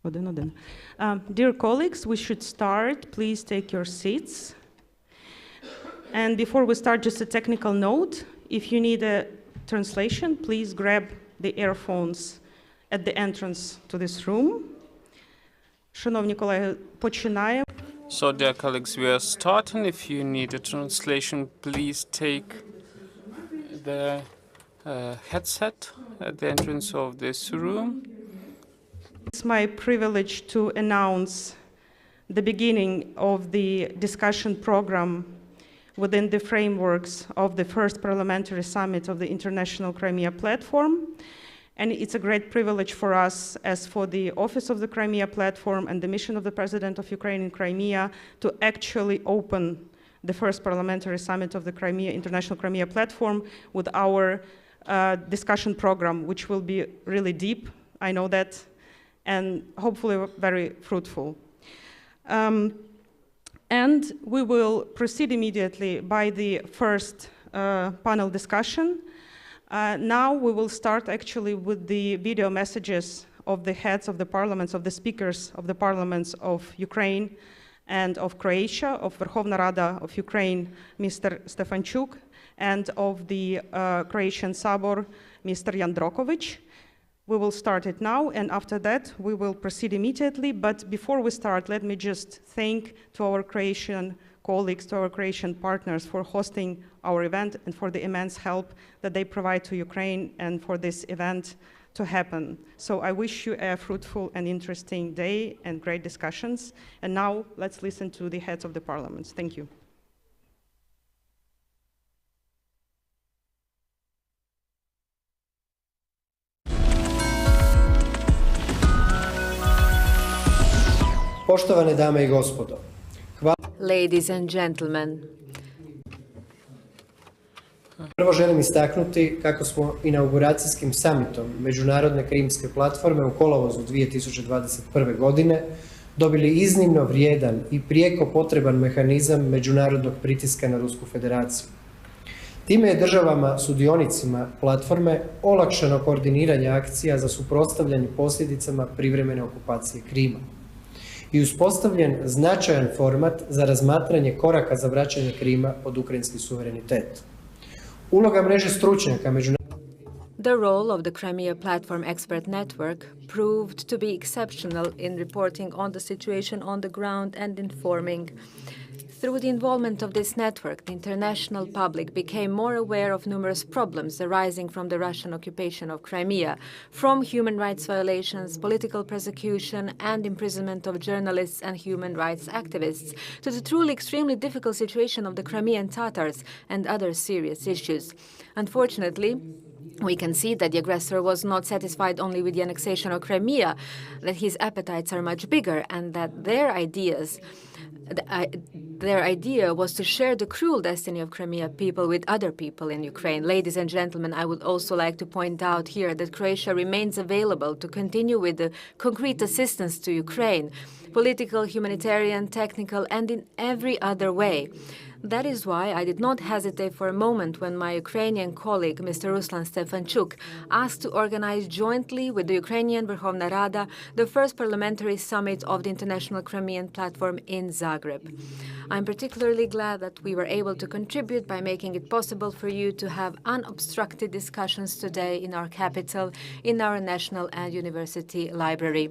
Dear colleagues, we should start. Please take your seats. And before we start, just a technical note. If you need a translation, please grab the earphones at the entrance to this room. Шановні колеги, починаємо. So, dear colleagues, we are starting. If you need a translation, please take the headset at the entrance of this room. It's my privilege to announce the beginning of the discussion program within the frameworks of the First Parliamentary Summit of the International Crimea Platform. And it's a great privilege for us, as for the Office of the Crimea Platform and the mission of the President of Ukraine in Crimea, to actually open the First Parliamentary Summit of the International Crimea Platform with our discussion program, which will be really deep, I know that, and hopefully very fruitful. And we will proceed immediately by the first panel discussion. Now we will start actually with the video messages of the heads of the parliaments, of the speakers of the parliaments of Ukraine and of Croatia, of Verkhovna Rada of Ukraine, Mr. Stefanchuk, and of the Croatian Sabor, Mr. Jandrokovic. We will start it now, and after that, we will proceed immediately. But before we start, let me just thank to our Croatian colleagues, to our Croatian partners for hosting our event and for the immense help that they provide to Ukraine and for this event to happen. So I wish you a fruitful and interesting day and great discussions. And now let's listen to the heads of the parliaments. Thank you. Poštovane dame I gospodo. Ladies and gentlemen. Prvo želim istaknuti kako smo inauguracijskim summitom Međunarodne Krimske platforme u kolovozu 2021. godine dobili iznimno vrijedan I prijeko potreban mehanizam međunarodnog pritiska na Rusku federaciju. Time je državama sudionicima platforme olakšano koordiniranje akcija za suprotstavljanje posljedicama privremene okupacije Krima I uspostavljen značajan format za razmatranje koraka za vraćanje Krima pod ukrajinski suverenitet. Uloga mreže stručnjaka The role of the Crimea Platform Expert Network proved to be exceptional in reporting on the situation on the ground and informing. Through the involvement of this network, the international public became more aware of numerous problems arising from the Russian occupation of Crimea, from human rights violations, political persecution, and imprisonment of journalists and human rights activists, to the truly extremely difficult situation of the Crimean Tatars and other serious issues. Unfortunately, we can see that the aggressor was not satisfied only with the annexation of Crimea, that his appetites are much bigger, and that their idea was to share the cruel destiny of Crimea people with other people in Ukraine. Ladies and gentlemen, I would also like to point out here that Croatia remains available to continue with the concrete assistance to Ukraine, political, humanitarian, technical, and in every other way. That is why I did not hesitate for a moment when my Ukrainian colleague, Mr. Ruslan Stefanchuk, asked to organize jointly with the Ukrainian Verkhovna Rada the first parliamentary summit of the International Crimean Platform in Zagreb. I'm particularly glad that we were able to contribute by making it possible for you to have unobstructed discussions today in our capital, in our national and university library.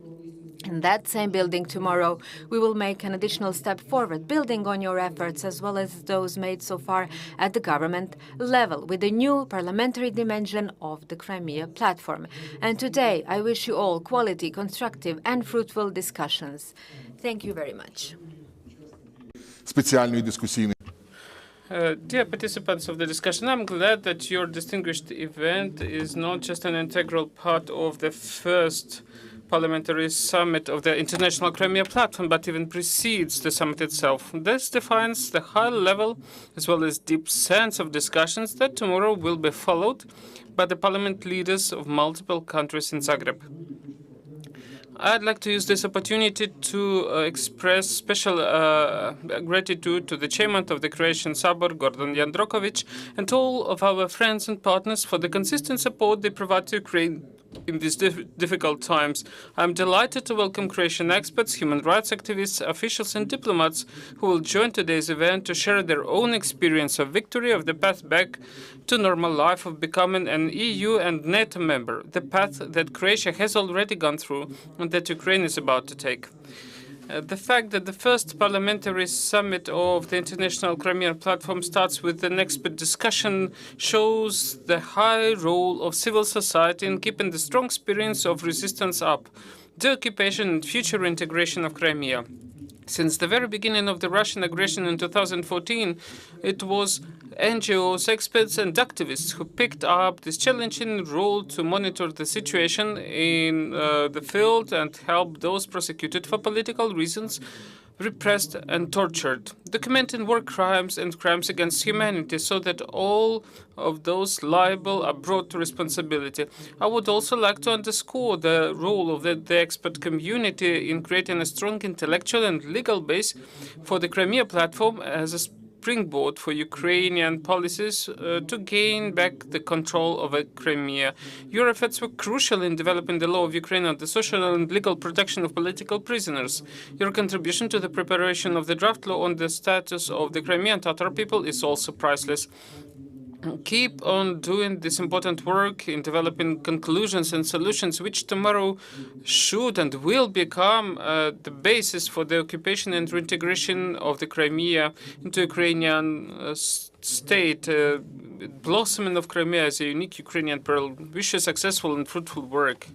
In that same building tomorrow, we will make an additional step forward, building on your efforts as well as those made so far at the government level with the new parliamentary dimension of the Crimea Platform. And today, I wish you all quality, constructive and fruitful discussions. Thank you very much. Dear participants of the discussion, I'm glad that your distinguished event is not just an integral part of the first Parliamentary Summit of the International Crimea Platform, but even precedes the summit itself. This defines the high level as well as deep sense of discussions that tomorrow will be followed by the parliament leaders of multiple countries in Zagreb. I'd like to use this opportunity to express special gratitude to the chairman of the Croatian Sabor, Gordon Jandrokovic, and all of our friends and partners for the consistent support they provide to Ukraine in these difficult times. I'm delighted to welcome Croatian experts, human rights activists, officials and diplomats who will join today's event to share their own experience of victory, of the path back to normal life, of becoming an EU and NATO member, the path that Croatia has already gone through and that Ukraine is about to take. The fact that the first parliamentary summit of the International Crimea Platform starts with an expert discussion shows the high role of civil society in keeping the strong spirits of resistance up, deoccupation and future integration of Crimea. Since the very beginning of the Russian aggression in 2014, it was NGOs, experts and activists who picked up this challenging role to monitor the situation in the field and help those prosecuted for political reasons, repressed and tortured, documenting war crimes and crimes against humanity so that all of those liable are brought to responsibility. I would also like to underscore the role of the expert community in creating a strong intellectual and legal base for the Crimea Platform as a springboard for Ukrainian policies to gain back the control over Crimea. Your efforts were crucial in developing the law of Ukraine on the social and legal protection of political prisoners. Your contribution to the preparation of the draft law on the status of the Crimean Tatar people is also priceless. Keep on doing this important work in developing conclusions and solutions which tomorrow should and will become the basis for the occupation and reintegration of the Crimea into Ukrainian state. Blossoming of Crimea as a unique Ukrainian pearl. Wish you successful and fruitful work.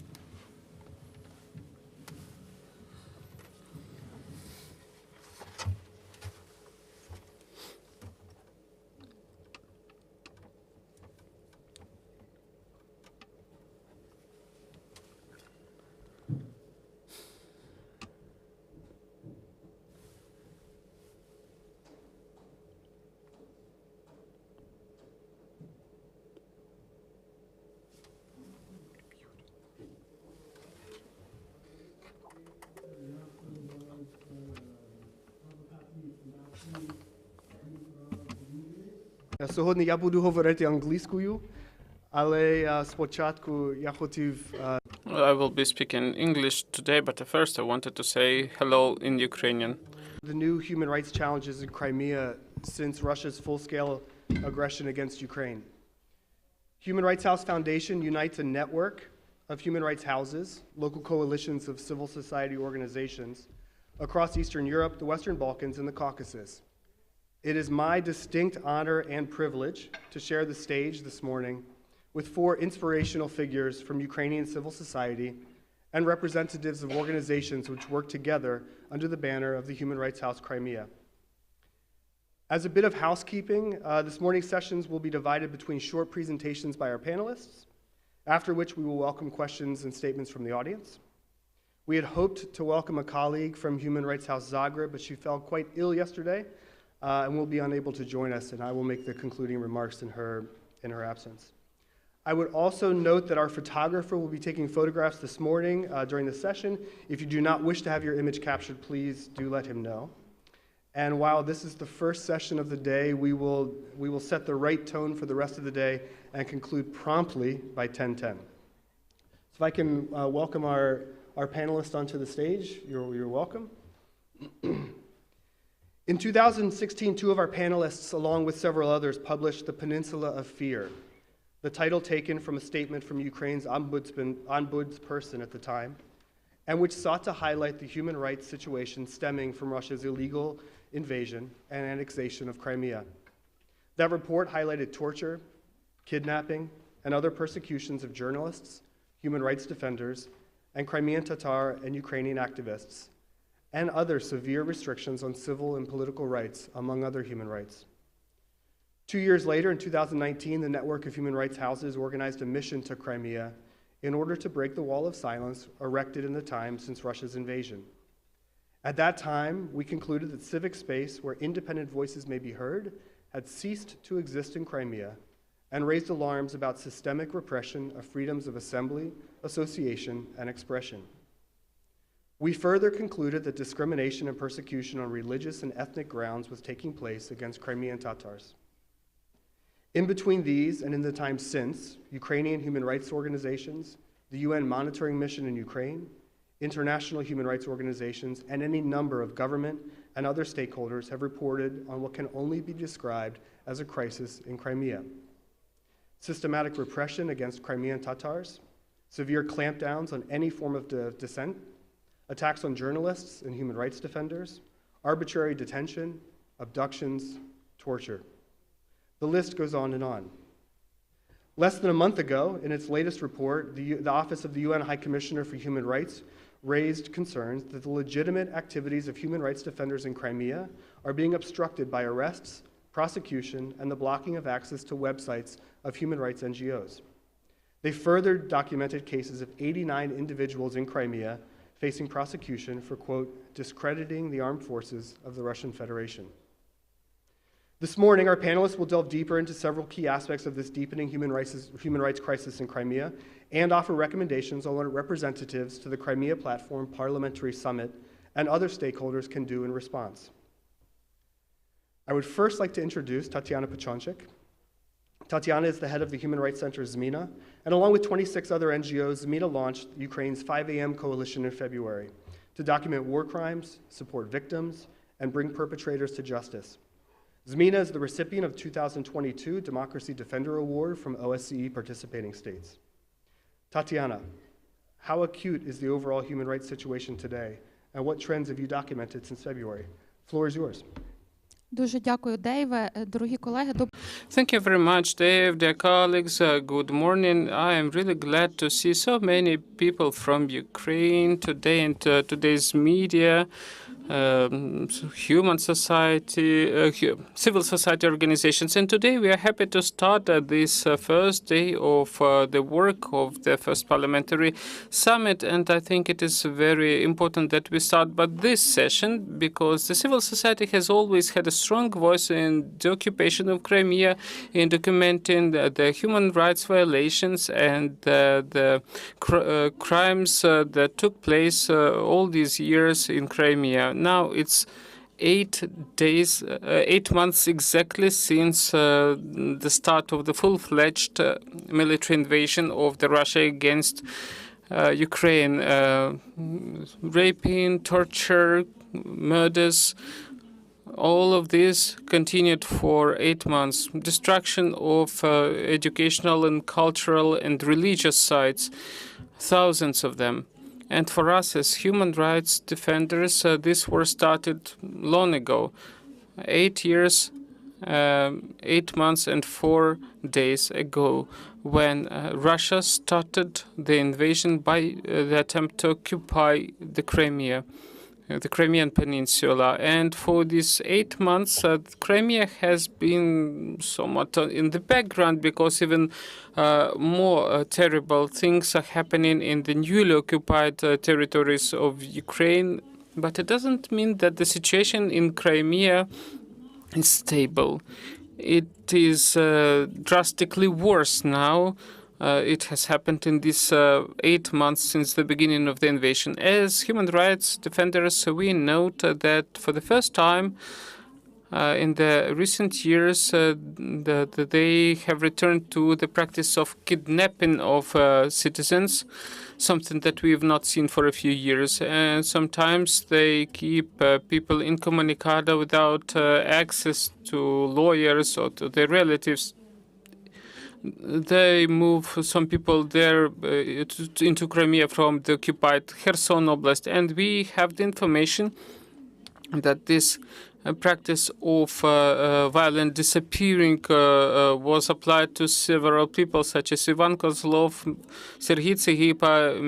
Сьогодні я буду говорити англійською, але спочатку я хотів I will be speaking English today, but first I wanted to say hello in Ukrainian. The new human rights challenges in Crimea since Russia's full-scale aggression against Ukraine. Human Rights House Foundation unites a network of human rights houses, local coalitions of civil society organizations across Eastern Europe, the Western Balkans, and the Caucasus. It is my distinct honor and privilege to share the stage this morning with four inspirational figures from Ukrainian civil society and representatives of organizations which work together under the banner of the Human Rights House Crimea. As a bit of housekeeping, this morning's sessions will be divided between short presentations by our panelists, after which we will welcome questions and statements from the audience. We had hoped to welcome a colleague from Human Rights House Zagreb, but she fell quite ill yesterday and will be unable to join us, and I will make the concluding remarks in her absence. I would also note that our photographer will be taking photographs this morning during the session. If you do not wish to have your image captured, please do let him know. And while this is the first session of the day, we will set the right tone for the rest of the day and conclude promptly by 10:10. So if I can welcome our panelists onto the stage, you're welcome. In 2016, two of our panelists, along with several others, published The Peninsula of Fear, the title taken from a statement from Ukraine's ombudsperson at the time, and which sought to highlight the human rights situation stemming from Russia's illegal invasion and annexation of Crimea. That report highlighted torture, kidnapping, and other persecutions of journalists, human rights defenders, and Crimean Tatar and Ukrainian activists, and other severe restrictions on civil and political rights, among other human rights. 2 years later, in 2019, the network of human rights houses organized a mission to Crimea in order to break the wall of silence erected in the time since Russia's invasion. At that time, we concluded that civic space where independent voices may be heard had ceased to exist in Crimea and raised alarms about systemic repression of freedoms of assembly, association, and expression. We further concluded that discrimination and persecution on religious and ethnic grounds was taking place against Crimean Tatars. In between these and in the time since, Ukrainian human rights organizations, the UN monitoring mission in Ukraine, international human rights organizations, and any number of government and other stakeholders have reported on what can only be described as a crisis in Crimea. Systematic repression against Crimean Tatars, severe clampdowns on any form of dissent, attacks on journalists and human rights defenders, arbitrary detention, abductions, torture. The list goes on and on. Less than a month ago, in its latest report, the Office of the UN High Commissioner for Human Rights raised concerns that the legitimate activities of human rights defenders in Crimea are being obstructed by arrests, prosecution, and the blocking of access to websites of human rights NGOs. They further documented cases of 89 individuals in Crimea facing prosecution for, quote, discrediting the armed forces of the Russian Federation. This morning, our panelists will delve deeper into several key aspects of this deepening human rights crisis in Crimea and offer recommendations on what representatives to the Crimea Platform Parliamentary Summit and other stakeholders can do in response. I would first like to introduce Tatiana Pachonchik. Tatiana is the head of the Human Rights Center Zmina, and along with 26 other NGOs, Zmina launched Ukraine's 5 a.m. coalition in February to document war crimes, support victims, and bring perpetrators to justice. Zmina is the recipient of the 2022 Democracy Defender Award from OSCE participating states. Tatiana, how acute is the overall human rights situation today, and what trends have you documented since February? The floor is yours. Дуже дякую, Дейве. Дорогі колеги, Thank you very much, Dave, dear colleagues. Good morning. I am really glad to see so many people from Ukraine today and today's media, human society, civil society organizations. And today we are happy to start this first day of the work of the First Parliamentary Summit. And I think it is very important that we start by this session because the civil society has always had a strong voice in the occupation of Crimea, in documenting the human rights violations and the crimes that took place all these years in Crimea. Now it's 8 months exactly since the start of the full-fledged military invasion of the Russia against Ukraine. Raping, torture, murders, all of this continued for 8 months. Destruction of educational and cultural and religious sites, thousands of them. And for us as human rights defenders, this war started long ago, 8 years, 8 months and 4 days ago, when Russia started the invasion by the attempt to occupy the Crimea, the Crimean Peninsula. And for these 8 months, Crimea has been somewhat in the background because even more terrible things are happening in the newly occupied territories of Ukraine. But it doesn't mean that the situation in Crimea is stable. It is drastically worse now. It has happened in these 8 months since the beginning of the invasion. As human rights defenders, we note that for the first time in the recent years, they have returned to the practice of kidnapping of citizens, something that we have not seen for a few years. And sometimes they keep people incommunicado without access to lawyers or to their relatives. They move some people there into Crimea from the occupied Kherson Oblast, and we have the information that this practice of violent disappearing was applied to several people, such as Ivan Kozlov, Sergei Tsigipa,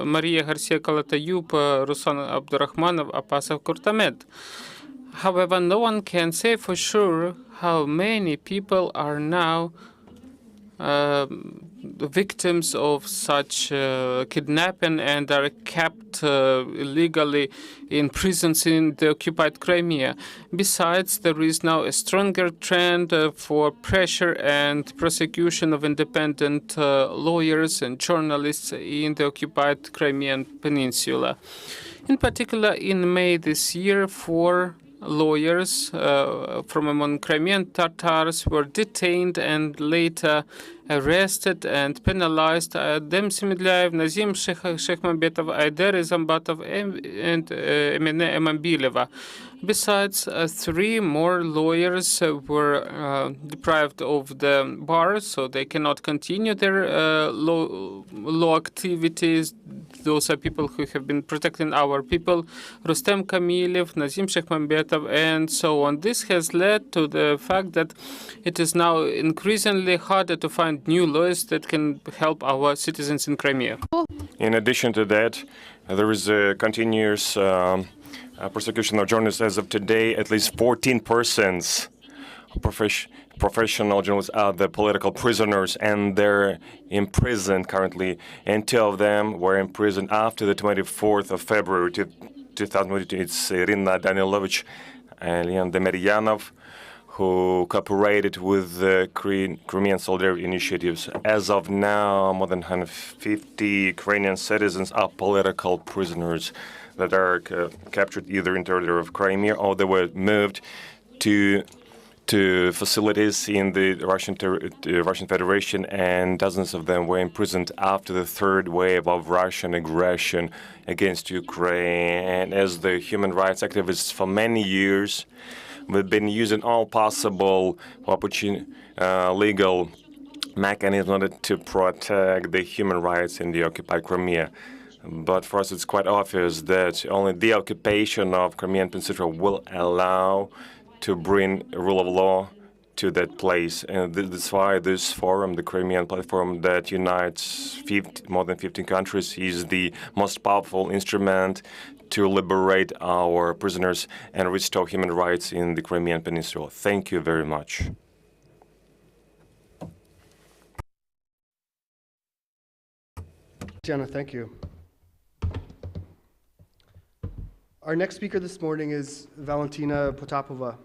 Maria Garcia Kalatayub, Ruslan Abdurrahmanov, Apasav Kurtamed. However, no one can say for sure how many people are now victims of such kidnapping and are kept illegally in prisons in the occupied Crimea. Besides, there is now a stronger trend for pressure and prosecution of independent lawyers and journalists in the occupied Crimean Peninsula. In particular, in May this year, 4 lawyers from among Crimean Tatars were detained and later arrested and penalized. Adem Semedlyaev, Nazim Shekhmambetov, Aider Zambatov, and Emine Emambileva. Besides, 3 more lawyers were deprived of the bar, so they cannot continue their law activities. Those are people who have been protecting our people, Rustem Kamilev, Nazim Shekhmambetov, and so on. This has led to the fact that it is now increasingly harder to find new lawyers that can help our citizens in Crimea. In addition to that, there is a continuous persecution of journalists. As of today, at least 14 persons, professional journalists, are the political prisoners, and they're imprisoned currently. And 2 of them were imprisoned after the 24th of February 2022. It's Irina Danilovich and Leon Demiryanov, who cooperated with the Crimean Solidarity initiatives. As of now, more than 150 Ukrainian citizens are political prisoners that are captured either in territory of Crimea or they were moved to facilities in the Russian Federation, and dozens of them were imprisoned after the 3rd wave of Russian aggression against Ukraine. And as the human rights activists for many years, we've been using all possible legal mechanisms in order to protect the human rights in the occupied Crimea. But for us, it's quite obvious that only the occupation of Crimean Peninsula will allow to bring rule of law to that place. And that's why this forum, the Crimean Platform that unites more than 15 countries, is the most powerful instrument to liberate our prisoners and restore human rights in the Crimean Peninsula. Thank you very much. Diana, thank you. Our next speaker this morning is Valentina Potapova.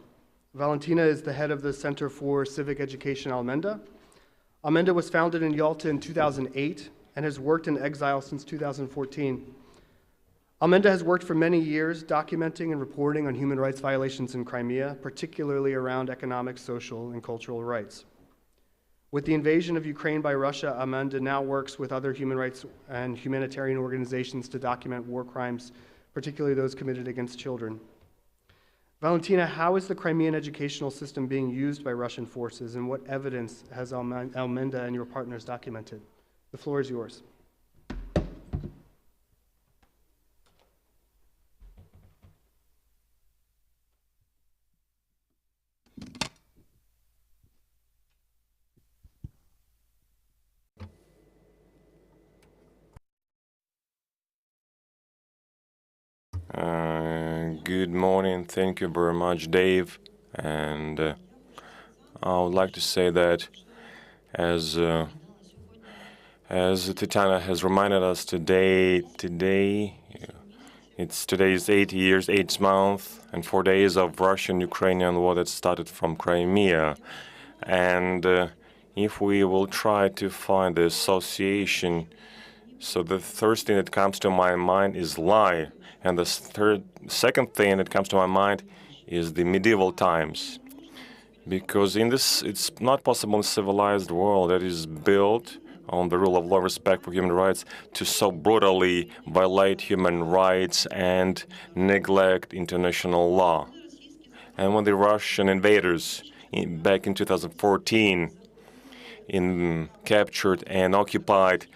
Valentina is the head of the Center for Civic Education Almenda. Almenda was founded in Yalta in 2008 and has worked in exile since 2014. Almenda has worked for many years documenting and reporting on human rights violations in Crimea, particularly around economic, social, and cultural rights. With the invasion of Ukraine by Russia, Almenda now works with other human rights and humanitarian organizations to document war crimes, particularly those committed against children. Valentina, how is the Crimean educational system being used by Russian forces, and what evidence has Almenda and your partners documented? The floor is yours. Good morning. Thank you very much, Dave. And I would like to say that as Tatiana has reminded us today is 8 years, 8 months, and 4 days of Russian-Ukrainian war that started from Crimea. And if we will try to find the association, so the first thing that comes to my mind is lie. And the second thing that comes to my mind is the medieval times. Because in this, it's not possible in a civilized world that is built on the rule of law, respect for human rights, to so brutally violate human rights and neglect international law. And when the Russian invaders back in 2014 captured and occupied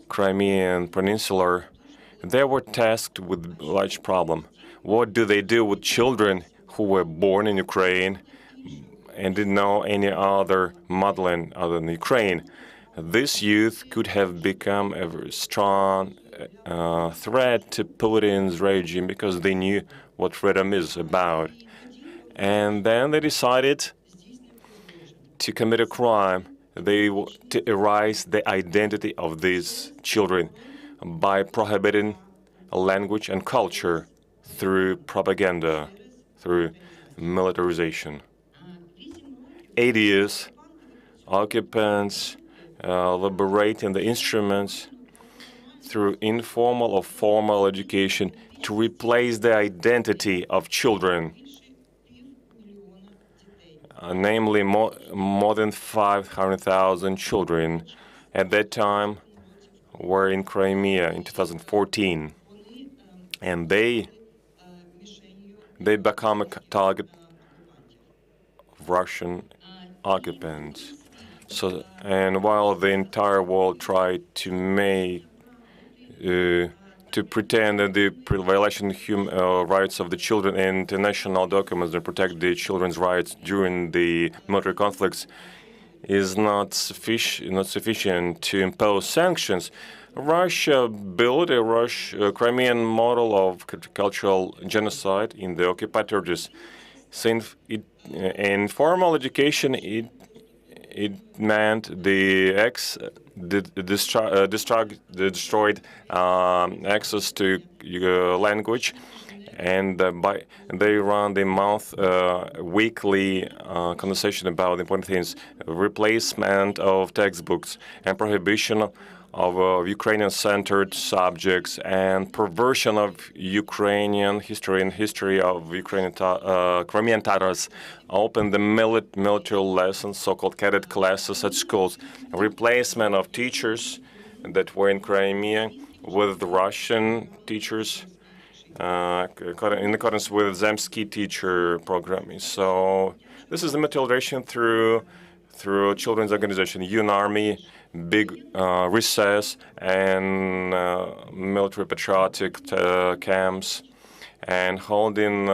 Crimean Peninsula, they were tasked with a large problem. What do they do with children who were born in Ukraine and didn't know any other motherland other than Ukraine? This youth could have become a very strong threat to Putin's regime because they knew what freedom is about. And then they decided to commit a crime. to erase the identity of these children by prohibiting language and culture through propaganda, through militarization. 8 years, occupants liberating the instruments through informal or formal education to replace the identity of children. Namely, more than 500,000 children at that time were in Crimea in 2014, and they become a target of Russian occupants. So, and while the entire world tried to make to pretend that the violation of human rights of the children and international documents that protect the children's rights during the military conflicts is not sufficient to impose sanctions, Russia built a Crimean model of cultural genocide in the occupied territories. Since in formal education, it meant the destroyed access to language, and they run the weekly conversation about important things, replacement of textbooks and prohibition of Ukrainian-centered subjects and perversion of Ukrainian history and history of Ukrainian Crimean Tatars, open the military lessons, so-called cadet classes at schools, replacement of teachers that were in Crimea with Russian teachers in accordance with Zemsky teacher program. So this is the mutilation through children's organization, Youth Army, big recess, and military patriotic camps, and holding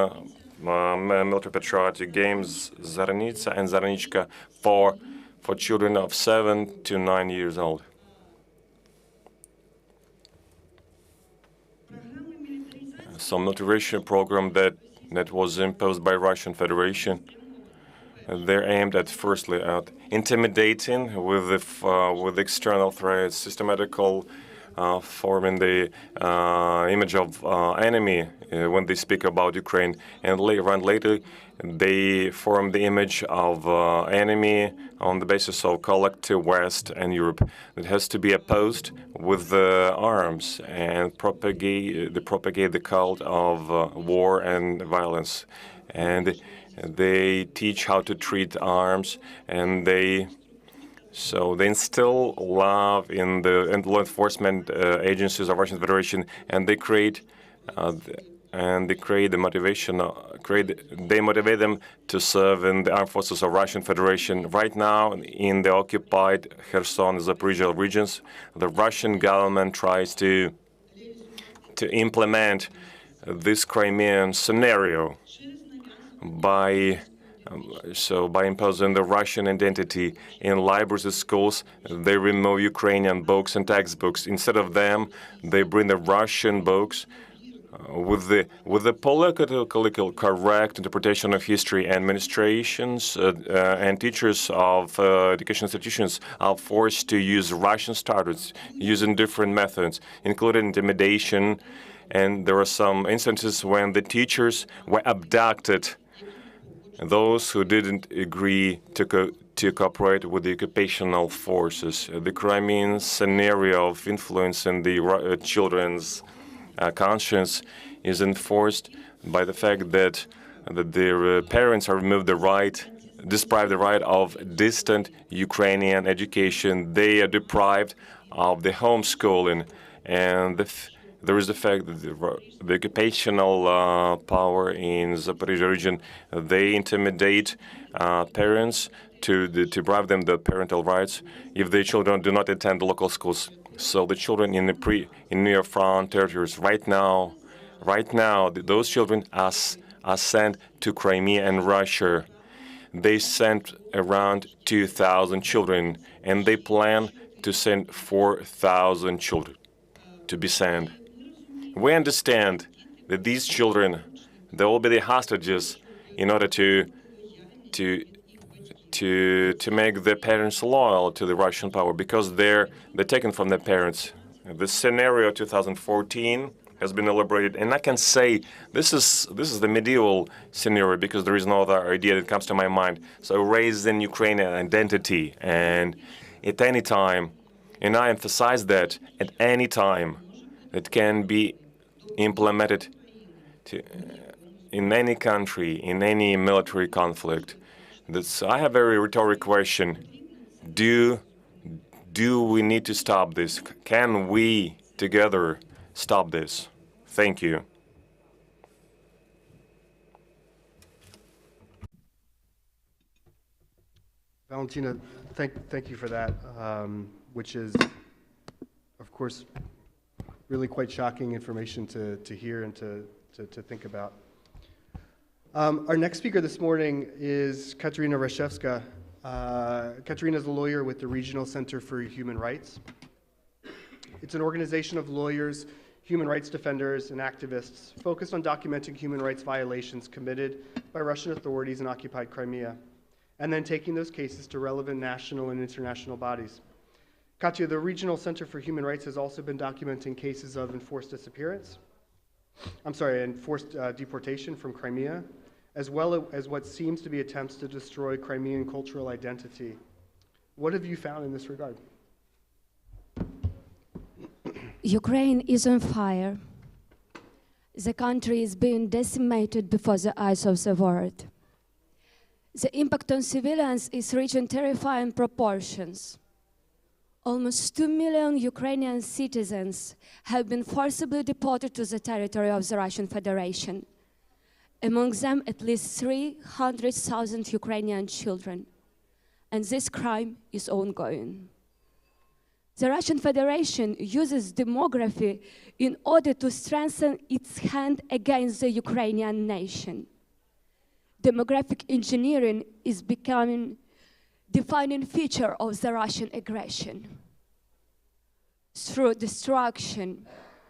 military patriotic games, Zaranitsa and Zaranichka, for children of 7 to 9 years old. So militarization program that was imposed by Russian Federation. They're aimed at, firstly, at intimidating with external threats, systematical forming the image of enemy when they speak about Ukraine, and later they form the image of enemy on the basis of collective West and Europe that has to be opposed with arms and propagate the cult of war and violence. And they teach how to treat arms, and they instill love in the law enforcement agencies of Russian Federation, and they create the motivation. They motivate them to serve in the armed forces of Russian Federation. Right now, in the occupied Kherson and Zaporizhia regions, the Russian government tries to implement this Crimean scenario by imposing the Russian identity in libraries and schools. They remove Ukrainian books and textbooks. Instead of them, they bring the Russian books with the politically correct interpretation of history. Administrations and teachers of education institutions are forced to use Russian standards using different methods, including intimidation. And there are some instances when the teachers were abducted. Those who didn't agree to cooperate with the occupational forces. The Crimean scenario of influencing the children's conscience is enforced by the fact that their parents are deprived the right of distant Ukrainian education. They are deprived of the homeschooling, and there is the fact that the occupational power in Zaporizhia region, they intimidate parents to deprive them the parental rights if their children do not attend the local schools. So the children in near front territories right now, those children are sent to Crimea and Russia. They sent around 2,000 children, and they plan to send 4,000 children to be sent. We understand that these children, they will be the hostages in order to to make the parents loyal to the Russian power because they're taken from their parents. The scenario 2014 has been elaborated, and I can say this is the medieval scenario because there is no other idea that comes to my mind. So raising Ukrainian identity, and at any time, and I emphasize that at any time, it can be implemented in any country, in any military conflict. I have a very rhetorical question. Do we need to stop this? Can we together stop this? Thank you. Valentina, thank you for that, which is, of course, really quite shocking information to hear and to think about. Our next speaker this morning is Katerina Rashevska. Katerina is a lawyer with the Regional Center for Human Rights. It's an organization of lawyers, human rights defenders, and activists focused on documenting human rights violations committed by Russian authorities in occupied Crimea, and then taking those cases to relevant national and international bodies. Katya, the Regional Center for Human Rights has also been documenting cases of enforced deportation from Crimea, as well as what seems to be attempts to destroy Crimean cultural identity. What have you found in this regard? Ukraine is on fire. The country is being decimated before the eyes of the world. The impact on civilians is reaching terrifying proportions. Almost 2 million Ukrainian citizens have been forcibly deported to the territory of the Russian Federation. Among them, at least 300,000 Ukrainian children. And this crime is ongoing. The Russian Federation uses demography in order to strengthen its hand against the Ukrainian nation. Demographic engineering is becoming defining feature of the Russian aggression. Through destruction,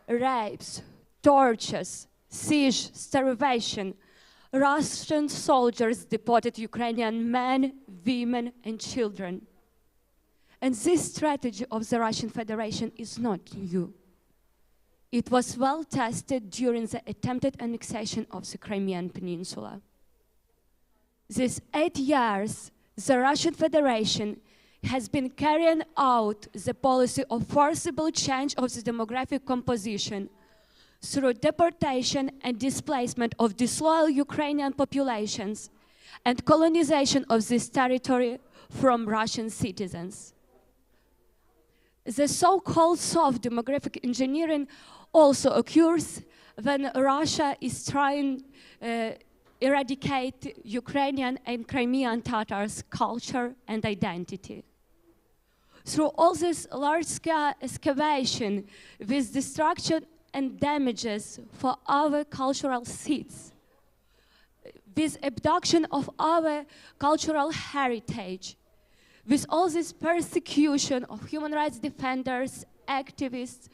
rapes, tortures, siege, starvation, Russian soldiers deported Ukrainian men, women, and children. And this strategy of the Russian Federation is not new. It was well tested during the attempted annexation of the Crimean Peninsula. These 8 years, the Russian Federation has been carrying out the policy of forcible change of the demographic composition through deportation and displacement of disloyal Ukrainian populations and colonization of this territory from Russian citizens. The so-called soft demographic engineering also occurs when Russia is trying to eradicate Ukrainian and Crimean Tatars' culture and identity. Through all this large-scale excavation with destruction and damages for our cultural seats, with abduction of our cultural heritage, with all this persecution of human rights defenders, activists,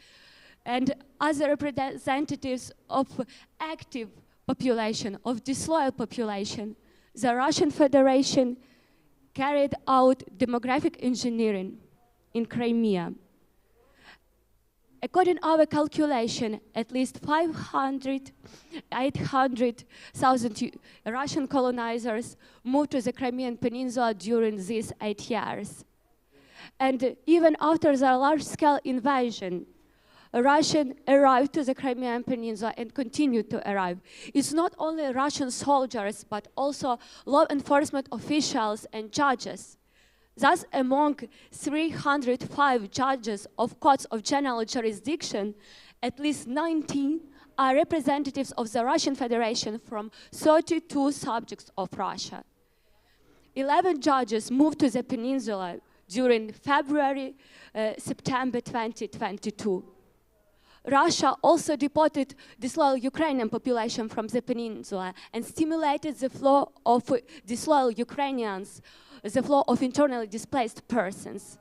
and other representatives of active population, of disloyal population, the Russian Federation carried out demographic engineering in Crimea. According to our calculation, at least 800,000 Russian colonizers moved to the Crimean Peninsula during these 8 years. And even after the large-scale invasion, Russians arrived to the Crimean Peninsula and continued to arrive. It's not only Russian soldiers, but also law enforcement officials and judges. Thus, among 305 judges of courts of general jurisdiction, at least 19 are representatives of the Russian Federation from 32 subjects of Russia. 11 judges moved to the peninsula during September 2022. Russia also deported disloyal Ukrainian population from the peninsula and stimulated the flow of disloyal Ukrainians, the flow of internally displaced persons.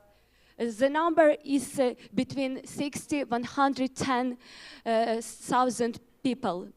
The number is between 60 and 110,000 people.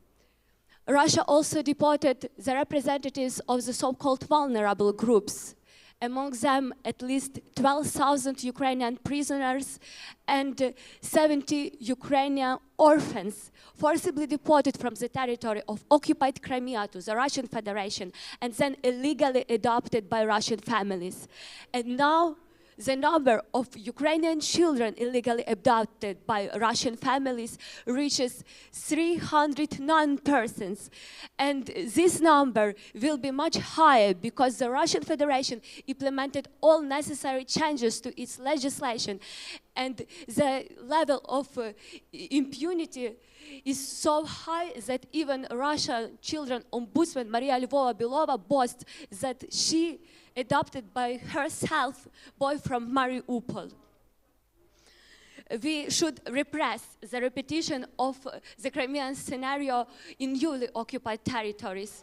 Russia also deported the representatives of the so-called vulnerable groups among them at least 12,000 Ukrainian prisoners and 70 Ukrainian orphans forcibly deported from the territory of occupied Crimea to the Russian Federation and then illegally adopted by Russian families. And now the number of Ukrainian children illegally adopted by Russian families reaches 309 persons. And this number will be much higher because the Russian Federation implemented all necessary changes to its legislation. And the level of impunity is so high that even Russian children ombudsman Maria Lvova-Belova boasts that she adopted by herself boy from Mariupol. We should repress the repetition of the Crimean scenario in newly occupied territories,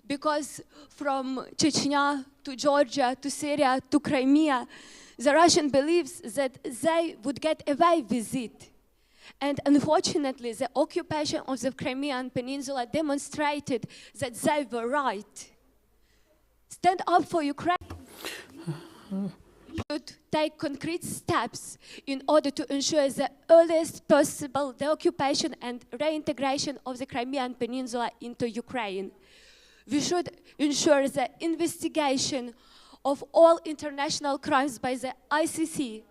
because from Chechnya to Georgia to Syria to Crimea, the Russian believes that they would get away with it. And unfortunately, the occupation of the Crimean Peninsula demonstrated that they were right. Stand up for Ukraine. Should take concrete steps in order to ensure the earliest possible deoccupation and reintegration of the Crimean Peninsula into Ukraine. We should ensure the investigation of all international crimes by the ICC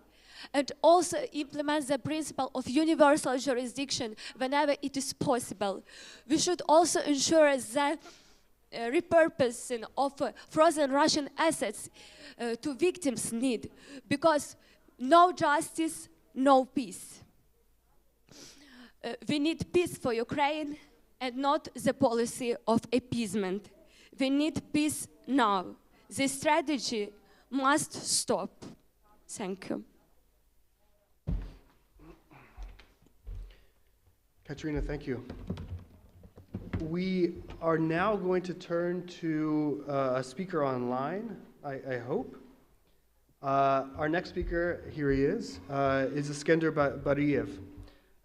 and also implement the principle of universal jurisdiction whenever it is possible. We should also ensure the repurposing of frozen Russian assets to victims' need, because no justice, no peace. We need peace for Ukraine and not the policy of appeasement. We need peace now. This strategy must stop. Thank you. Katerina, thank you. We are now going to turn to a speaker online, I hope. Our next speaker, here he is Iskender Bariev.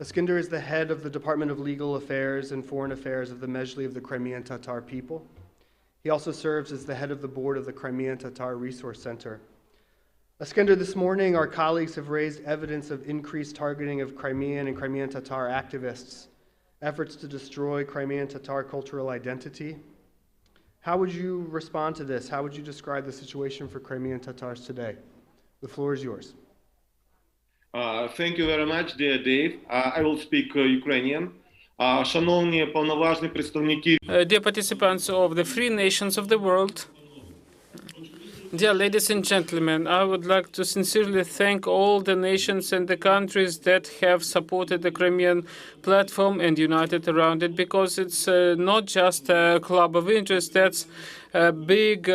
Iskender is the head of the Department of Legal Affairs and Foreign Affairs of the Mejlis of the Crimean Tatar People. He also serves as the head of the board of the Crimean Tatar Resource Center. Iskender, this morning our colleagues have raised evidence of increased targeting of Crimean and Crimean Tatar activists, efforts to destroy Crimean Tatar cultural identity. How would you respond to this? How would you describe the situation for Crimean Tatars today? The floor is yours. Thank you very much, dear Dave. I will speak Ukrainian. Шановні повноважні представники. Dear participants of the free nations of the world, dear ladies and gentlemen, I would like to sincerely thank all the nations and the countries that have supported the Crimean platform and united around it, because it's not just a club of interest, that's a big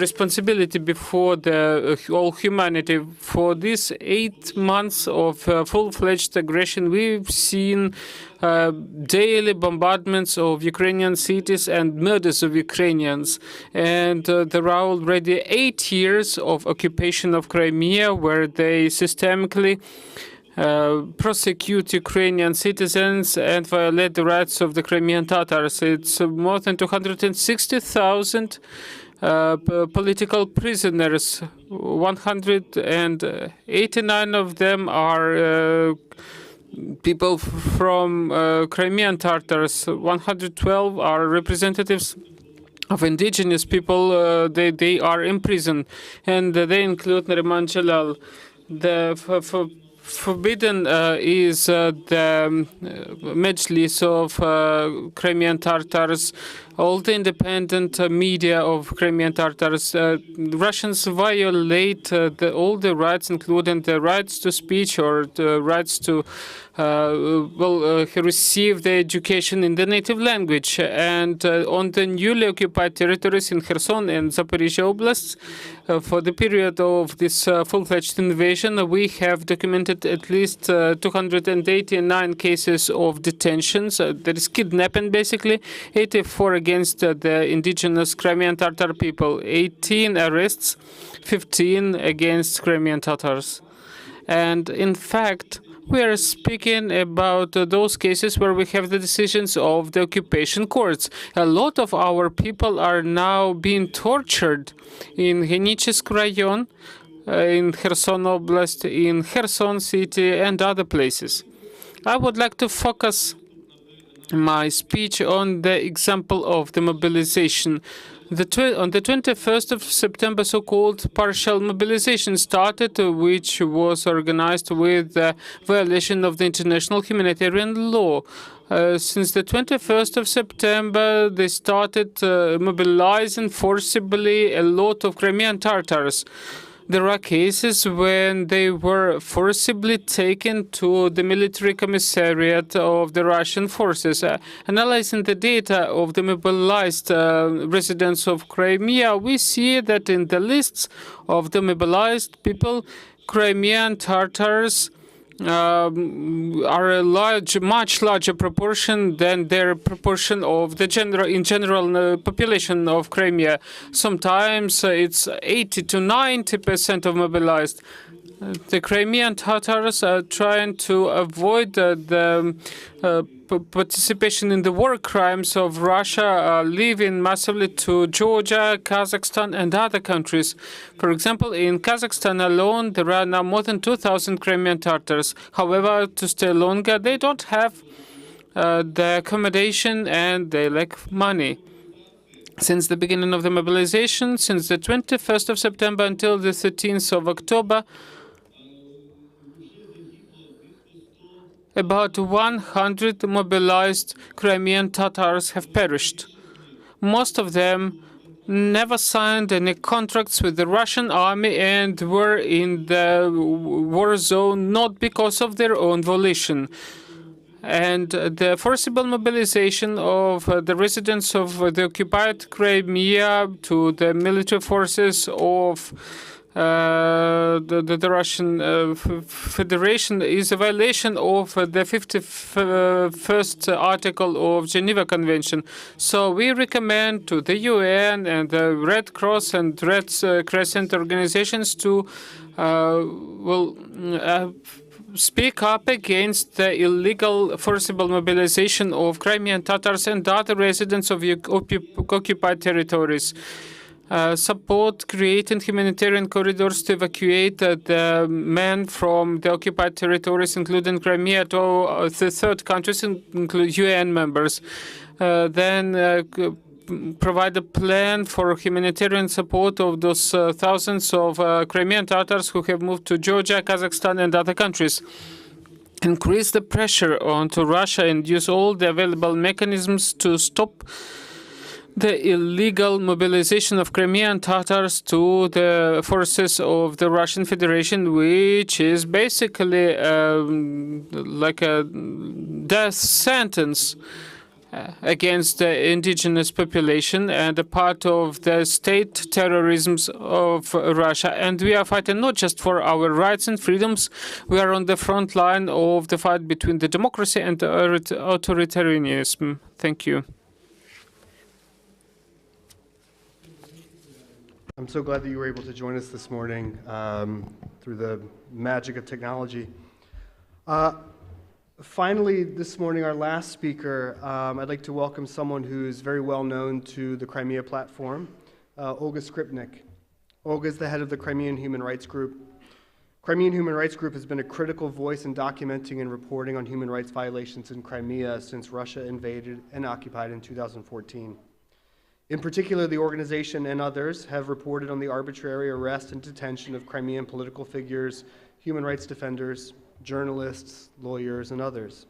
responsibility before the whole humanity. For these 8 months of full-fledged aggression, we've seen daily bombardments of Ukrainian cities and murders of Ukrainians. And there are already 8 years of occupation of Crimea, where they systemically prosecute Ukrainian citizens and violate the rights of the Crimean Tatars. It's more than 260,000 political prisoners. 189 of them are people from Crimean Tatars. 112 are representatives of indigenous people. They are in prison, and they include Nariman Dzhelyal. The forbidden is the Mejlis of Crimean Tatars, all the independent media of Crimean Tatars. Russians violate all the rights, including the rights to speech or the rights to receive the education in the native language. And on the newly occupied territories in Kherson and Zaporizhia oblasts, for the period of this full-fledged invasion, we have documented at least 289 cases of detentions. That is kidnapping, basically. 84 against the indigenous Crimean Tatar people. 18 arrests, 15 against Crimean Tatars. And in fact, We are speaking about those cases where we have the decisions of the occupation courts. A lot of our people are now being tortured in Henichsk Rayon, in Kherson Oblast, in Kherson City, and other places. I would like to focus my speech on the example of the mobilization. On the 21st of September, so-called partial mobilization started, which was organized with the violation of the international humanitarian law. Since the 21st of September, they started mobilizing forcibly a lot of Crimean Tatars. There are cases when they were forcibly taken to the military commissariat of the Russian forces. Analyzing the data of the mobilized residents of Crimea, we see that in the lists of the mobilized people, Crimean Tatars are a much larger proportion than their proportion of the general population of Crimea. Sometimes it's 80 to 90% of mobilized. The Crimean Tatars are trying to avoid the participation in the war crimes of Russia, leaving massively to Georgia, Kazakhstan, and other countries. For example, in Kazakhstan alone, there are now more than 2,000 Crimean Tatars. However, to stay longer, they don't have the accommodation and they lack money. Since the beginning of the mobilization, since the 21st of September until the 13th of October, about 100 mobilized Crimean Tatars have perished. Most of them never signed any contracts with the Russian army and were in the war zone not because of their own volition. And the forcible mobilization of the residents of the occupied Crimea to the military forces of the Russian Federation is a violation of the 51st article of Geneva Convention. So we recommend to the UN and the Red Cross and Red Crescent organizations to speak up against the illegal forcible mobilization of Crimean Tatars and other residents of occupied territories. Support creating humanitarian corridors to evacuate the men from the occupied territories, including Crimea, to the third countries, including UN members. Then provide a plan for humanitarian support of those thousands of Crimean Tatars who have moved to Georgia, Kazakhstan, and other countries. Increase the pressure onto Russia and use all the available mechanisms to stop the illegal mobilization of Crimean Tatars to the forces of the Russian Federation, which is basically like a death sentence against the indigenous population and a part of the state terrorism of Russia. And we are fighting not just for our rights and freedoms, we are on the front line of the fight between the democracy and the authoritarianism. Thank you. I'm so glad that you were able to join us this morning through the magic of technology. Finally, this morning, our last speaker, I'd like to welcome someone who's very well known to the Crimea Platform, Olga Skripnik. Olga is the head of the Crimean Human Rights Group. Crimean Human Rights Group has been a critical voice in documenting and reporting on human rights violations in Crimea since Russia invaded and occupied in 2014. In particular, the organization and others have reported on the arbitrary arrest and detention of Crimean political figures, human rights defenders, journalists, lawyers, and others.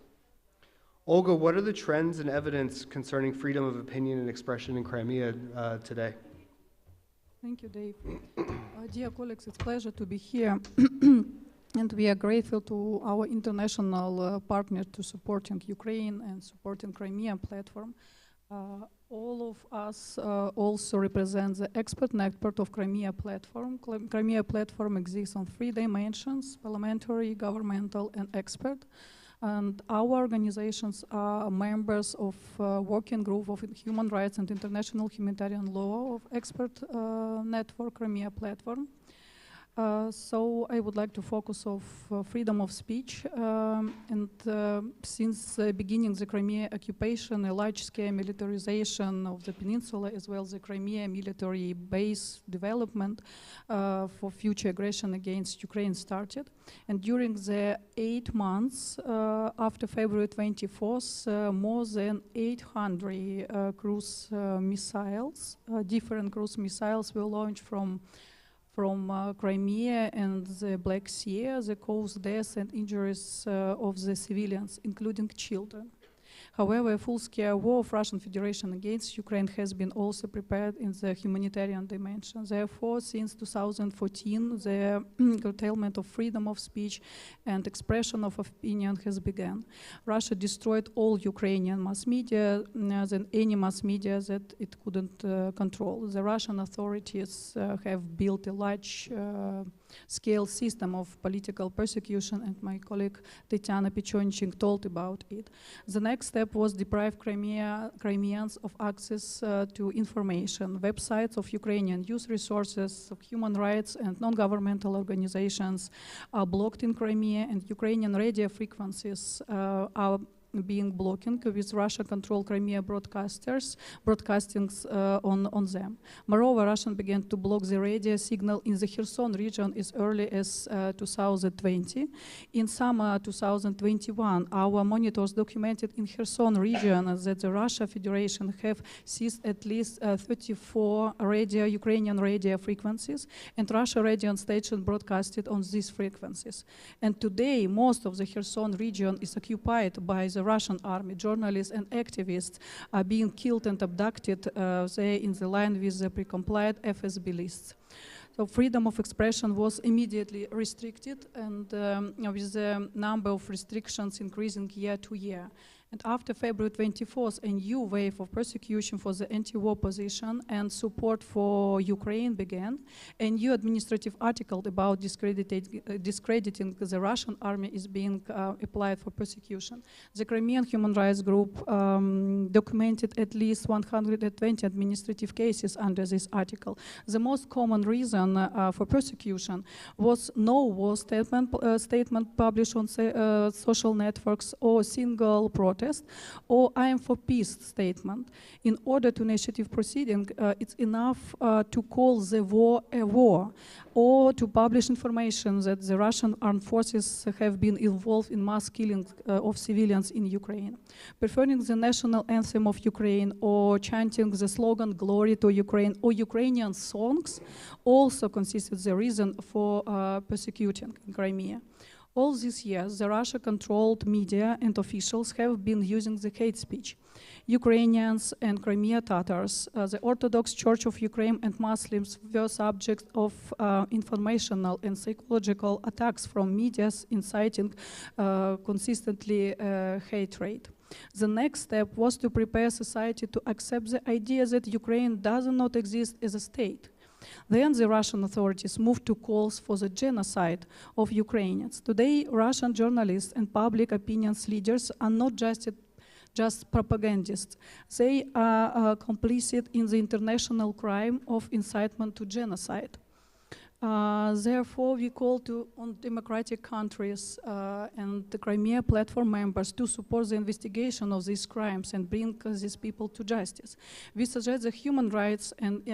Olga, what are the trends and evidence concerning freedom of opinion and expression in Crimea today? Thank you, Dave. Dear colleagues, it's a pleasure to be here. And we are grateful to our international partner to supporting Ukraine and supporting Crimean Platform. All of us also represent the expert network of Crimea Platform. Crimea Platform exists on 3 dimensions: parliamentary, governmental, and expert. And our organizations are members of working group of human rights and international humanitarian law of expert network Crimea Platform. So I would like to focus on freedom of speech. Since the beginning of the Crimea occupation, a large-scale militarization of the peninsula, as well as the Crimea military base development for future aggression against Ukraine started. And during the 8 months after February 24th, more than 800 cruise missiles, different cruise missiles were launched from Crimea and the Black Sea, that caused deaths and injuries of the civilians, including children. However, a full-scale war of Russian Federation against Ukraine has been also prepared in the humanitarian dimension. Therefore, since 2014, the curtailment of freedom of speech and expression of opinion has begun. Russia destroyed all Ukrainian mass media, than any mass media that it couldn't control. The Russian authorities have built a large scale system of political persecution, and my colleague Tatiana Pechonchik told about it. The next step was deprive Crimeans of access to information. Websites of Ukrainian youth resources, of human rights and non-governmental organizations are blocked in Crimea, and Ukrainian radio frequencies are being blocking with Russia-controlled Crimea broadcastings on them. Moreover, Russia began to block the radio signal in the Kherson region as early as 2020. In summer 2021, our monitors documented in Kherson region that the Russia Federation have seized at least 34 Ukrainian radio frequencies, and Russia radio station broadcasted on these frequencies. And today, most of the Kherson region is occupied by the Russian army. Journalists and activists are being killed and abducted there in the line with the pre-compliant FSB lists. So freedom of expression was immediately restricted, and with the number of restrictions increasing year to year. And after February 24th, a new wave of persecution for the anti-war position and support for Ukraine began. A new administrative article about discrediting the Russian army is being applied for persecution. The Crimean human rights group documented at least 120 administrative cases under this article. The most common reason for persecution was no war statement published on social networks, or single protest, or I am for peace statement. In order to initiate proceeding, it's enough to call the war a war, or to publish information that the Russian armed forces have been involved in mass killing of civilians in Ukraine. Performing the national anthem of Ukraine, or chanting the slogan "Glory to Ukraine," or Ukrainian songs also consisted the reason for persecuting Crimea. All these years, the Russia-controlled media and officials have been using the hate speech. Ukrainians and Crimean Tatars, the Orthodox Church of Ukraine, and Muslims were subject of informational and psychological attacks from media inciting consistently hatred. The next step was to prepare society to accept the idea that Ukraine does not exist as a state. Then the Russian authorities moved to calls for the genocide of Ukrainians. Today, Russian journalists and public opinions leaders are not just propagandists. They are complicit in the international crime of incitement to genocide. Therefore, we call on democratic countries and the Crimea Platform members to support the investigation of these crimes and bring these people to justice. We suggest that human rights and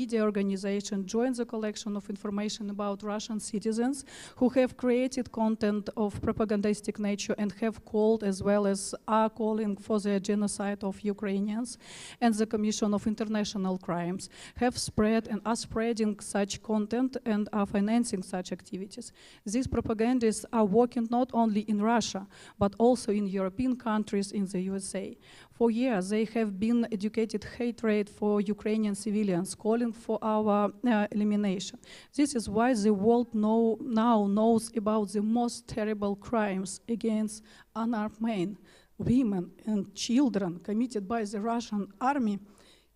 media organizations join the collection of information about Russian citizens who have created content of propagandistic nature and have called, as well as are calling, for the genocide of Ukrainians, and the commission of international crimes have spread and are spreading such content and are financing such activities. These propagandists are working not only in Russia, but also in European countries, in the USA. For years, they have been educated hatred for Ukrainian civilians, calling for our elimination. This is why the world now knows about the most terrible crimes against unarmed men, women, and children committed by the Russian army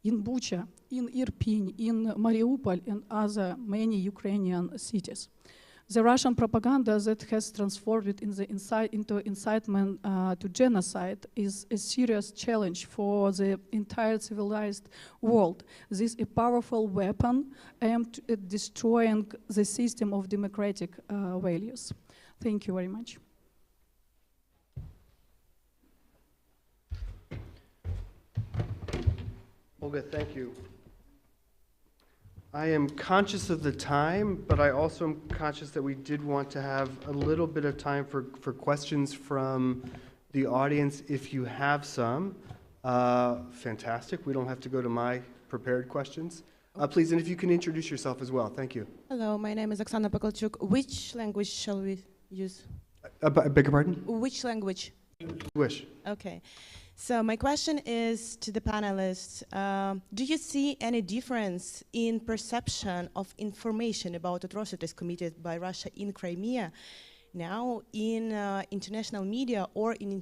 in Bucha, in Irpin, in Mariupol, and other many Ukrainian cities. The Russian propaganda that has transformed it into incitement to genocide is a serious challenge for the entire civilized world. This is a powerful weapon aimed at destroying the system of democratic values. Thank you very much. Olga, thank you. I am conscious of the time, but I also am conscious that we did want to have a little bit of time for questions from the audience if you have some. Fantastic. We don't have to go to my prepared questions. Please, and if you can introduce yourself as well. Thank you. Hello, my name is Oksana Pokolchuk. Which language shall we use? Beg your pardon? Which language? Wish. Okay. So my question is to the panelists. Do you see any difference in perception of information about atrocities committed by Russia in Crimea now in international media or in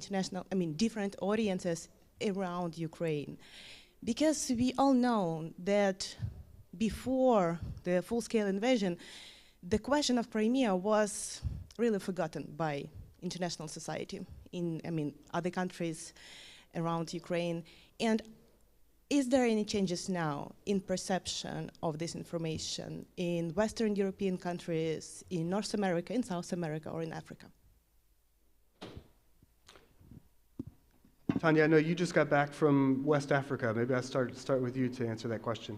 different audiences around Ukraine? Because we all know that before the full-scale invasion, the question of Crimea was really forgotten by international society in other countries around Ukraine. And is there any changes now in perception of this information in Western European countries, in North America, in South America, or in Africa? Tanya, I know you just got back from West Africa. Maybe I'll start with you to answer that question.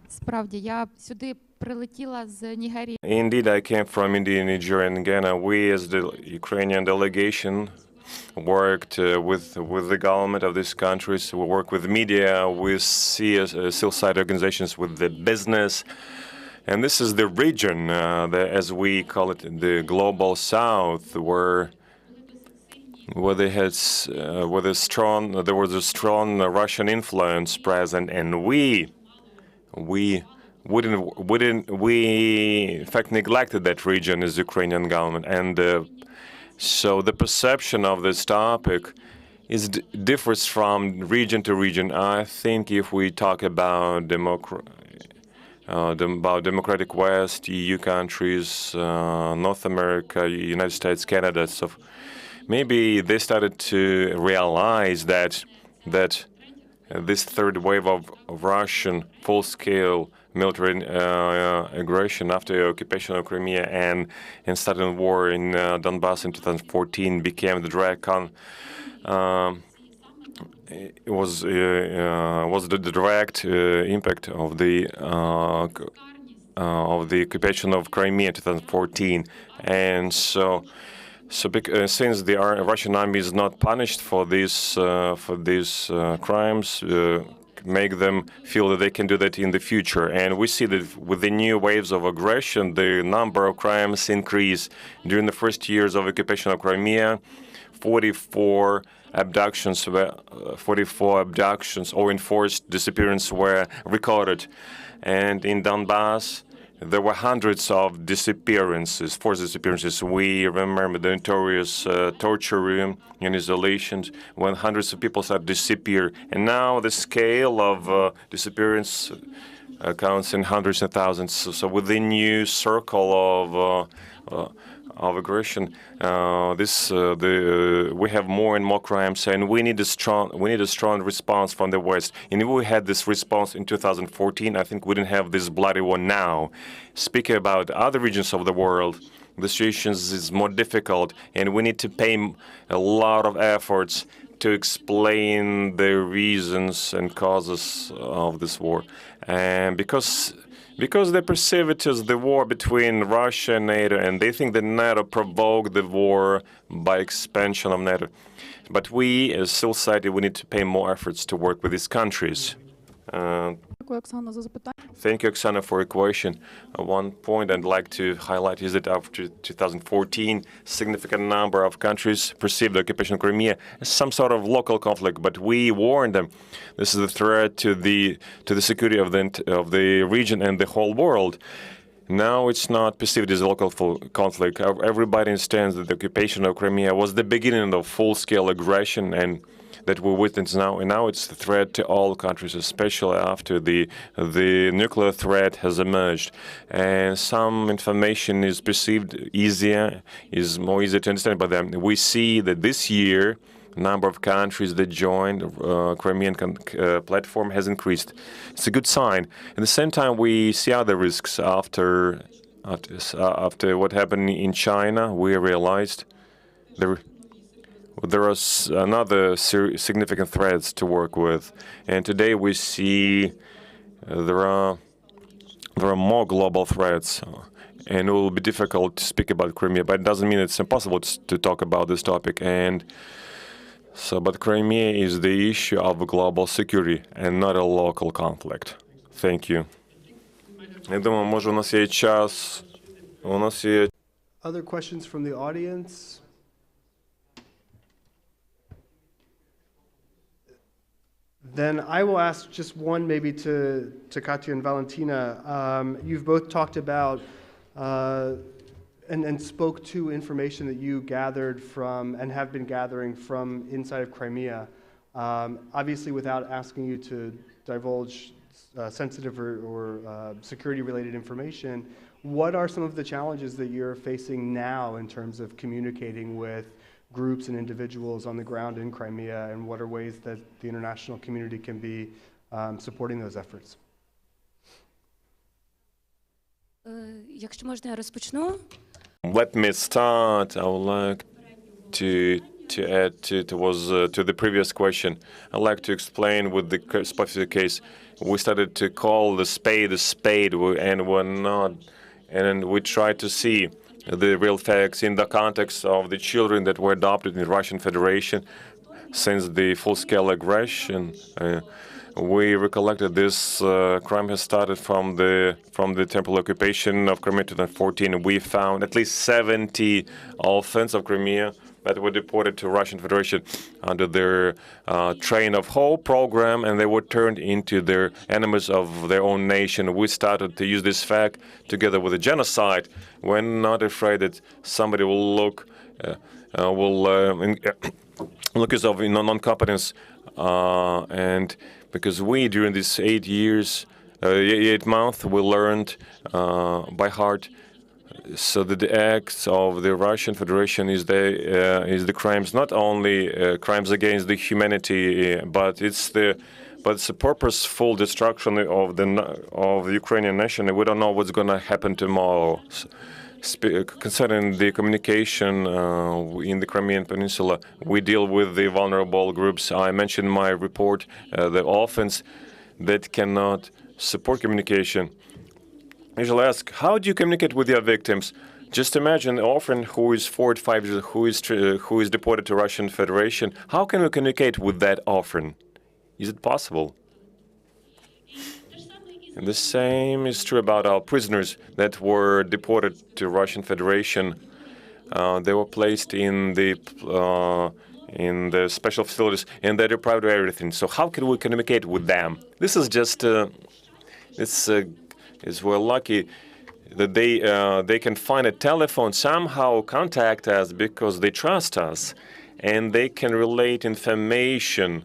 Справді, я сюди прилетіла з Нігерії. Indeed, I came from India, Nigeria, and Ghana. We, as the Ukrainian delegation, worked with the government of these countries. We work with media, with civil society organizations, with the business. And this is the region, as we call it, the global south, where there was a strong Russian influence present, and we in fact neglected that region as Ukrainian government. And so the perception of this topic differs from region to region. I think if we talk about democratic West, EU countries, North America, United States, Canada, so maybe they started to realize that this third wave of Russian full-scale military aggression after the occupation of Crimea and starting war in Donbass in 2014 became the direct it was the direct impact of the occupation of Crimea in 2014, and so since the Russian army is not punished for these crimes, make them feel that they can do that in the future. And we see that with the new waves of aggression, the number of crimes increase. During the first years of occupation of Crimea, 44 abductions or enforced disappearances were recorded. And in Donbass, there were hundreds of forced disappearances. We remember the notorious torture room in isolation when hundreds of people started to disappear. And now the scale of disappearance counts in hundreds and thousands. So with the new circle of aggression, we have more and more crimes, and we need a strong response from the West. And if we had this response in 2014, I think we didn't have this bloody war now. Speaking about other regions of the world, the situation is more difficult, and we need to pay a lot of efforts to explain the reasons and causes of this war, and because they perceive it as the war between Russia and NATO, and they think that NATO provoked the war by expansion of NATO. But we, as civil society, we need to pay more efforts to work with these countries. Thank you, Oksana, for your question. One point I'd like to highlight is that after 2014, significant number of countries perceived the occupation of Crimea as some sort of local conflict, but we warned them this is a threat to the security of the region and the whole world. Now it's not perceived as a local conflict. Everybody understands that the occupation of Crimea was the beginning of full-scale aggression, and that we witness now, and now it's the threat to all countries, especially after the nuclear threat has emerged. And some information is perceived is more easy to understand by them. We see that this year, number of countries that joined Crimean Platform has increased. It's a good sign. At the same time, we see other risks after what happened in China. We realized there are another significant threats to work with, and today we see there are more global threats. And it will be difficult to speak about Crimea, but it doesn't mean it's impossible to talk about this topic. But Crimea is the issue of global security and not a local conflict. Thank you. Я думаю, може, у нас є час. У нас є. Other questions from the audience? Then I will ask just one maybe to Katya and Valentina. You've both talked about and spoke to information that you gathered from and have been gathering from inside of Crimea. Obviously, without asking you to divulge sensitive or security-related information, what are some of the challenges that you're facing now in terms of communicating with groups and individuals on the ground in Crimea, and what are ways that the international community can be supporting those efforts? Якщо можна, я розпочну. Let me start. I would like to add to the previous question. I'd like to explain with the specific case. We started to call the spade, and we tried to see the real facts in the context of the children that were adopted in the Russian Federation since the full-scale aggression. We recollected this crime has started from the temporary occupation of Crimea in 2014. We found at least 70 orphans of Crimea that were deported to Russian Federation under their Train of Hope program, and they were turned into their enemies of their own nation. We started to use this fact together with a genocide. We're not afraid that somebody will look as of non-competence, and because we, during these 8 months, we learned by heart, so that the acts of the Russian Federation is the crimes, not only crimes against the humanity, but it's a purposeful destruction of the Ukrainian nation, and we don't know what's going to happen tomorrow. Concerning the communication in the Crimean Peninsula, we deal with the vulnerable groups. I mentioned in my report the orphans that cannot support communication. I usually ask, how do you communicate with your victims? Just imagine an orphan who is 4 to 5 years, who is deported to Russian Federation. How can we communicate with that orphan? Is it possible? And the same is true about our prisoners that were deported to Russian Federation. They were placed in the special facilities, and they're deprived of everything. So how can we communicate with them? This is just we're lucky that they can find a telephone, somehow contact us because they trust us, and they can relate information.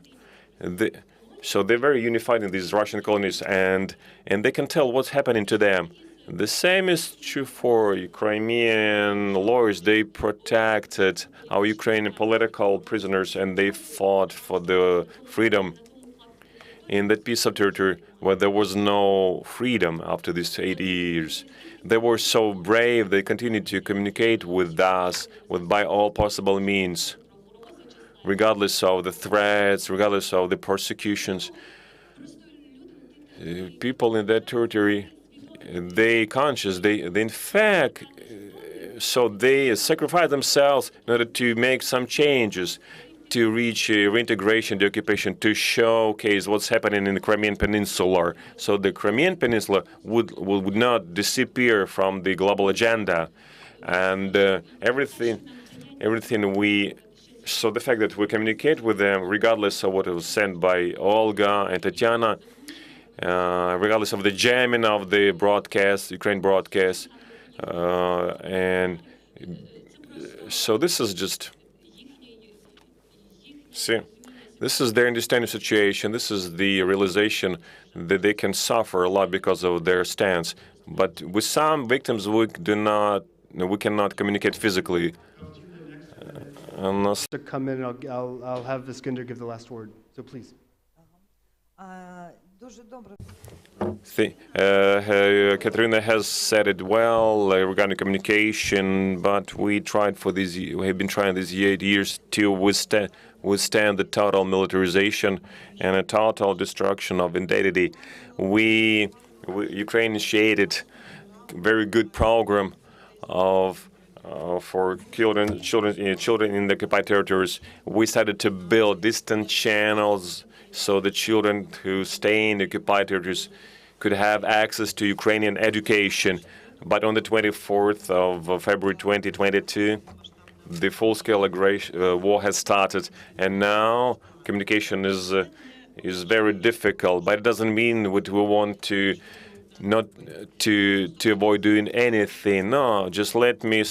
So they're very unified in these Russian colonies, and they can tell what's happening to them. The same is true for Crimean lawyers. They protected our Ukrainian political prisoners, and they fought for the freedom in that piece of territory where there was no freedom after these 8 years. They were so brave. They continued to communicate with us by all possible means, regardless of the threats, regardless of the persecutions. People in that territory, they in fact, so they sacrifice themselves in order to make some changes, to reach reintegration, deoccupation, to showcase what's happening in the Crimean Peninsula. So the Crimean Peninsula would not disappear from the global agenda. And so the fact that we communicate with them, regardless of what was sent by Olga and Tatiana, regardless of the jamming of the broadcast, Ukraine broadcast, and so this is just, see, This is their understanding of the situation. This is the realization that they can suffer a lot because of their stance. But with some victims, we cannot communicate physically. Unless To come in, I'll have Viskinder give the last word. So please. Katerina has said it well regarding communication, but we have been trying these 8 years to withstand the total militarization and a total destruction of identity. Ukraine initiated a very good program for children in the occupied territories. We started to build distant channels so the children who stay in the occupied territories could have access to Ukrainian education. But on the 24th of February 2022, the full-scale war has started, and now communication is very difficult. But it doesn't mean that we want to avoid doing anything. No, just let me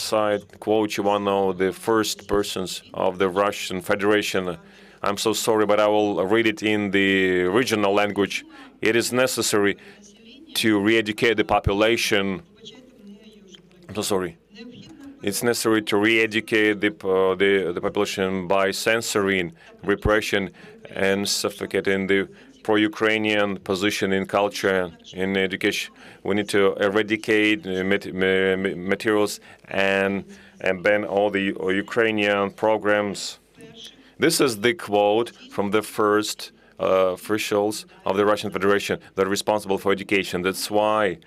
quote you one of the first persons of the Russian Federation. I'm so sorry, but I will read it in the original language. It is necessary to re-educate the population. I'm so sorry. It's necessary to re-educate the population by censoring, repression, and suffocating the pro-Ukrainian position in culture, in education. We need to eradicate materials and ban all the Ukrainian programs. This is the quote from the first officials of the Russian Federation that are responsible for education. That's why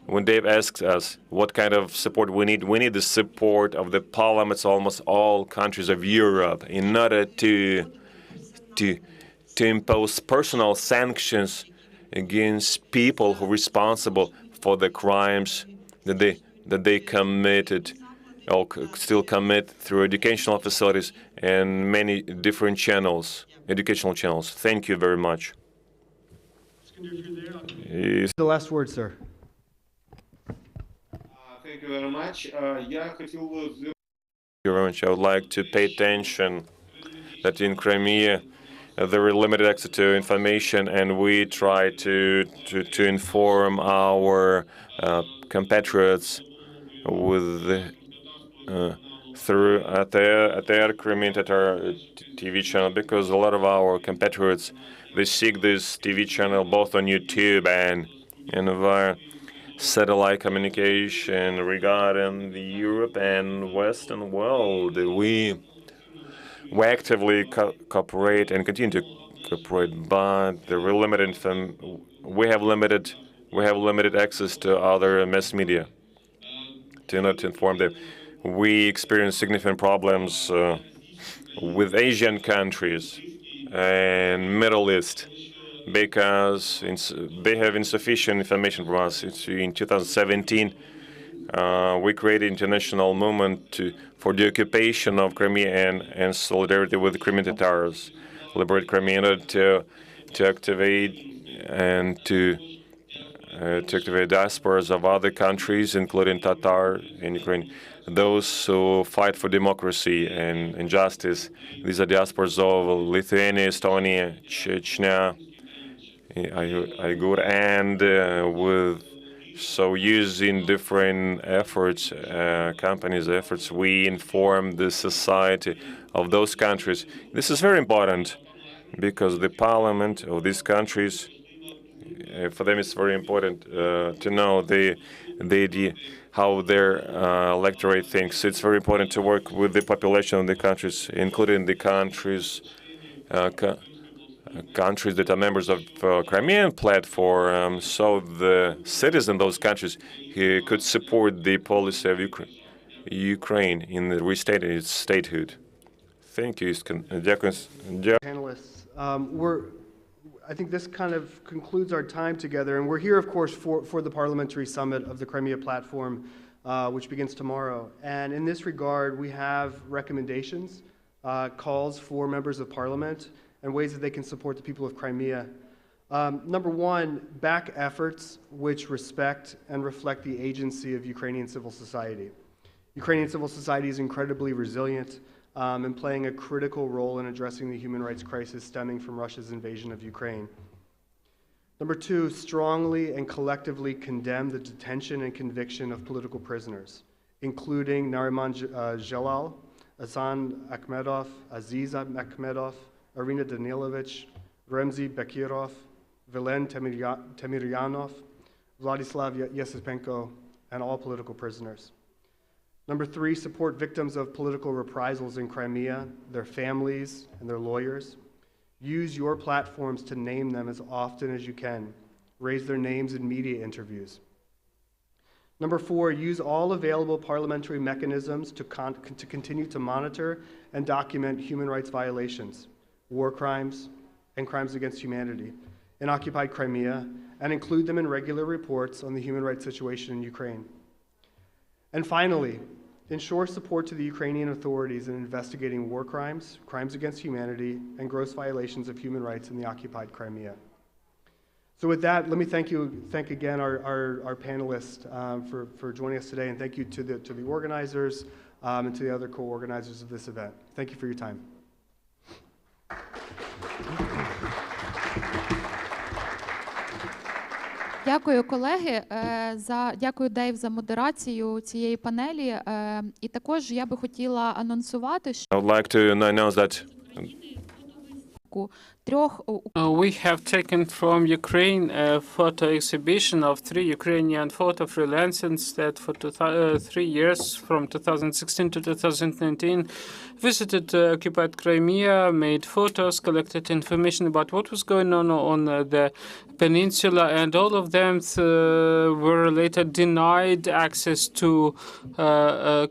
when Dave asks us what kind of support we need the support of the parliaments of almost all countries of Europe in order to impose personal sanctions against people who are responsible for the crimes that they committed or still commit through educational facilities and many different educational channels. Thank you very much. The last word, sir. Thank you very much. Thank you very much. I would like to pay attention that in Crimea there is limited access to information, and we try to inform our compatriots through ATR Crimean Tatar TV channel, because a lot of our compatriots, they seek this TV channel both on YouTube and via satellite communication regarding the Europe and Western world. We actively cooperate and continue to cooperate, but we have limited access to other mass media to not inform them. We experience significant problems with Asian countries and Middle East because they have insufficient information from us. In 2017, we created an international movement for the occupation of Crimea and solidarity with the Crimean Tatars, liberate Crimea, in order to activate and to activate diasporas of other countries, including Tatar and Ukraine, those who fight for democracy and justice. These are diasporas of Lithuania, Estonia, Chechnya, Aigur, and using different efforts, companies' efforts, we inform the society of those countries. This is very important because the parliament of these countries, for them, it's very important to know how their electorate thinks. It's very important to work with the population of the countries, including the countries that are members of Crimean Platform, so the citizens in those countries could support the policy of Ukraine in the restating its statehood. Thank you. Panelists, I think this kind of concludes our time together, and we're here, of course, for the Parliamentary Summit of the Crimea Platform, which begins tomorrow. And in this regard, we have recommendations, calls for members of Parliament, and ways that they can support the people of Crimea. Number one, back efforts which respect and reflect the agency of Ukrainian civil society. Ukrainian civil society is incredibly resilient. and playing a critical role in addressing the human rights crisis stemming from Russia's invasion of Ukraine. Number two, strongly and collectively condemn the detention and conviction of political prisoners, including Nariman Dzhelyal, Hasan Akhmedov, Aziz Akhmedov, Irina Danilovich, Remzi Bekirov, Vilen Temiryanov, Vladislav Yesipenko, and all political prisoners. Number three, support victims of political reprisals in Crimea, their families, and their lawyers. Use your platforms to name them as often as you can. Raise their names in media interviews. Number four, use all available parliamentary mechanisms to continue to monitor and document human rights violations, war crimes, and crimes against humanity in occupied Crimea, and include them in regular reports on the human rights situation in Ukraine. And finally, ensure support to the Ukrainian authorities in investigating war crimes, crimes against humanity, and gross violations of human rights in the occupied Crimea. So with that, let me thank again our panelists for joining us today, and thank you to the organizers and to the other co-organizers of this event. Thank you for your time. Дякую, колеги, дякую, Дейв, за модерацію цієї панелі. І також я би хотіла анонсувати, що I would like to announce that we have taken from Ukraine a photo exhibition of 3 Ukrainian photo freelancers that for 3 years, from 2016 to 2019, visited occupied Crimea, made photos, collected information about what was going on the peninsula, and all of them were later denied access to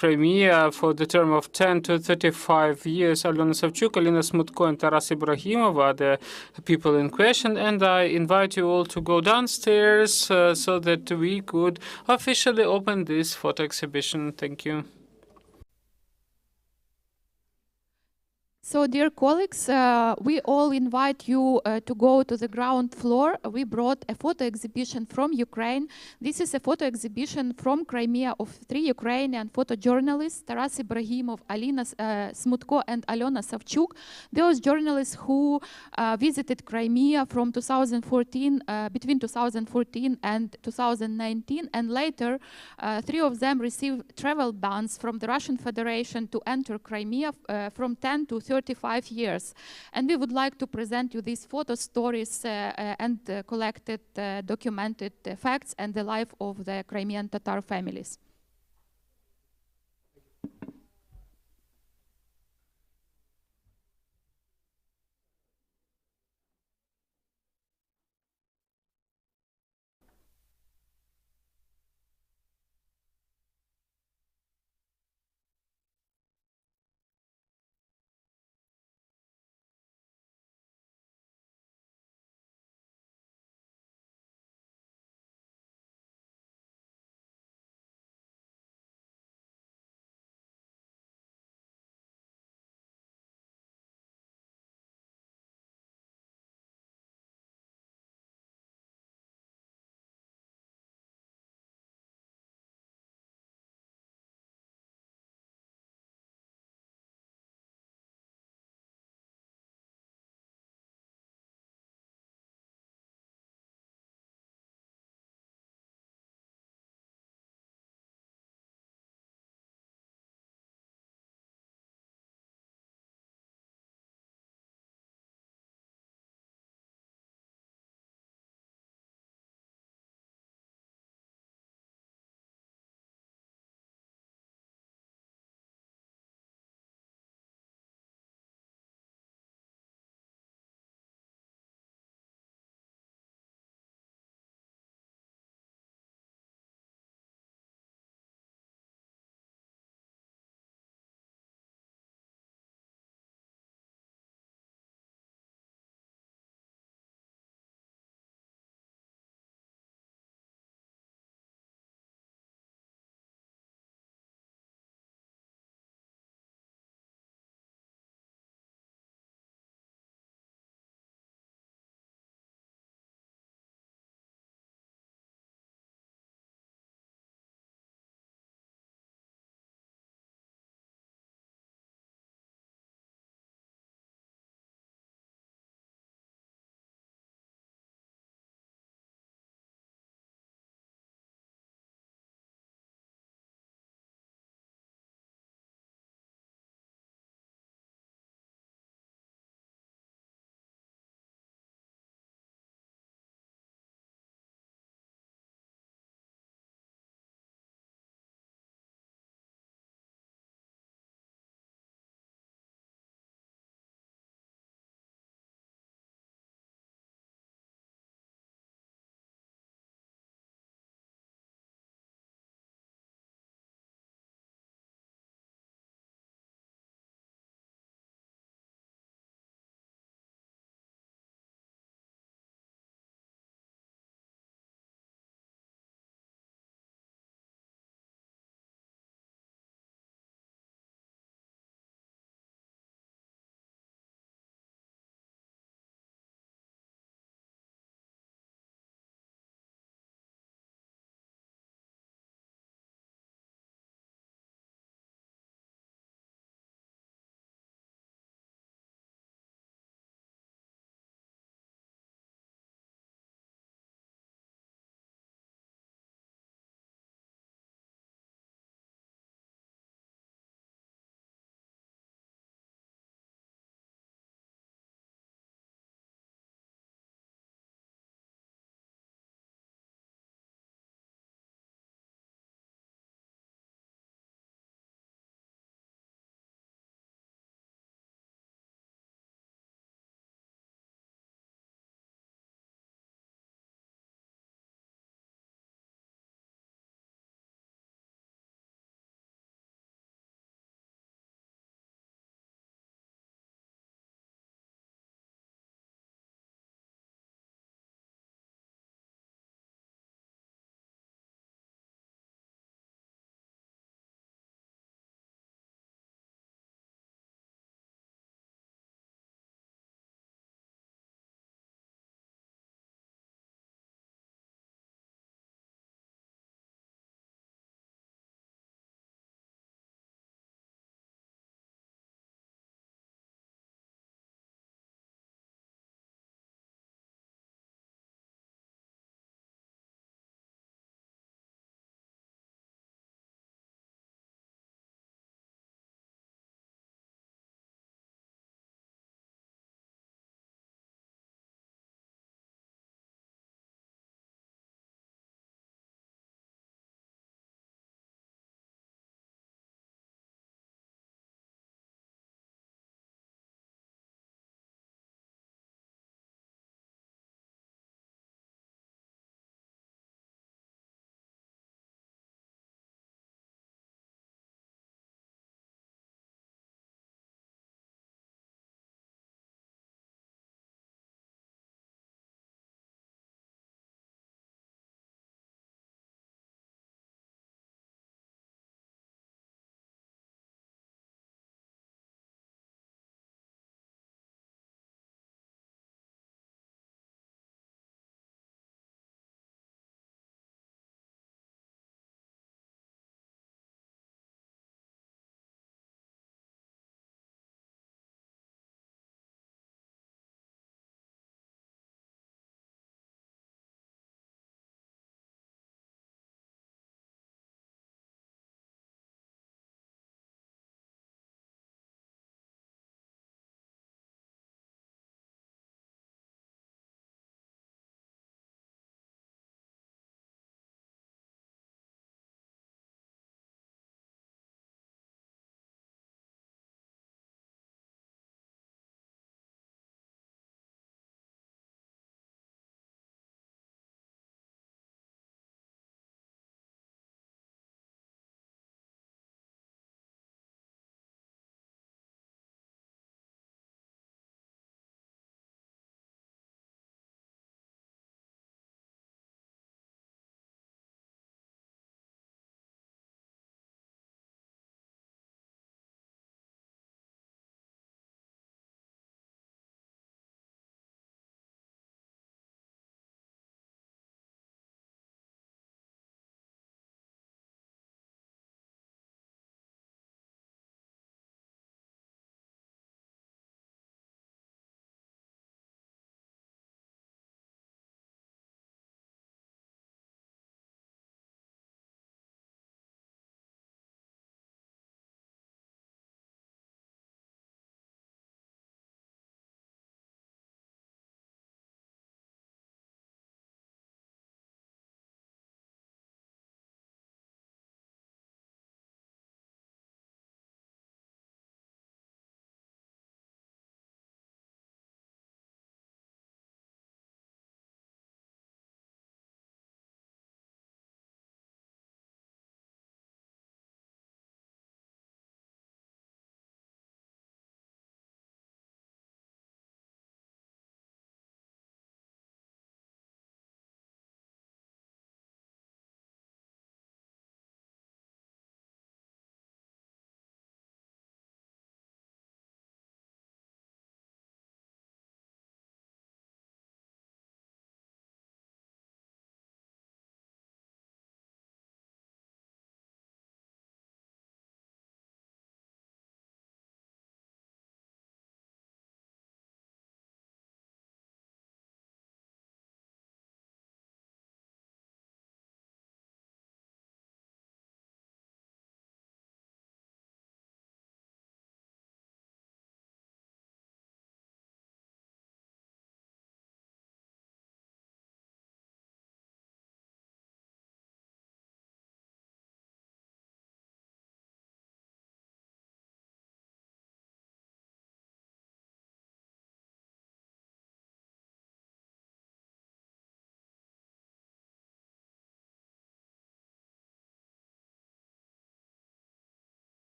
Crimea for the term of 10 to 35 years. Alona Savchuk, Alina Smutko, and Taras Ibrahimov are the people in question, and I invite you all to go downstairs so that we could officially open this photo exhibition. Thank you. So, dear colleagues, we all invite you to go to the ground floor. We brought a photo exhibition from Ukraine. This is a photo exhibition from Crimea of 3 Ukrainian photojournalists, Taras Ibrahimov, Alina Smutko, and Alona Savchuk. Those journalists who visited Crimea from 2014, between 2014 and 2019, and later 3 of them received travel bans from the Russian Federation to enter Crimea from 10 to 35 years. And we would like to present you these photo stories and collected, documented facts and the life of the Crimean Tatar families.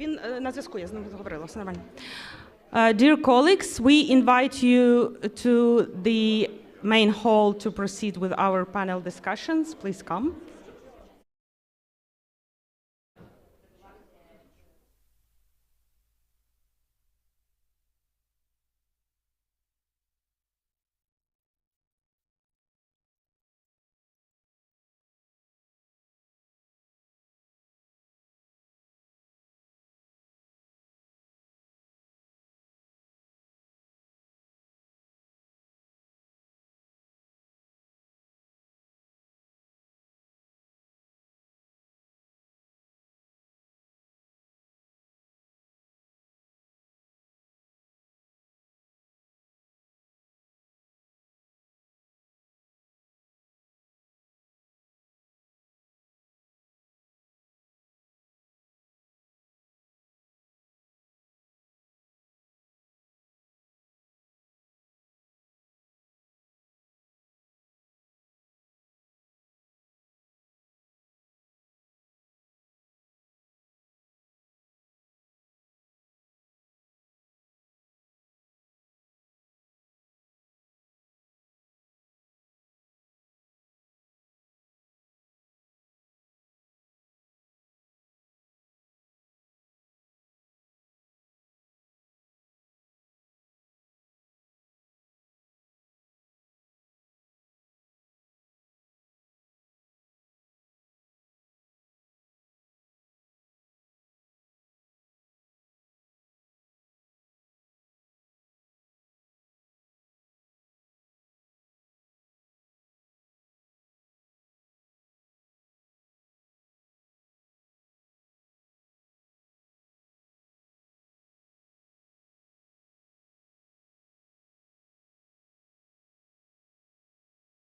Він на зв'язку, я з ним говорила, все нормально. Dear colleagues, we invite you to the main hall to proceed with our panel discussions. Please come.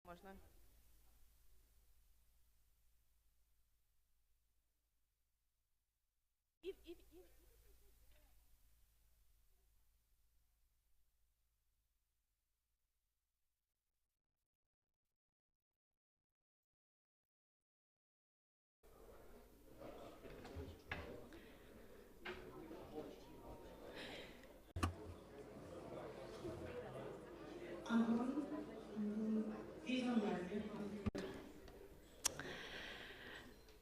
Можно?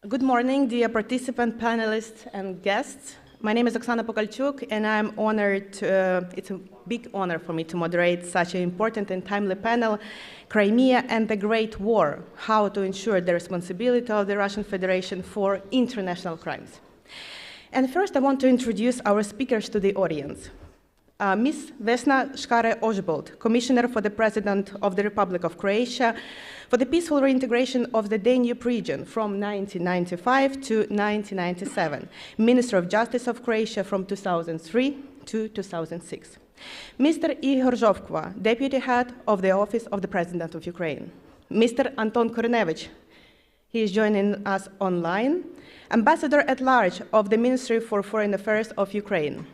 Good morning, dear participants, panelists, and guests. My name is Oksana Pokalchuk, and I'm honored it's a big honor for me to moderate such an important and timely panel, Crimea and the Great War, how to ensure the responsibility of the Russian Federation for international crimes. And first, I want to introduce our speakers to the audience. Ms. Vesna Shkare-Ožbolt, Commissioner for the President of the Republic of Croatia for the peaceful reintegration of the Danube region from 1995 to 1997, Minister of Justice of Croatia from 2003 to 2006. Mr. Ihor Zhovkva, Deputy Head of the Office of the President of Ukraine. Mr. Anton Kornevich, he is joining us online, Ambassador at Large of the Ministry for Foreign Affairs of Ukraine.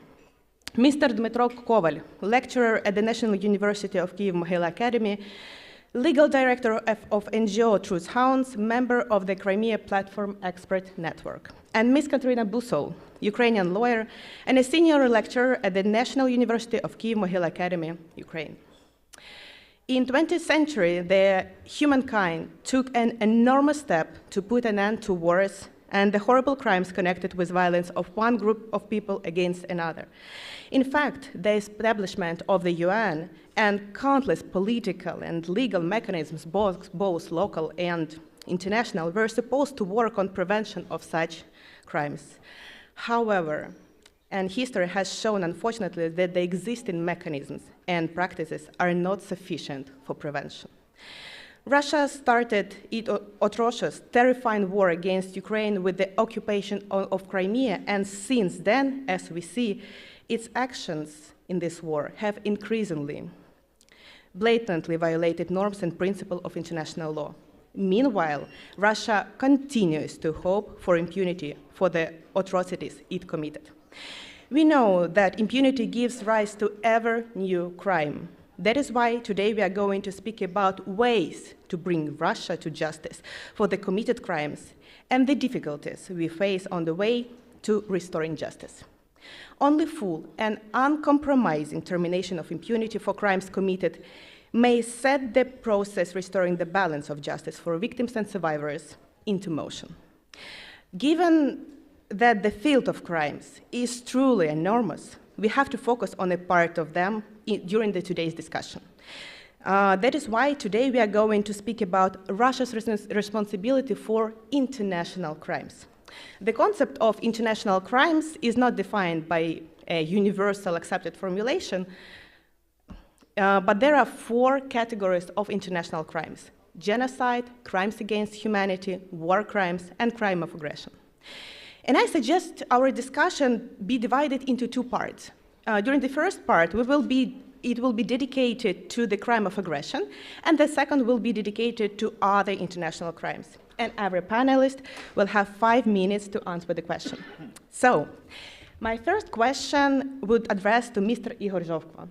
Mr. Dmitro Koval, lecturer at the National University of Kyiv Mohyla Academy, legal director of NGO Truth Hounds, member of the Crimea Platform Expert Network. And Ms. Katerina Busol, Ukrainian lawyer and a senior lecturer at the National University of Kyiv Mohyla Academy, Ukraine. In the 20th century, humankind took an enormous step to put an end to wars and the horrible crimes connected with violence of one group of people against another. In fact, the establishment of the UN and countless political and legal mechanisms, both local and international, were supposed to work on prevention of such crimes. However, and history has shown, unfortunately, that the existing mechanisms and practices are not sufficient for prevention. Russia started its atrocious, terrifying war against Ukraine with the occupation of Crimea, and since then, as we see, its actions in this war have increasingly, blatantly violated norms and principles of international law. Meanwhile, Russia continues to hope for impunity for the atrocities it committed. We know that impunity gives rise to ever new crime. That is why today we are going to speak about ways to bring Russia to justice for the committed crimes and the difficulties we face on the way to restoring justice. Only full and uncompromising termination of impunity for crimes committed may set the process restoring the balance of justice for victims and survivors into motion. Given that the field of crimes is truly enormous, we have to focus on a part of them during today's discussion. That is why today we are going to speak about Russia's responsibility for international crimes. The concept of international crimes is not defined by a universal accepted formulation, but there are 4 categories of international crimes: genocide, crimes against humanity, war crimes, and crime of aggression. And I suggest our discussion be divided into 2 parts. During the first part, it will be dedicated to the crime of aggression, and the second will be dedicated to other international crimes. And every panelist will have 5 minutes to answer the question. So, my first question would address to Mr. Igor Zhovko.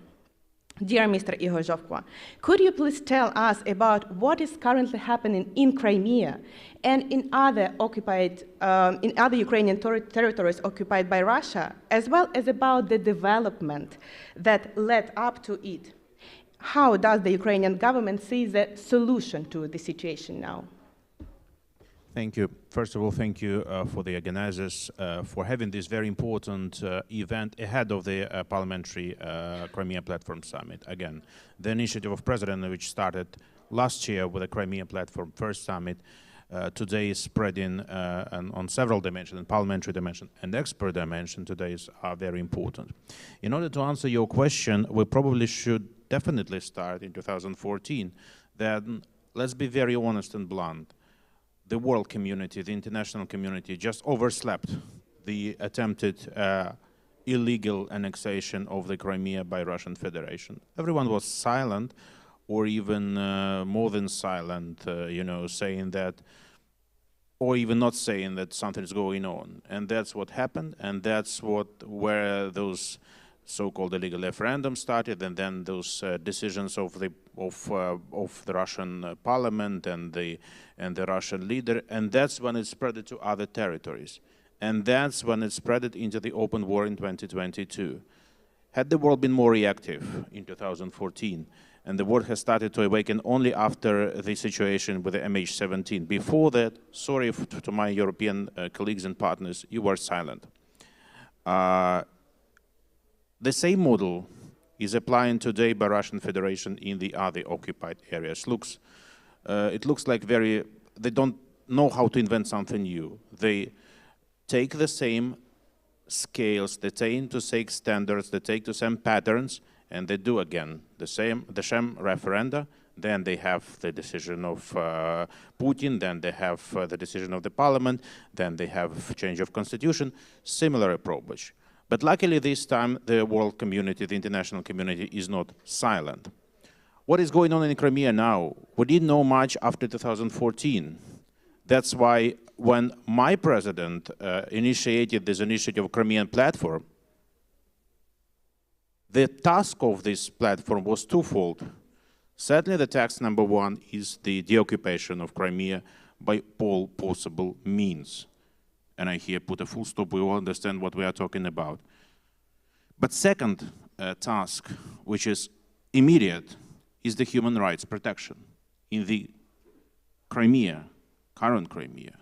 Dear Mr. Igor Zhovko, could you please tell us about what is currently happening in Crimea and in other Ukrainian territories occupied by Russia, as well as about the development that led up to it? How does the Ukrainian government see the solution to the situation now? Thank you. First of all, thank you for the organizers for having this very important event ahead of the Parliamentary Crimea Platform Summit. Again, the initiative of President, which started last year with the Crimea Platform First Summit, today is spreading on several dimensions, parliamentary dimension and expert dimension today are very important. In order to answer your question, we probably should definitely start in 2014. Then let's be very honest and blunt. The world community, the international community, just overslept the attempted illegal annexation of the Crimea by Russian Federation. Everyone was silent, or even more than silent, saying that, or even not saying that something is going on. And that's what happened, and that's where those so-called illegal referendums started, and then those decisions of the Russian parliament and the Russian leader, and that's when it spread to other territories, and that's when it spread into the open war in 2022. Had the world been more reactive in 2014, and the world has started to awaken only after the situation with the MH17. Before that, sorry to my European colleagues and partners, you were silent. The same model is applying today by Russian Federation in the other occupied areas. It looks like they don't know how to invent something new. They take the same scales, they take the same standards, they take the same patterns, and they do again the same referenda. Then they have the decision of Putin, then they have the decision of the parliament, then they have change of constitution, similar approach. But luckily this time the world community, the international community is not silent. What is going on in Crimea now? We didn't know much after 2014. That's why when my president initiated this initiative of Crimean Platform, the task of this platform was twofold. Certainly the task number 1 is the deoccupation of Crimea by all possible means. And I here put a full stop, we all understand what we are talking about. But second task, which is immediate, is the human rights protection in the Crimea, current Crimea.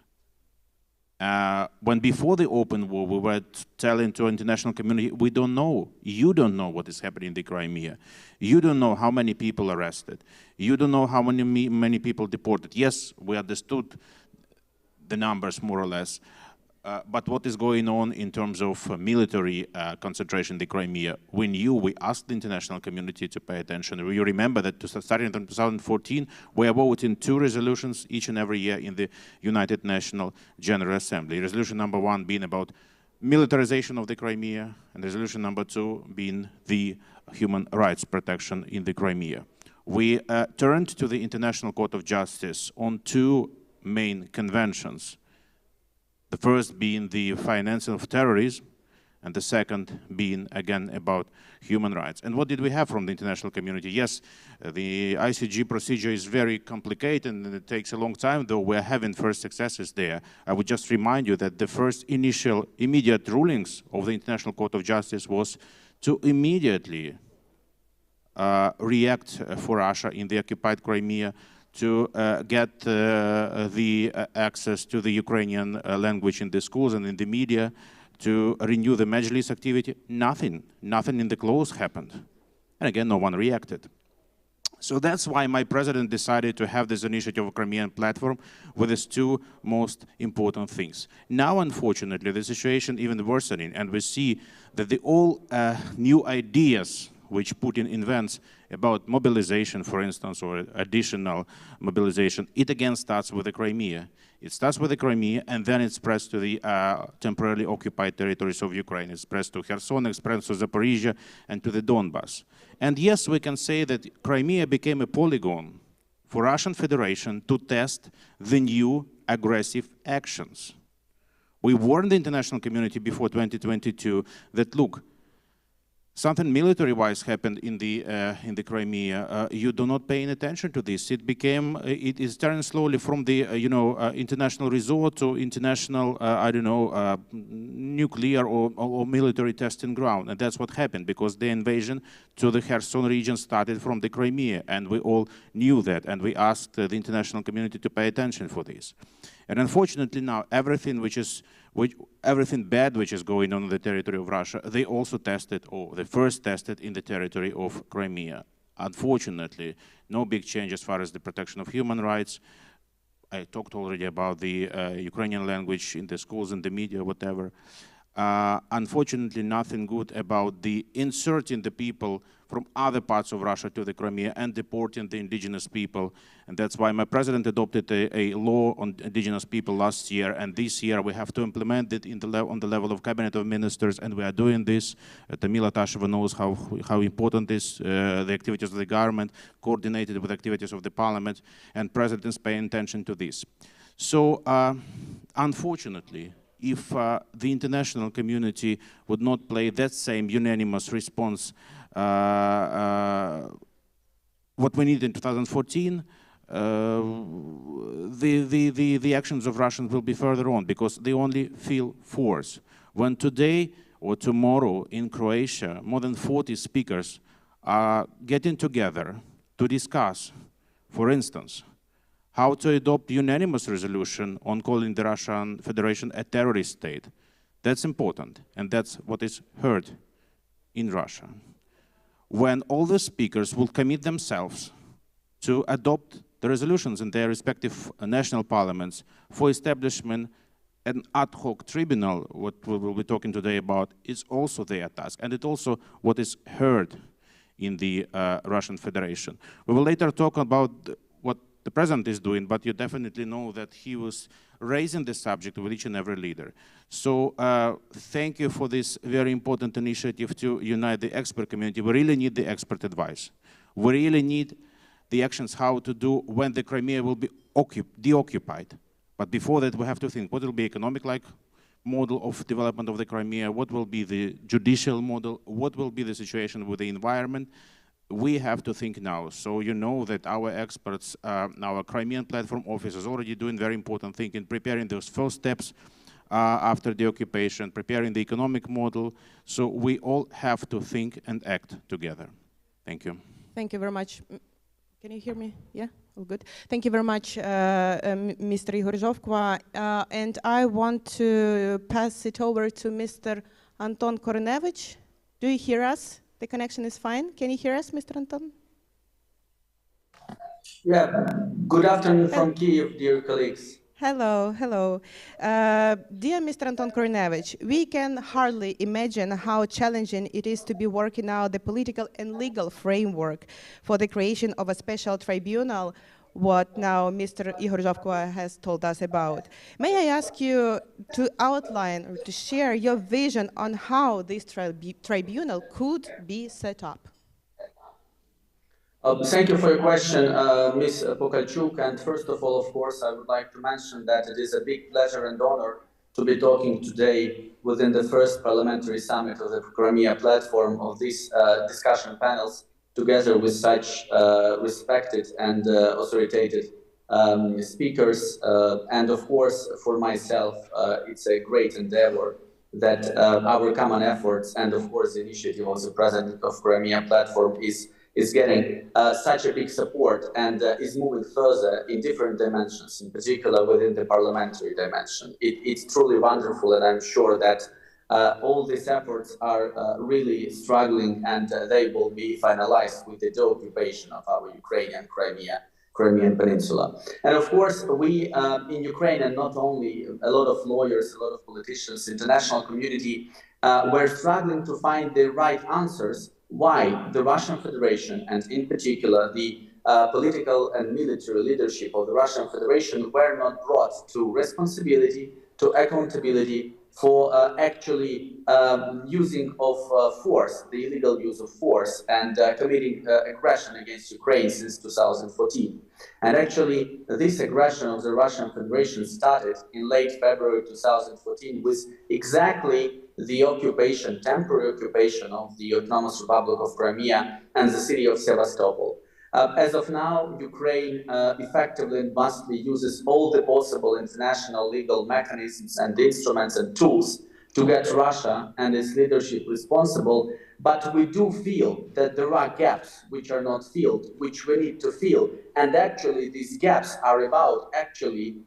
When before the open war, we were telling to international community, we don't know, you don't know what is happening in the Crimea. You don't know how many people arrested. You don't know how many people deported. Yes, we understood the numbers more or less. But what is going on in terms of military concentration in the Crimea? We knew, we asked the international community to pay attention. You remember that starting in 2014, we are voting 2 resolutions each and every year in the United Nations General Assembly. Resolution number 1 being about militarization of the Crimea, and resolution number 2 being the human rights protection in the Crimea. We turned to the International Court of Justice on 2 main conventions. The first being the financing of terrorism, and the second being, again, about human rights. And what did we have from the international community? Yes, the ICG procedure is very complicated and it takes a long time, though we're having first successes there. I would just remind you that the first immediate rulings of the International Court of Justice was to immediately react for Russia in the occupied Crimea, to get the access to the Ukrainian language in the schools and in the media, to renew the Mejlis activity. Nothing in the close happened. And again, no one reacted. So that's why my president decided to have this initiative of Crimean Platform with its two most important things. Now, unfortunately, the situation even worsening, and we see that the all new ideas which Putin invents about mobilization, for instance, or additional mobilization, it again starts with the Crimea. It starts with the Crimea, and then it spreads to the temporarily occupied territories of Ukraine. It spreads to Kherson, it spreads to Zaporizhia, and to the Donbas. And yes, we can say that Crimea became a polygon for Russian Federation to test the new aggressive actions. We warned the international community before 2022 that, look, something military-wise happened in the Crimea. You do not pay any attention to this. It is turning slowly from the international resort to international nuclear or military testing ground, and that's what happened because the invasion to the Kherson region started from the Crimea, and we all knew that, and we asked the international community to pay attention for this. And unfortunately now, everything bad which is going on the territory of Russia, they also tested, or they first tested in the territory of Crimea. Unfortunately, no big change as far as the protection of human rights. I talked already about the Ukrainian language in the schools and the media, whatever. Unfortunately, nothing good about the inserting the people from other parts of Russia to the Crimea and deporting the indigenous people. And that's why my president adopted a law on indigenous people last year. And this year we have to implement it on the level of cabinet of ministers. And we are doing this. Tamila Tasheva knows how important is the activities of the government, coordinated with activities of the parliament, and presidents paying attention to this. So unfortunately, if the international community would not play that same unanimous response, what we need in 2014, the actions of Russians will be further on because they only feel force. When today or tomorrow in Croatia, more than 40 speakers are getting together to discuss, for instance, how to adopt unanimous resolution on calling the Russian Federation a terrorist state. That's important, and that's what is heard in Russia. When all the speakers will commit themselves to adopt the resolutions in their respective national parliaments for establishment an ad hoc tribunal, what we will be talking today about, is also their task, and it's also what is heard in the Russian Federation. We will later talk about what the president is doing, but you definitely know that he was raising the subject with each and every leader. So thank you for this very important initiative to unite the expert community. We really need the expert advice. We really need the actions how to do when the Crimea will be deoccupied. But before that, we have to think what will be economic model of development of the Crimea, what will be the judicial model, what will be the situation with the environment. We have to think now. So you know that our experts, our Crimean Platform office is already doing very important thing in preparing those first steps after the occupation, preparing the economic model. So we all have to think and act together. Thank you. Thank you very much. Can you hear me? Yeah, all good. Thank you very much, Mr. Igor Zhovkva. And I want to pass it over to Mr. Anton Kornevich. Do you hear us? The connection is fine. Can you hear us, Mr. Anton? Yeah. Good afternoon from Kyiv, dear colleagues. Hello, hello. Dear Mr. Anton Kornevich, we can hardly imagine how challenging it is to be working out the political and legal framework for the creation of a special tribunal, what now Mr. Igor Zhovkva has told us about. May I ask you to outline or to share your vision on how this tribunal could be set up? Thank you for your question, Ms. Pokalchuk. And first of all, of course, I would like to mention that it is a big pleasure and honor to be talking today within the first parliamentary summit of the Crimea Platform of these discussion panels, together with such respected and authoritative speakers. And of course, for myself, it's a great endeavor that our common efforts and of course the initiative of the President of Crimea Platform is getting such a big support and is moving further in different dimensions, in particular within the parliamentary dimension. It's truly wonderful, and I'm sure that all these efforts are really struggling, and they will be finalized with the deoccupation of our Ukrainian Crimean Peninsula. And of course, we in Ukraine, and not only a lot of lawyers, a lot of politicians, international community, were struggling to find the right answers why the Russian Federation, and in particular the political and military leadership of the Russian Federation, were not brought to responsibility, to accountability for actually using of force, the illegal use of force, and committing aggression against Ukraine since 2014. And actually, this aggression of the Russian Federation started in late February 2014 with exactly the occupation, temporary occupation of the Autonomous Republic of Crimea and the city of Sevastopol. As of now, Ukraine effectively and vastly uses all the possible international legal mechanisms and instruments and tools to get Russia and its leadership responsible, but we do feel that there are gaps which are not filled, which we need to fill, and actually these gaps are about actually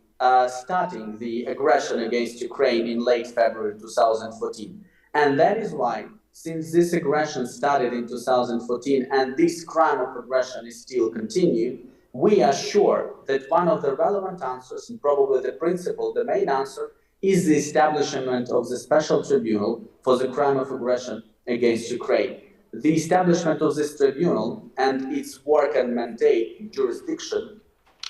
starting the aggression against Ukraine in late February 2014. And that is why, since this aggression started in 2014 and this crime of aggression is still continuing, we are sure that one of the relevant answers, and probably the principal, the main answer, is the establishment of the special tribunal for the crime of aggression against Ukraine. The establishment of this tribunal and its work and mandate jurisdiction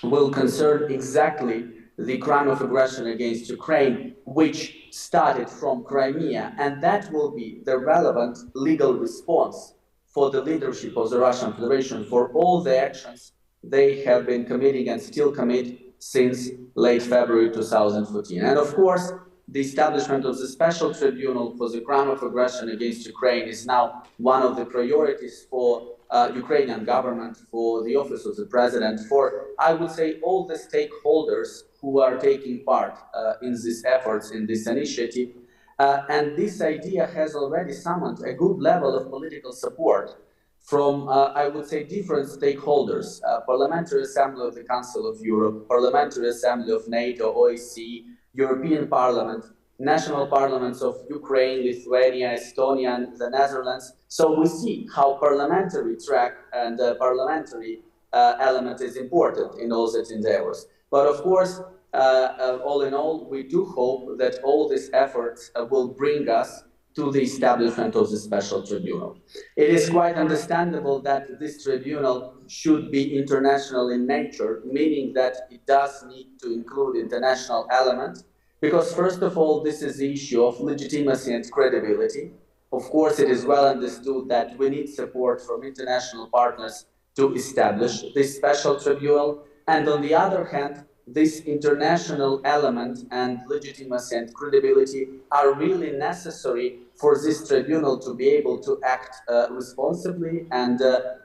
will concern exactly the crime of aggression against Ukraine, which started from Crimea, and that will be the relevant legal response for the leadership of the Russian Federation for all the actions they have been committing and still commit since late February 2014. And of course, the establishment of the special tribunal for the crime of aggression against Ukraine is now one of the priorities for Ukrainian government, for the office of the president, for, I would say, all the stakeholders who are taking part in these efforts, in this initiative. And this idea has already summoned a good level of political support from, I would say, different stakeholders, Parliamentary Assembly of the Council of Europe, Parliamentary Assembly of NATO, OSCE, European Parliament, national parliaments of Ukraine, Lithuania, Estonia, and the Netherlands. So we see how parliamentary track and parliamentary element is important in all such endeavors. But of course, all in all, we do hope that all these efforts will bring us to the establishment of the special tribunal. It is quite understandable that this tribunal should be international in nature, meaning that it does need to include international element, because first of all, this is the issue of legitimacy and credibility. Of course, it is well understood that we need support from international partners to establish this special tribunal, and on the other hand, this international element and legitimacy and credibility are really necessary for this tribunal to be able to act responsibly and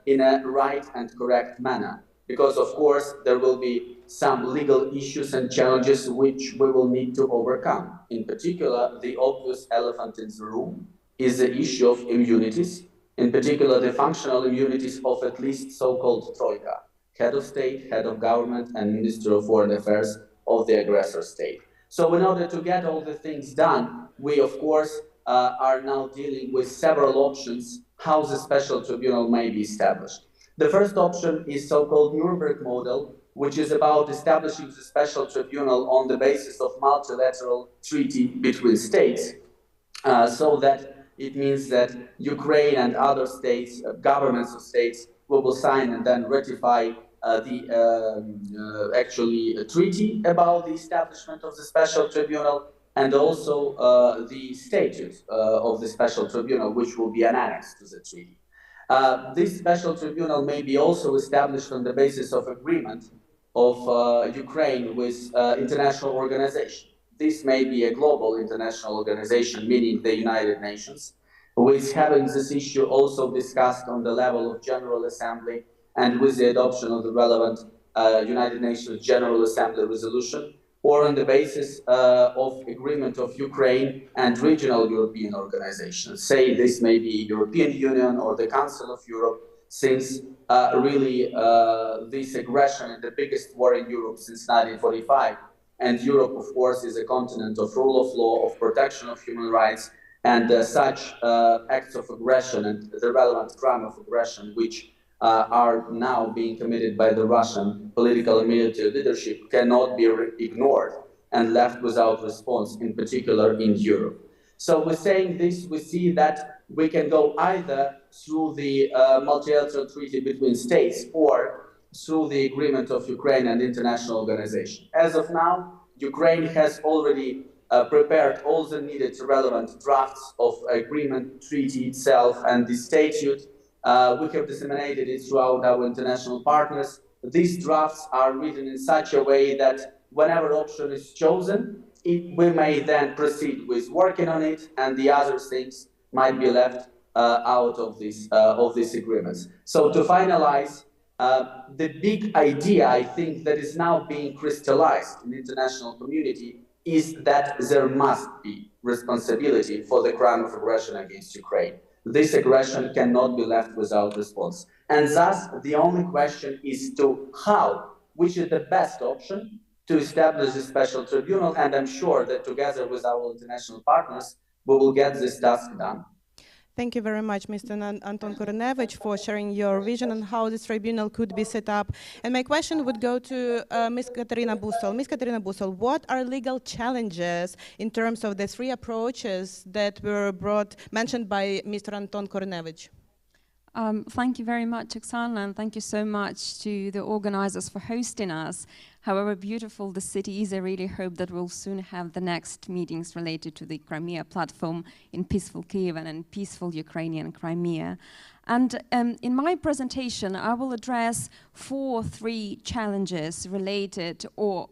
in a right and correct manner. Because, of course, there will be some legal issues and challenges which we will need to overcome. In particular, the obvious elephant in the room is the issue of immunities, in particular the functional immunities of at least so-called Troika, head of state, head of government, and Minister of Foreign Affairs of the aggressor state. So in order to get all the things done, we, of course, are now dealing with several options how the special tribunal may be established. The first option is so-called Nuremberg model, which is about establishing the special tribunal on the basis of multilateral treaty between states, so that it means that Ukraine and other states, governments of states, will sign and then ratify the treaty about the establishment of the special tribunal, and also the statute of the special tribunal, which will be an annex to the treaty. This special tribunal may be also established on the basis of agreement of Ukraine with international organization. this may be a global international organization, meaning the United Nations, with having this issue also discussed on the level of General Assembly and with the adoption of the relevant United Nations General Assembly resolution, or on the basis of agreement of Ukraine and regional European organizations. Say this may be European Union or the Council of Europe, since really this aggression is the biggest war in Europe since 1945. And Europe, of course, is a continent of rule of law, of protection of human rights, and such acts of aggression and the relevant crime of aggression, which are now being committed by the Russian political and military leadership, cannot be ignored and left without response, in particular in Europe. So with saying this, we see that we can go either through the multilateral treaty between states or through the agreement of Ukraine and international organization. As of now, Ukraine has already prepared all the needed relevant drafts of agreement, treaty itself, and the statute. We have disseminated it throughout our international partners. These drafts are written in such a way that whenever option is chosen, we may then proceed with working on it, and the other things might be left out of these agreements. So to finalize, the big idea, I think, that is now being crystallized in the international community is that there must be responsibility for the crime of aggression against Ukraine. This aggression cannot be left without response. And thus, the only question is to how, which is the best option to establish a special tribunal, and I'm sure that together with our international partners, we will get this task done. Thank you very much, Mr. Anton Kornevich, for sharing your vision on how this tribunal could be set up. And my question would go to Ms. Katerina Busol. Ms. Katerina Busol, what are legal challenges in terms of the three approaches that were mentioned by Mr. Anton Kornevich? Thank you very much, Oksana, and thank you so much to the organizers for hosting us. However beautiful the city is, I really hope that we'll soon have the next meetings related to the Crimea platform in peaceful Kyiv and in peaceful Ukrainian Crimea. And in my presentation, I will address three challenges related or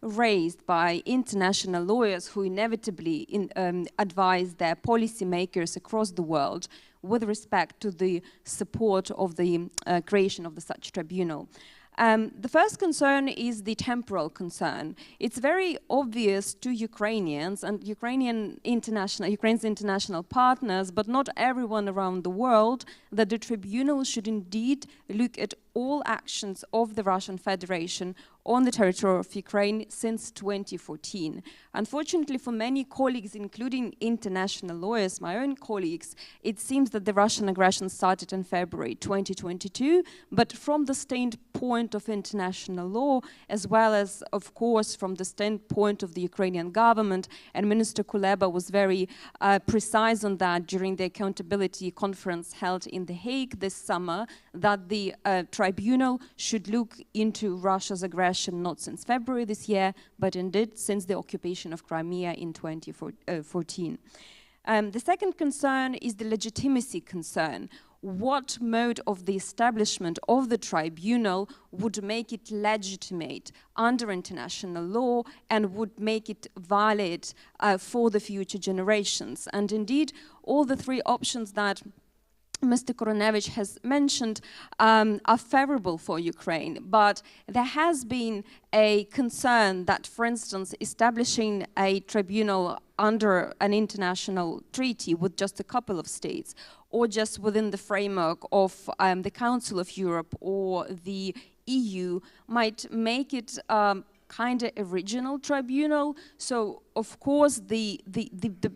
raised by international lawyers who inevitably advise their policymakers across the world with respect to the support of the creation of such tribunal. The first concern is the temporal concern. It's very obvious to Ukrainians and Ukraine's international partners, but not everyone around the world, that the tribunal should indeed look at all actions of the Russian Federation on the territory of Ukraine since 2014. Unfortunately, for many colleagues, including international lawyers, my own colleagues, it seems that the Russian aggression started in February 2022, but from the standpoint of international law, as well as, of course, from the standpoint of the Ukrainian government, and Minister Kuleba was very precise on that during the accountability conference held in The Hague this summer, that the tribunal should look into Russia's aggression not since February this year, but indeed since the occupation of Crimea in 2014. The second concern is the legitimacy concern. What mode of the establishment of the tribunal would make it legitimate under international law and would make it valid for the future generations? And indeed, all the three options that Mr. Kornevich has mentioned are favorable for Ukraine, but there has been a concern that, for instance, establishing a tribunal under an international treaty with just a couple of states, or just within the framework of the Council of Europe or the EU, might make it kind of a regional tribunal. So, of course, the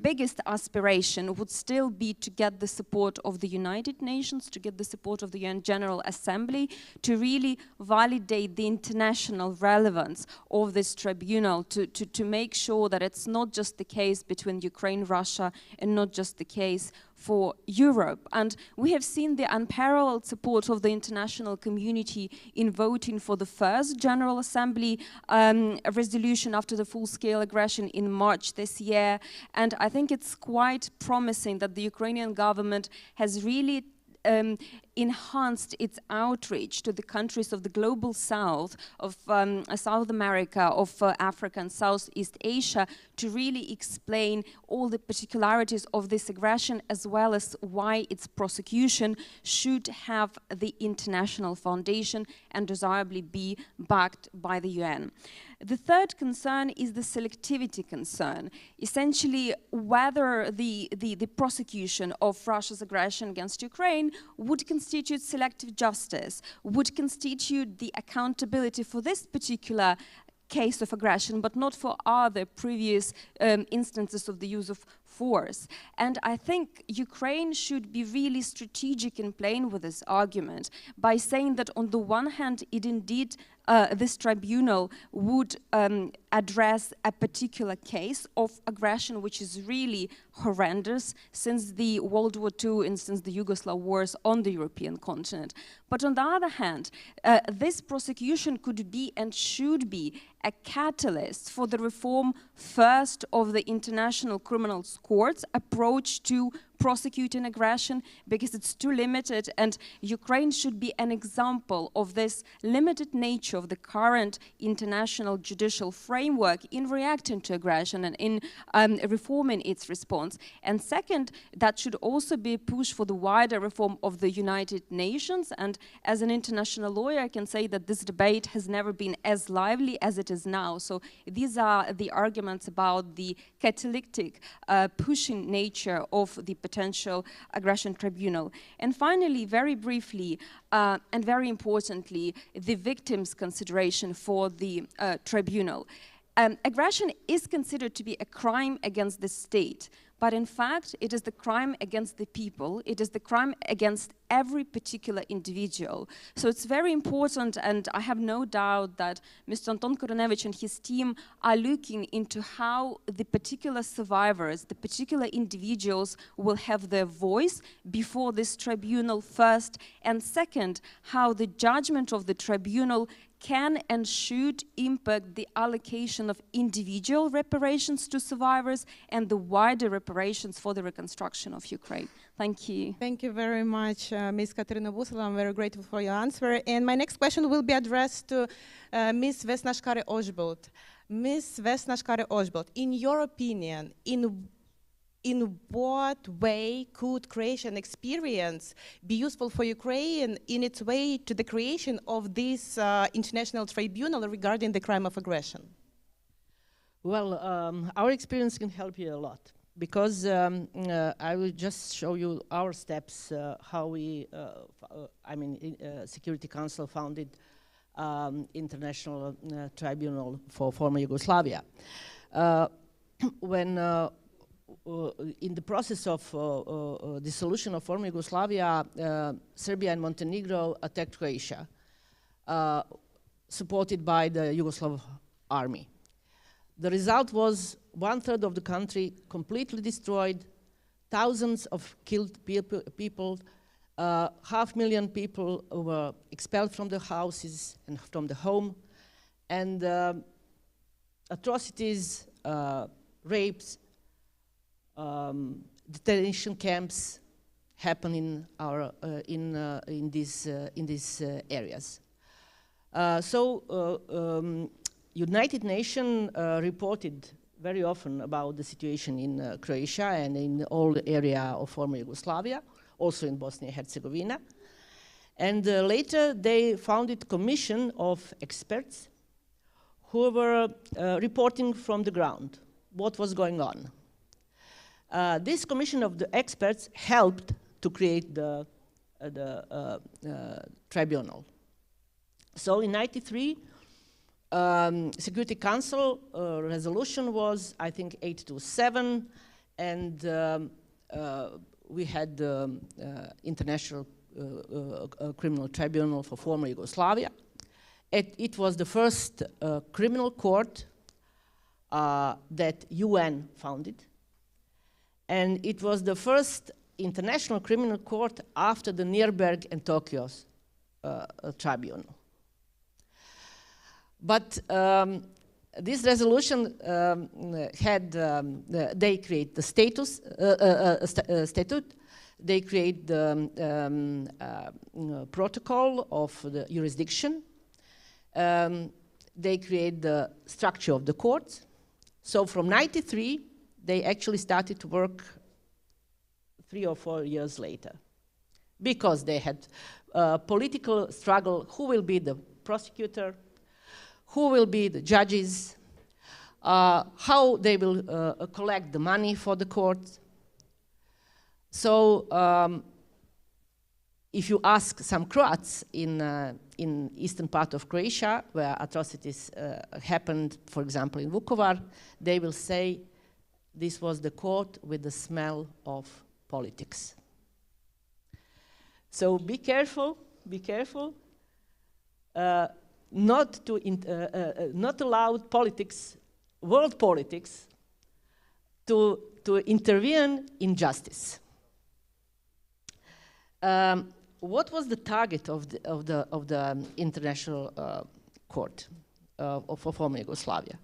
biggest aspiration would still be to get the support of the United Nations, to get the support of the UN General Assembly, to really validate the international relevance of this tribunal, to make sure that it's not just the case between Ukraine, Russia, and not just the case for Europe. And we have seen the unparalleled support of the international community in voting for the first General Assembly resolution after the full-scale aggression in March this year. And I think it's quite promising that the Ukrainian government has really enhanced its outreach to the countries of the global south, of South America, of Africa and Southeast Asia, to really explain all the particularities of this aggression, as well as why its prosecution should have the international foundation and desirably be backed by the UN. The third concern is the selectivity concern, essentially whether the prosecution of Russia's aggression against Ukraine would constitute selective justice, would constitute the accountability for this particular case of aggression, but not for other previous instances of the use of force. And I think Ukraine should be really strategic in playing with this argument by saying that on the one hand, it indeed this tribunal would address a particular case of aggression, which is really horrendous since the World War II and since the Yugoslav wars on the European continent. But on the other hand, this prosecution could be and should be a catalyst for the reform first of the International Criminal Court's approach to prosecuting aggression, because it's too limited, and Ukraine should be an example of this limited nature of the current international judicial framework in reacting to aggression and in reforming its response. And second, that should also be a push for the wider reform of the United Nations. And as an international lawyer, I can say that this debate has never been as lively as it is now. So these are the arguments about the catalytic pushing nature of the potential aggression tribunal. And finally, very briefly, and very importantly, the victims' consideration for the tribunal. Aggression is considered to be a crime against the state, but in fact, it is the crime against the people. It is the crime against every particular individual. So it's very important, and I have no doubt that Mr. Anton Koronevich and his team are looking into how the particular survivors, the particular individuals will have their voice before this tribunal first, and second, how the judgment of the tribunal can and should impact the allocation of individual reparations to survivors and the wider reparations for the reconstruction of Ukraine. Thank you. Thank you very much, Ms. Katerina Busala. I'm very grateful for your answer. And my next question will be addressed to Ms. Vesna Shkare-Oshbolt. Ms. Vesna Shkare-Oshbolt, in your opinion, in what way could Croatian experience be useful for Ukraine in its way to the creation of this international tribunal regarding the crime of aggression? Well, our experience can help you a lot, because I will just show you our steps, how we, Security Council founded International Tribunal for former Yugoslavia. When in the process of dissolution of former Yugoslavia, Serbia and Montenegro attacked Croatia, supported by the Yugoslav army. The result was 1/3 of the country completely destroyed, thousands of killed people, 500,000 people were expelled from their houses and from the home, and atrocities, rapes, detention camps happen in these areas. United Nations reported very often about the situation in Croatia and in all the area of former Yugoslavia, also in Bosnia and Herzegovina. And later they founded a commission of experts who were reporting from the ground what was going on. This commission of the experts helped to create the tribunal. So in '93, Security Council resolution was, I think, 827, and we had the International Criminal Tribunal for former Yugoslavia. It was the first criminal court that UN founded. And it was the first international criminal court after the Nuremberg and Tokyo's tribunal. But this resolution had, they create the statute, They create the protocol of the jurisdiction. They create the structure of the courts. So from 93, they actually started to work 3 or 4 years later, because they had political struggle, who will be the prosecutor, who will be the judges, how they will collect the money for the court. So if you ask some Croats in eastern part of Croatia, where atrocities happened, for example, in Vukovar, they will say this was the court with the smell of politics. So be careful, not allow politics, world politics, to intervene in justice. What was the target of the International Court for former Yugoslavia?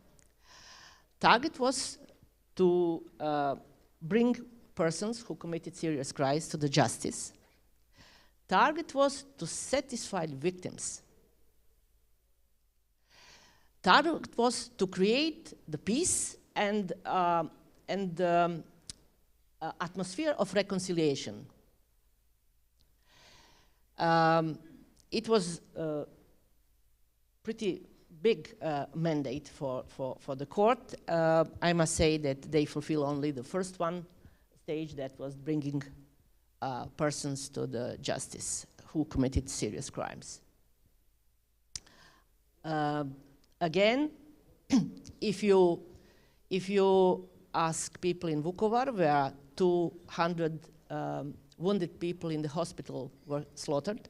Target was to bring persons who committed serious crimes to the justice. Target was to satisfy victims. Target was to create the peace and atmosphere of reconciliation. It was a pretty big mandate for the court. I must say that they fulfill only the first one stage, that was bringing persons to the justice who committed serious crimes. Again, if you ask people in Vukovar, where 200 wounded people in the hospital were slaughtered,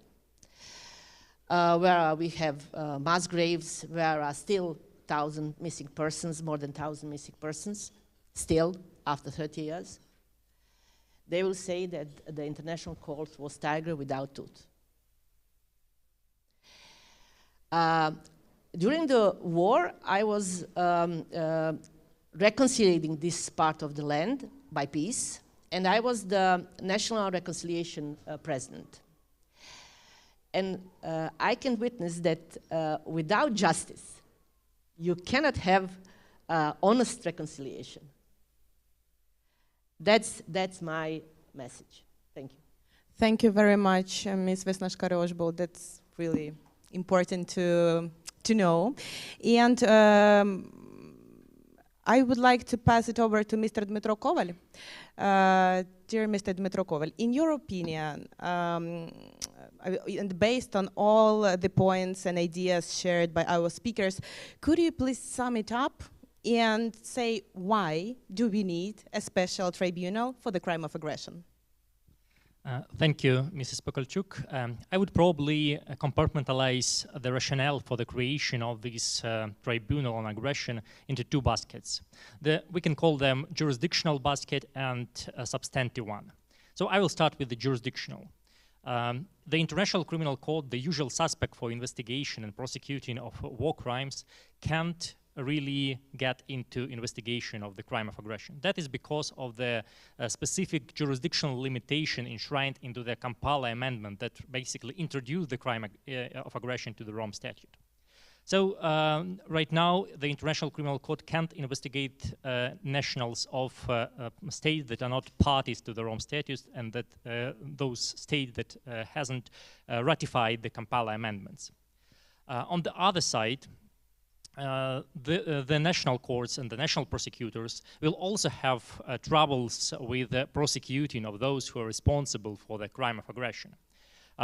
where we have mass graves, where are still 1,000 missing persons, more than 1,000 missing persons, still after 30 years, they will say that the International Court was tiger without tooth. During the war, I was reconciliating this part of the land by peace, and I was the National Reconciliation President. And I can witness that without justice, you cannot have honest reconciliation. That's my message. Thank you. Thank you very much, Ms. Vesnashka-Roshbo. That's really important to know. And I would like to pass it over to Mr. Dmitro Koval. Dear Mr. Dmitro Koval, in your opinion, and based on all the points and ideas shared by our speakers, could you please sum it up and say why do we need a special tribunal for the crime of aggression? Thank you, Mrs. Pokalchuk. I would probably compartmentalize the rationale for the creation of this tribunal on aggression into 2 baskets. We can call them jurisdictional basket and a substantive one. So I will start with the jurisdictional. The International Criminal Court, the usual suspect for investigation and prosecuting of war crimes, can't really get into investigation of the crime of aggression. That is because of the specific jurisdictional limitation enshrined into the Kampala Amendment that basically introduced the crime of aggression to the Rome Statute. So right now, the International Criminal Court can't investigate nationals of states that are not parties to the Rome Statute, and that those states that hasn't ratified the Kampala Amendments. On the other side, the national courts and the national prosecutors will also have troubles with prosecuting of those who are responsible for the crime of aggression.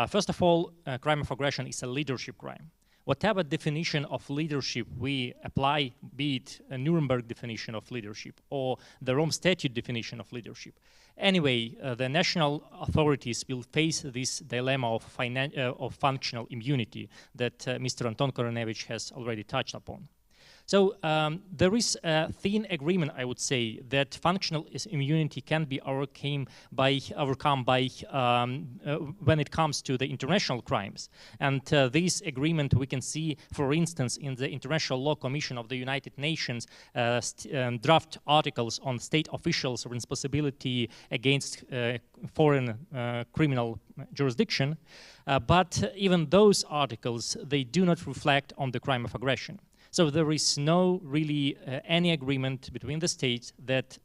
First of all, crime of aggression is a leadership crime. Whatever definition of leadership we apply, be it a Nuremberg definition of leadership or the Rome Statute definition of leadership, anyway, the national authorities will face this dilemma of functional immunity that Mr. Anton Koronevich has already touched upon. So there is a thin agreement, I would say, that functional immunity can be overcome by when it comes to the international crimes. And this agreement we can see, for instance, in the International Law Commission of the United Nations draft articles on state officials' responsibility against foreign criminal jurisdiction. But even those articles, they do not reflect on the crime of aggression. So there is no really any agreement between the states that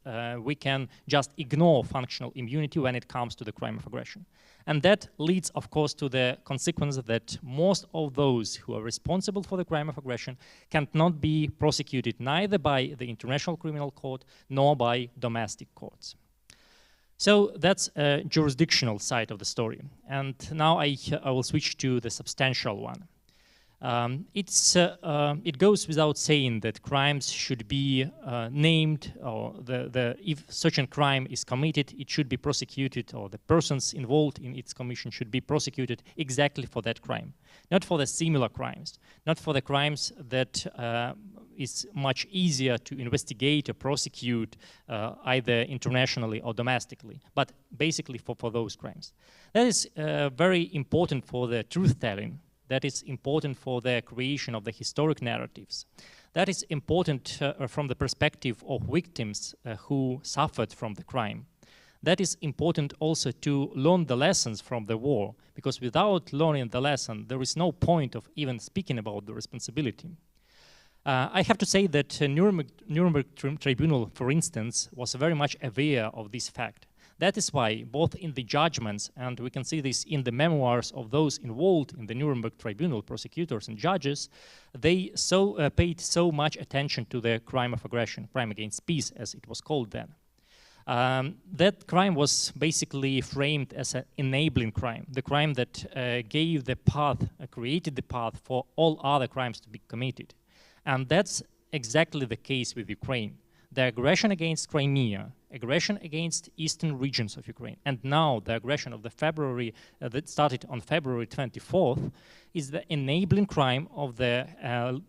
we can just ignore functional immunity when it comes to the crime of aggression. And that leads, of course, to the consequence that most of those who are responsible for the crime of aggression cannot be prosecuted neither by the International Criminal Court nor by domestic courts. So that's a jurisdictional side of the story. And now I will switch to the substantial one. It goes without saying that crimes should be named, or if such a crime is committed, it should be prosecuted, or the persons involved in its commission should be prosecuted exactly for that crime, not for the similar crimes, not for the crimes that is much easier to investigate or prosecute either internationally or domestically, but basically for those crimes. That is very important for the truth-telling. That is important for the creation of the historic narratives. That is important from the perspective of victims who suffered from the crime. That is important also to learn the lessons from the war, because without learning the lesson, there is no point of even speaking about the responsibility. I have to say that Nuremberg Tribunal, for instance, was very much aware of this fact. That is why, both in the judgments, and we can see this in the memoirs of those involved in the Nuremberg Tribunal, prosecutors and judges, they paid so much attention to the crime of aggression, crime against peace, as it was called then. That crime was basically framed as an enabling crime, the crime that gave the path, created the path for all other crimes to be committed. And that's exactly the case with Ukraine. The aggression against Crimea, aggression against eastern regions of Ukraine, and now the aggression of the February that started on February 24th is the enabling crime of the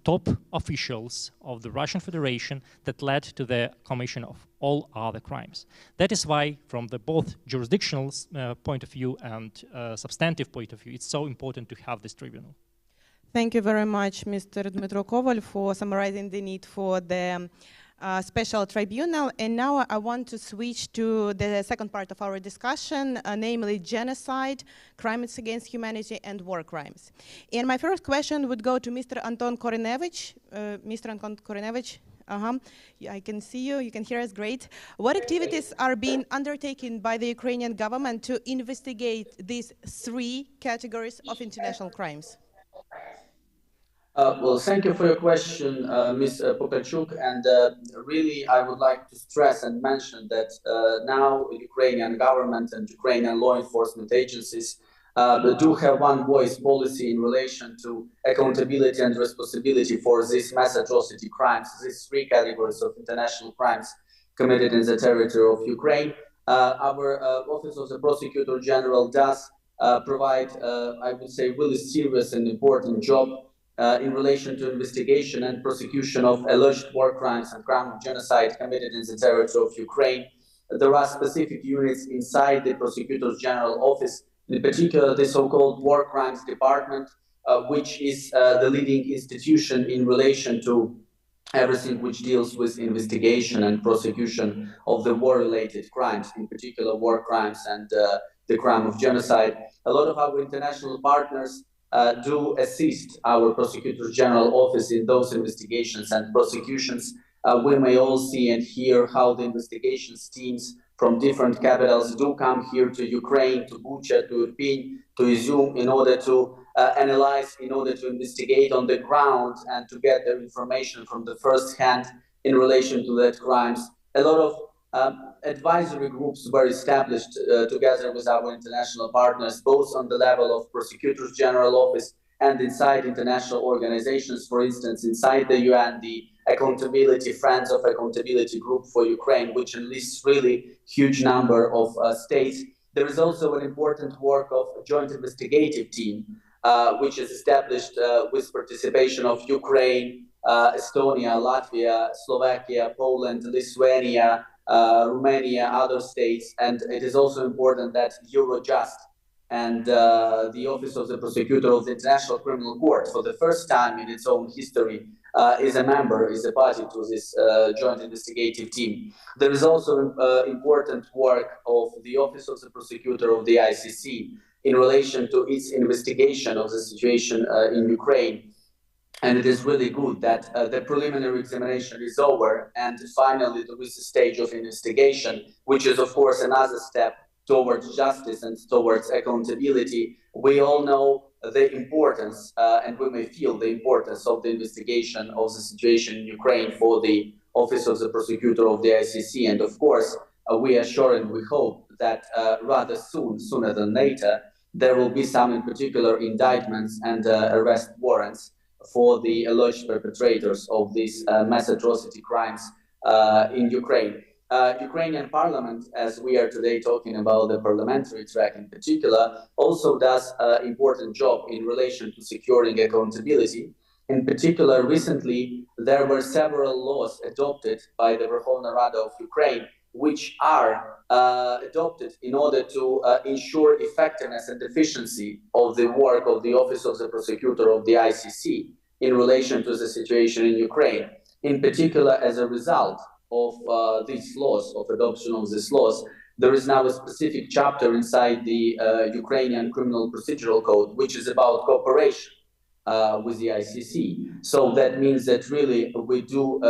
top officials of the Russian Federation that led to the commission of all other crimes. That is why, from the both jurisdictional point of view and substantive point of view, it's so important to have this tribunal. Thank you very much, Mr. Dmytro Koval, for summarizing the need for the special tribunal. And now I want to switch to the second part of our discussion, namely genocide, crimes against humanity, and war crimes. And my first question would go to Mr. Anton Korinevich. Mr. Anton Korinevich, I can see you, you can hear us, great. What activities are being undertaken by the Ukrainian government to investigate these three categories of international crimes? Well, thank you for your question, Ms. Pokalchuk, and really I would like to stress and mention that now the Ukrainian government and Ukrainian law enforcement agencies do have one voice policy in relation to accountability and responsibility for these mass atrocity crimes, these three categories of international crimes committed in the territory of Ukraine. Our Office of the Prosecutor General does provide, I would say, really serious and important job in relation to investigation and prosecution of alleged war crimes and crime of genocide committed in the territory of Ukraine. There are specific units inside the Prosecutor's General Office, in particular the so-called War Crimes Department, which is the leading institution in relation to everything which deals with investigation and prosecution of the war-related crimes, in particular war crimes and the crime of genocide. A lot of our international partners do assist our Prosecutor General Office in those investigations and prosecutions. We may all see and hear how the investigations teams from different capitals do come here to Ukraine, to Bucha, to Irpin, to Izum, in order to analyze, in order to investigate on the ground and to get their information from the first hand in relation to that crimes. A lot of advisory groups were established together with our international partners, both on the level of Prosecutors General Office and inside international organizations, for instance, inside the UN, the Accountability Friends of Accountability Group for Ukraine, which enlists really huge number of states. There is also an important work of a joint investigative team, which is established with participation of Ukraine, Estonia, Latvia, Slovakia, Poland, Lithuania, Romania, other states, and it is also important that Eurojust and the Office of the Prosecutor of the International Criminal Court, for the first time in its own history, is a party to this joint investigative team. There is also important work of the Office of the Prosecutor of the ICC in relation to its investigation of the situation in Ukraine. And it is really good that the preliminary examination is over, and finally there is a stage of investigation, which is of course another step towards justice and towards accountability. We all know the importance, and we may feel the importance of the investigation of the situation in Ukraine for the Office of the Prosecutor of the ICC. And of course, we are sure and we hope that rather soon, sooner than later, there will be some in particular indictments and arrest warrants for the alleged perpetrators of these mass atrocity crimes in Ukraine. Ukrainian parliament, as we are today talking about the parliamentary track in particular, also does an important job in relation to securing accountability. In particular, recently, there were several laws adopted by the Verkhovna Rada of Ukraine, which are adopted in order to ensure effectiveness and efficiency of the work of the Office of the Prosecutor of the ICC in relation to the situation in Ukraine. In particular, as a result of these laws, of adoption of these laws, there is now a specific chapter inside the Ukrainian Criminal Procedural Code, which is about cooperation with the ICC. So that means that really we do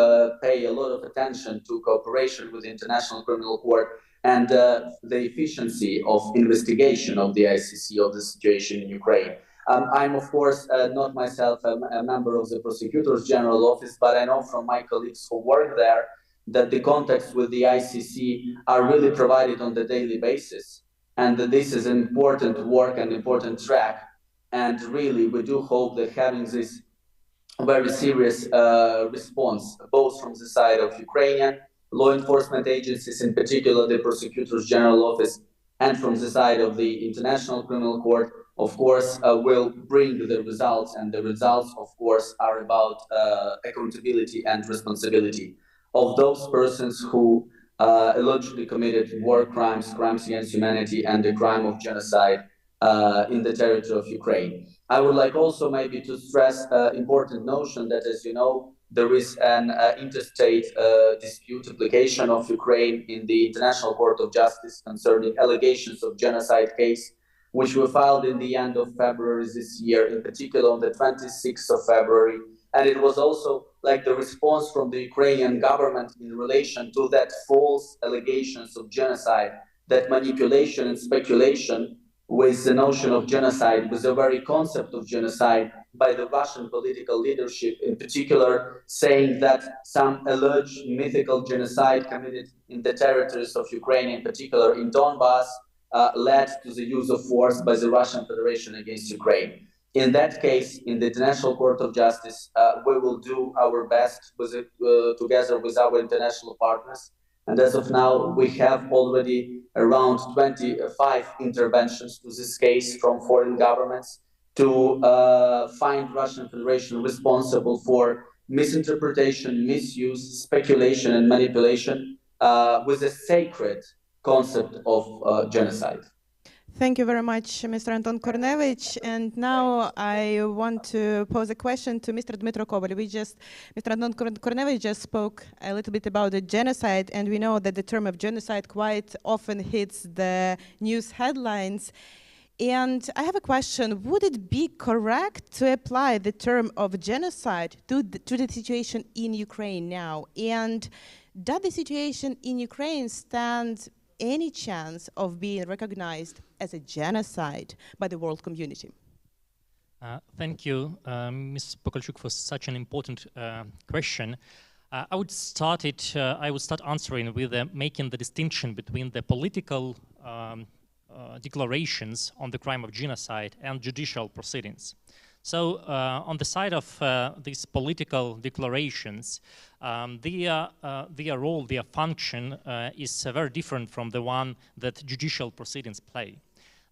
pay a lot of attention to cooperation with the International Criminal Court and the efficiency of investigation of the ICC of the situation in Ukraine. I'm of course not myself a member of the Prosecutor's General Office, but I know from my colleagues who work there that the contacts with the ICC are really provided on the daily basis, and that this is an important work and important track. And really, we do hope that having this very serious response, both from the side of Ukrainian law enforcement agencies, in particular the Prosecutor's General Office, and from the side of the International Criminal Court, of course, will bring the results. And the results, of course, are about accountability and responsibility of those persons who allegedly committed war crimes, crimes against humanity, and the crime of genocide in the territory of Ukraine. I would like also maybe to stress an important notion that, as you know, there is an interstate dispute application of Ukraine in the International Court of Justice concerning allegations of genocide case, which were filed in the end of February this year, in particular on the 26th of February. And it was also like the response from the Ukrainian government in relation to that false allegations of genocide, that manipulation and speculation with the notion of genocide, with the very concept of genocide by the Russian political leadership, in particular saying that some alleged mythical genocide committed in the territories of Ukraine, in particular in Donbass, led to the use of force by the Russian Federation against Ukraine. In that case, in the International Court of Justice, we will do our best with it, together with our international partners. And as of now, we have already around 25 interventions to this case from foreign governments to find Russian Federation responsible for misinterpretation, misuse, speculation, and manipulation with a sacred concept of genocide. Thank you very much, Mr. Anton Kornevich. And now I want to pose a question to Mr. Dmytro Koval. Mr. Anton Kornevich just spoke a little bit about the genocide, and we know that the term of genocide quite often hits the news headlines. And I have a question. Would it be correct to apply the term of genocide to the situation in Ukraine now? And does the situation in Ukraine stand any chance of being recognized as a genocide by the world community? Thank you, Ms. Pokolchuk, for such an important question. I would start answering with making the distinction between the political declarations on the crime of genocide and judicial proceedings. So on the side of these political declarations, their role, their function is very different from the one that judicial proceedings play.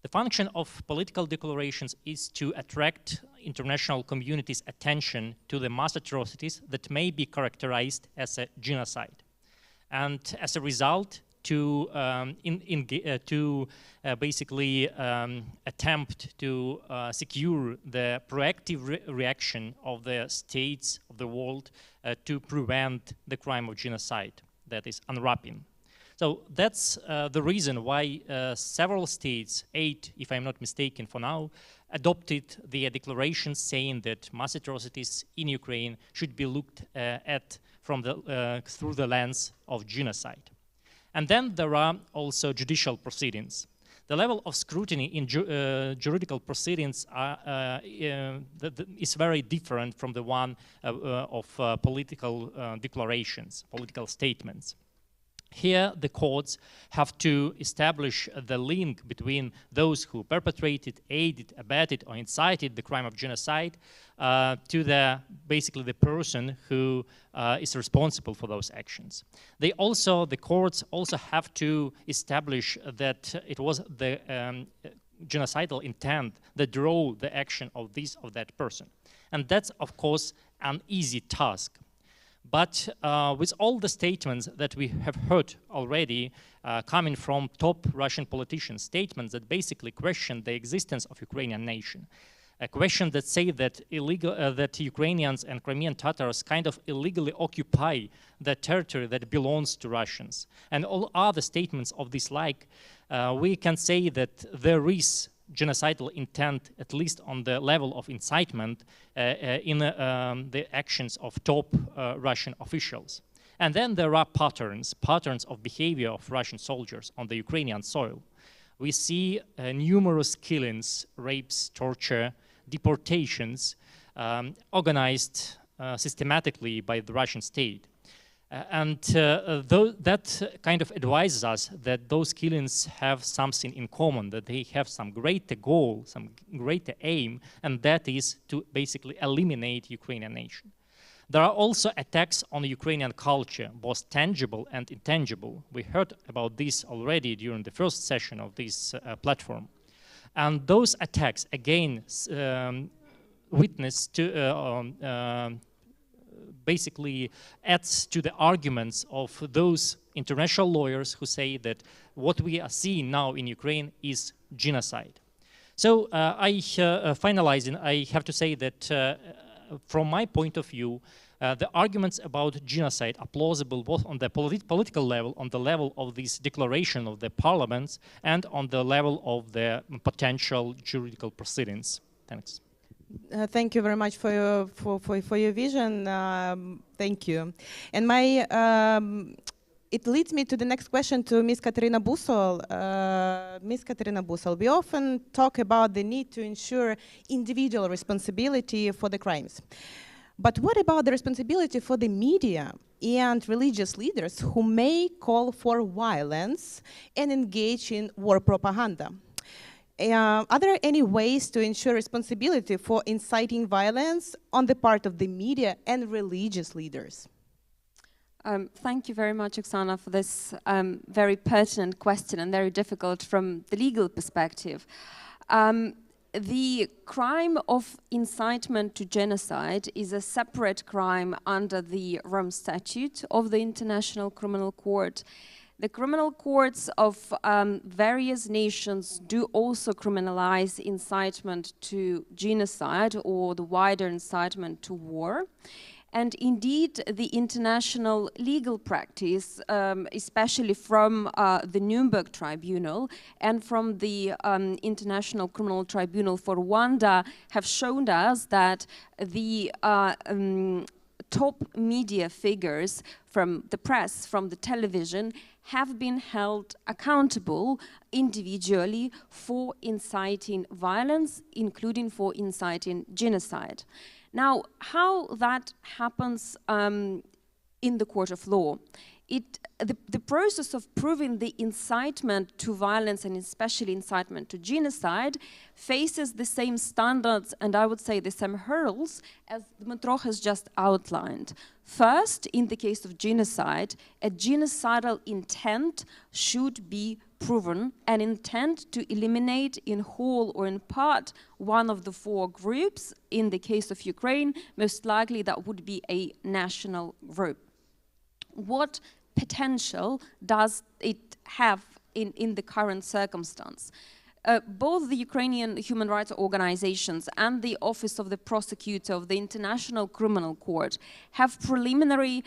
The function of political declarations is to attract international community's attention to the mass atrocities that may be characterized as a genocide. And as a result, to basically attempt to secure the proactive reaction of the states of the world to prevent the crime of genocide, that is unwrapping. So that's the reason why several states, 8 if I'm not mistaken for now, adopted the declaration saying that mass atrocities in Ukraine should be looked at from through the lens of genocide. And then there are also judicial proceedings. The level of scrutiny in juridical proceedings is very different from the one of political declarations, political statements. Here, the courts have to establish the link between those who perpetrated, aided, abetted, or incited the crime of genocide to basically the person who is responsible for those actions. The courts also have to establish that it was the genocidal intent that drove the action of this or that person. And that's, of course, an easy task. But with all the statements that we have heard already coming from top Russian politicians, statements that basically question the existence of Ukrainian nation, a question that say that that Ukrainians and Crimean Tatars kind of illegally occupy the territory that belongs to Russians, and all other statements of this like, we can say that there is genocidal intent, at least on the level of incitement, in the actions of top Russian officials. And then there are patterns of behavior of Russian soldiers on the Ukrainian soil. We see numerous killings, rapes, torture, deportations, organized systematically by the Russian state. That kind of advises us that those killings have something in common, that they have some greater goal, some greater aim, and that is to basically eliminate Ukrainian nation. There are also attacks on the Ukrainian culture, both tangible and intangible. We heard about this already during the first session of this platform. And those attacks, again, witness to basically adds to the arguments of those international lawyers who say that what we are seeing now in Ukraine is genocide. So finalizing, I have to say that from my point of view, the arguments about genocide are plausible both on the political level, on the level of this declaration of the parliaments, and on the level of the potential juridical proceedings. Thanks. Thank you very much for your vision. Thank you. And it leads me to the next question to Ms. Katerina Busol. Ms. Katerina Busol, we often talk about the need to ensure individual responsibility for the crimes. But what about the responsibility for the media and religious leaders who may call for violence and engage in war propaganda? Are there any ways to ensure responsibility for inciting violence on the part of the media and religious leaders? Thank you very much, Oksana, for this very pertinent question and very difficult from the legal perspective. The crime of incitement to genocide is a separate crime under the Rome Statute of the International Criminal Court. The criminal courts of various nations do also criminalize incitement to genocide or the wider incitement to war. And indeed, the international legal practice, especially from the Nuremberg Tribunal and from the International Criminal Tribunal for Rwanda, have shown us that the top media figures from the press, from the television, have been held accountable individually for inciting violence, including for inciting genocide. Now, how that happens in the court of law? the process of proving the incitement to violence and especially incitement to genocide faces the same standards and I would say the same hurdles as Dmytro has just outlined. First, in the case of genocide, a genocidal intent should be proven, an intent to eliminate in whole or in part one of the four groups. In the case of Ukraine, most likely that would be a national group. What potential does it have in the current circumstance? Both the Ukrainian human rights organizations and the Office of the Prosecutor of the International Criminal Court have preliminary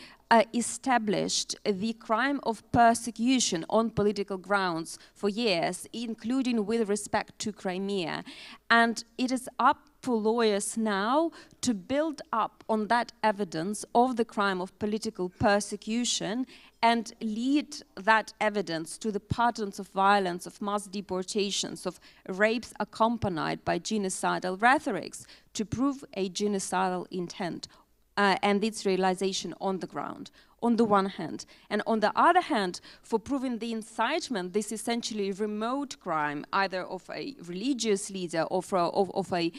established the crime of persecution on political grounds for years, including with respect to Crimea. And it is up for lawyers now to build up on that evidence of the crime of political persecution and lead that evidence to the patterns of violence, of mass deportations, of rapes accompanied by genocidal rhetorics to prove a genocidal intent and its realization on the ground, on the one hand. And on the other hand, for proving the incitement, this essentially remote crime, either of a religious leader or of a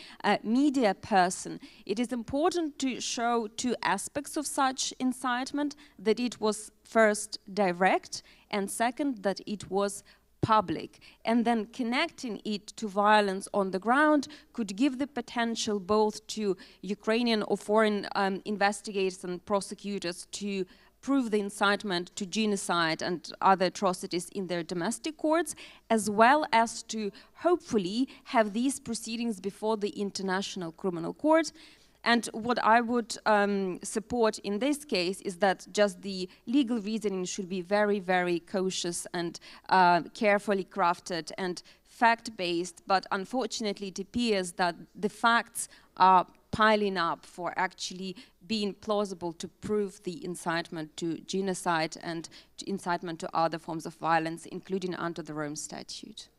media person, it is important to show two aspects of such incitement, that it was first direct, and second, that it was public, and then connecting it to violence on the ground could give the potential both to Ukrainian or foreign investigators and prosecutors to prove the incitement to genocide and other atrocities in their domestic courts, as well as to hopefully have these proceedings before the International Criminal Court. And what I would support in this case is that just the legal reasoning should be very, very cautious and carefully crafted and fact-based, but unfortunately it appears that the facts are piling up for actually being plausible to prove the incitement to genocide and to incitement to other forms of violence, including under the Rome Statute.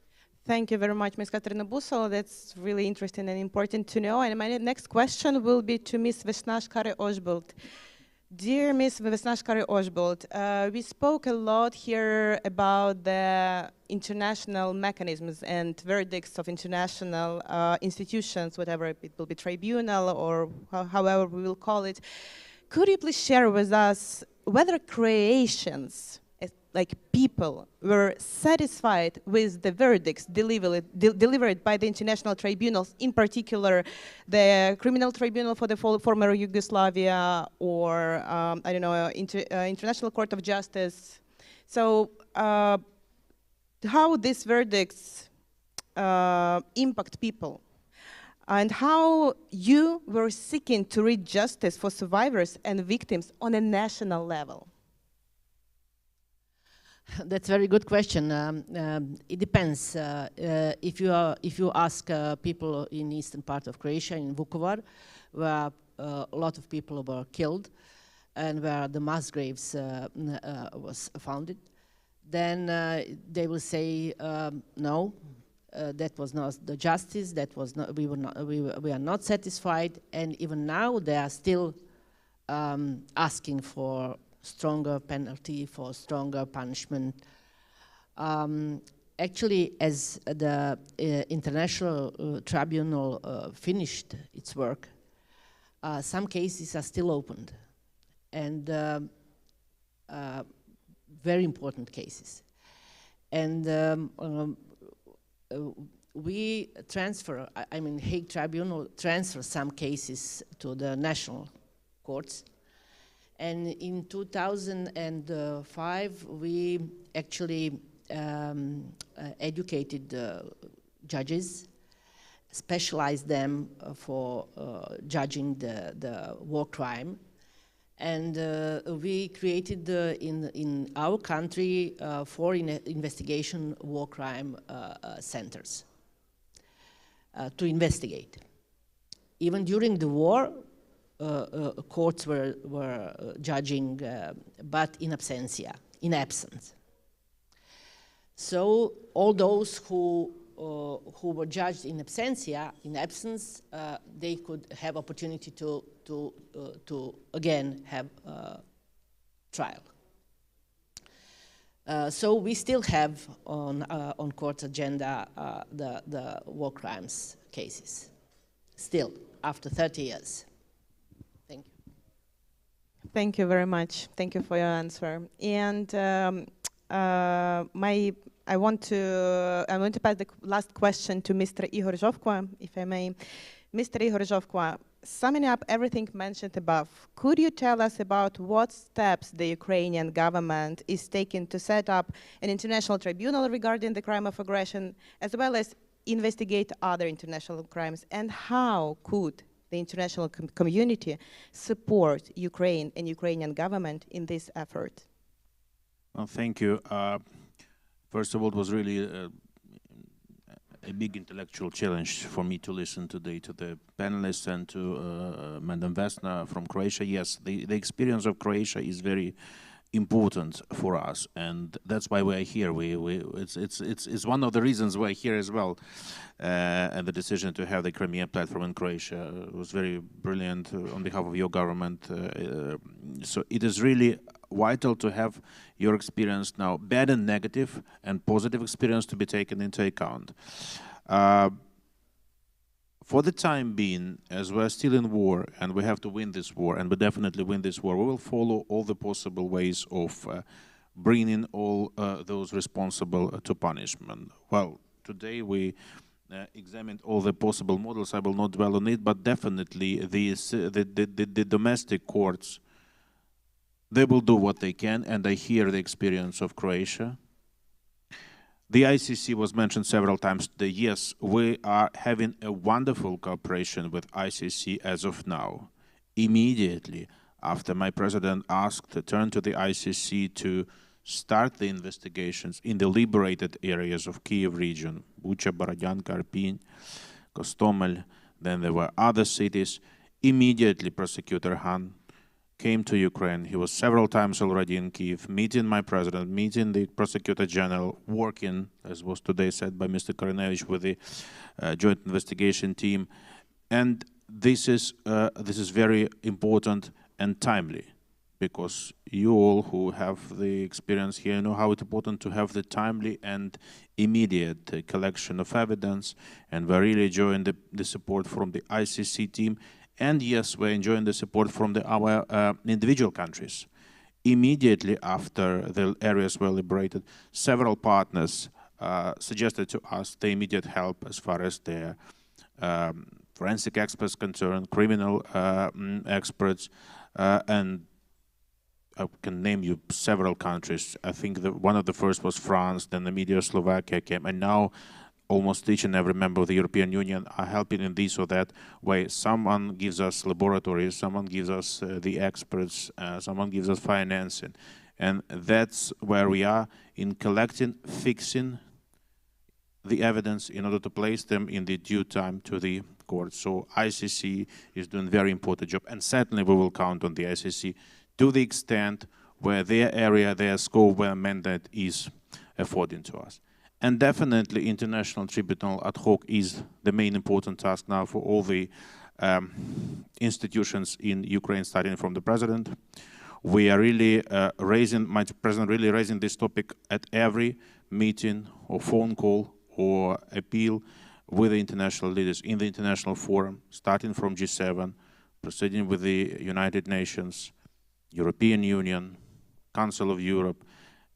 Thank you very much, Ms. Katerina Busol. That's really interesting and important to know. And my next question will be to Ms. Vesnashkare-Oshbolt. Dear Ms. Vesnashkare-Oshbolt, we spoke a lot here about the international mechanisms and verdicts of international institutions, whatever it will be, tribunal or however we will call it. Could you please share with us whether Croatians, like people, were satisfied with the verdicts delivered by the international tribunals, in particular the Criminal Tribunal for the former Yugoslavia, or I don't know, International Court of Justice? So how these verdicts impact people, and how you were seeking to reach justice for survivors and victims on a national level? That's a very good question. It depends. If you ask people in eastern part of Croatia, in Vukovar, where a lot of people were killed and where the mass graves was founded, then they will say no, that was not the justice. That was not. We are not satisfied, and even now they are still asking for stronger penalty, for stronger punishment. Actually, as the International Tribunal finished its work, some cases are still opened, and very important cases. And we transfer, I mean, Hague Tribunal transfer some cases to the national courts. And in 2005, we actually educated judges, specialized them for judging the war crime. And we created in our country 4 investigation war crime centers to investigate. Even during the war, courts were judging, but in absentia, in absence. So all those who were judged in absentia, in absence, they could have opportunity to again have trial. So we still have on court's agenda the war crimes cases, still, after 30 years. Thank you. Thank you very much. Thank you for your answer. And I want to pass the last question to Mr. Igor Zhovko, if I may. Mr. Igor Zhovko, summing up everything mentioned above, could you tell us about what steps the Ukrainian government is taking to set up an international tribunal regarding the crime of aggression, as well as investigate other international crimes, and how could the international community support Ukraine and Ukrainian government in this effort? Well, thank you. First of all, it was really a big intellectual challenge for me to listen today to the panelists and to Madam Vesna from Croatia. Yes, the experience of Croatia is very important for us, and that's why we're here. It's one of the reasons we're here as well. And the decision to have the Crimean Platform in Croatia was very brilliant on behalf of your government. So it is really vital to have your experience now, bad and negative and positive experience, to be taken into account. For the time being, as we're still in war and we have to win this war, and we definitely win this war, we will follow all the possible ways of bringing all those responsible to punishment. Well, today we examined all the possible models. I will not dwell on it, but definitely the domestic courts, they will do what they can, and I hear the experience of Croatia. The ICC was mentioned several times today. Yes, we are having a wonderful cooperation with ICC as of now. Immediately after my president asked to turn to the ICC to start the investigations in the liberated areas of Kiev region, Bucha, Borodyanka, Irpin, Kostomel, then there were other cities. Immediately Prosecutor Han came to Ukraine. He was several times already in Kiev, meeting my president, meeting the Prosecutor General, working, as was today said by Mr. Korinevich, with the joint investigation team. And this is very important and timely, because you all who have the experience here know how it's important to have the timely and immediate collection of evidence, and we're really enjoying the support from the ICC team. And yes, we're enjoying the support from our individual countries. Immediately after the areas were liberated, several partners suggested to us the immediate help as far as their forensic experts concerned, criminal experts, and I can name you several countries. I think one of the first was France, then immediately Slovakia came, and now almost each and every member of the European Union are helping in this or that way. Someone gives us laboratories, someone gives us the experts, someone gives us financing. And that's where we are in collecting, fixing the evidence in order to place them in the due time to the court. So ICC is doing a very important job, and certainly we will count on the ICC to the extent where their area, their scope, where mandate is affording to us. And definitely International Tribunal ad hoc is the main important task now for all the institutions in Ukraine, starting from the president. We are really my president really raising this topic at every meeting or phone call or appeal with the international leaders in the international forum, starting from G7, proceeding with the United Nations, European Union, Council of Europe,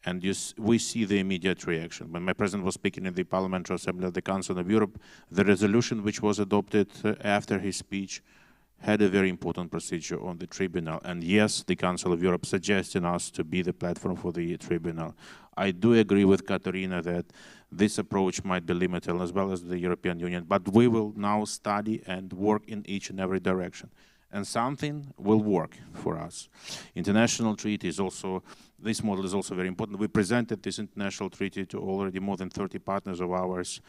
and we see the immediate reaction. When my president was speaking in the Parliamentary Assembly of the Council of Europe, the resolution which was adopted after his speech had a very important procedure on the tribunal. And yes, the Council of Europe suggesting us to be the platform for the tribunal. I do agree with Katerina that this approach might be limited, as well as the European Union, but we will now study and work in each and every direction. And something will work for us. International treaty is also, this model is also very important. We presented this international treaty to already more than 30 partners of ours.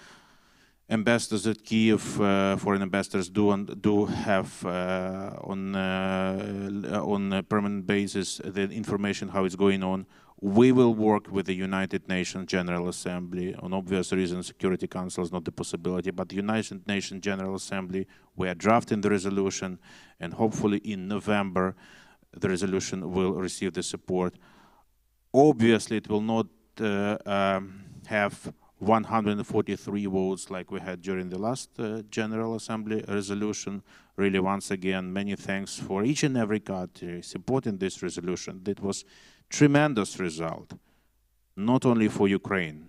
Ambassadors at Kiev, foreign ambassadors do have on a permanent basis the information how it's going on. We will work with the United Nations General Assembly. On obvious reasons, Security Council is not the possibility, but the United Nations General Assembly, we are drafting the resolution, and hopefully in November, the resolution will receive the support. Obviously, it will not have 143 votes like we had during the last General Assembly resolution. Really, once again, many thanks for each and every country supporting this resolution. That was tremendous result, not only for Ukraine,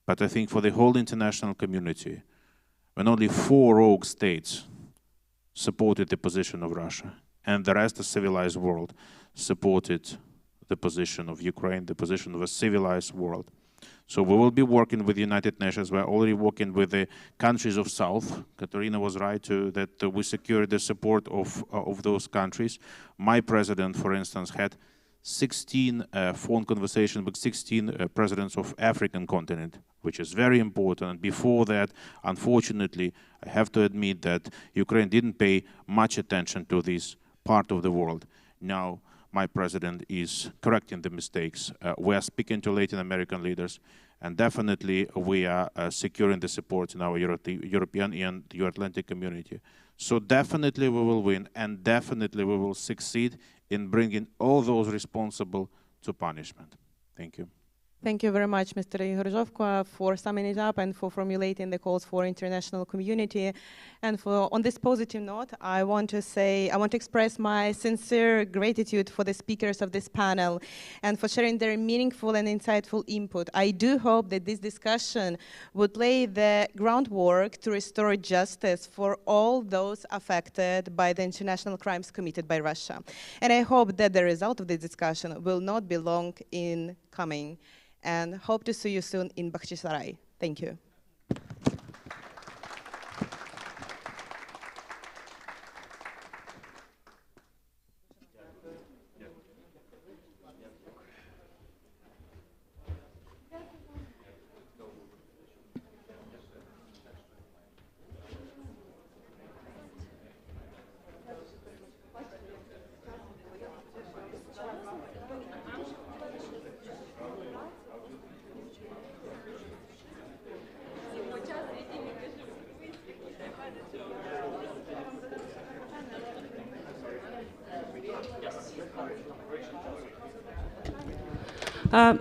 but I think for the whole international community, when only 4 rogue states supported the position of Russia, and the rest of the civilized world supported the position of Ukraine, the position of a civilized world. So we will be working with the United Nations. We're already working with the countries of South. Katerina was right that we secured the support of those countries. My president, for instance, had 16 phone conversations with 16 presidents of African continent, which is very important. And before that, unfortunately, I have to admit that Ukraine didn't pay much attention to this part of the world. Now, my president is correcting the mistakes. We are speaking to Latin American leaders, and definitely we are securing the support in our European and Euro-Atlantic community. So definitely we will win, and definitely we will succeed in bringing all those responsible to punishment. Thank you. Thank you very much, Mr. Horzovko, for summing it up and for formulating the calls for international community. And on this positive note, I want to express my sincere gratitude for the speakers of this panel and for sharing their meaningful and insightful input. I do hope that this discussion would lay the groundwork to restore justice for all those affected by the international crimes committed by Russia. And I hope that the result of this discussion will not be long in coming. And hope to see you soon in Bakhchisarai. Thank you.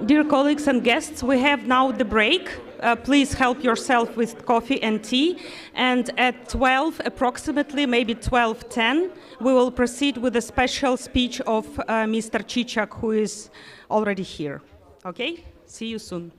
Dear colleagues and guests, we have now the break. Please help yourself with coffee and tea. And at 12, approximately, maybe 12:10, we will proceed with a special speech of Mr. Chichak, who is already here. Okay? See you soon.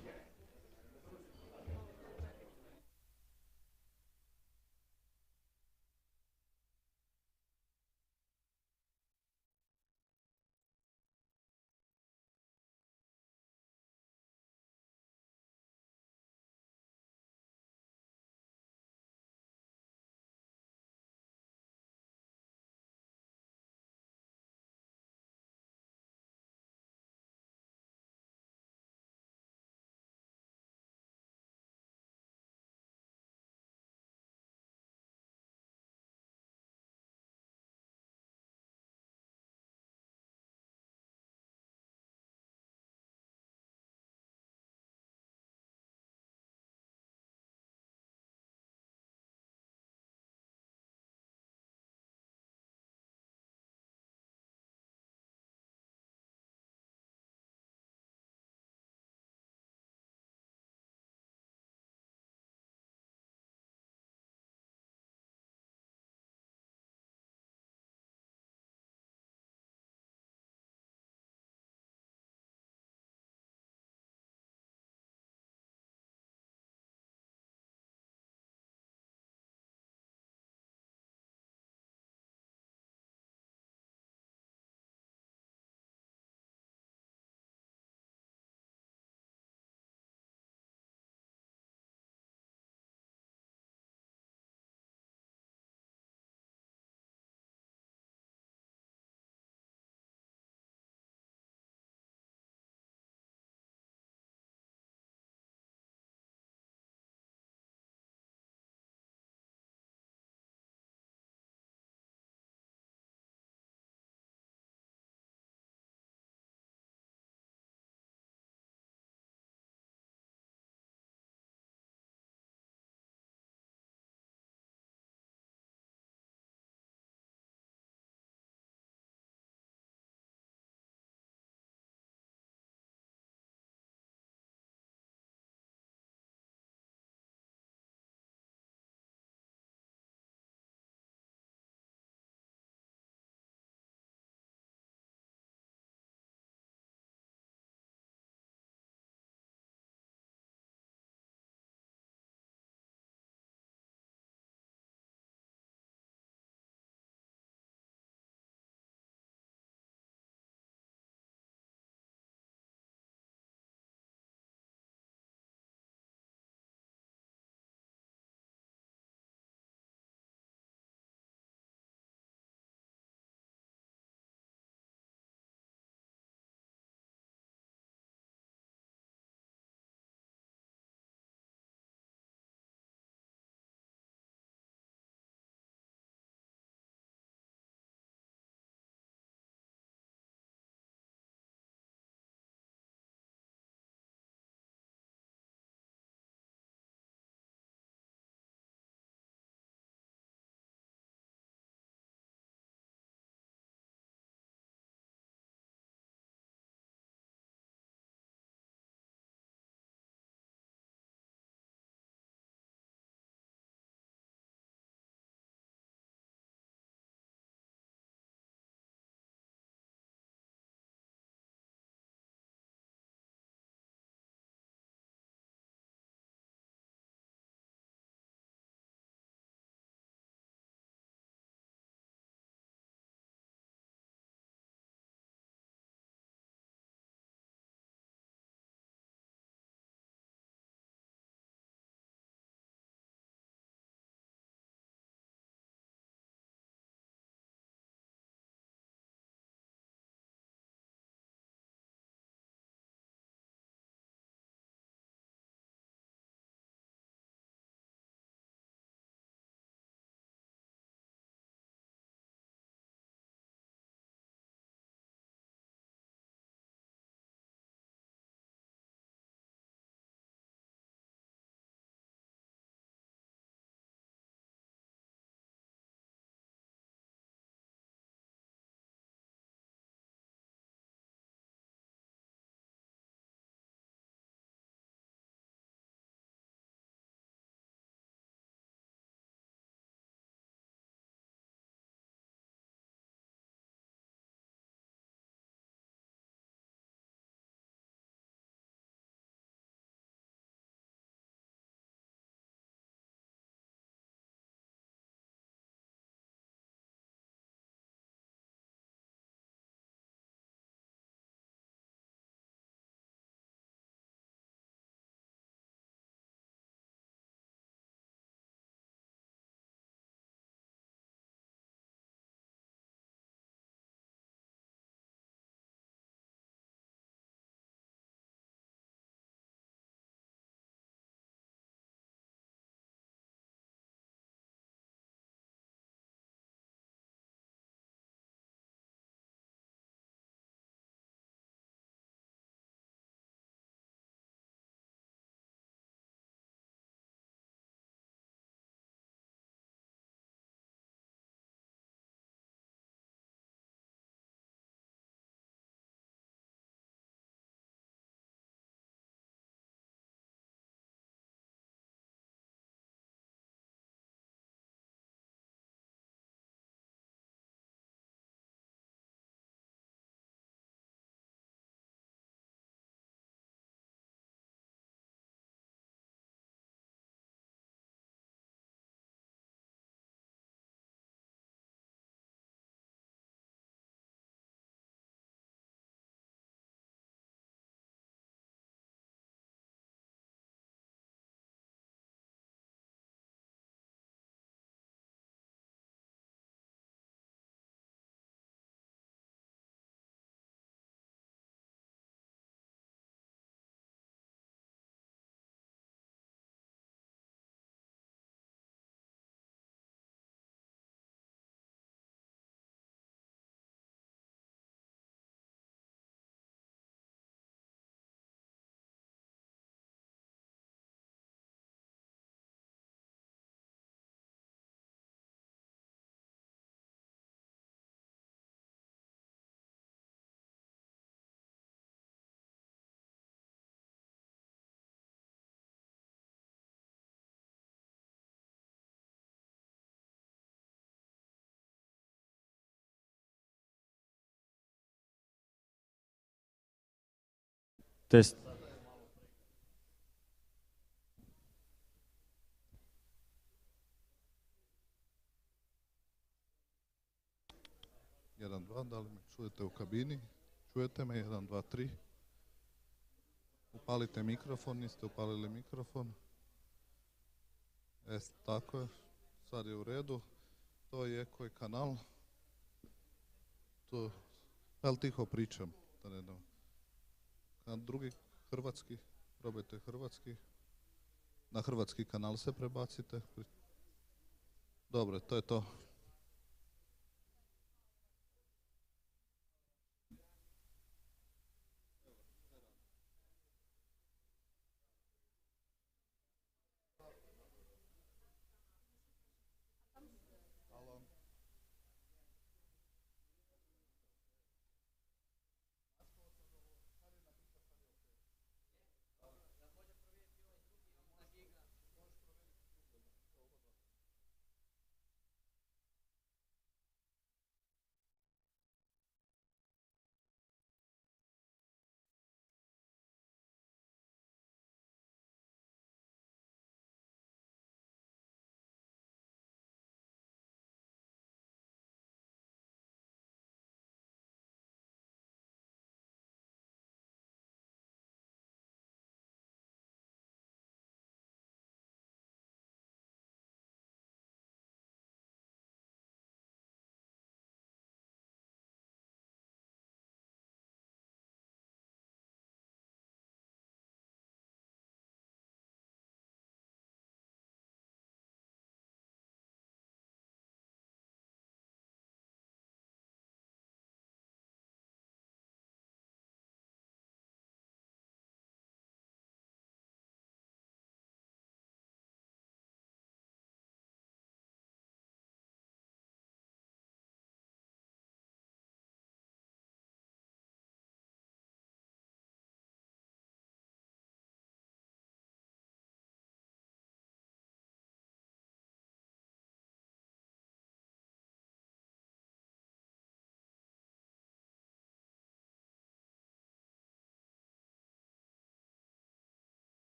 Test. 1, 2, da li me čujete u kabini? Čujete me? 1, 2, 3. Upalite mikrofon, niste upalili mikrofon. Tako je, sad je u redu. To je koji kanal. To, ali tiho pričam. Da ne dam. A drugi hrvatski, probajte hrvatski. Na hrvatski kanal se prebacite. Dobro, to je to.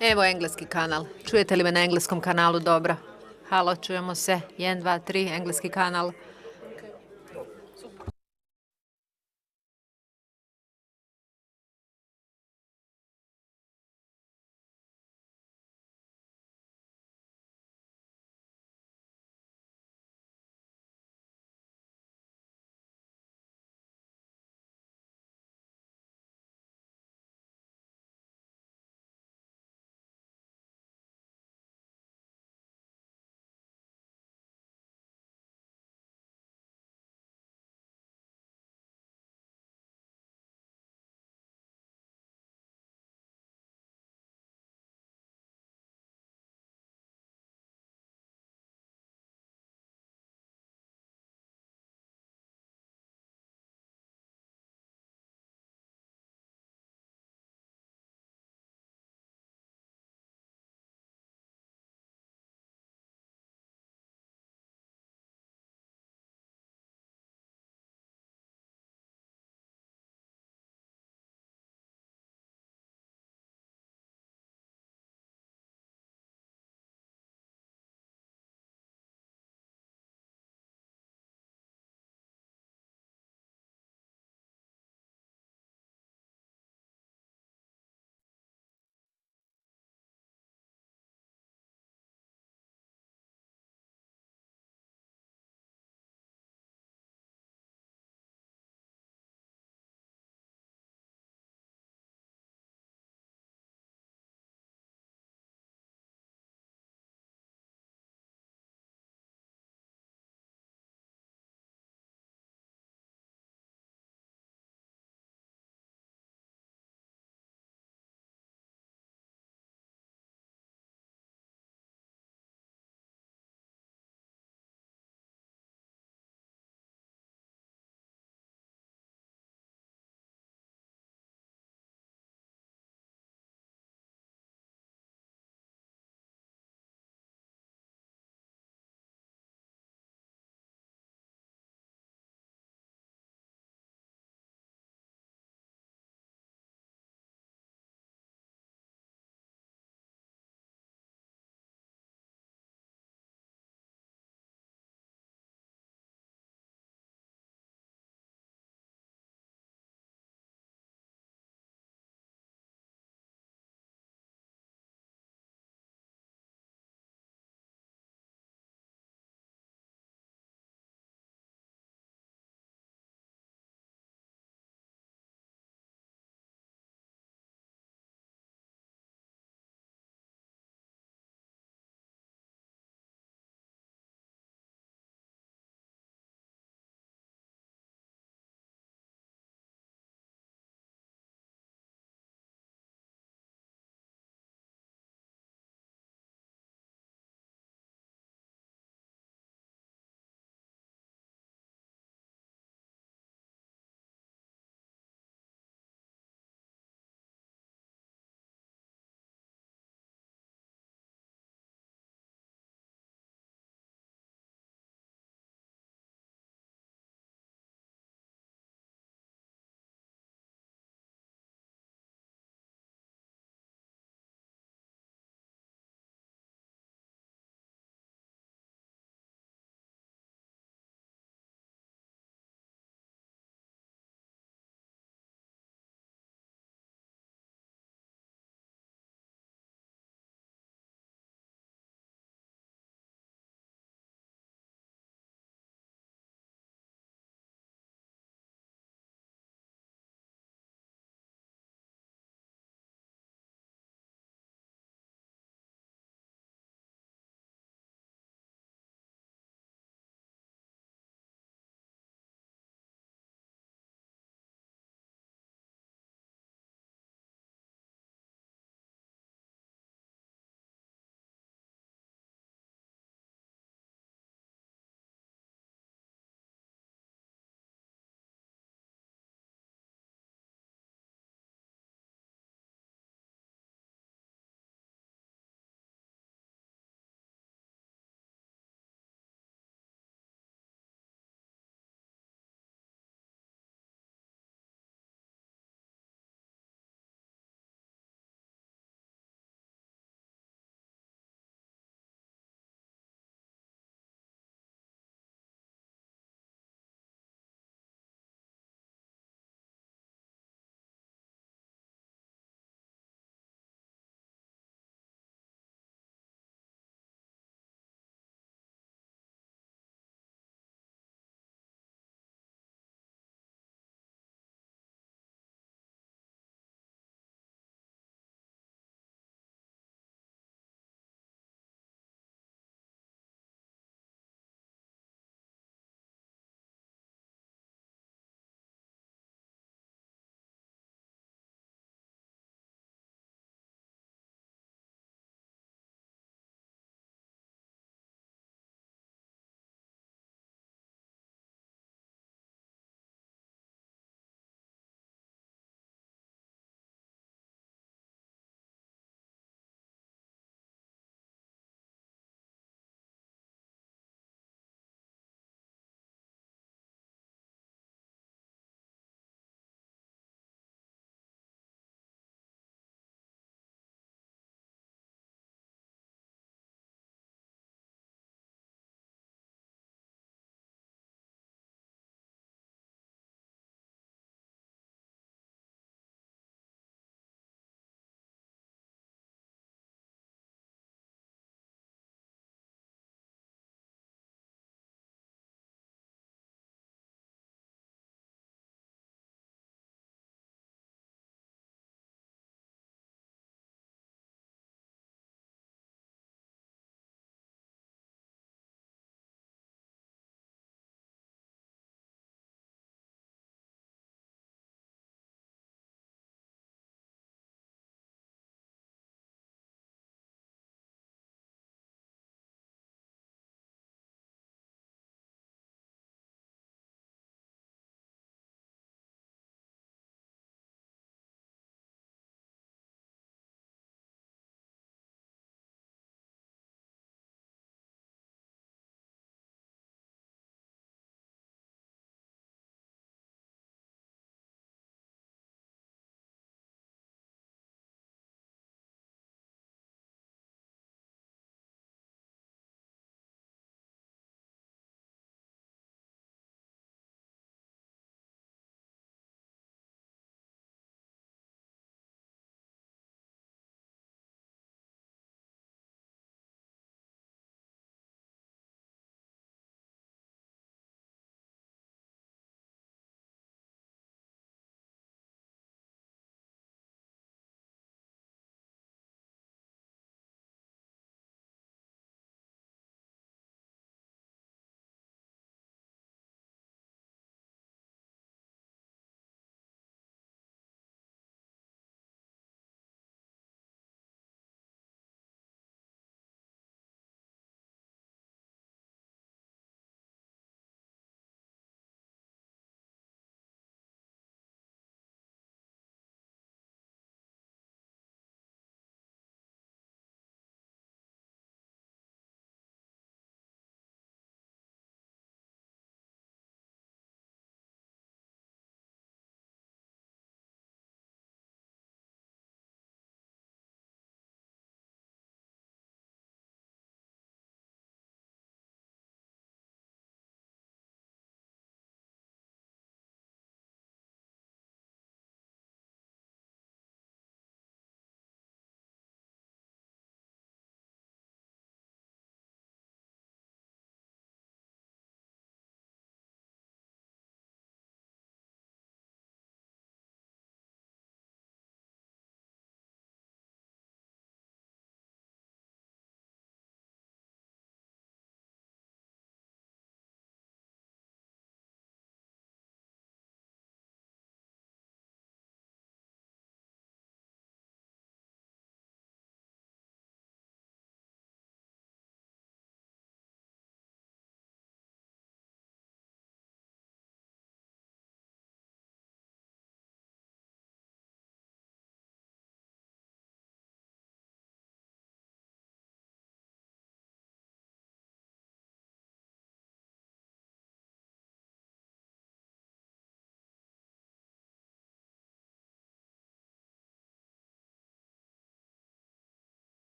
Evo engleski kanal. Čujete li me na engleskom kanalu dobro? Halo, čujemo se. 1, 2, 3, engleski kanal.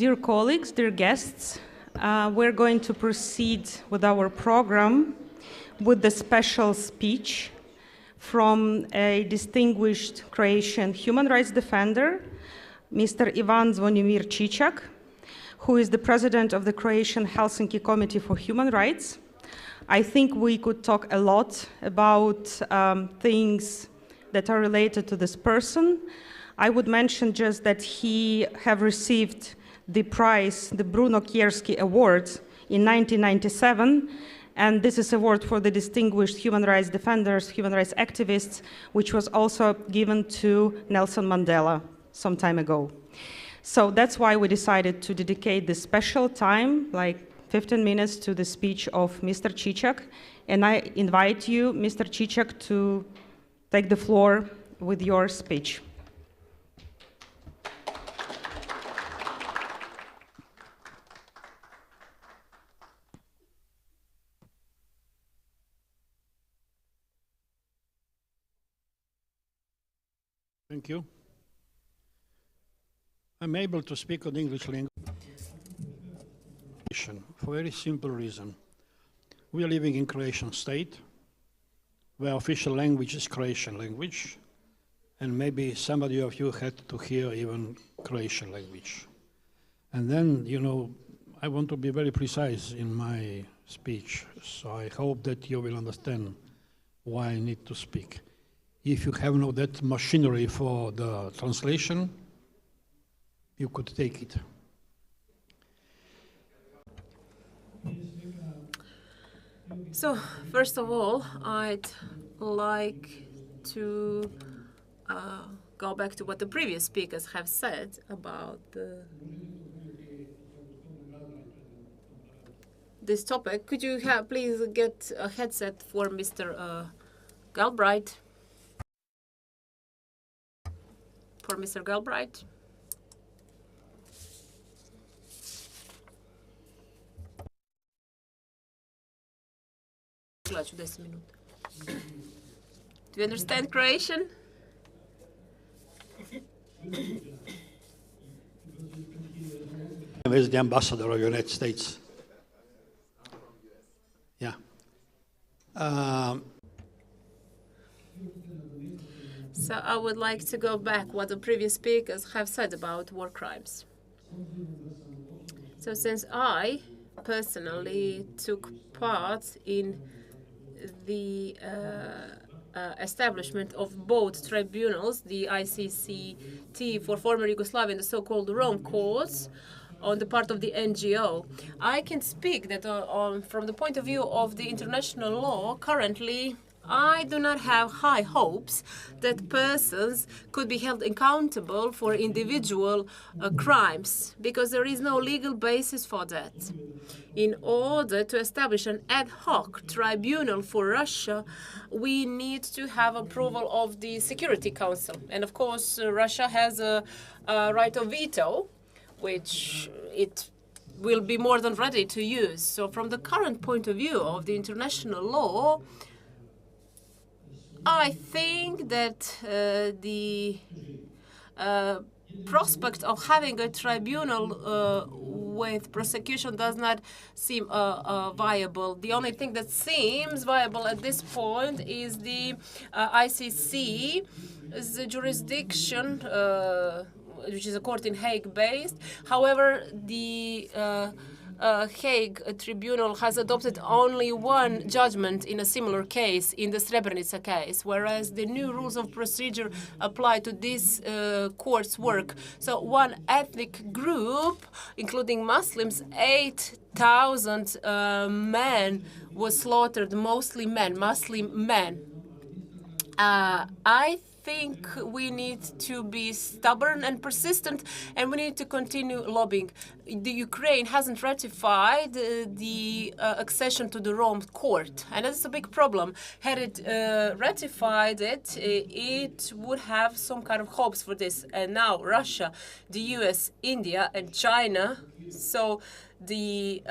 Dear colleagues, dear guests, we're going to proceed with our program with the special speech from a distinguished Croatian human rights defender, Mr. Ivan Zvonimir Cicak, who is the president of the Croatian Helsinki Committee for Human Rights. I think we could talk a lot about things that are related to this person. I would mention just that he have received the prize, the Bruno Kierski Award in 1997, and this is award for the distinguished human rights defenders, human rights activists, which was also given to Nelson Mandela some time ago. So that's why we decided to dedicate this special time, like 15 minutes, to the speech of Mr. Cicak, and I invite you, Mr. Cicak, to take the floor with your speech. Thank you. I'm able to speak on English language for a very simple reason. We are living in Croatian state, where official language is Croatian language, and maybe somebody of you had to hear even Croatian language. And then, you know, I want to be very precise in my speech, so I hope that you will understand why I need to speak. If you have no that machinery for the translation, you could take it. So, first of all, I'd like to go back to what the previous speakers have said about this topic. Could you please get a headset for Mr. Galbraith? For Mr. Galbraith. Do you understand Croatian? As the ambassador of the United States. Yeah. So I would like to go back what the previous speakers have said about war crimes. So since I personally took part in the establishment of both tribunals, the ICCT for former Yugoslavia and the so-called Rome courts, on the part of the NGO, I can speak that from the point of view of the international law, currently I do not have high hopes that persons could be held accountable for individual crimes, because there is no legal basis for that. In order to establish an ad hoc tribunal for Russia, we need to have approval of the Security Council. And of course, Russia has a right of veto, which it will be more than ready to use. So from the current point of view of the international law, I think that the prospect of having a tribunal with prosecution does not seem viable. The only thing that seems viable at this point is the ICC's jurisdiction, which is a court in Hague based. However, the Hague Tribunal has adopted only one judgment in a similar case, in the Srebrenica case, whereas the new rules of procedure apply to this court's work. So one ethnic group, including Muslims, 8,000 men was slaughtered, mostly men, Muslim men. I think we need to be stubborn and persistent, and we need to continue lobbying. The Ukraine hasn't ratified the accession to the Rome Court, and that's a big problem. Had it ratified it, it would have some kind of hopes for this. And now Russia, the US, India, and China. So the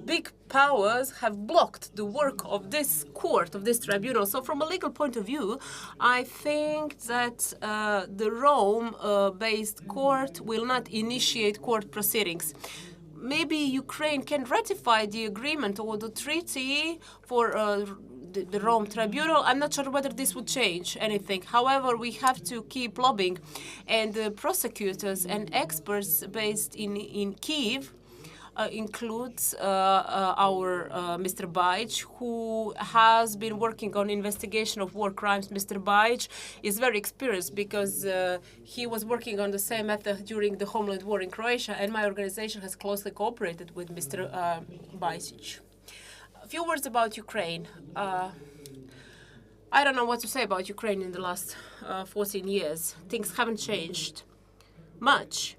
big powers have blocked the work of this court, of this tribunal. So from a legal point of view, I think that the Rome-based court will not initiate court proceedings. Maybe Ukraine can ratify the agreement or the treaty for the Rome Tribunal. I'm not sure whether this would change anything. However, we have to keep lobbying, and the prosecutors and experts based in Kyiv includes our Mr. Baj, who has been working on investigation of war crimes. Mr. Baj is very experienced because he was working on the same method during the homeland war in Croatia, and my organization has closely cooperated with Mr. Bajcic. A few words about Ukraine. I don't know what to say about Ukraine in the last 14 years. Things haven't changed much.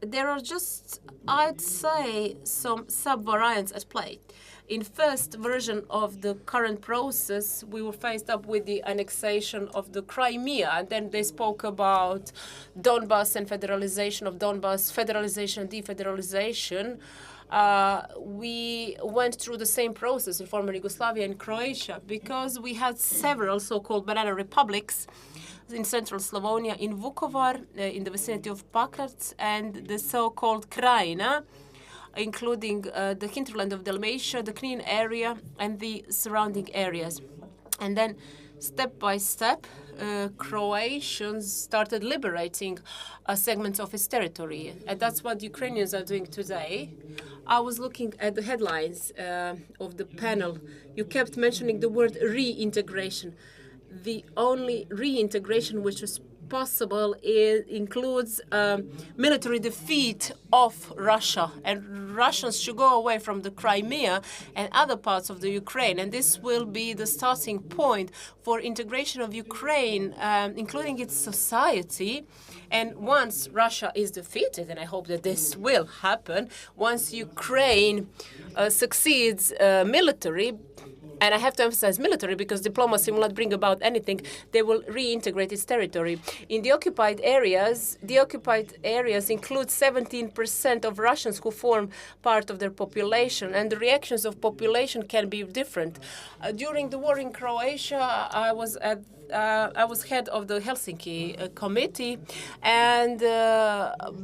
There are just, I'd say, some sub-variants at play. In first version of the current process, we were faced up with the annexation of the Crimea, and then they spoke about Donbass and federalization of Donbass, federalization and defederalization. We went through the same process in former Yugoslavia and Croatia because we had several so-called banana republics in central Slavonia, in Vukovar, in the vicinity of Pakrac, and the so-called Krajina, including the hinterland of Dalmatia, the Crimean area, and the surrounding areas. And then, step by step, Croatians started liberating segments of its territory. And that's what Ukrainians are doing today. I was looking at the headlines of the panel. You kept mentioning the word reintegration. The only reintegration which is possible includes military defeat of Russia, and Russians should go away from the Crimea and other parts of the Ukraine, and this will be the starting point for integration of Ukraine, including its society. And once Russia is defeated, and I hope that this will happen, once Ukraine succeeds military, and I have to emphasize military because diplomacy will not bring about anything, they will reintegrate its territory. In the occupied areas include 17% of Russians who form part of their population, and the reactions of population can be different. During the war in Croatia, I was head of the Helsinki committee, and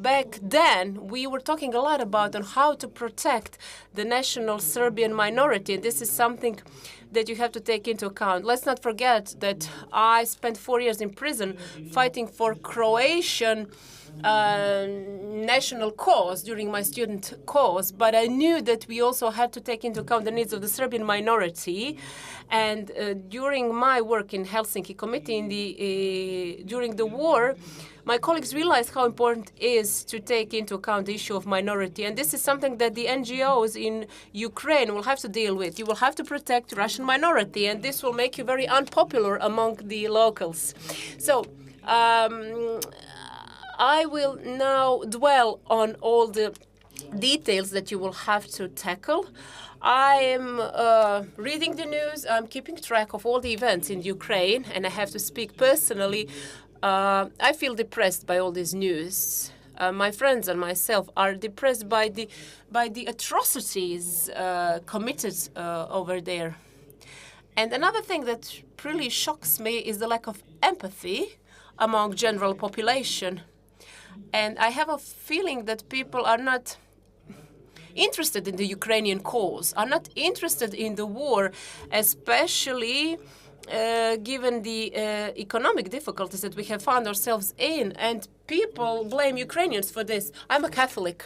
back then we were talking a lot about on how to protect the national Serbian minority, and this is something that you have to take into account. Let's not forget that I spent 4 years in prison fighting for Croatian national cause during my student cause, but I knew that we also had to take into account the needs of the Serbian minority. And during my work in Helsinki committee during the war, my colleagues realized how important it is to take into account the issue of minority. And this is something that the NGOs in Ukraine will have to deal with. You will have to protect Russian minority, and this will make you very unpopular among the locals. So I will now dwell on all the details that you will have to tackle. I am reading the news, I'm keeping track of all the events in Ukraine, and I have to speak personally. I feel depressed by all this news. My friends and myself are depressed by the atrocities committed over there. And another thing that really shocks me is the lack of empathy among general population. And I have a feeling that people are not interested in the Ukrainian cause, are not interested in the war, especially given the economic difficulties that we have found ourselves in. And people blame Ukrainians for this. I'm a Catholic,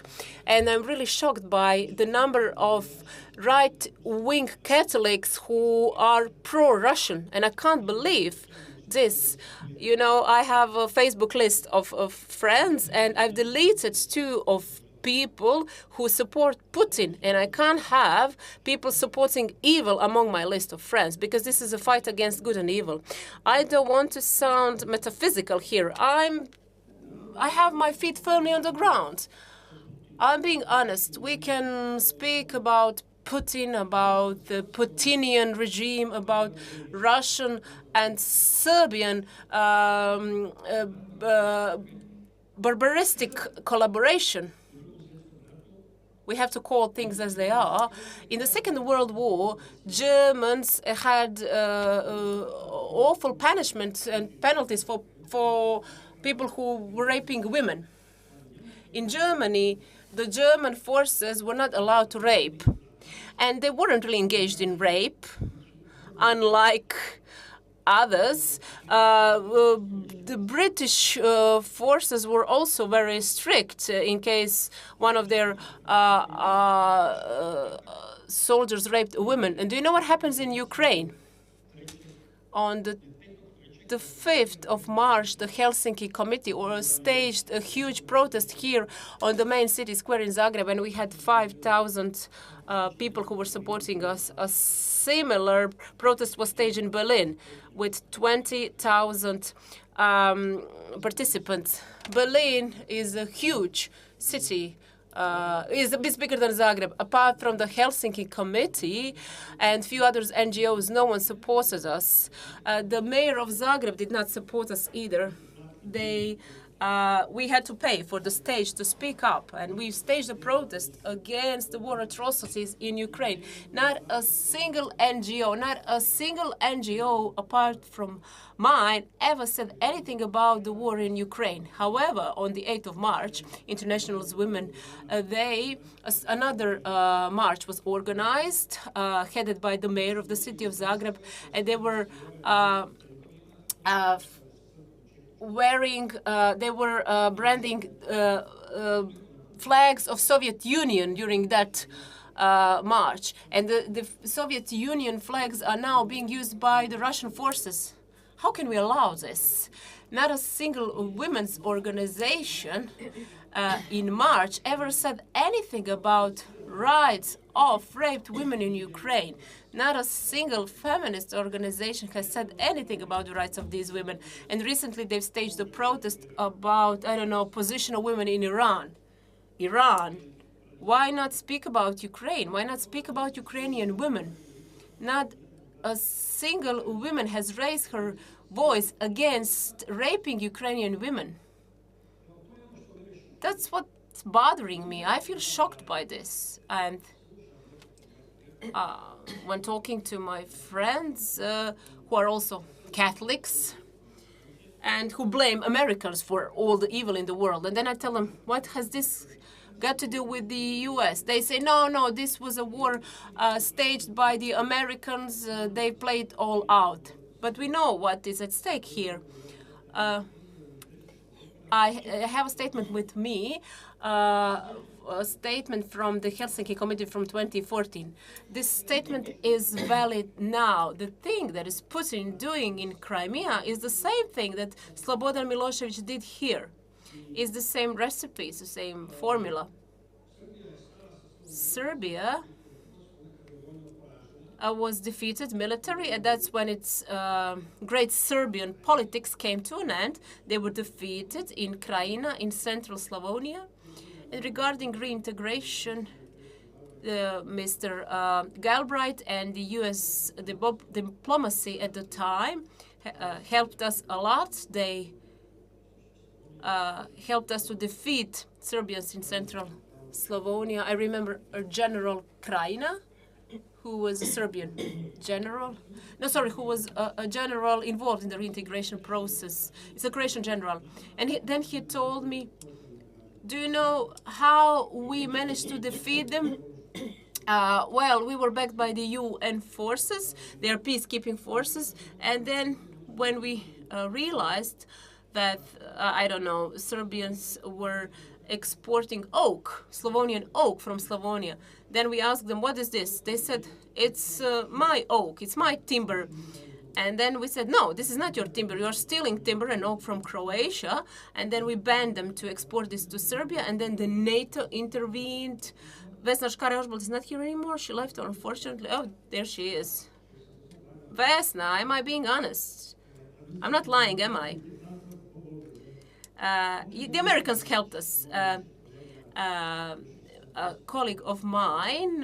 and I'm really shocked by the number of right-wing Catholics who are pro-Russian, and I can't believe this. You know, I have a Facebook list of friends, and I've deleted 2 of people who support Putin, and I can't have people supporting evil among my list of friends, because this is a fight against good and evil. I don't want to sound metaphysical here. I have my feet firmly on the ground. I'm being honest. We can speak about Putin, about the Putinian regime, about Russian and Serbian barbaristic collaboration. We have to call things as they are. In the Second World War, Germans had awful punishment and penalties for people who were raping women. In Germany, the German forces were not allowed to rape. And they weren't really engaged in rape, unlike others. The British forces were also very strict in case one of their soldiers raped a woman. And do you know what happens in Ukraine? On the 5th of March, the Helsinki Committee staged a huge protest here on the main city square in Zagreb, and we had 5,000 people who were supporting us. A similar protest was staged in Berlin with 20,000 participants. Berlin is a huge city. Is a bit bigger than Zagreb. Apart from the Helsinki Committee and few other NGOs, no one supported us. The mayor of Zagreb did not support us either. We had to pay for the stage to speak up, and we staged a protest against the war atrocities in Ukraine. Not a single NGO apart from mine ever said anything about the war in Ukraine. However, on the 8th of March, International Women another march was organized, headed by the mayor of the city of Zagreb, and they were branding flags of Soviet Union during that march. And the Soviet Union flags are now being used by the Russian forces. How can we allow this? Not a single women's organization in March ever said anything about rights of raped women in Ukraine. Not a single feminist organization has said anything about the rights of these women. And recently they've staged a protest about, position of women in Iran. Why not speak about Ukraine? Why not speak about Ukrainian women? Not a single woman has raised her voice against raping Ukrainian women. That's what's bothering me. I feel shocked by this. And when talking to my friends who are also Catholics and who blame Americans for all the evil in the world, and then I tell them, what has this got to do with the U.S.? They say, no, this was a war staged by the Americans. They played all out. But we know what is at stake here. I have a statement with me, a statement from the Helsinki Committee from 2014. This statement is valid now. The thing that is Putin doing in Crimea is the same thing that Slobodan Milosevic did here. It's the same recipe, it's the same formula. Serbia was defeated military, and that's when its great Serbian politics came to an end. They were defeated in Krajina, in central Slavonia. And regarding reintegration, Mr. Galbraith and the U.S. diplomacy at the time helped us a lot. They helped us to defeat Serbians in central Slavonia. I remember General Krajina, who was a Serbian general. Who was a general involved in the reintegration process. It's a Croatian general. And then he told me, do you know how we managed to defeat them? Well, we were backed by the UN forces, their peacekeeping forces. And then when we realized that, Serbians were exporting oak, Slavonian oak from Slavonia. Then we asked them, what is this? They said, it's my oak, it's my timber. And then we said, no, this is not your timber. You are stealing timber and oak from Croatia. And then we banned them to export this to Serbia. And then the NATO intervened. Vesna Škare-Ožbolt is not here anymore. She left, unfortunately. Oh, there she is. Vesna, am I being honest? I'm not lying, am I? The Americans helped us. A colleague of mine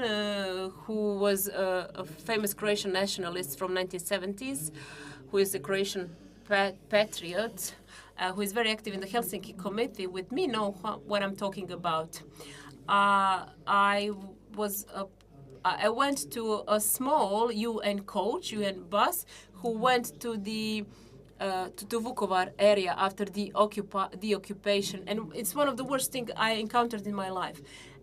who was a famous Croatian nationalist from 1970s, who is a Croatian patriot, who is very active in the Helsinki Committee with me, know what I'm talking about. I went to a small UN bus who went to the Vukovar area after the occupation, and it's one of the worst things I encountered in my life.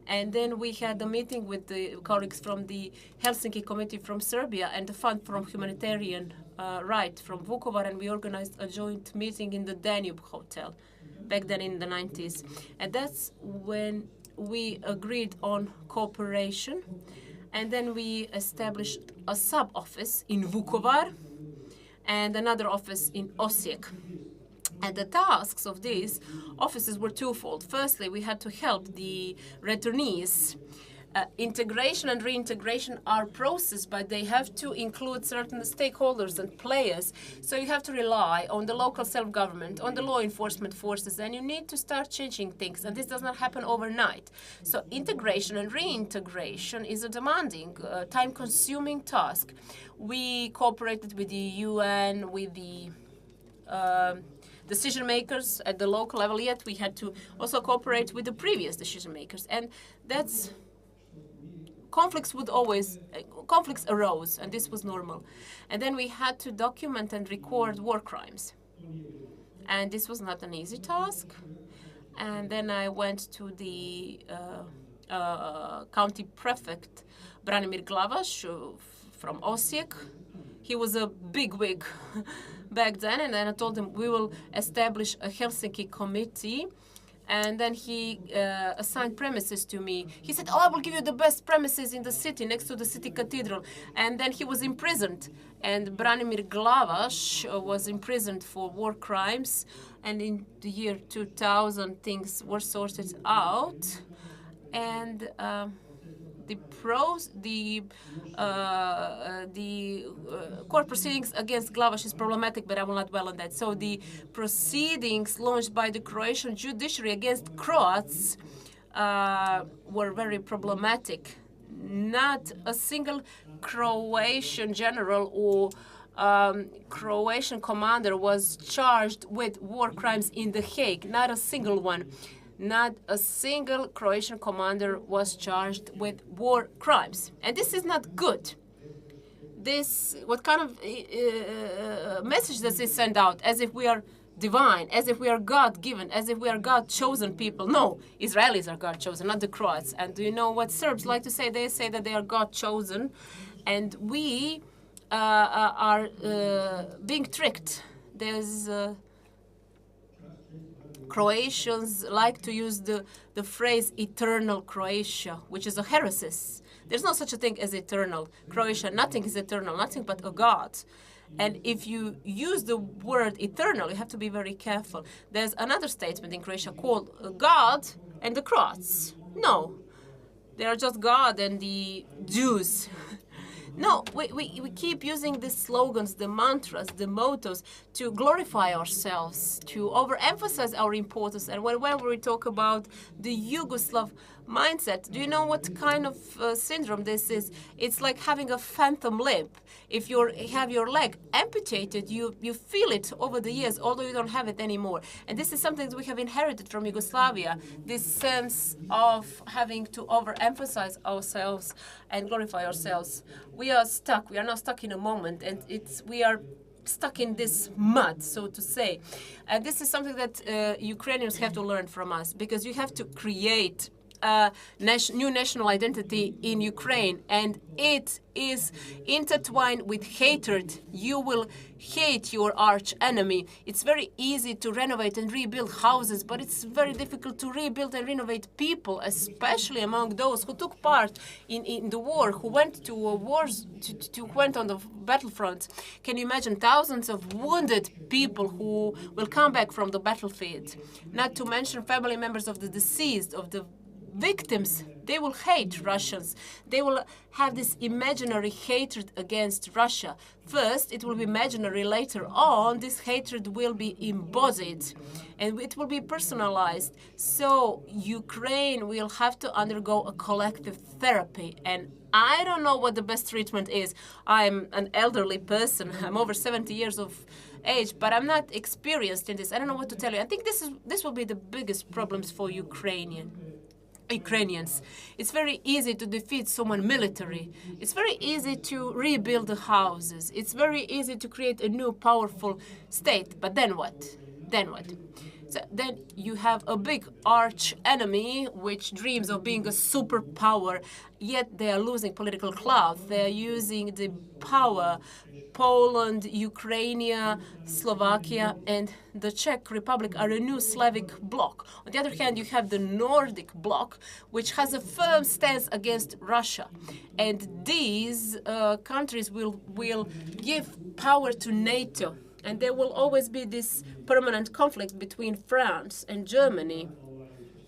And then we had a meeting with the colleagues from the Helsinki Committee from Serbia and the Fund from Humanitarian Right from Vukovar, and we organized a joint meeting in the Danube Hotel back then in the 90s. And that's when we agreed on cooperation. And then we established a sub-office in Vukovar and another office in Osijek. And the tasks of these offices were twofold. Firstly, we had to help the returnees. Integration and reintegration are processed, but they have to include certain stakeholders and players. So you have to rely on the local self-government, on the law enforcement forces, and you need to start changing things. And this does not happen overnight. So integration and reintegration is a demanding, time-consuming task. We cooperated with the UN, with the decision makers at the local level, yet we had to also cooperate with the previous decision makers. And that's conflicts arose, and this was normal. And then we had to document and record war crimes. And this was not an easy task. And then I went to the county prefect, Branimir Glavaš, from Osijek. He was a bigwig back then, and then I told him we will establish a Helsinki committee. And then he assigned premises to me. He said, I will give you the best premises in the city, next to the city cathedral. And then he was imprisoned. And Branimir Glavaš was imprisoned for war crimes. And in the year 2000, things were sorted out. And the court proceedings against Glavaš is problematic, but I will not dwell on that. So the proceedings launched by the Croatian judiciary against Croats were very problematic. Not a single Croatian general or Croatian commander was charged with war crimes in The Hague. Not a single one. Not a single Croatian commander was charged with war crimes. And this is not good. What kind of message does this send out? As if we are divine, as if we are God-given, as if we are God-chosen people. No, Israelis are God-chosen, not the Croats. And do you know what Serbs like to say? They say that they are God-chosen. And we are being tricked. There's Croatians like to use the phrase eternal Croatia, which is a heresy. There's no such a thing as eternal Croatia. Nothing is eternal, nothing but a God. And if you use the word eternal, you have to be very careful. There's another statement in Croatia called God and the Croats. No, they are just God and the Jews. No, we keep using the slogans, the mantras, the mottos to glorify ourselves, to overemphasize our importance. And whenever we talk about the Yugoslav mindset, do you know what kind of syndrome this is? It's like having a phantom limb. If you have your leg amputated, you feel it over the years, although you don't have it anymore. And this is something that we have inherited from Yugoslavia, this sense of having to overemphasize ourselves and glorify ourselves. We are stuck. We are not stuck in a moment, and we are stuck in this mud, so to say. And this is something that Ukrainians have to learn from us, because you have to create new national identity in Ukraine, and it is intertwined with hatred. You will hate your arch enemy. It's very easy to renovate and rebuild houses, but it's very difficult to rebuild and renovate people, especially among those who took part in the war, who went to wars, went on the battlefront. Can you imagine thousands of wounded people who will come back from the battlefield? Not to mention family members of the deceased, of the victims. They will hate Russians. They will have this imaginary hatred against Russia. First, it will be imaginary. Later on, this hatred will be embodied and it will be personalized. So Ukraine will have to undergo a collective therapy. And I don't know what the best treatment is. I'm an elderly person. I'm over 70 years of age, but I'm not experienced in this. I don't know what to tell you. I think this will be the biggest problems for Ukrainian. Ukrainians. It's very easy to defeat someone military. It's very easy to rebuild the houses. It's very easy to create a new powerful state. But then what? Then what? So then you have a big arch enemy which dreams of being a superpower, yet they are losing political clout. They are using the power. Poland, Ukraine, Slovakia, and the Czech Republic are a new Slavic bloc. On the other hand, you have the Nordic bloc, which has a firm stance against Russia. And these countries will give power to NATO. And there will always be this permanent conflict between France and Germany.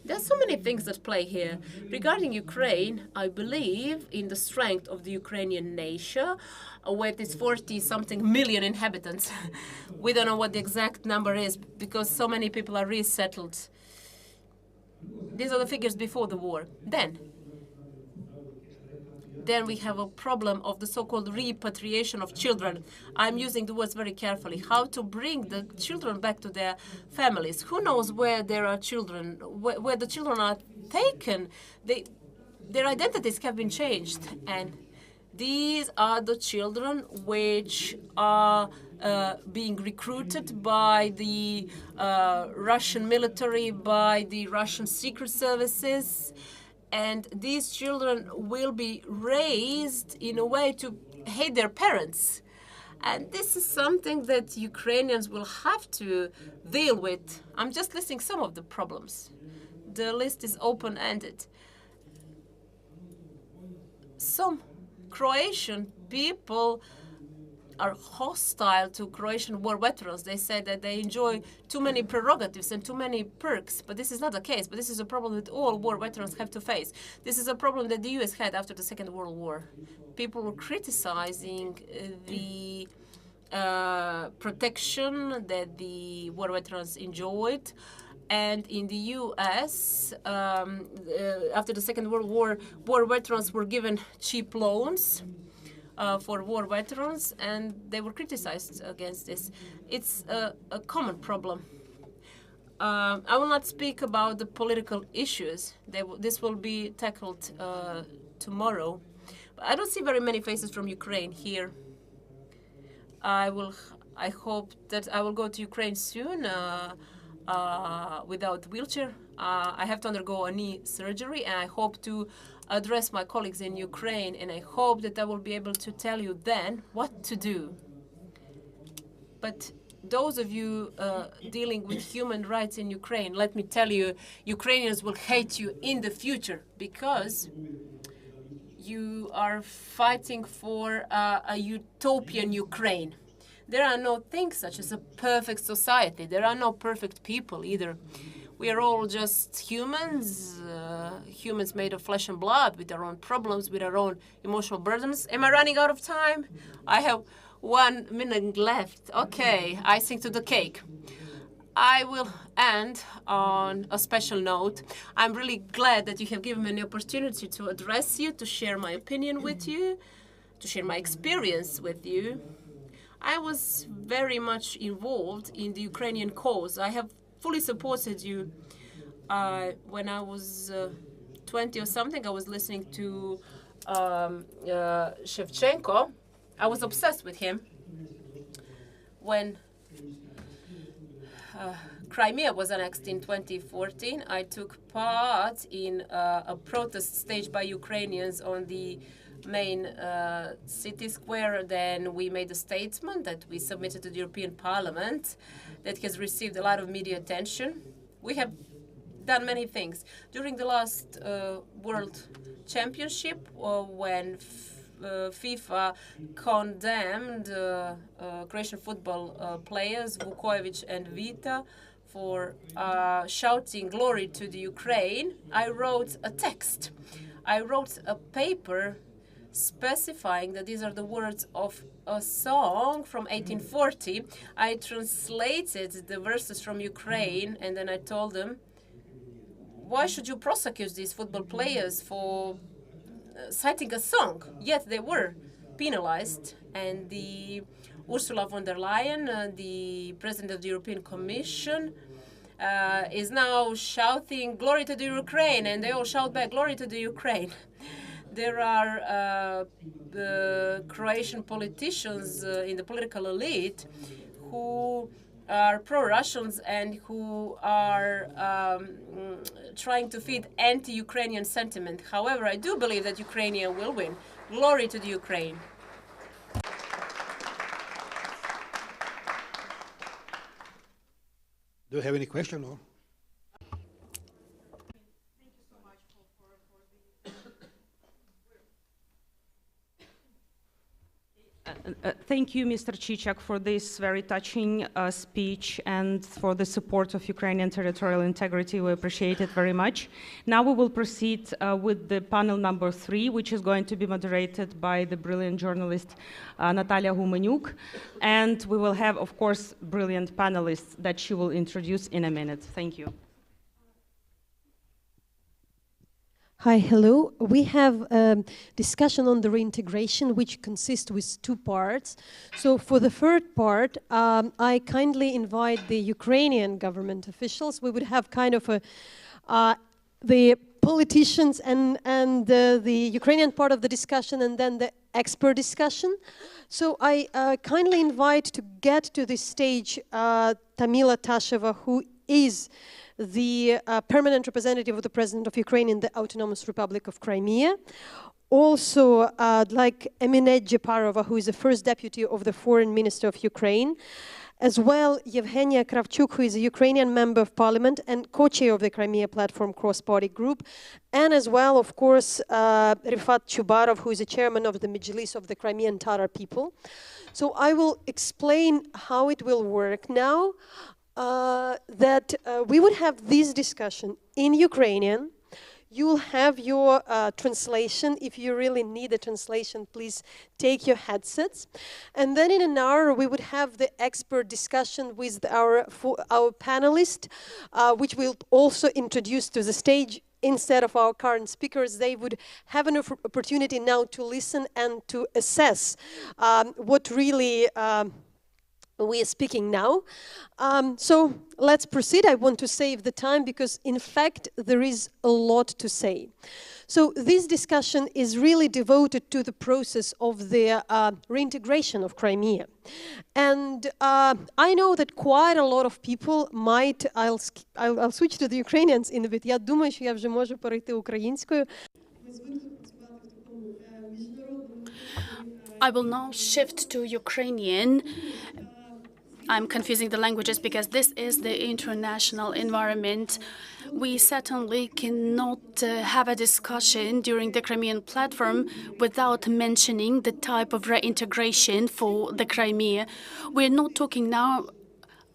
There are so many things that play here. Regarding Ukraine, I believe in the strength of the Ukrainian nation, with its 40-something million inhabitants. We don't know what the exact number is because so many people are resettled. These are the figures before the war. Then we have a problem of the so-called repatriation of children. I'm using the words very carefully. How to bring the children back to their families. Who knows where there are children, where the children are taken? Their identities have been changed. And these are the children which are being recruited by the Russian military, by the Russian secret services. And these children will be raised in a way to hate their parents. And this is something that Ukrainians will have to deal with. I'm just listing some of the problems. The list is open-ended. Some Croatian people are hostile to Croatian war veterans. They say that they enjoy too many prerogatives and too many perks, but this is not the case. But this is a problem that all war veterans have to face. This is a problem that the US had after the Second World War. People were criticizing the protection that the war veterans enjoyed. And in the US, after the Second World War, war veterans were given cheap loans for war veterans, and they were criticized against this. It's a common problem. I will not speak about the political issues. This will be tackled tomorrow. But I don't see very many faces from Ukraine here. I hope that I will go to Ukraine soon without wheelchair. I have to undergo a knee surgery, and I hope to address my colleagues in Ukraine, and I hope that I will be able to tell you then what to do. But those of you dealing with human rights in Ukraine, let me tell you, Ukrainians will hate you in the future because you are fighting for a utopian Ukraine. There are no things such as a perfect society. There are no perfect people either. We are all just humans, humans made of flesh and blood, with our own problems, with our own emotional burdens. Am I running out of time? I have 1 minute left. Okay, icing to the cake. I will end on a special note. I'm really glad that you have given me an opportunity to address you, to share my opinion with you, to share my experience with you. I was very much involved in the Ukrainian cause. I have fully supported you. When I was 20 or something, I was listening to Shevchenko. I was obsessed with him. When Crimea was annexed in 2014, I took part in a protest staged by Ukrainians on the main city square. Then we made a statement that we submitted to the European Parliament that has received a lot of media attention. We have done many things. During the last World Championship, when FIFA condemned Croatian football players, Vukovic and Vita, for shouting glory to the Ukraine, I wrote a text. I wrote a paper specifying that these are the words of a song from 1840. I translated the verses from Ukraine, and then I told them, why should you prosecute these football players for citing a song? Yet they were penalized, and the Ursula von der Leyen, the president of the European Commission, is now shouting glory to the Ukraine, and they all shout back glory to the Ukraine. There are the Croatian politicians in the political elite who are pro-Russians and who are trying to feed anti-Ukrainian sentiment. However, I do believe that Ukraine will win. Glory to the Ukraine. Do you have any question? Or? Thank you, Mr. Chichak, for this very touching speech and for the support of Ukrainian territorial integrity. We appreciate it very much. Now we will proceed with the panel number 3, which is going to be moderated by the brilliant journalist Natalia Humanyuk. And we will have, of course, brilliant panelists that she will introduce in a minute. Thank you. Hi, hello. We have a discussion on the reintegration, which consists with 2 parts. So for the third part, I kindly invite the Ukrainian government officials. We would have kind of the politicians and the Ukrainian part of the discussion, and then the expert discussion. So I kindly invite to get to this stage Tamila Tasheva, who is the permanent representative of the President of Ukraine in the Autonomous Republic of Crimea. Also, like Emine Jeparova, who is the first deputy of the Foreign Minister of Ukraine, as well Yevgenia Kravchuk, who is a Ukrainian member of parliament and co-chair of the Crimea Platform cross-party group, and as well, of course, Rifat Chubarov, who is the chairman of the Mejlis of the Crimean Tatar People. So I will explain how it will work now. That we would have this discussion in Ukrainian. You will have your translation. If you really need a translation, please take your headsets. And then in an hour, we would have the expert discussion with our panelists, which we'll also introduce to the stage. Instead of our current speakers, they would have an opportunity now to listen and to assess what really we are speaking now. So let's proceed. I want to save the time because, in fact, there is a lot to say. So this discussion is really devoted to the process of the reintegration of Crimea. And I know that quite a lot of people might, I'll switch to the Ukrainians in a bit. Я думаю, що я вже можу перейти українською. I will now shift to Ukrainian. I'm confusing the languages because this is the international environment. We certainly cannot have a discussion during the Crimean Platform without mentioning the type of reintegration for the Crimea. We're not talking now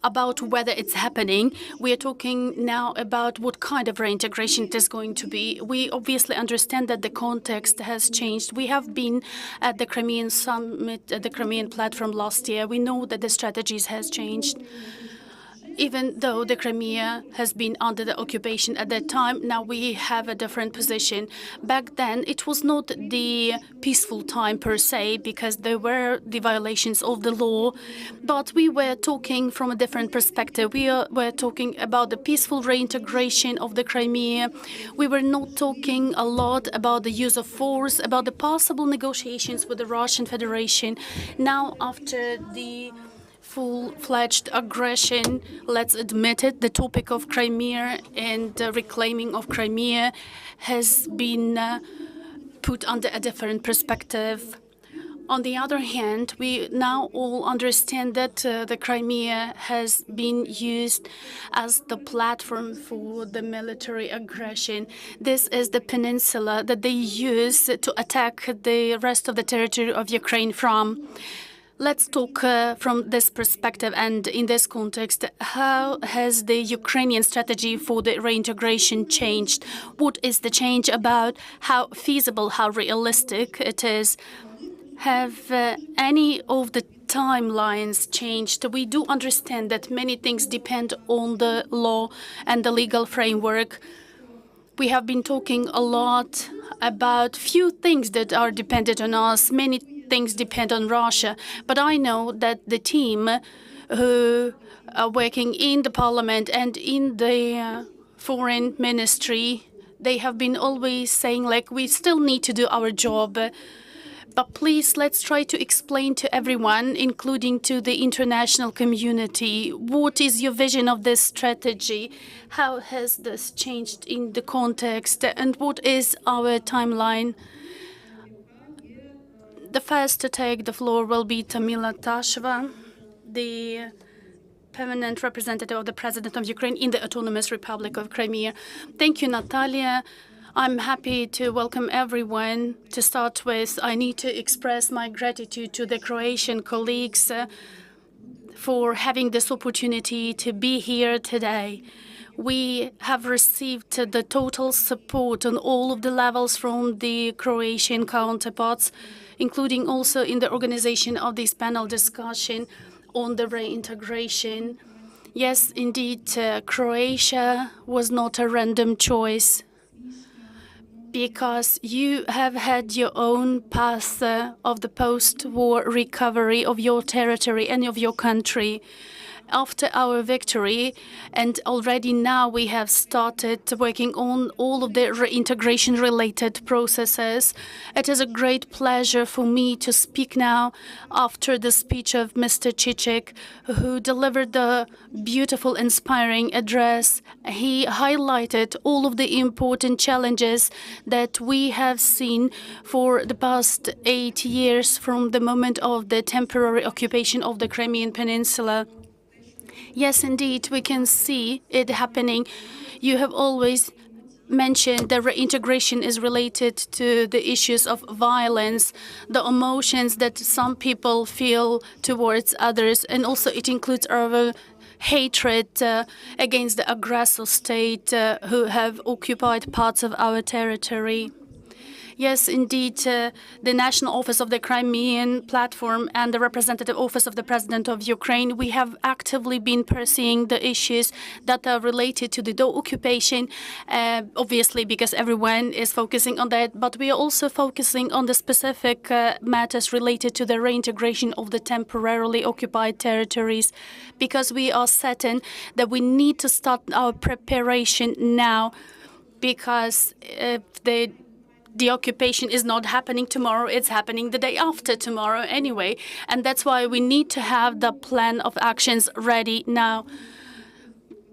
about whether it's happening. We are talking now about what kind of reintegration it is going to be. We obviously understand that the context has changed. We have been at the Crimean Summit, at the Crimean Platform last year. We know that the strategies has changed. Even though the Crimea has been under the occupation at that time, now we have a different position. Back then, it was not the peaceful time per se, because there were the violations of the law, but we were talking from a different perspective. We were talking about the peaceful reintegration of the Crimea. We were not talking a lot about the use of force, about the possible negotiations with the Russian Federation. Now, after the full-fledged aggression, let's admit it, the topic of Crimea and reclaiming of Crimea has been put under a different perspective. On the other hand, we now all understand that the Crimea has been used as the platform for the military aggression. This is the peninsula that they use to attack the rest of the territory of Ukraine from. Let's talk from this perspective and in this context. How has the Ukrainian strategy for the reintegration changed? What is the change about? How feasible, how realistic it is? Have any of the timelines changed? We do understand that many things depend on the law and the legal framework. We have been talking a lot about few things that are dependent on us. Many things depend on Russia, but I know that the team who are working in the parliament and in the foreign ministry, they have been always saying, like, we still need to do our job. But please, let's try to explain to everyone, including to the international community, what is your vision of this strategy? How has this changed in the context? And what is our timeline? The first to take the floor will be Tamila Tasheva, the permanent representative of the President of Ukraine in the Autonomous Republic of Crimea. Thank you, Natalia. I'm happy to welcome everyone. To start with, I need to express my gratitude to the Croatian colleagues for having this opportunity to be here today. We have received the total support on all of the levels from the Croatian counterparts, including also in the organization of this panel discussion on the reintegration. Yes, indeed, Croatia was not a random choice, because you have had your own path of the post-war recovery of your territory and of your country. After our victory, and already now we have started working on all of the reintegration-related processes. It is a great pleasure for me to speak now after the speech of Mr. Chichik, who delivered the beautiful, inspiring address. He highlighted all of the important challenges that we have seen for the past 8 years from the moment of the temporary occupation of the Crimean Peninsula. Yes, indeed, we can see it happening. You have always mentioned that reintegration is related to the issues of violence, the emotions that some people feel towards others, and also it includes our hatred against the aggressor state who have occupied parts of our territory. Yes, indeed, the National Office of the Crimean Platform and the Representative Office of the President of Ukraine, we have actively been pursuing the issues that are related to the deoccupation, obviously because everyone is focusing on that, but we are also focusing on the specific matters related to the reintegration of the temporarily occupied territories, because we are certain that we need to start our preparation now, because if the occupation is not happening tomorrow, it's happening the day after tomorrow anyway. And that's why we need to have the plan of actions ready now.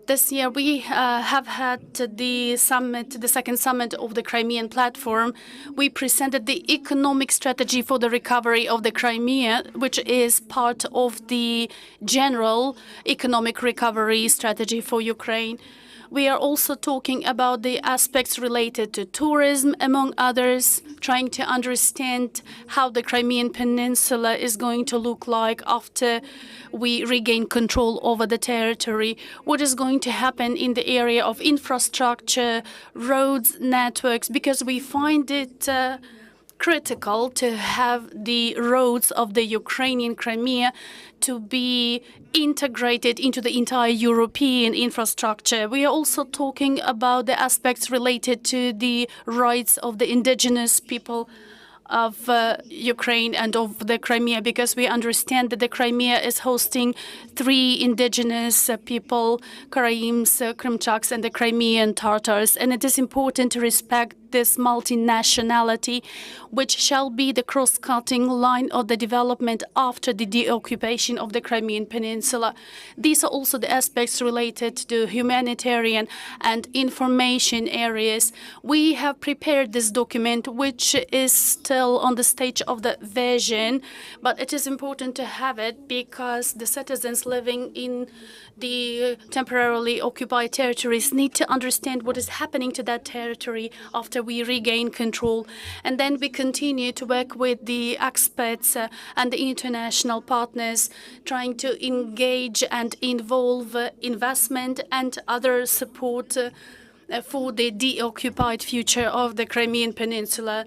This year we have had the summit, the second summit of the Crimean Platform. We presented the economic strategy for the recovery of the Crimea, which is part of the general economic recovery strategy for Ukraine. We are also talking about the aspects related to tourism, among others, trying to understand how the Crimean Peninsula is going to look like after we regain control over the territory, what is going to happen in the area of infrastructure, roads, networks, because we find it critical to have the roads of the Ukrainian Crimea to be integrated into the entire European infrastructure. We are also talking about the aspects related to the rights of the indigenous people of Ukraine and of the Crimea, because we understand that the Crimea is hosting 3 indigenous people, Karaims, Krimchaks, and the Crimean Tatars. And it is important to respect this multinationality, which shall be the cross-cutting line of the development after the deoccupation of the Crimean Peninsula. These are also the aspects related to humanitarian and information areas. We have prepared this document, which is still on the stage of the vision, but it is important to have it because the citizens living in the temporarily occupied territories need to understand what is happening to that territory after we regain control. And then we continue to work with the experts and the international partners, trying to engage and involve investment and other support for the deoccupied future of the Crimean Peninsula.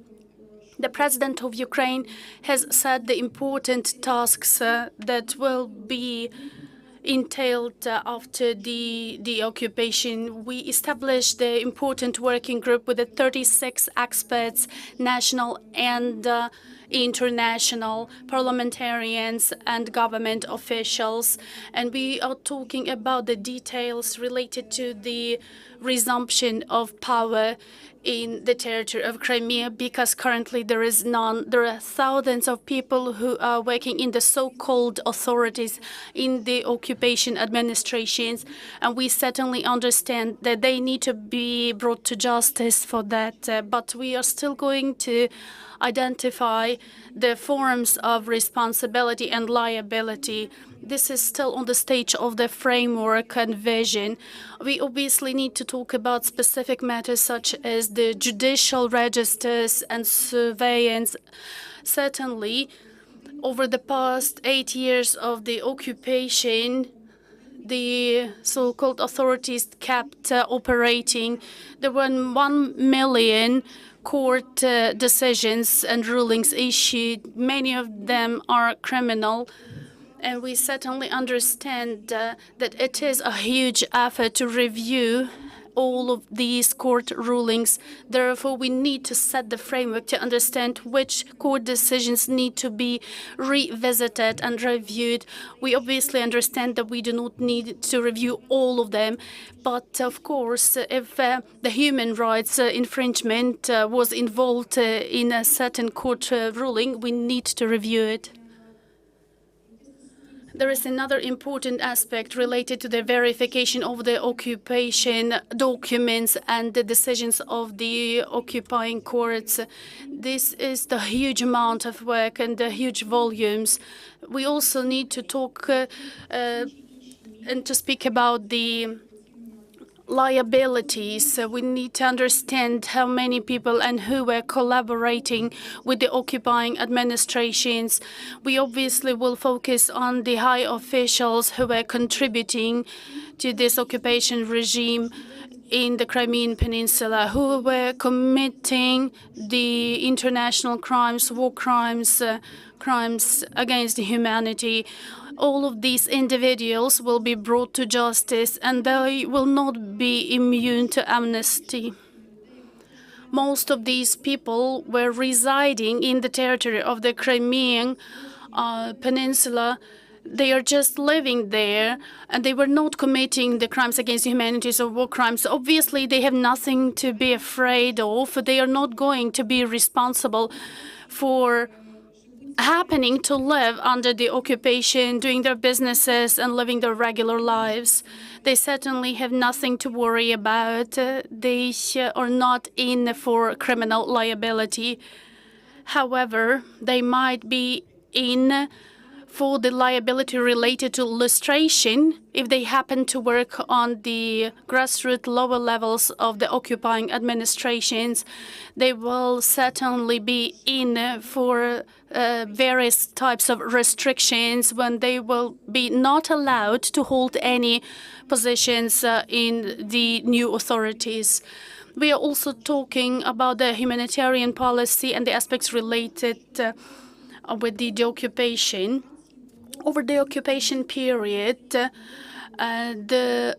The President of Ukraine has said the important tasks that will be entailed after the occupation. We established the important working group with the 36 experts, national and international parliamentarians and government officials. And we are talking about the details related to the resumption of power in the territory of Crimea, because currently there is none. There are thousands of people who are working in the so-called authorities, in the occupation administrations, and we certainly understand that they need to be brought to justice for that. But we are still going to identify the forms of responsibility and liability. This is still on the stage of the framework and vision. We obviously need to talk about specific matters such as the judicial registers and surveillance. Certainly, over the past 8 years of the occupation, the so-called authorities kept operating. There were 1 million court decisions and rulings issued. Many of them are criminal. And we certainly understand that it is a huge effort to review all of these court rulings. Therefore, we need to set the framework to understand which court decisions need to be revisited and reviewed. We obviously understand that we do not need to review all of them. But of course, if the human rights infringement was involved in a certain court ruling, we need to review it. There is another important aspect related to the verification of the occupation documents and the decisions of the occupying courts. This is the huge amount of work and the huge volumes. We also need to talk and to speak about the liabilities. We need to understand how many people and who were collaborating with the occupying administrations. We obviously will focus on the high officials who were contributing to this occupation regime in the Crimean Peninsula, who were committing the international crimes, war crimes, crimes against humanity. All of these individuals will be brought to justice, and they will not be immune to amnesty. Most of these people were residing in the territory of the Crimean Peninsula. They are just living there, and they were not committing the crimes against humanity or war crimes. Obviously, they have nothing to be afraid of. They are not going to be responsible for happening to live under the occupation, doing their businesses and living their regular lives. They certainly have nothing to worry about. They are not in for criminal liability. However, they might be in for the liability related to lustration if they happen to work on the grassroots lower levels of the occupying administrations. They will certainly be in for various types of restrictions when they will be not allowed to hold any positions in the new authorities. We are also talking about the humanitarian policy and the aspects related with the deoccupation. Over the occupation period, the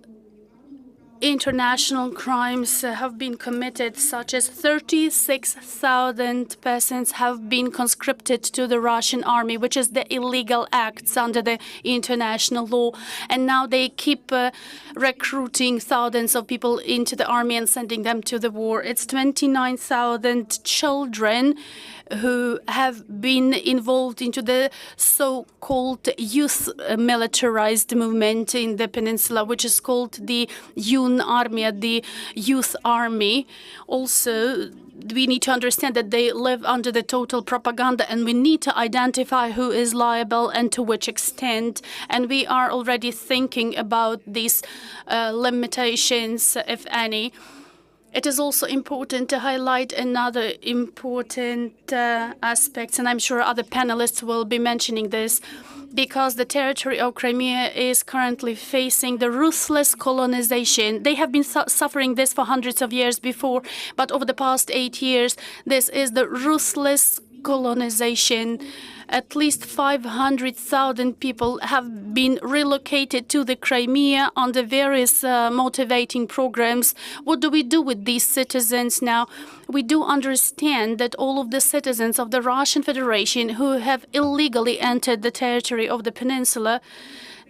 international crimes have been committed, such as 36,000 persons have been conscripted to the Russian army, which is the illegal acts under the international law. And now they keep recruiting thousands of people into the army and sending them to the war. It's 29,000 children who have been involved into the so-called youth militarized movement in the peninsula, which is called the Yun Army, the youth army. Also, we need to understand that they live under the total propaganda, and we need to identify who is liable and to which extent. And we are already thinking about these limitations, if any. It is also important to highlight another important aspect, and I'm sure other panelists will be mentioning this, because the territory of Crimea is currently facing the ruthless colonization. They have been suffering this for hundreds of years before, but over the past 8 years, this is the ruthless colonization. At least 500,000 people have been relocated to the Crimea under various motivating programs. What do we do with these citizens now? We do understand that all of the citizens of the Russian Federation who have illegally entered the territory of the peninsula,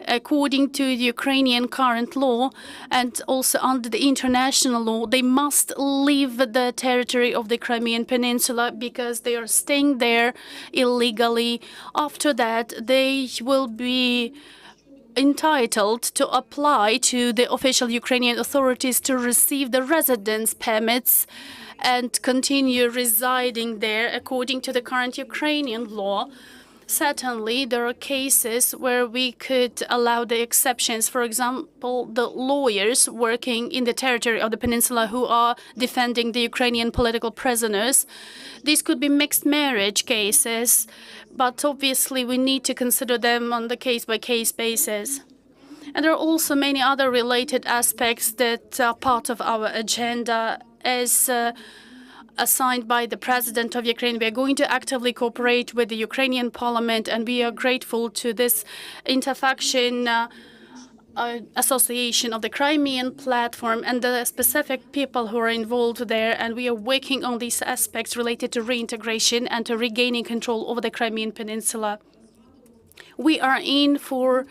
according to the Ukrainian current law and also under the international law, they must leave the territory of the Crimean Peninsula because they are staying there illegally. After that, they will be entitled to apply to the official Ukrainian authorities to receive the residence permits and continue residing there according to the current Ukrainian law. Certainly, there are cases where we could allow the exceptions. For example, the lawyers working in the territory of the peninsula who are defending the Ukrainian political prisoners. These could be mixed marriage cases, but obviously we need to consider them on the case-by-case basis. And there are also many other related aspects that are part of our agenda as assigned by the President of Ukraine. We are going to actively cooperate with the Ukrainian Parliament, and we are grateful to this interfaction association of the Crimean Platform and the specific people who are involved there. And we are working on these aspects related to reintegration and to regaining control over the Crimean Peninsula. We are in for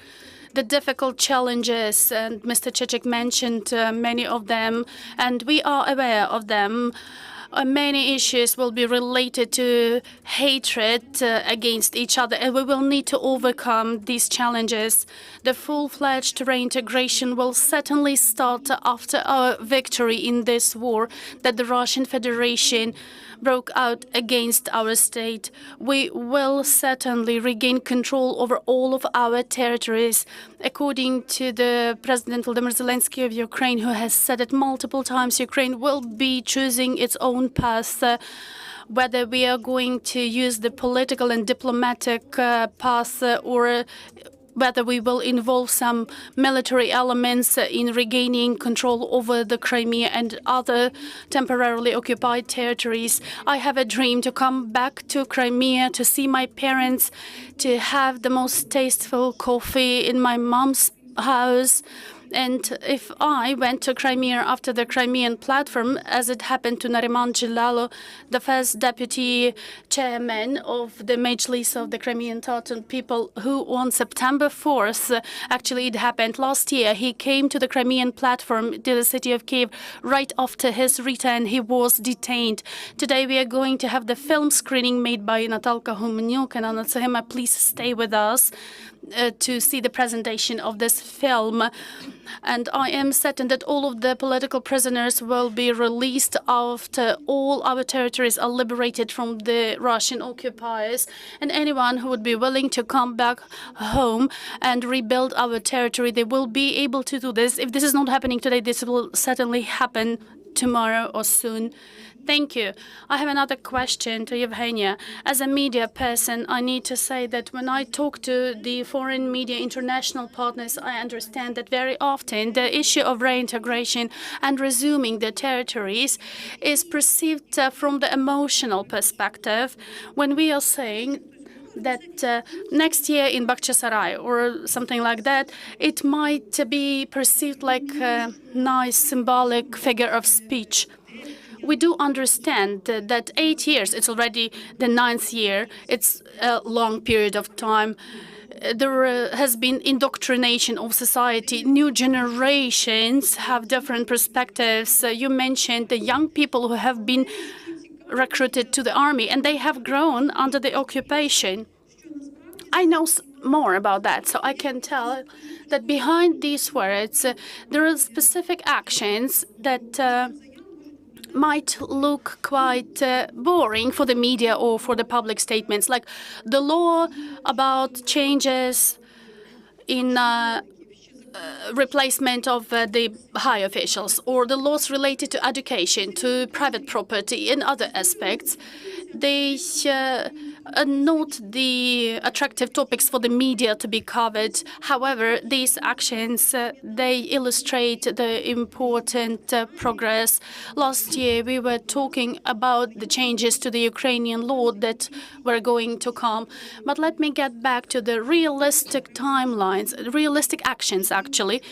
the difficult challenges, and Mr. Chichik mentioned many of them, and we are aware of them. Many issues will be related to hatred against each other, and we will need to overcome these challenges. The full-fledged reintegration will certainly start after our victory in this war that the Russian Federation broke out against our state. We will certainly regain control over all of our territories, according to the President Volodymyr Zelensky of Ukraine, who has said it multiple times. Ukraine will be choosing its own path, whether we are going to use the political and diplomatic path or whether we will involve some military elements in regaining control over the Crimea and other temporarily occupied territories. I have a dream to come back to Crimea, to see my parents, to have the most tasteful coffee in my mom's house. And if I went to Crimea after the Crimean Platform, as it happened to Nariman Dzhelyal, the first deputy chairman of the Mejlis of the Crimean Tatar People, who on September 4th, actually it happened last year, he came to the Crimean Platform to the city of Kiev. Right after his return, he was detained. Today we are going to have the film screening made by Natalka Humanyuk and Anna Tsahima. Please stay with us to see the presentation of this film. And I am certain that all of the political prisoners will be released after all our territories are liberated from the Russian occupiers. And anyone who would be willing to come back home and rebuild our territory, they will be able to do this. If this is not happening today, this will certainly happen tomorrow or soon. Thank you. I have another question to Evgenia. As a media person, I need to say that when I talk to the foreign media international partners, I understand that very often the issue of reintegration and resuming the territories is perceived from the emotional perspective when we are saying that next year in Bakhchisarai or something like that, it might be perceived like a nice symbolic figure of speech. We do understand that 8 years, it's already the 9th year, it's a long period of time. There has been indoctrination of society. New generations have different perspectives. You mentioned the young people who have been recruited to the army, and they have grown under the occupation. I know more about that, so I can tell that behind these words, there are specific actions that might look quite boring for the media or for the public statements, like the law about changes in replacement of the high officials, or the laws related to education, to private property, and other aspects. They not the attractive topics for the media to be covered. However, these actions, they illustrate the important progress. Last year, we were talking about the changes to the Ukrainian law that were going to come. But let me get back to the realistic timelines, realistic actions, actually,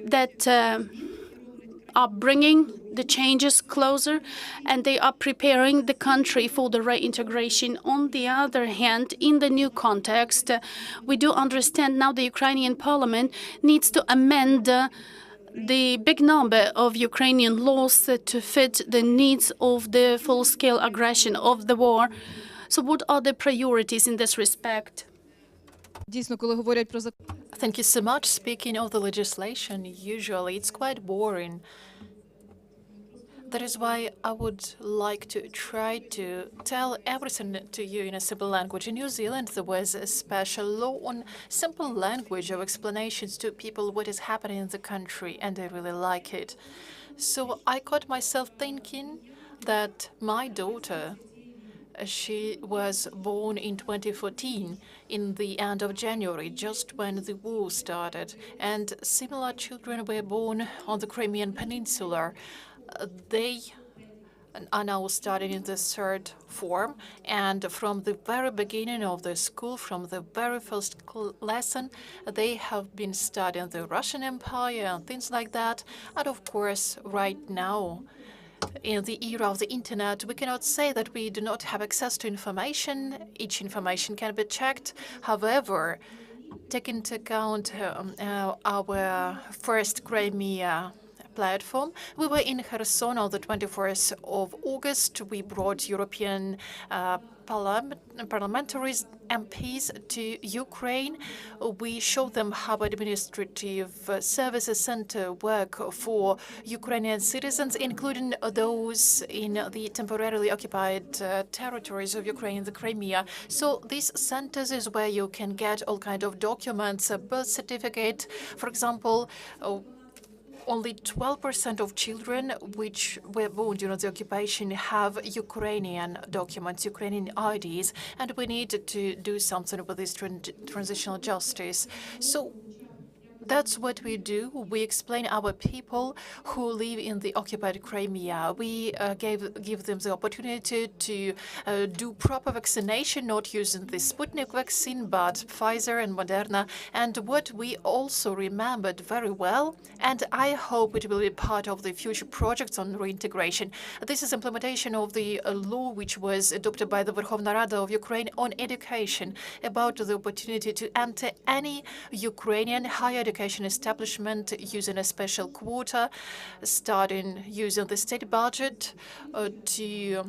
that are bringing the changes closer, and they are preparing the country for the reintegration. On the other hand, in the new context, we do understand now the Ukrainian parliament needs to amend the big number of Ukrainian laws to fit the needs of the full-scale aggression of the war. So what are the priorities in this respect? Thank you so much. Speaking of the legislation, usually it's quite boring. That is why I would like to try to tell everything to you in a simple language. In New Zealand, there was a special law on simple language of explanations to people what is happening in the country, and they really like it. So I caught myself thinking that my daughter, she was born in 2014, in the end of January, just when the war started, and similar children were born on the Crimean Peninsula. They are now studying in the third form, and from the very beginning of the school, from the very first lesson, they have been studying the Russian Empire and things like that. And of course, right now, in the era of the internet, we cannot say that we do not have access to information. Each information can be checked. However, take into account our first Crimea platform. We were in Kherson on the 21st of August. We brought European parliamentarians, MPs to Ukraine. We showed them how administrative services center work for Ukrainian citizens, including those in the temporarily occupied territories of Ukraine, the Crimea. So these centers is where you can get all kind of documents, a birth certificate, for example. Only 12% of children which were born during the occupation have Ukrainian documents, Ukrainian IDs, and we need to do something with this transitional justice. So that's what we do. We explain our people who live in the occupied Crimea. We give them the opportunity to do proper vaccination, not using the Sputnik vaccine, but Pfizer and Moderna. And what we also remembered very well, and I hope it will be part of the future projects on reintegration, this is implementation of the law which was adopted by the Verkhovna Rada of Ukraine on education, about the opportunity to enter any Ukrainian higher education establishment using a special quota, starting using the state budget to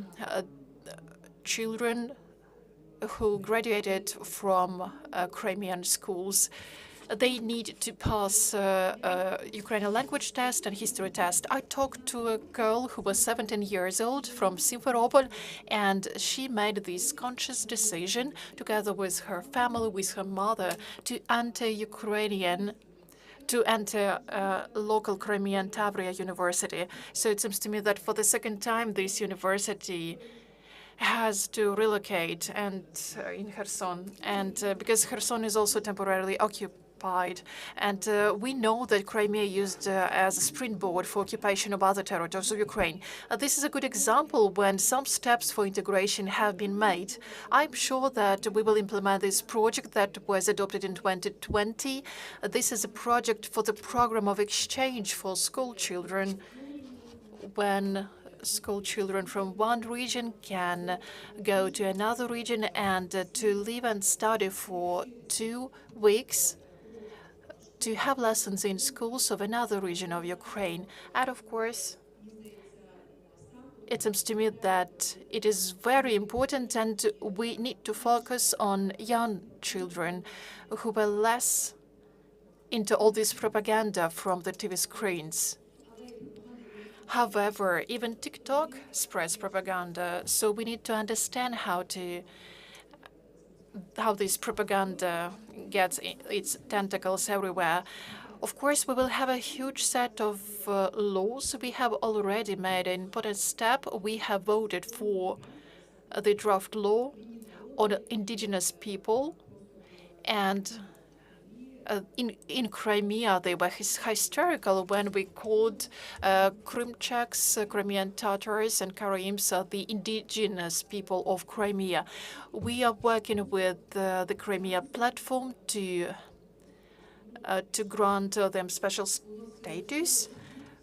children who graduated from Crimean schools. They need to pass Ukrainian language test and history test. I talked to a girl who was 17 years old from Simferopol, and she made this conscious decision together with her family, with her mother, to enter local Crimean Tatar University. So it seems to me that for the second time, this university has to relocate and in Kherson, and because Kherson is also temporarily occupied, and we know that Crimea used as a springboard for occupation of other territories of Ukraine. This is a good example when some steps for integration have been made. I'm sure that we will implement this project that was adopted in 2020. This is a project for the program of exchange for school children, when school children from one region can go to another region and to live and study for 2 weeks, to have lessons in schools of another region of Ukraine. And of course, it seems to me that it is very important, and we need to focus on young children who were less into all this propaganda from the TV screens. However, even TikTok spreads propaganda, so we need to understand how this propaganda gets its tentacles everywhere. Of course, we will have a huge set of laws. We have already made an important step. We have voted for the draft law on indigenous people. And in Crimea, they were hysterical when we called Krymchaks, Crimean Tatars, and Karayims the indigenous people of Crimea. We are working with the Crimea Platform to grant them special status.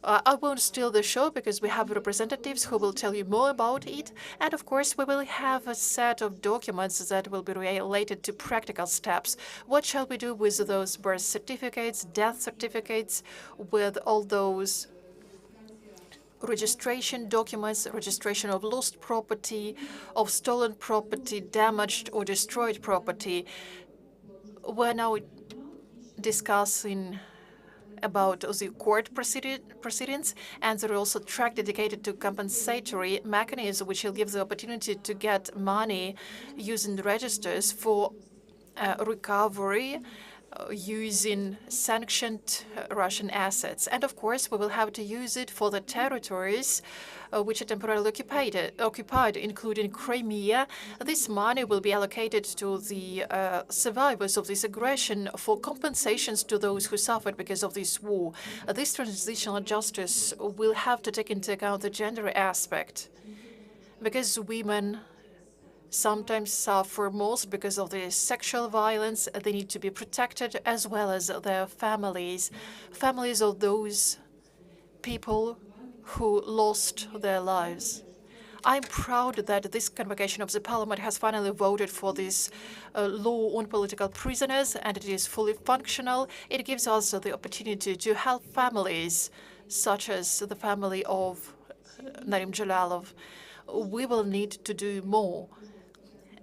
I won't steal the show because we have representatives who will tell you more about it. And of course, we will have a set of documents that will be related to practical steps. What shall we do with those birth certificates, death certificates, with all those registration documents, registration of lost property, of stolen property, damaged or destroyed property? We're now discussing about the court proceedings, and there are also track dedicated to compensatory mechanism, which will give the opportunity to get money using the registers for recovery using sanctioned Russian assets. And of course, we will have to use it for the territories which are temporarily occupied, including Crimea. This money will be allocated to the survivors of this aggression for compensations to those who suffered because of this war. This transitional justice will have to take into account the gender aspect, because women sometimes suffer most because of the sexual violence. They need to be protected, as well as their families of those people who lost their lives. I'm proud that this convocation of the parliament has finally voted for this law on political prisoners, and it is fully functional. It gives us the opportunity to help families, such as the family of Nariman Dzhelyal. We will need to do more.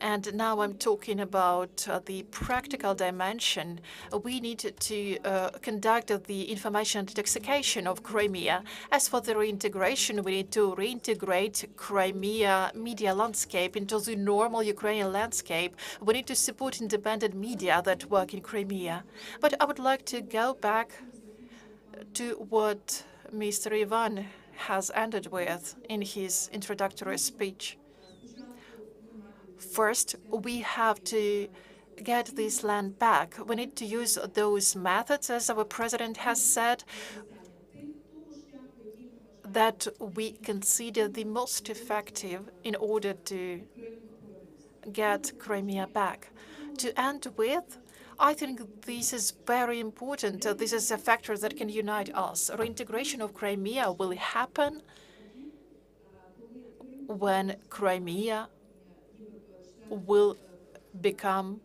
And now I'm talking about the practical dimension. We need to conduct the information detoxification of Crimea. As for the reintegration, we need to reintegrate Crimea media landscape into the normal Ukrainian landscape. We need to support independent media that work in Crimea. But I would like to go back to what Mr. Ivan has ended with in his introductory speech. First, we have to get this land back. We need to use those methods, as our president has said, that we consider the most effective in order to get Crimea back. To end with, I think this is very important. This is a factor that can unite us. Reintegration of Crimea will happen when Crimea will become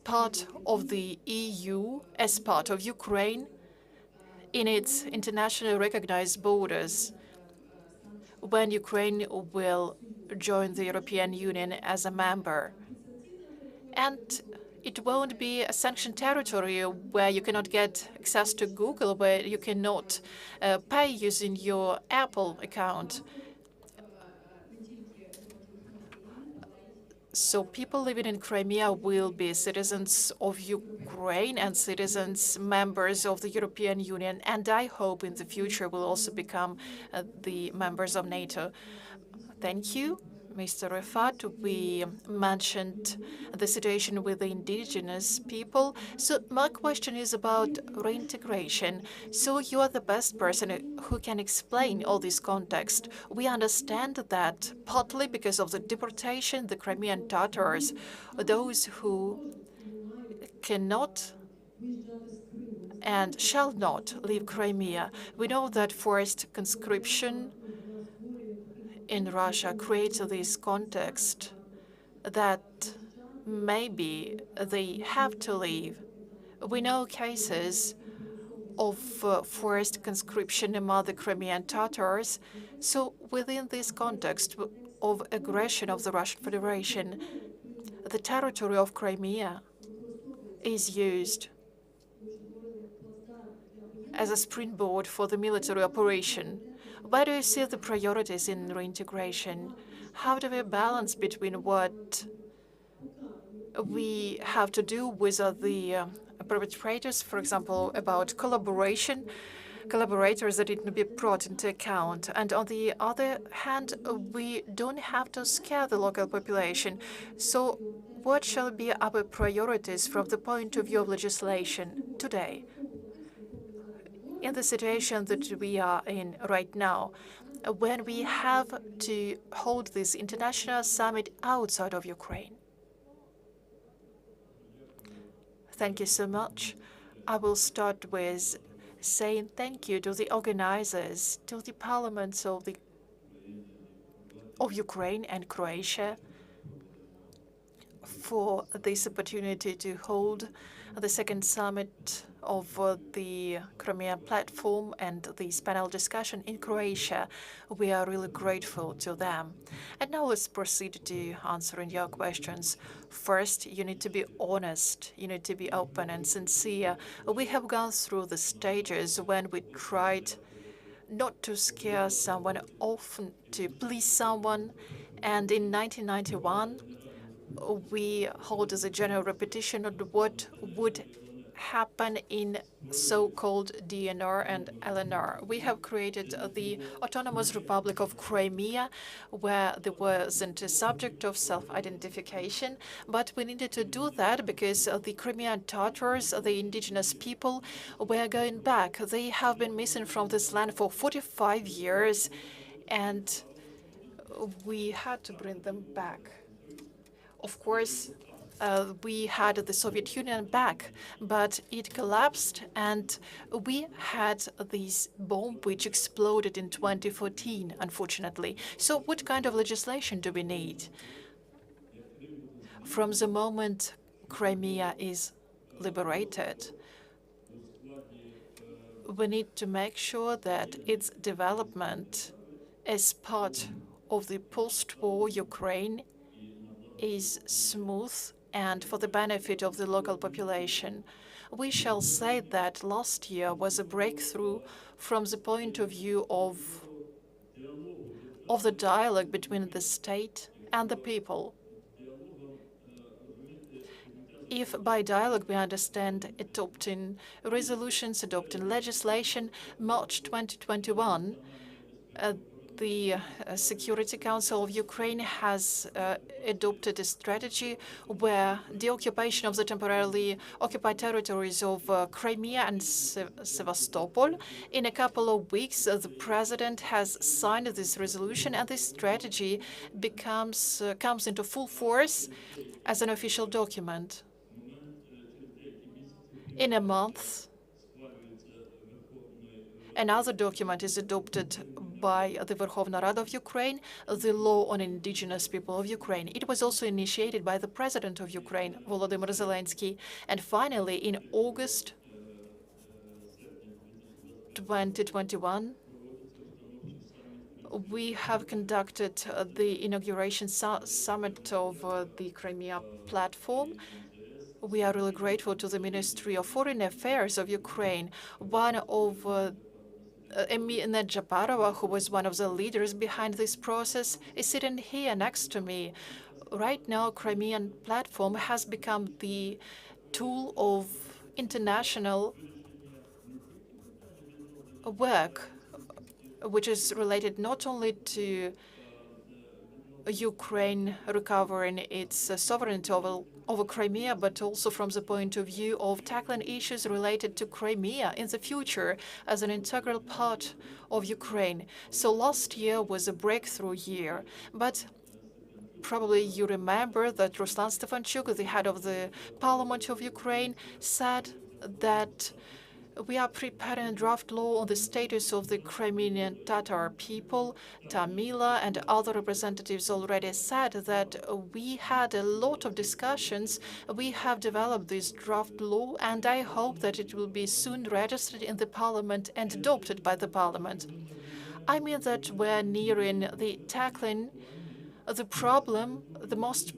part of the EU as part of Ukraine in its internationally recognized borders, when Ukraine will join the European Union as a member. And it won't be a sanctioned territory where you cannot get access to Google, where you cannot pay using your Apple account. So people living in Crimea will be citizens of Ukraine and citizens, members of the European Union, and I hope in the future will also become the members of NATO. Thank you, Mr. Rifat. We mentioned the situation with the indigenous people. So my question is about reintegration. So you are the best person who can explain all this context. We understand that partly because of the deportation, the Crimean Tatars, those who cannot and shall not leave Crimea. We know that forced conscription in Russia creates this context that maybe they have to leave. We know cases of forced conscription among the Crimean Tatars. So within this context of aggression of the Russian Federation, the territory of Crimea is used as a springboard for the military operation. Where do you see the priorities in reintegration? How do we balance between what we have to do with the perpetrators, for example, about collaboration collaborators that need to be brought into account. And on the other hand, we don't have to scare the local population. So what shall be our priorities from the point of view of legislation today? In the situation that we are in right now, when we have to hold this international summit outside of Ukraine. Thank you so much. I will start with saying thank you to the organizers, to the parliaments of Ukraine and Croatia for this opportunity to hold the second summit of the Crimean Platform and this panel discussion in Croatia. We are really grateful to them. And now let's proceed to answering your questions. First, you need to be honest. You need to be open and sincere. We have gone through the stages when we tried not to scare someone, often to please someone. And in 1991, we hold as a general repetition of what would happen in so-called DNR and LNR. We have created the Autonomous Republic of Crimea, where there wasn't a subject of self-identification, but we needed to do that because the Crimean Tatars, the indigenous people, were going back. They have been missing from this land for 45 years, and we had to bring them back. Of course, we had the Soviet Union back, but it collapsed, and we had this bomb which exploded in 2014, unfortunately. So what kind of legislation do we need? From the moment Crimea is liberated, we need to make sure that its development as part of the post-war Ukraine is smooth and for the benefit of the local population. We shall say that last year was a breakthrough from the point of view of the dialogue between the state and the people. If by dialogue we understand adopting resolutions, adopting legislation, March 2021, the Security Council of Ukraine has adopted a strategy where the occupation of the temporarily occupied territories of Crimea and Sevastopol. In a couple of weeks, the president has signed this resolution, and this strategy comes into full force as an official document. In a month, another document is adopted by the Verkhovna Rada of Ukraine, the law on indigenous people of Ukraine. It was also initiated by the president of Ukraine, Volodymyr Zelensky. And finally, in August 2021, we have conducted the inauguration summit of the Crimea Platform. We are really grateful to the Ministry of Foreign Affairs of Ukraine. One of Emina Japarova, who was one of the leaders behind this process, is sitting here next to me. Right now, Crimean Platform has become the tool of international work, which is related not only to Ukraine recovering its sovereignty over Crimea, but also from the point of view of tackling issues related to Crimea in the future as an integral part of Ukraine. So last year was a breakthrough year, but probably you remember that Ruslan Stefanchuk, the head of the Parliament of Ukraine, said that we are preparing a draft law on the status of the Crimean Tatar people. Tamila and other representatives already said that we had a lot of discussions. We have developed this draft law, and I hope that it will be soon registered in the parliament and adopted by the parliament. I mean that we're nearing the tackling the problem, the most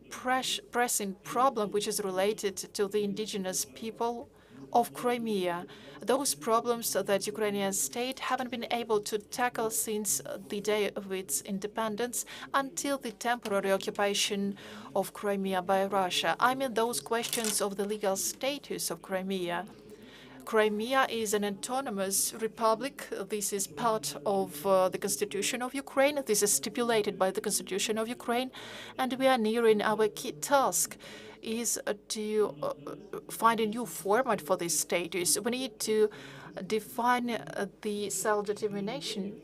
pressing problem, which is related to the indigenous people of Crimea, those problems that Ukrainian state haven't been able to tackle since the day of its independence until the temporary occupation of Crimea by Russia. I mean those questions of the legal status of Crimea, Crimea is an autonomous republic. This is part of the constitution of Ukraine. This is stipulated by the constitution of Ukraine. And we are nearing our key task is to find a new format for this status. We need to define the self-determination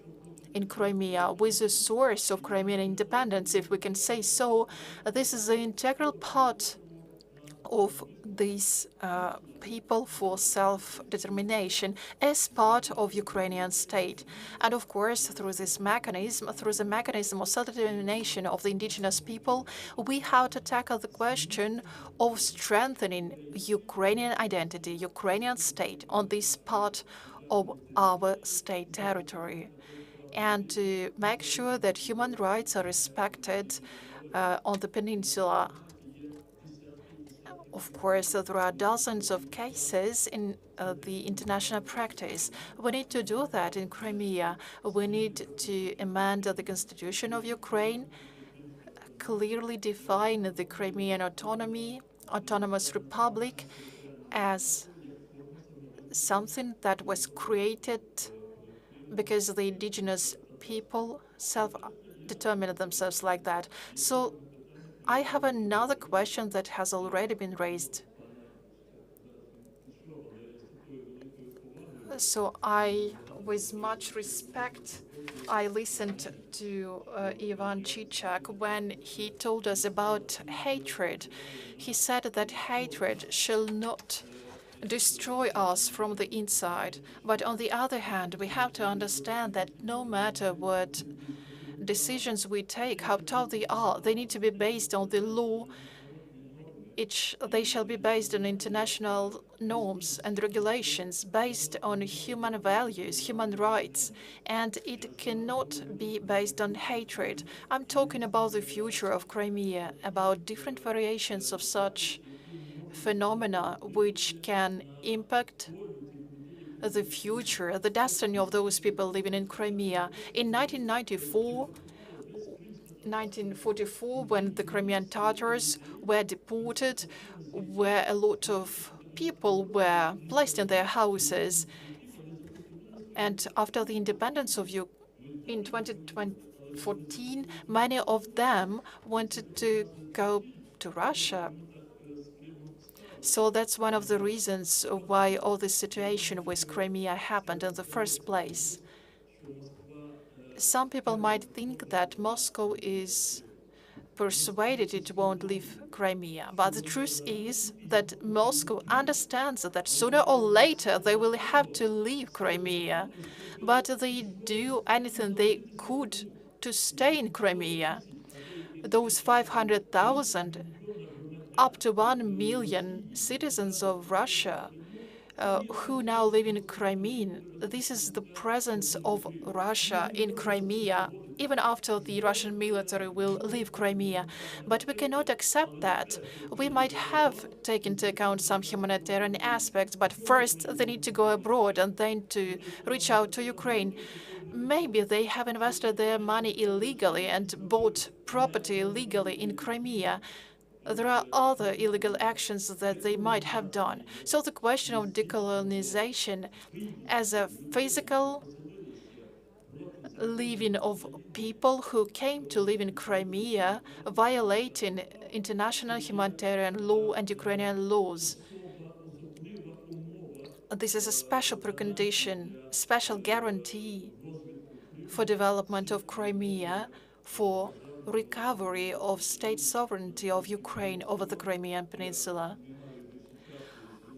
in Crimea with a source of Crimean independence, if we can say so. This is an integral part of these people for self-determination as part of Ukrainian state. And of course, through this mechanism, through the mechanism of self-determination of the indigenous people, we have to tackle the question of strengthening Ukrainian identity, Ukrainian state on this part of our state territory, and to make sure that human rights are respected on the peninsula. Of course, there are dozens of cases in the international practice. We need to do that in Crimea. We need to amend the constitution of Ukraine, clearly define the Crimean autonomous republic as something that was created because the indigenous people self-determined themselves like that. So I have another question that has already been raised. So with much respect, I listened to Ivan Chichak when he told us about hatred. He said that hatred shall not destroy us from the inside. But on the other hand, we have to understand that no matter what decisions we take, how tough they are, they need to be based on the law. They shall be based on international norms and regulations, based on human values, human rights, and it cannot be based on hatred. I'm talking about the future of Crimea, about different variations of such phenomena which can impact the future, the destiny of those people living in Crimea. In 1944, when the Crimean Tatars were deported, where a lot of people were placed in their houses, and after the independence of in 2014, many of them wanted to go to Russia. So that's one of the reasons why all this situation with Crimea happened in the first place. Some people might think that Moscow is persuaded it won't leave Crimea, but the truth is that Moscow understands that sooner or later they will have to leave Crimea, but they do anything they could to stay in Crimea. Those 500,000 up to 1 million citizens of Russia who now live in Crimea. This is the presence of Russia in Crimea, even after the Russian military will leave Crimea. But we cannot accept that. We might have taken into account some humanitarian aspects, but first they need to go abroad and then to reach out to Ukraine. Maybe they have invested their money illegally and bought property illegally in Crimea. There are other illegal actions that they might have done. So the question of decolonization as a physical living of people who came to live in Crimea, violating international humanitarian law and Ukrainian laws. This is a special precondition, special guarantee for development of Crimea, for recovery of state sovereignty of Ukraine over the Crimean Peninsula.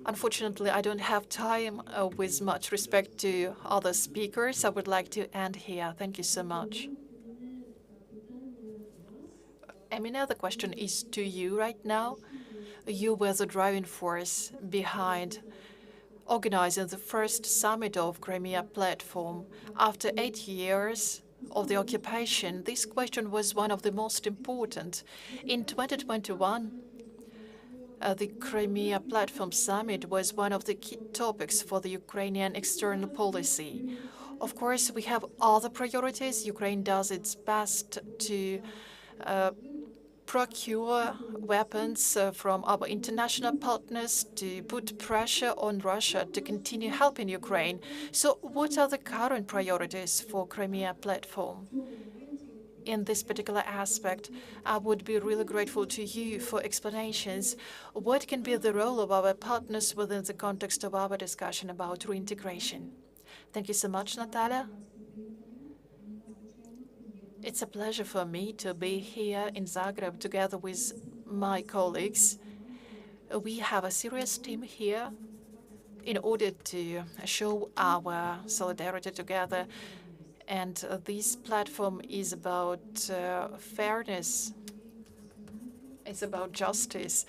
Unfortunately, I don't have time with much respect to other speakers. I would like to end here. Thank you so much. Emina, the question is to you right now. You were the driving force behind organizing the first summit of Crimea Platform. After 8 years of the occupation, this question was one of the most important. In 2021, the Crimea Platform Summit was one of the key topics for the Ukrainian external policy. Of course, we have other priorities. Ukraine does its best to procure weapons from our international partners, to put pressure on Russia to continue helping Ukraine. So what are the current priorities for Crimea Platform? In this particular aspect, I would be really grateful to you for explanations. What can be the role of our partners within the context of our discussion about reintegration? Thank you so much, Natalia. It's a pleasure for me to be here in Zagreb together with my colleagues. We have a serious team here in order to show our solidarity together. And this platform is about fairness. It's about justice.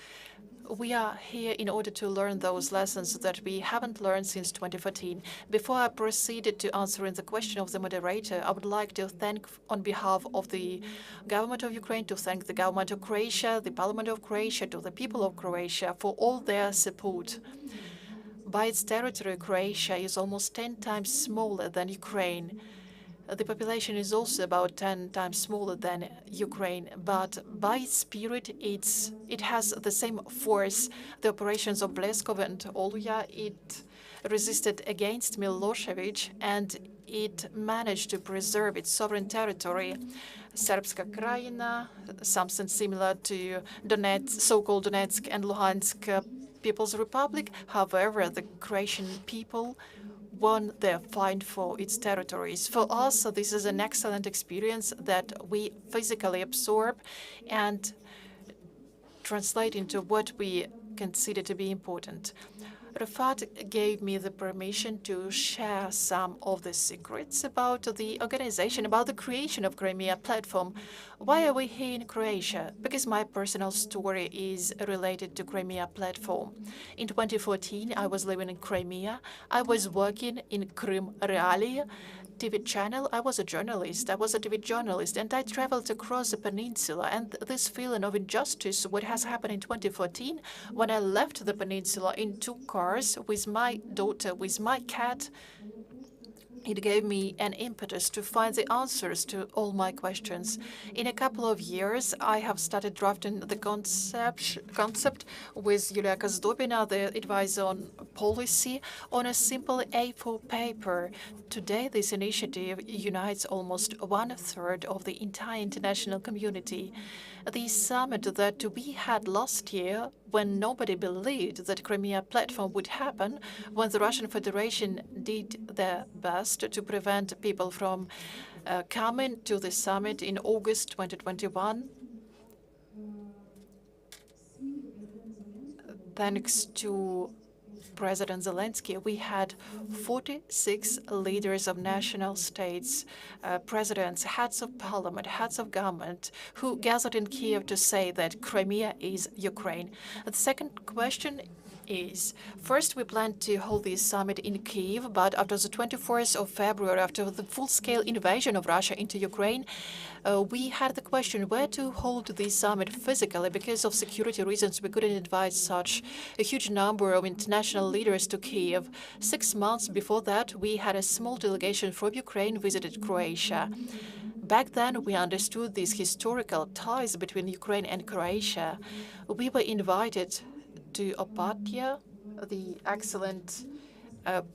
We are here in order to learn those lessons that we haven't learned since 2014. Before I proceed to answering the question of the moderator, I would like to thank, on behalf of the government of Ukraine, to thank the government of Croatia, the parliament of Croatia, to the people of Croatia for all their support. By its territory, Croatia is almost 10 times smaller than Ukraine. The population is also about 10 times smaller than Ukraine, but by its spirit, it has the same force. The operations of Bleskov and Oluya, it resisted against Milosevic, and it managed to preserve its sovereign territory. Serbska Krajina, something similar to so-called Donetsk and Luhansk People's Republic. However, the Croatian people won their fight for its territories. For us, this is an excellent experience that we physically absorb and translate into what we consider to be important. Rafat gave me the permission to share some of the secrets about the organization, about the creation of Crimea Platform. Why are we here in Croatia? Because my personal story is related to Crimea Platform. In 2014, I was living in Crimea. I was working in Crim Realia TV channel. I was a journalist. I was a TV journalist, and I traveled across the peninsula. And this feeling of injustice, what has happened in 2014, when I left the peninsula in 2 cars with my daughter, with my cat, it gave me an impetus to find the answers to all my questions. In a couple of years, I have started drafting the concept with Yulia Kazdobina, the advisor on policy, on a simple A4 paper. Today, this initiative unites almost 1/3 of the entire international community. The summit that we had last year, when nobody believed that Crimea Platform would happen, when the Russian Federation did their best to prevent people from coming to the summit in August 2021, thanks to President Zelensky, we had 46 leaders of national states, presidents, heads of parliament, heads of government, who gathered in Kiev to say that Crimea is Ukraine. The second question is, first, we planned to hold this summit in Kiev, but after the 24th of February, after the full-scale invasion of Russia into Ukraine, we had the question where to hold this summit physically. Because of security reasons, we couldn't invite such a huge number of international leaders to Kiev. 6 months before that, we had a small delegation from Ukraine visited Croatia. Back then, we understood these historical ties between Ukraine and Croatia. We were invited to Opatija, the excellent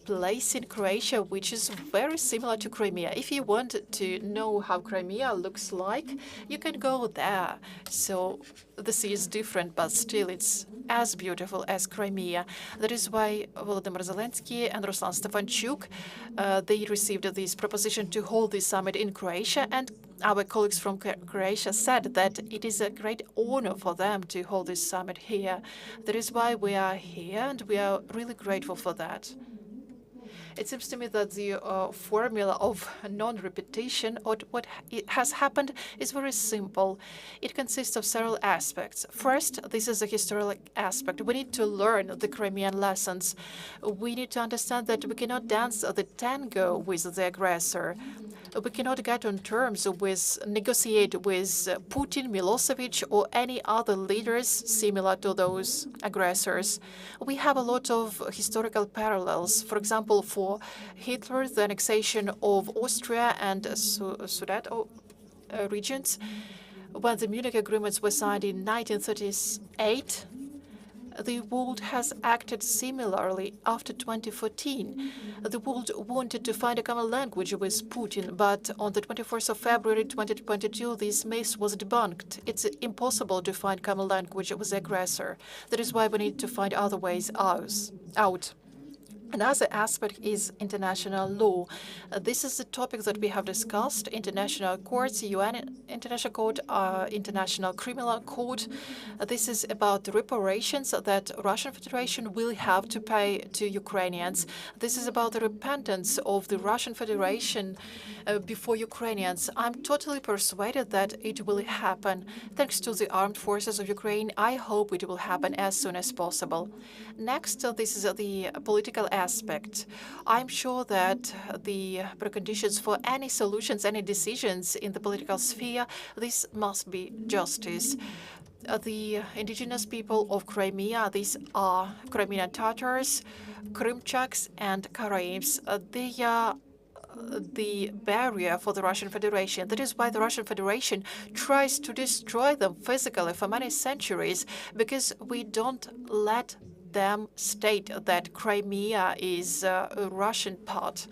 place in Croatia, which is very similar to Crimea. If you want to know how Crimea looks like, you can go there. So the sea is different, but still it's as beautiful as Crimea. That is why Volodymyr Zelensky and Ruslan Stefanchuk, they received this proposition to hold this summit in Croatia, and our colleagues from Croatia said that it is a great honor for them to hold this summit here. That is why we are here, and we are really grateful for that. It seems to me that the formula of non-repetition, or what has happened, is very simple. It consists of several aspects. First, this is a historical aspect. We need to learn the Crimean lessons. We need to understand that we cannot dance the tango with the aggressor. We cannot get on terms negotiate with Putin, Milosevic, or any other leaders similar to those aggressors. We have a lot of historical parallels. For example, for Hitler, the annexation of Austria and Sudet regions, when the Munich agreements were signed in 1938, the world has acted similarly after 2014. The world wanted to find a common language with Putin, but on the 21st of February 2022, this myth was debunked. It's impossible to find common language with the aggressor. That is why we need to find other ways out. Another aspect is international law. This is the topic that we have discussed. International courts, UN International Court, International Criminal Court. This is about the reparations that Russian Federation will have to pay to Ukrainians. This is about the repentance of the Russian Federation before Ukrainians. I'm totally persuaded that it will happen. Thanks to the armed forces of Ukraine, I hope it will happen as soon as possible. Next, this is the political aspect. I'm sure that the preconditions for any solutions, any decisions in the political sphere, this must be justice. The indigenous people of Crimea, these are Crimean Tatars, Krimchaks, and Karaims. They are the barrier for the Russian Federation. That is why the Russian Federation tries to destroy them physically for many centuries, because we don't let them state that Crimea is a Russian part,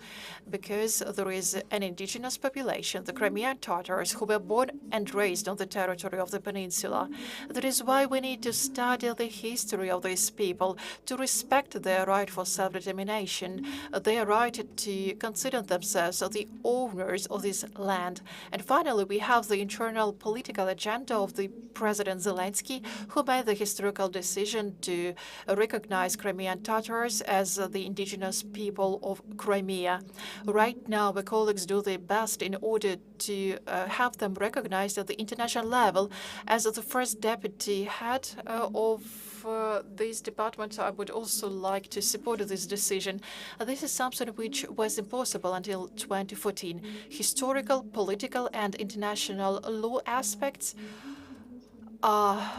because there is an indigenous population, the Crimean Tatars, who were born and raised on the territory of the peninsula. That is why we need to study the history of these people, to respect their right for self-determination, their right to consider themselves the owners of this land. And finally, we have the internal political agenda of the President Zelensky, who made the historical decision to recognize Crimean Tatars as the indigenous people of Crimea. Right now, the colleagues do their best in order to have them recognized at the international level. As the first deputy head of this department, I would also like to support this decision. This is something which was impossible until 2014. Historical, political, and international law aspects are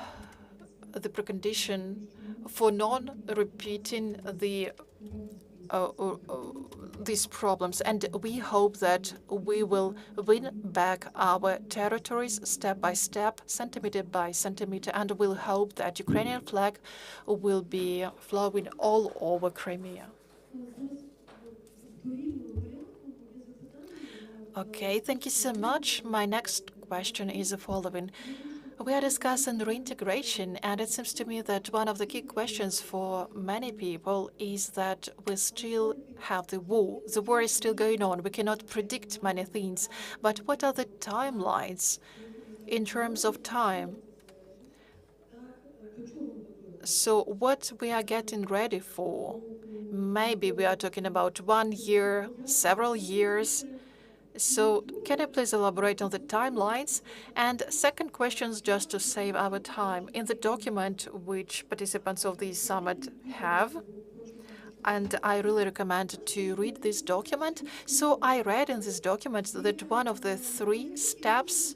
the precondition for non-repeating these problems, and we hope that we will win back our territories step by step, centimeter by centimeter, and we'll hope that Ukrainian flag will be flowing all over Crimea. Okay, thank you so much. My next question is the following. We are discussing reintegration, and it seems to me that one of the key questions for many people is that we still have the war. The war is still going on. We cannot predict many things. But what are the timelines in terms of time? So what we are getting ready for? Maybe we are talking about 1 year, several years. So can you please elaborate on the timelines? And second question, just to save our time. In the document which participants of this summit have, and I really recommend to read this document. So I read in this document that one of the 3 steps,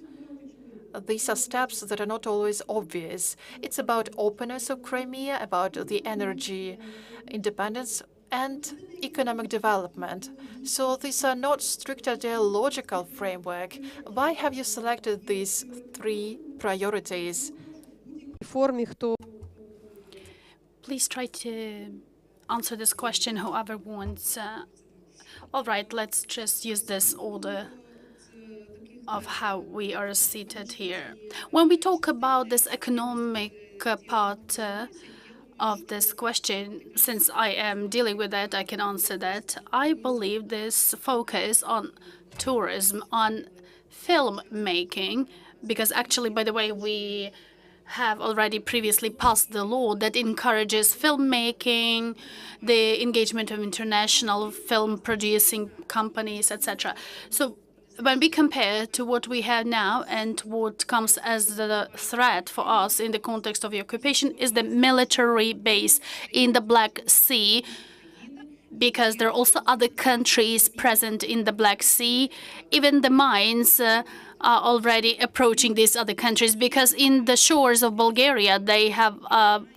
these are steps that are not always obvious. It's about openness of Crimea, about the energy independence, and economic development. So these are not strict ideological framework. Why have you selected these 3 priorities? Please try to answer this question, whoever wants. All right, let's just use this order of how we are seated here. When we talk about this economic part of this question, since I am dealing with that, I can answer that. I believe this focus on tourism, on filmmaking, because actually, by the way, we have already previously passed the law that encourages filmmaking, the engagement of international film producing companies, etc. So when we compare to what we have now and what comes as the threat for us in the context of the occupation is the military base in the Black Sea, because there are also other countries present in the Black Sea. Even the mines are already approaching these other countries, because in the shores of Bulgaria, they have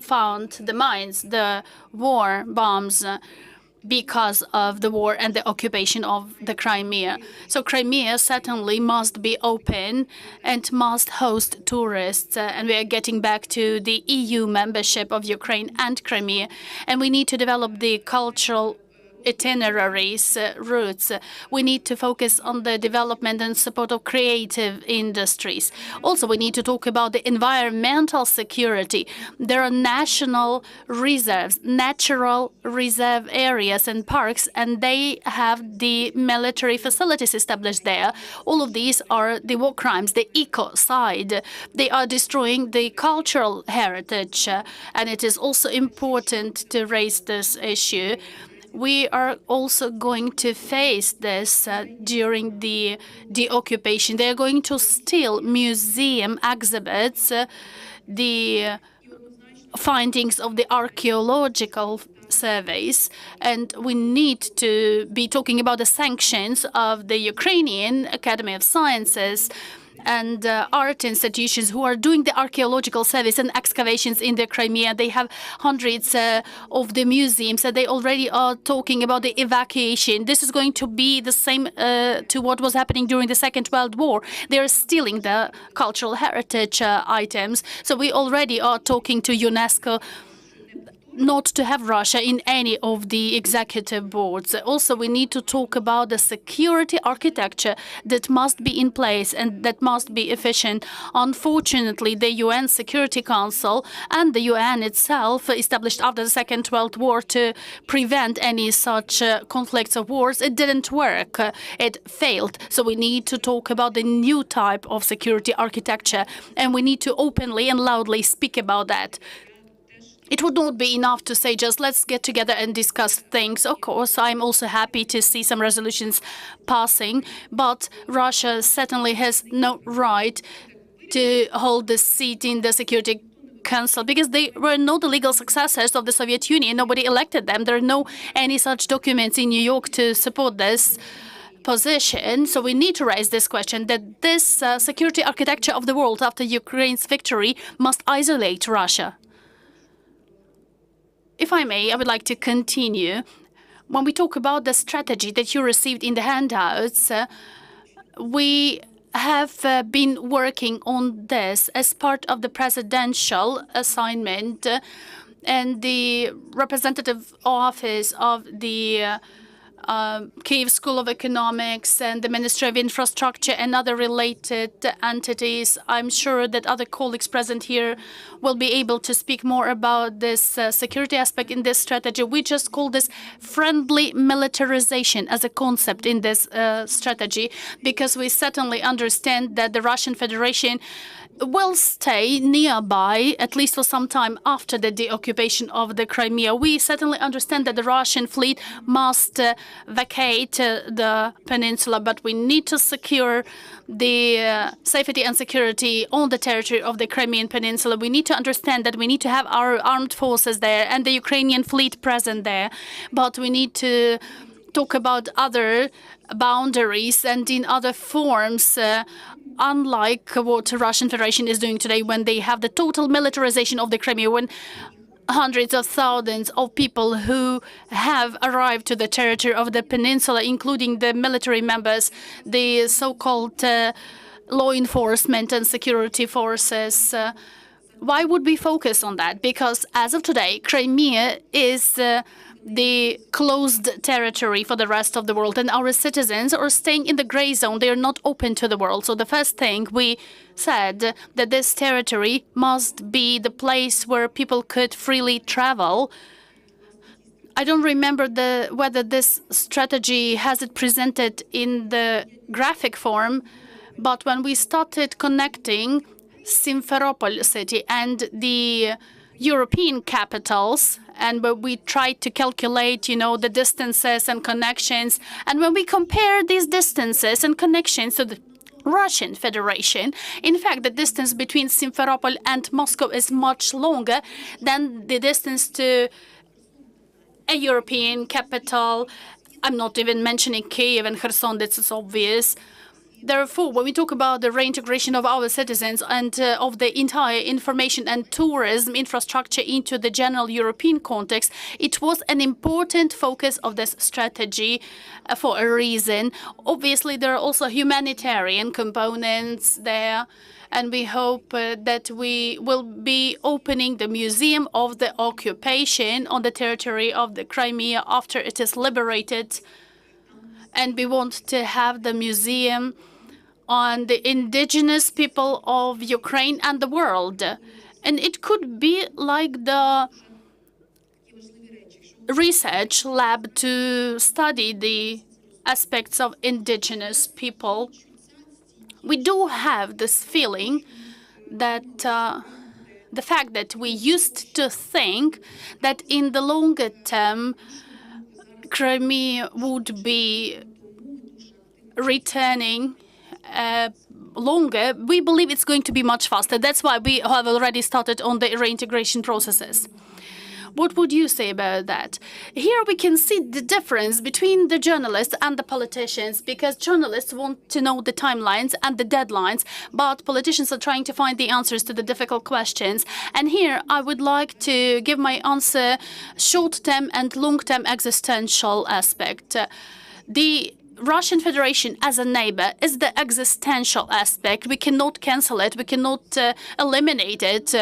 found the mines, the war bombs. because of the war and the occupation of the Crimea. So Crimea certainly must be open and must host tourists. And we are getting back to the EU membership of Ukraine and Crimea. And we need to develop the cultural itineraries, routes. We need to focus on the development and support of creative industries. Also, we need to talk about the environmental security. There are national reserves, natural reserve areas and parks, and they have the military facilities established there. All of these are the war crimes, the ecocide. They are destroying the cultural heritage, and it is also important to raise this issue. We are also going to face this during the deoccupation. They are going to steal museum exhibits, the findings of the archaeological surveys, and we need to be talking about the sanctions of the Ukrainian Academy of Sciences and art institutions who are doing the archaeological surveys and excavations in the Crimea. They have hundreds of the museums, and they already are talking about the evacuation. This is going to be the same to what was happening during the Second World War. They are stealing the cultural heritage items. So we already are talking to UNESCO not to have Russia in any of the executive boards. Also, we need to talk about the security architecture that must be in place and that must be efficient. Unfortunately, the UN Security Council and the UN itself, established after the Second World War to prevent any such conflicts or wars, it didn't work. It failed. So we need to talk about the new type of security architecture, and we need to openly and loudly speak about that. It would not be enough to say just let's get together and discuss things. Of course, I'm also happy to see some resolutions passing, but Russia certainly has no right to hold the seat in the Security Council because they were not the legal successors of the Soviet Union. Nobody elected them. There are no any such documents in New York to support this position. So we need to raise this question that this security architecture of the world after Ukraine's victory must isolate Russia. If I may, I would like to continue. When we talk about the strategy that you received in the handouts, we have been working on this as part of the presidential assignment, and the representative office of the Kyiv School of Economics and the Ministry of Infrastructure and other related entities. I'm sure that other colleagues present here will be able to speak more about this security aspect in this strategy. We just call this friendly militarization as a concept in this strategy, because we certainly understand that the Russian Federation will stay nearby, at least for some time after the deoccupation of the Crimea. We certainly understand that the Russian fleet must vacate the peninsula, but we need to secure the safety and security on the territory of the Crimean Peninsula. We need to understand that we need to have our armed forces there and the Ukrainian fleet present there, but we need to talk about other boundaries and in other forms, unlike what the Russian Federation is doing today, when they have the total militarization of the Crimea, when hundreds of thousands of people who have arrived to the territory of the peninsula, including the military members, the so-called law enforcement and security forces. Why would we focus on that? Because as of today, Crimea is the closed territory for the rest of the world, and our citizens are staying in the gray zone. They are not open to the world. So the first thing we said that this territory must be the place where people could freely travel. I don't remember whether this strategy has it presented in the graphic form, but when we started connecting Simferopol city and the European capitals, and when we tried to calculate, the distances and connections, and when we compare these distances and connections to the Russian Federation, in fact, the distance between Simferopol and Moscow is much longer than the distance to a European capital. I'm not even mentioning Kyiv and Kherson, this is obvious. Therefore, when we talk about the reintegration of our citizens and of the entire information and tourism infrastructure into the general European context, it was an important focus of this strategy for a reason. Obviously, there are also humanitarian components there, and we hope that we will be opening the Museum of the Occupation on the territory of the Crimea after it is liberated. And we want to have the museum on the indigenous people of Ukraine and the world. And it could be like the research lab to study the aspects of indigenous people. We do have this feeling that the fact that we used to think that in the longer term, Crimea would be returning longer, we believe it's going to be much faster. That's why we have already started on the reintegration processes. What would you say about that? Here we can see the difference between the journalists and the politicians, because journalists want to know the timelines and the deadlines, but politicians are trying to find the answers to the difficult questions. And here I would like to give my answer short-term and long-term existential aspect. The Russian Federation as a neighbor is the existential aspect. We cannot cancel it. We cannot eliminate it.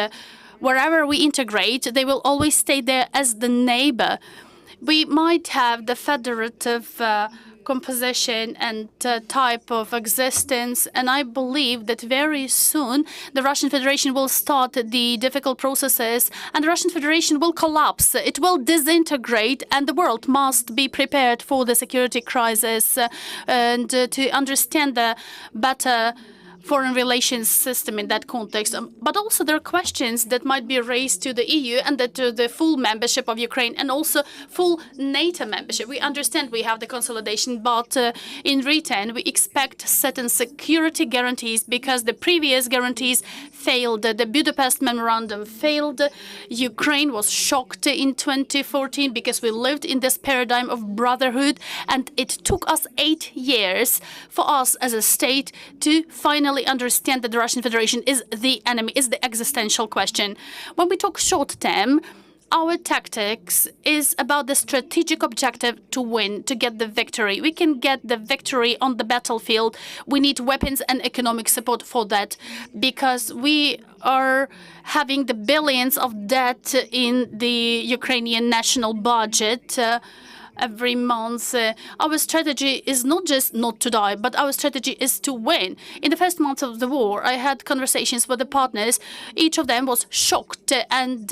Wherever we integrate, they will always stay there as the neighbor. We might have the federative composition and type of existence, and I believe that very soon the Russian Federation will start the difficult processes and the Russian Federation will collapse. It will disintegrate, and the world must be prepared for the security crisis and to understand the better foreign relations system in that context. But also there are questions that might be raised to the EU and to the full membership of Ukraine and also full NATO membership. We understand we have the consolidation, but in return we expect certain security guarantees because the previous guarantees failed. The Budapest Memorandum failed. Ukraine was shocked in 2014 because we lived in this paradigm of brotherhood, and it took us 8 years for us as a state to finally understand that the Russian Federation is the enemy, is the existential question. When we talk short term, our tactics is about the strategic objective to win, to get the victory. We can get the victory on the battlefield. We need weapons and economic support for that because we are having the billions of debt in the Ukrainian national budget every month. Our strategy is not just not to die, but our strategy is to win. In the first months of the war, I had conversations with the partners. Each of them was shocked and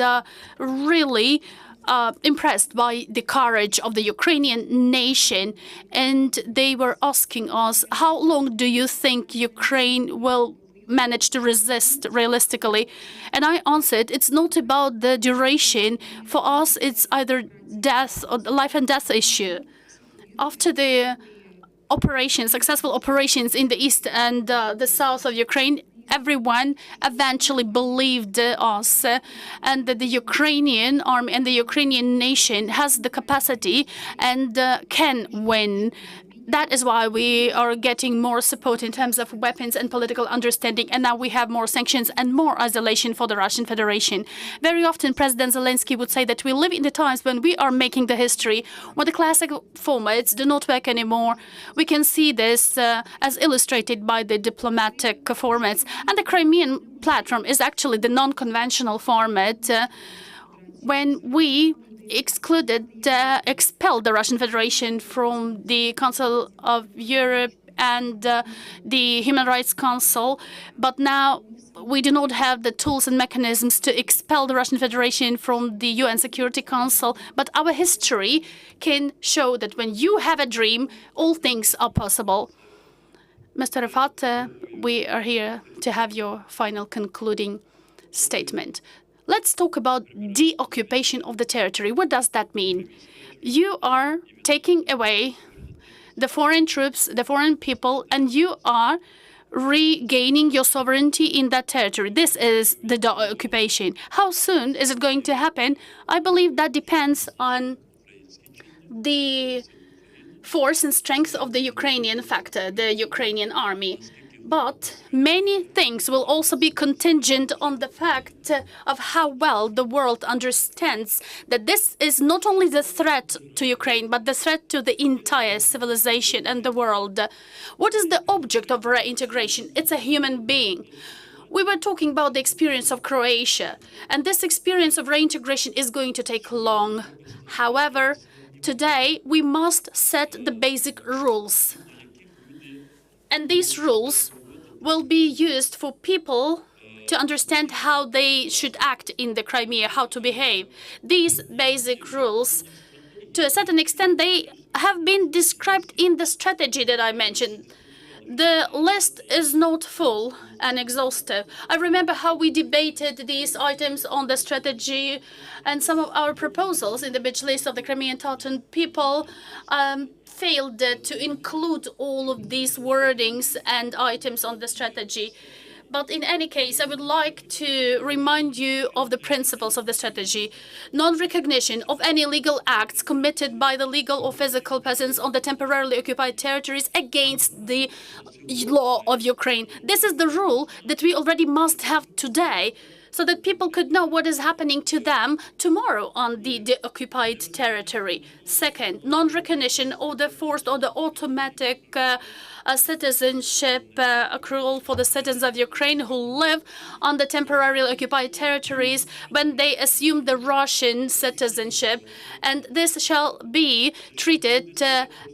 really impressed by the courage of the Ukrainian nation. And they were asking us, how long do you think Ukraine will manage to resist realistically? And I answered, it's not about the duration. For us, it's either death or the life and death issue. After the operations, successful operations in the east and the south of Ukraine, everyone eventually believed us and that the Ukrainian army and the Ukrainian nation has the capacity and can win. That is why we are getting more support in terms of weapons and political understanding, and now we have more sanctions and more isolation for the Russian Federation. Very often, President Zelensky would say that we live in the times when we are making the history, when the classic formats do not work anymore. We can see this as illustrated by the diplomatic formats, and the Crimean Platform is actually the non-conventional format when we expelled the Russian Federation from the Council of Europe and the Human Rights Council, but now we do not have the tools and mechanisms to expel the Russian Federation from the UN Security Council. But our history can show that when you have a dream, all things are possible. Mr. Rafat, we are here to have your final concluding statement. Let's talk about deoccupation of the territory. What does that mean? You are taking away the foreign troops, the foreign people, and you are regaining your sovereignty in that territory. This is the deoccupation. How soon is it going to happen? I believe that depends on the force and strength of the Ukrainian factor, the Ukrainian army. But many things will also be contingent on the fact of how well the world understands that this is not only the threat to Ukraine, but the threat to the entire civilization and the world. What is the object of reintegration? It's a human being. We were talking about the experience of Croatia, and this experience of reintegration is going to take long. However, today we must set the basic rules. And these rules will be used for people to understand how they should act in the Crimea, how to behave. These basic rules, to a certain extent, they have been described in the strategy that I mentioned. The list is not full and exhaustive. I remember how we debated these items on the strategy, and some of our proposals in the Mejlis of the Crimean Tatar People failed to include all of these wordings and items on the strategy. But in any case, I would like to remind you of the principles of the strategy. Non-recognition of any legal acts committed by the legal or physical presence on the temporarily occupied territories against the law of Ukraine. This is the rule that we already must have today, so that people could know what is happening to them tomorrow on the occupied territory. Second, non-recognition of the forced or the automatic citizenship accrual for the citizens of Ukraine who live on the temporarily occupied territories when they assume the Russian citizenship. And this shall be treated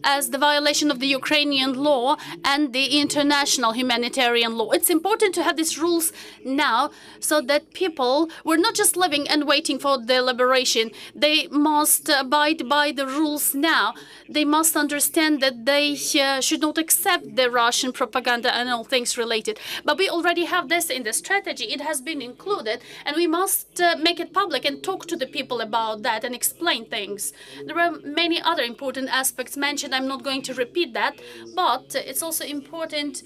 as the violation of the Ukrainian law and the international humanitarian law. It's important to have these rules now so that people were not just living and waiting for the liberation. They must abide by the rules now. They must understand that they should not accept the Russian propaganda and all things related. But we already have this in the strategy. It has been included, and we must make it public and talk to the people about that and explain things. There are many other important aspects mentioned. I'm not going to repeat that, but it's also important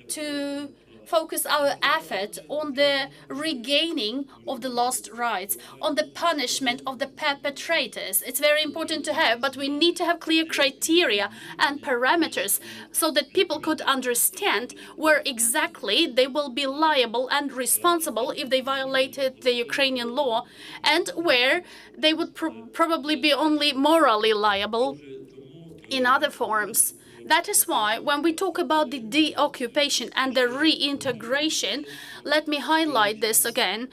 to focus our effort on the regaining of the lost rights, on the punishment of the perpetrators. It's very important to have, but we need to have clear criteria and parameters so that people could understand where exactly they will be liable and responsible if they violated the Ukrainian law, and where they would probably be only morally liable in other forms. That is why when we talk about the deoccupation and the reintegration, let me highlight this again.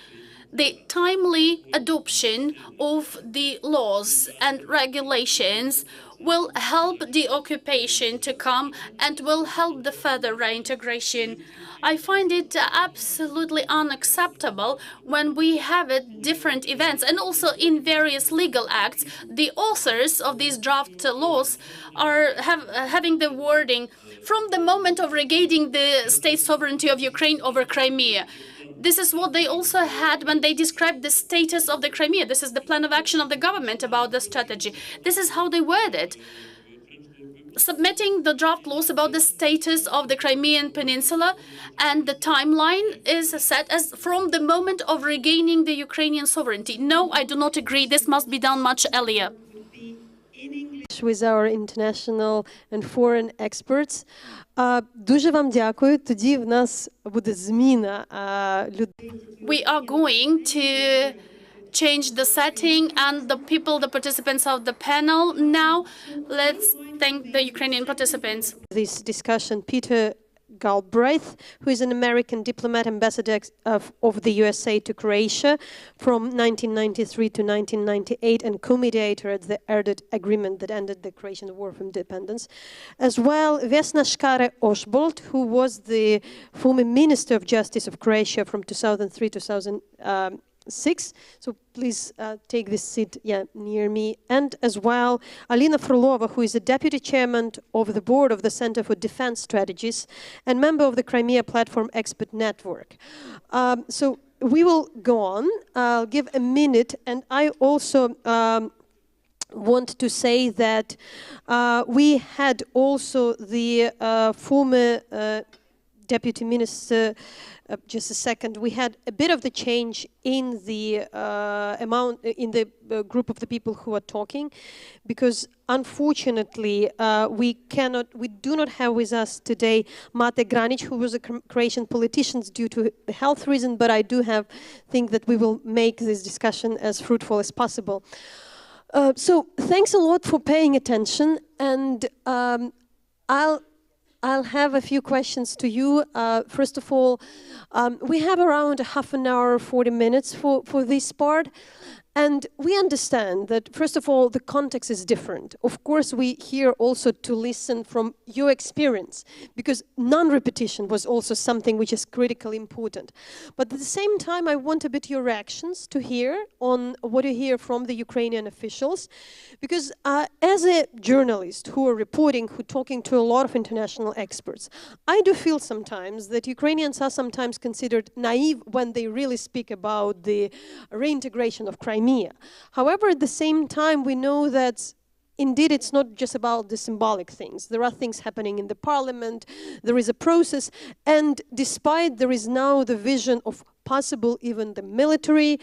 The timely adoption of the laws and regulations will help the occupation to come and will help the further reintegration. I find it absolutely unacceptable when we have different events and also in various legal acts. The authors of these draft laws are having the wording from the moment of regaining the state sovereignty of Ukraine over Crimea. This is what they also had when they described the status of the Crimea. This is the plan of action of the government about the strategy. This is how they word it. Submitting the draft laws about the status of the Crimean Peninsula, and the timeline is set as from the moment of regaining the Ukrainian sovereignty. No, I do not agree. This must be done much earlier. With our international and foreign experts. Дуже вам дякую. Тоді в нас буде зміна людей. We are going to change the setting and the people, the participants of the panel. Now, let's thank the Ukrainian participants. This discussion, Peter Galbraith, who is an American diplomat ambassador of the USA to Croatia from 1993 to 1998 and co-mediator at the Erdut agreement that ended the Croatian War of Independence. As well, Vesna Škare-Ožbolt, who was the former Minister of Justice of Croatia from 2003 to 2006. So please take this seat near me. And as well, Alina Frolova, who is the Deputy Chairman of the Board of the Center for Defense Strategies and member of the Crimea Platform Expert Network. So we will go on. I'll give a minute. And I also want to say that we had also the former Deputy Minister, just a second, we had a bit of the change in the group of the people who are talking, because unfortunately we do not have with us today Mate Granic, who was a Croatian politician due to the health reason, but I do think that we will make this discussion as fruitful as possible. So thanks a lot for paying attention, and I'll have a few questions to you. First of all, we have around half an hour, 40 minutes for this part. And we understand that, first of all, the context is different. Of course, we here also to listen from your experience, because non-repetition was also something which is critically important. But at the same time, I want a bit your reactions to hear on what you hear from the Ukrainian officials, because as a journalist who are reporting, who talking to a lot of international experts, I do feel sometimes that Ukrainians are sometimes considered naive when they really speak about the reintegration of Crimea. However, at the same time, we know that indeed it's not just about the symbolic things. There are things happening in the parliament, there is a process, and despite there is now the vision of possible even the military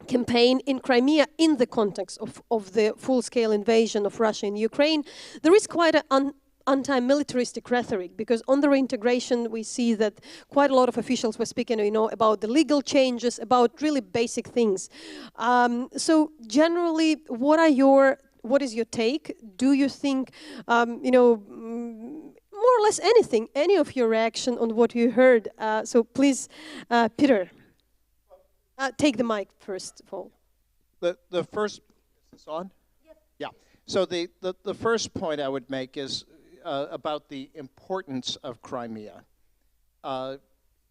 campaign in Crimea in the context of the full-scale invasion of Russia in Ukraine, there is quite an anti-militaristic rhetoric, because on the reintegration we see that quite a lot of officials were speaking, about the legal changes, about really basic things. So generally, what is your take? Do you think, more or less anything, any of your reaction on what you heard? So please, Peter, take the mic first of all. The first, is this on? Yep. Yeah. So the first point I would make is about the importance of Crimea.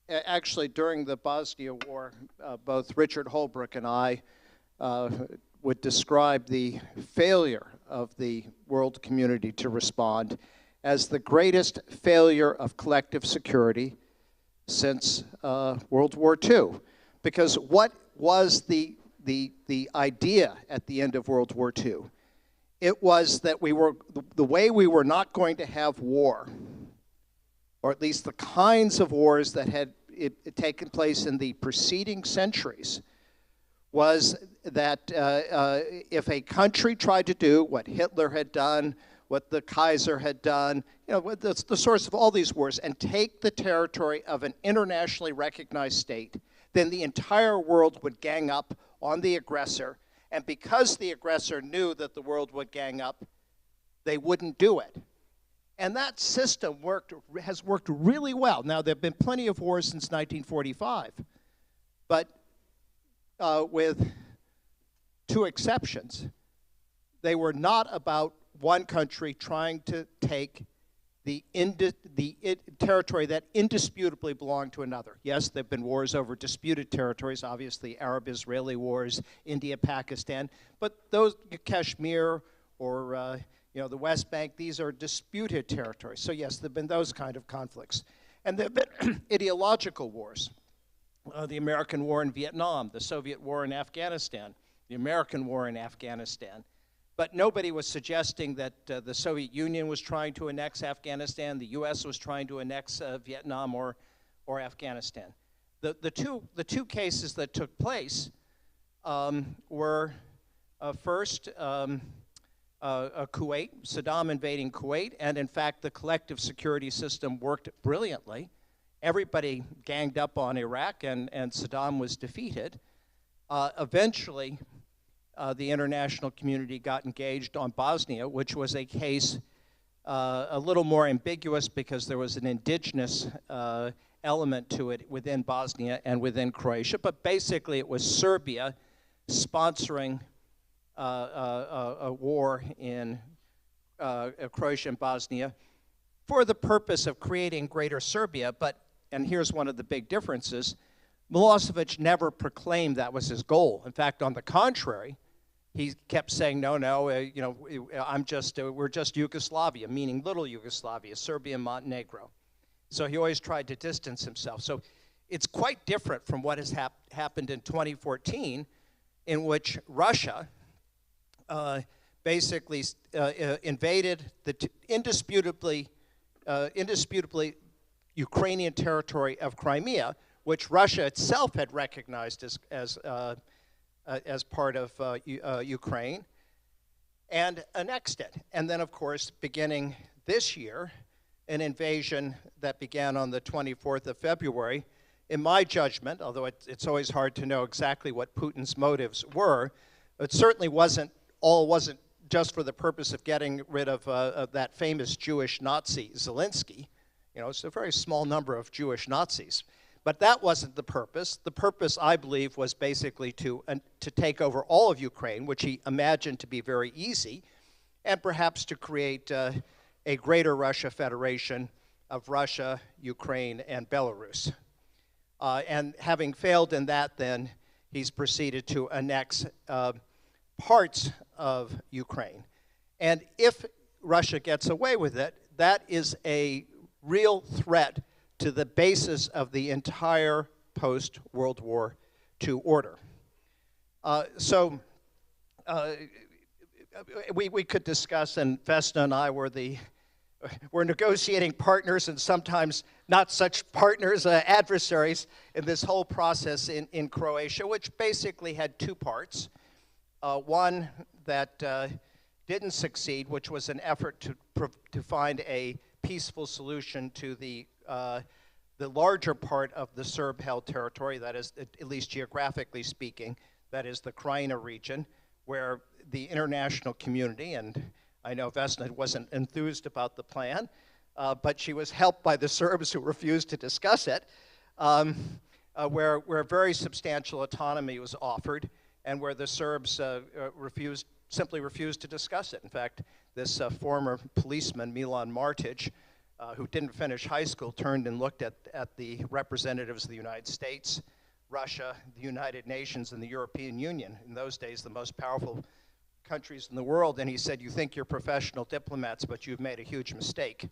Actually, during the Bosnia War, both Richard Holbrooke and I would describe the failure of the world community to respond as the greatest failure of collective security since World War II. Because what was the idea at the end of World War II? It was that the way we were not going to have war, or at least the kinds of wars that had taken place in the preceding centuries, was that if a country tried to do what Hitler had done, what the Kaiser had done, the source of all these wars, and take the territory of an internationally recognized state, then the entire world would gang up on the aggressor. And because the aggressor knew that the world would gang up, they wouldn't do it. And that system has worked really well. Now, there have been plenty of wars since 1945, but with two exceptions. They were not about one country trying to take the territory that indisputably belonged to another. Yes, there have been wars over disputed territories, obviously Arab-Israeli wars, India-Pakistan, but those, Kashmir or the West Bank, these are disputed territories. So yes, there have been those kind of conflicts. And there have been ideological wars. The American war in Vietnam, the Soviet war in Afghanistan, the American war in Afghanistan. But nobody was suggesting that the Soviet Union was trying to annex Afghanistan, the US was trying to annex Vietnam or Afghanistan. The two cases that took place were first Kuwait, Saddam invading Kuwait, and in fact the collective security system worked brilliantly. Everybody ganged up on Iraq and Saddam was defeated. Eventually, the international community got engaged on Bosnia, which was a case a little more ambiguous because there was an indigenous element to it within Bosnia and within Croatia. But basically, it was Serbia sponsoring a war in Croatia and Bosnia for the purpose of creating Greater Serbia. But, and here's one of the big differences, Milosevic never proclaimed that was his goal. In fact, on the contrary, he kept saying, no, we're just Yugoslavia, meaning little Yugoslavia, Serbia and Montenegro. So he always tried to distance himself. So it's quite different from what has happened in 2014, in which Russia basically invaded the indisputably indisputably Ukrainian territory of Crimea, which Russia itself had recognized as part of Ukraine, and annexed it. And then, of course, beginning this year, an invasion that began on the 24th of February, in my judgment, although it's always hard to know exactly what Putin's motives were, it certainly wasn't just for the purpose of getting rid of that famous Jewish Nazi, Zelensky. You know, it's a very small number of Jewish Nazis. But that wasn't the purpose. The purpose, I believe, was basically to take over all of Ukraine, which he imagined to be very easy, and perhaps to create a greater Russia federation of Russia, Ukraine, and Belarus. And having failed in that, then he's proceeded to annex parts of Ukraine. And if Russia gets away with it, that is a real threat to the basis of the entire post-World War II order. We could discuss, and Vesna and I were negotiating partners and sometimes not such partners, adversaries in this whole process in Croatia, which basically had two parts. One that didn't succeed, which was an effort to find a peaceful solution to the larger part of the Serb-held territory, that is, at least geographically speaking, that is the Krajina region, where the international community, and I know Vesna wasn't enthused about the plan, but she was helped by the Serbs who refused to discuss it, where very substantial autonomy was offered, and where the Serbs simply refused to discuss it. In fact, this former policeman, Milan Martic, who didn't finish high school, turned and looked at the representatives of the United States, Russia, the United Nations, and the European Union, in those days the most powerful countries in the world, and he said, "You think you're professional diplomats, but you've made a huge mistake."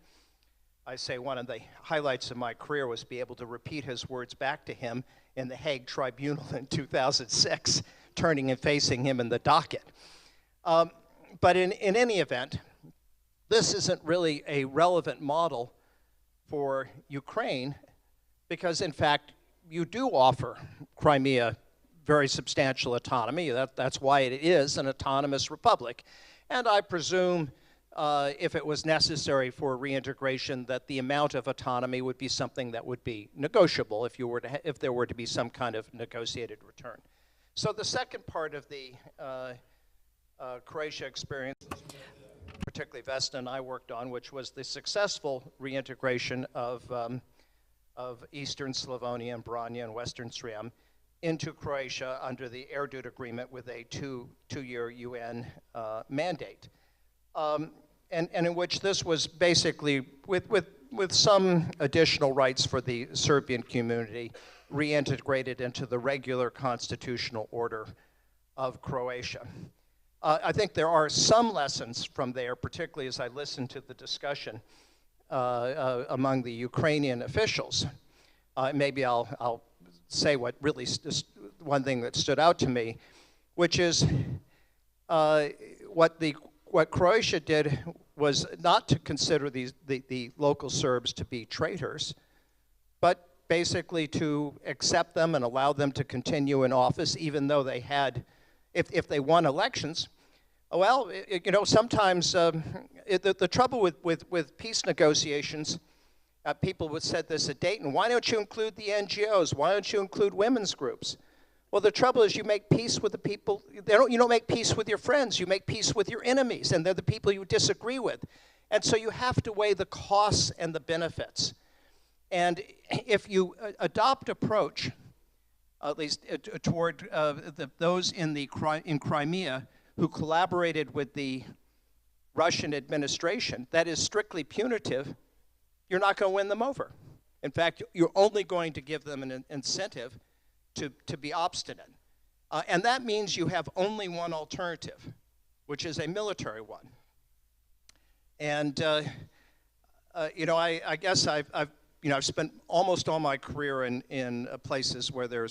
I say one of the highlights of my career was to be able to repeat his words back to him in the Hague Tribunal in 2006, turning and facing him in the docket. But in any event, this isn't really a relevant model for Ukraine because, in fact, you do offer Crimea very substantial autonomy. That's why it is an autonomous republic. And I presume if it was necessary for reintegration that the amount of autonomy would be something that would be negotiable if there were to be some kind of negotiated return. So the second part of the Croatia experience, particularly Vesna and I worked on, which was the successful reintegration of Eastern Slavonia and Branja and Western Srem into Croatia under the Erdut Agreement with a two-year UN mandate. And in which this was basically, with some additional rights for the Serbian community, reintegrated into the regular constitutional order of Croatia. I think there are some lessons from there, particularly as I listened to the discussion among the Ukrainian officials. Maybe I'll say what really, one thing that stood out to me, which is what Croatia did was not to consider the local Serbs to be traitors, but basically to accept them and allow them to continue in office, even though they had, if they won elections. Well, you know, sometimes the trouble with peace negotiations, people would say this at Dayton, why don't you include the NGOs? Why don't you include women's groups? Well, the trouble is you make peace with the people, you don't make peace with your friends, you make peace with your enemies, and they're the people you disagree with. And so you have to weigh the costs and the benefits. And if you adopt approach, at least toward those in Crimea who collaborated with the Russian administration, that is strictly punitive, you're not going to win them over. In fact, you're only going to give them an incentive to be obstinate. And that means you have only one alternative, which is a military one. And you know, I guess I've spent almost all my career in places where there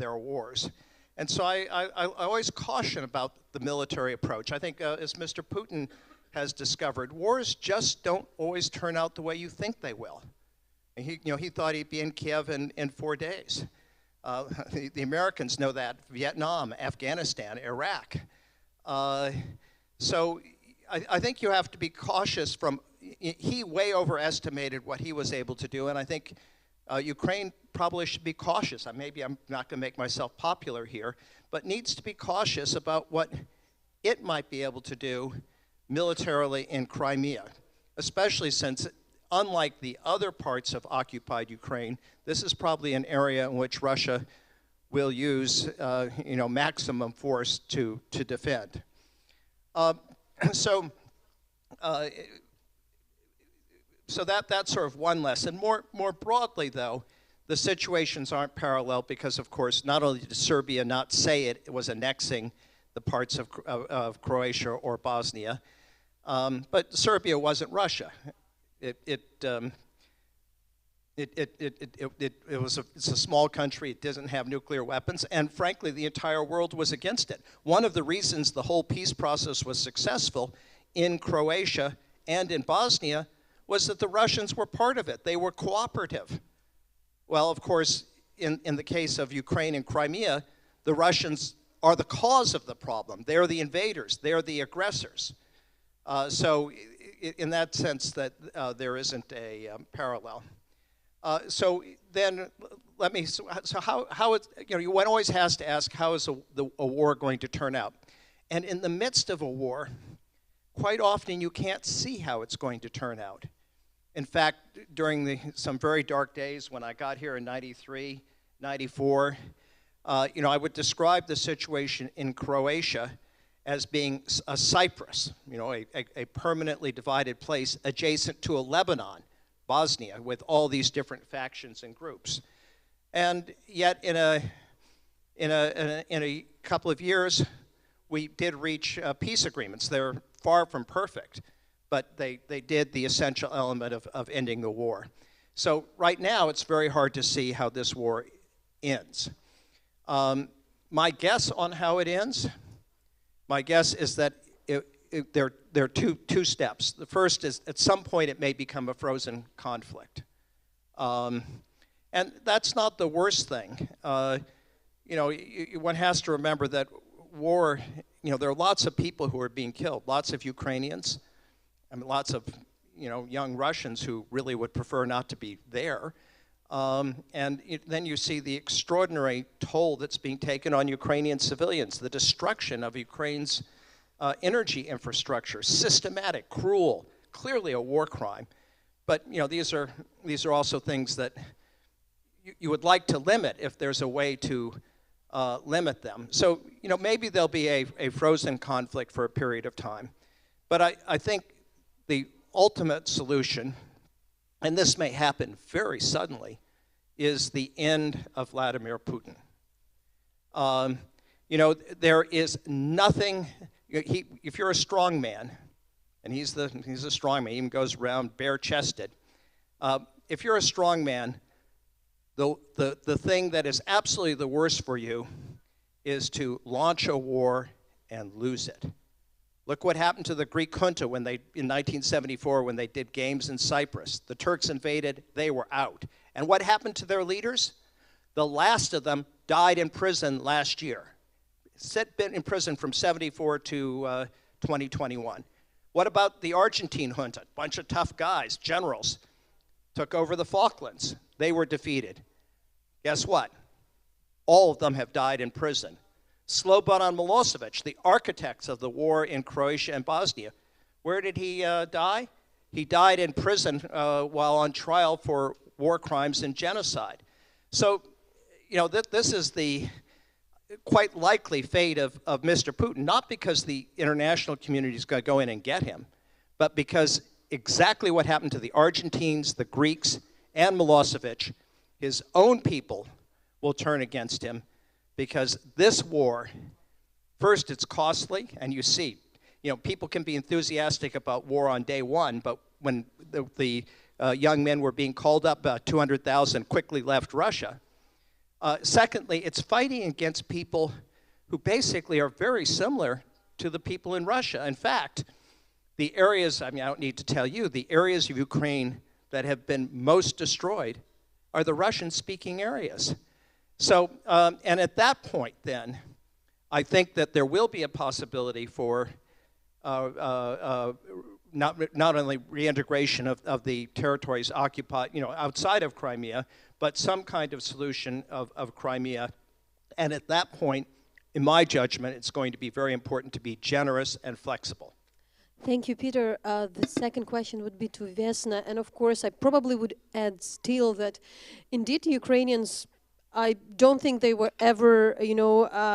are wars. And so I always caution about the military approach. I think, as Mr. Putin has discovered, wars just don't always turn out the way you think they will. And he thought he'd be in Kiev in 4 days. The Americans know that. Vietnam, Afghanistan, Iraq. So I think you have to be cautious he way overestimated what he was able to do, and I think Ukraine probably should be cautious. Maybe I'm not going to make myself popular here, but needs to be cautious about what it might be able to do militarily in Crimea, especially since, unlike the other parts of occupied Ukraine, this is probably an area in which Russia will use maximum force to defend. So that's sort of one lesson. More broadly, though, the situations aren't parallel because, of course, not only did Serbia not say it was annexing the parts of Croatia or Bosnia, but Serbia wasn't Russia. It's a small country. It doesn't have nuclear weapons, and frankly, the entire world was against it. One of the reasons the whole peace process was successful in Croatia and in Bosnia was that the Russians were part of it. They were cooperative. Well, of course, in the case of Ukraine and Crimea, the Russians are the cause of the problem. They're the invaders. They're the aggressors. So in that sense, that there isn't a parallel. So then, how it's, one always has to ask, how is a war going to turn out? And in the midst of a war, quite often you can't see how it's going to turn out. In fact, during some very dark days when I got here in 93, 94, I would describe the situation in Croatia as being a Cyprus, a permanently divided place adjacent to a Lebanon, Bosnia, with all these different factions and groups. And yet in a couple of years, we did reach peace agreements. They're far from perfect, but they did the essential element of ending the war. So right now, it's very hard to see how this war ends. My guess on how it ends, my guess is that there are two steps. The first is at some point it may become a frozen conflict. And that's not the worst thing. One has to remember that war, there are lots of people who are being killed, lots of Ukrainians, lots of young Russians who really would prefer not to be there. Then you see the extraordinary toll that's being taken on Ukrainian civilians, the destruction of Ukraine's energy infrastructure, systematic, cruel, clearly a war crime. But these are also things that you would like to limit if there's a way to limit them. So maybe there'll be a frozen conflict for a period of time. But I think the ultimate solution, and this may happen very suddenly, is the end of Vladimir Putin. There is nothing. If you're a strong man, and he's a strong man, he even goes around bare-chested. If you're a strong man, the thing that is absolutely the worst for you is to launch a war and lose it. Look what happened to the Greek junta in 1974 when they did games in Cyprus. The Turks invaded, they were out. And what happened to their leaders? The last of them died in prison last year. Been in prison from 74 to 2021. What about the Argentine junta? Bunch of tough guys, generals, took over the Falklands. They were defeated. Guess what? All of them have died in prison. Slobodan Milosevic, the architects of the war in Croatia and Bosnia, where did he die? He died in prison while on trial for war crimes and genocide. So, this is the quite likely fate of Mr. Putin, not because the international community is going to go in and get him, but because exactly what happened to the Argentines, the Greeks, and Milosevic, his own people will turn against him, because this war, first, it's costly, and you see, people can be enthusiastic about war on day one, but when the young men were being called up, 200,000 quickly left Russia. Secondly, it's fighting against people who basically are very similar to the people in Russia. In fact, The areas, I mean, I don't need to tell you, the areas of Ukraine that have been most destroyed are the Russian-speaking areas. So, and at that point then, I think that there will be a possibility for not only reintegration of the territories occupied, outside of Crimea, but some kind of solution of Crimea. And at that point, in my judgment, it's going to be very important to be generous and flexible. Thank you, Peter. The second question would be to Vesna. And of course, I probably would add still that indeed Ukrainians, I don't think they were ever,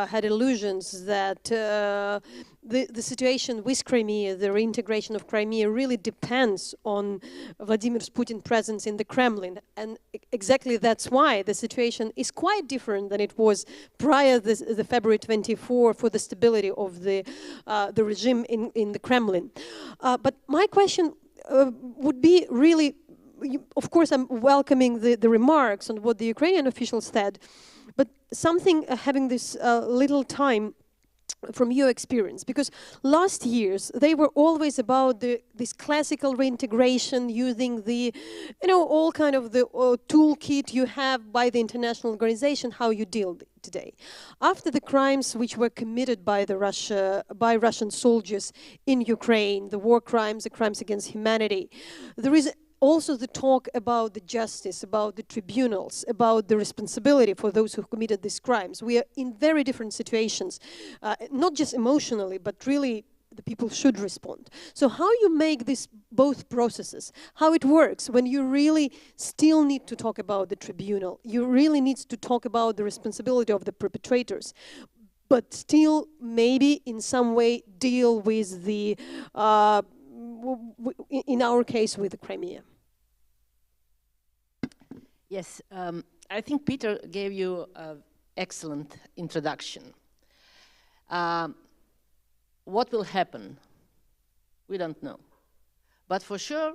had illusions that the situation with Crimea, the reintegration of Crimea really depends on Vladimir Putin's presence in the Kremlin. And exactly that's why the situation is quite different than it was prior to the February 24 for the stability of the regime in the Kremlin. But my question would be really, of course, I'm welcoming the remarks on what the Ukrainian officials said, but something having this little time from your experience, because last years they were always about this classical reintegration using the, all kind of the toolkit you have by the international organization, how you deal today. After the crimes which were committed by Russian soldiers in Ukraine, the war crimes, the crimes against humanity, there is also the talk about the justice, about the tribunals, about the responsibility for those who committed these crimes. We are in very different situations, not just emotionally, but really the people should respond. So how you make this both processes, how it works when you really still need to talk about the tribunal, you really need to talk about the responsibility of the perpetrators, but still maybe in some way deal with the in our case, with the Crimea. Yes, I think Peter gave you an excellent introduction. What will happen? We don't know. But for sure,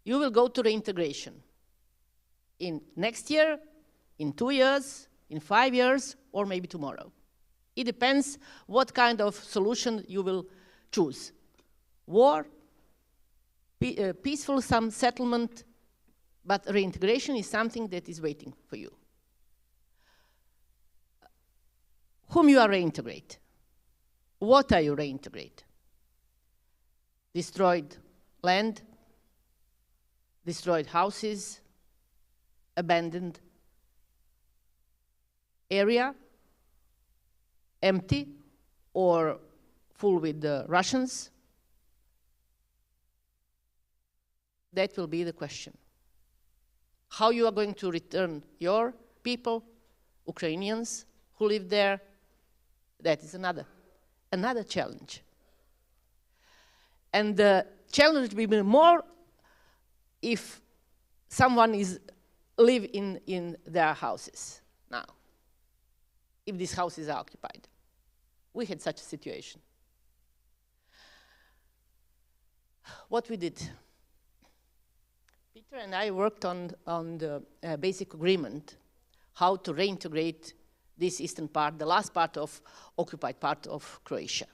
you will go to reintegration in next year, in 2 years, in 5 years, or maybe tomorrow. It depends what kind of solution you will choose. War, peaceful some settlement, but reintegration is something that is waiting for you. Whom you are reintegrate? What are you reintegrate? Destroyed land, destroyed houses, abandoned area, empty or full with the Russians? That will be the question. How you are going to return your people, Ukrainians who live there, that is another challenge. And the challenge will be more if someone live in their houses now, if this house is occupied. We had such a situation. What we did? Peter and I worked on the basic agreement, how to reintegrate this eastern part, the last part of occupied part of Croatia.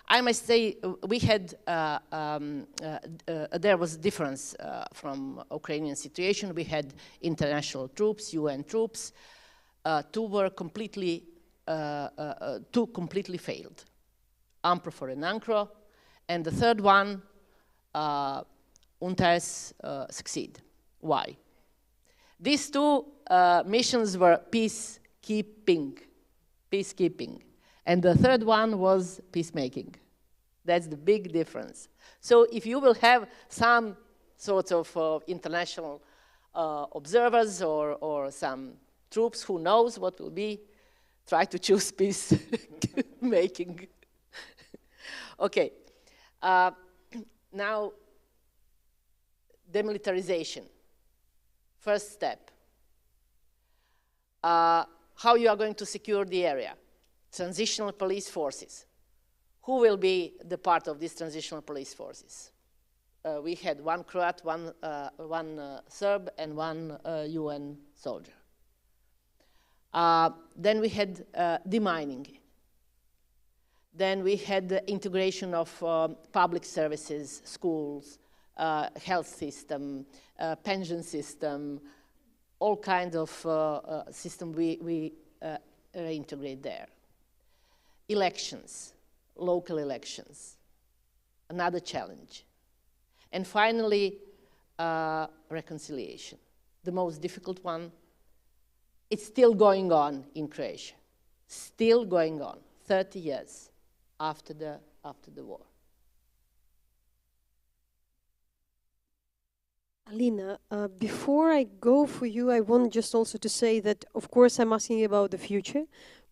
I must say we had, there was difference from Ukrainian situation. We had international troops, UN troops. Two completely failed. UNPROFOR and UNCRO, and the third one, UNTAS succeed. Why? These two missions were peacekeeping, and the third one was peacemaking. That's the big difference. So if you will have some sorts of international observers or some troops who knows what will be, try to choose peacemaking. Okay. Now, demilitarization, first step. How you are going to secure the area? Transitional police forces. Who will be the part of these transitional police forces? We had one Croat, one Serb, and one UN soldier. Then we had demining. Then we had the integration of public services, schools, health system, pension system, all kinds of system we integrate there. Elections, local elections, another challenge. And finally, reconciliation, the most difficult one. It's still going on in Croatia, still going on, 30 years after the war. Alina, before I go for you, I want just also to say that, of course, I'm asking you about the future,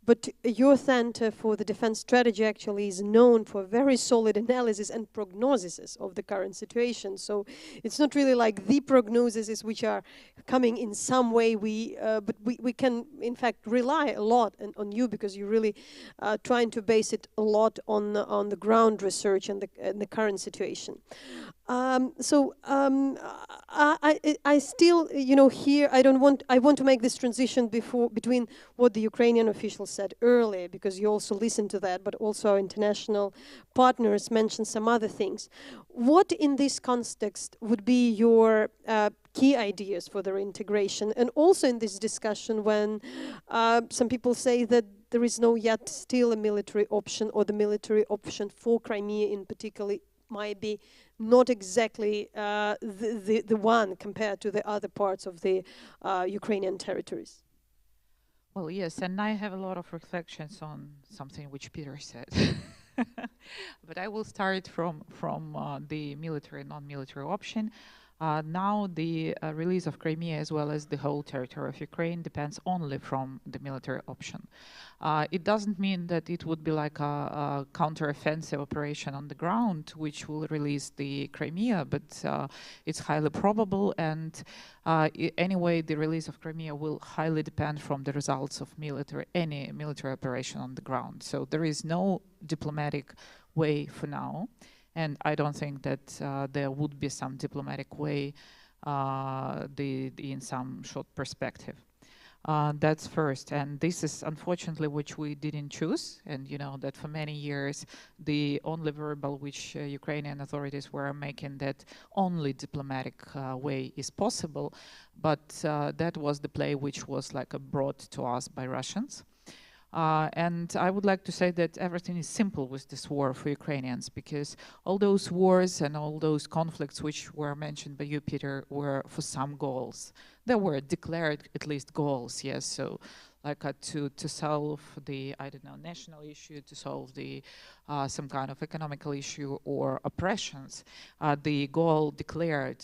but your Center for the Defense Strategy actually is known for very solid analysis and prognosis of the current situation. So it's not really like the prognoses which are coming in some way, but we can, in fact, rely a lot on you because you're really trying to base it a lot on the ground research and the current situation. I still, here I want to make this transition between what the Ukrainian officials said earlier, because you also listened to that, but also our international partners mentioned some other things. What in this context would be your key ideas for the reintegration? And also in this discussion when some people say that there is no yet still a military option, or the military option for Crimea in particular might be not exactly the one compared to the other parts of the Ukrainian territories. Well, yes, and I have a lot of reflections on something which Peter said. But I will start from the military and non-military option. Now the release of Crimea as well as the whole territory of Ukraine depends only from the military option. It doesn't mean that it would be like a counter-offensive operation on the ground which will release the Crimea, but it's highly probable, and anyway the release of Crimea will highly depend from the results of any military operation on the ground. So there is no diplomatic way for now. And I don't think that there would be some diplomatic way in some short perspective. That's first. And this is unfortunately which we didn't choose. And you know that for many years, the only variable which Ukrainian authorities were making that only diplomatic way is possible. But that was the play which was like brought to us by Russians. And I would like to say that everything is simple with this war for Ukrainians, because all those wars and all those conflicts which were mentioned by you, Peter, were for some goals. There were declared at least goals, yes. So like to solve the, I don't know, national issue, to solve the some kind of economical issue or oppressions. The goal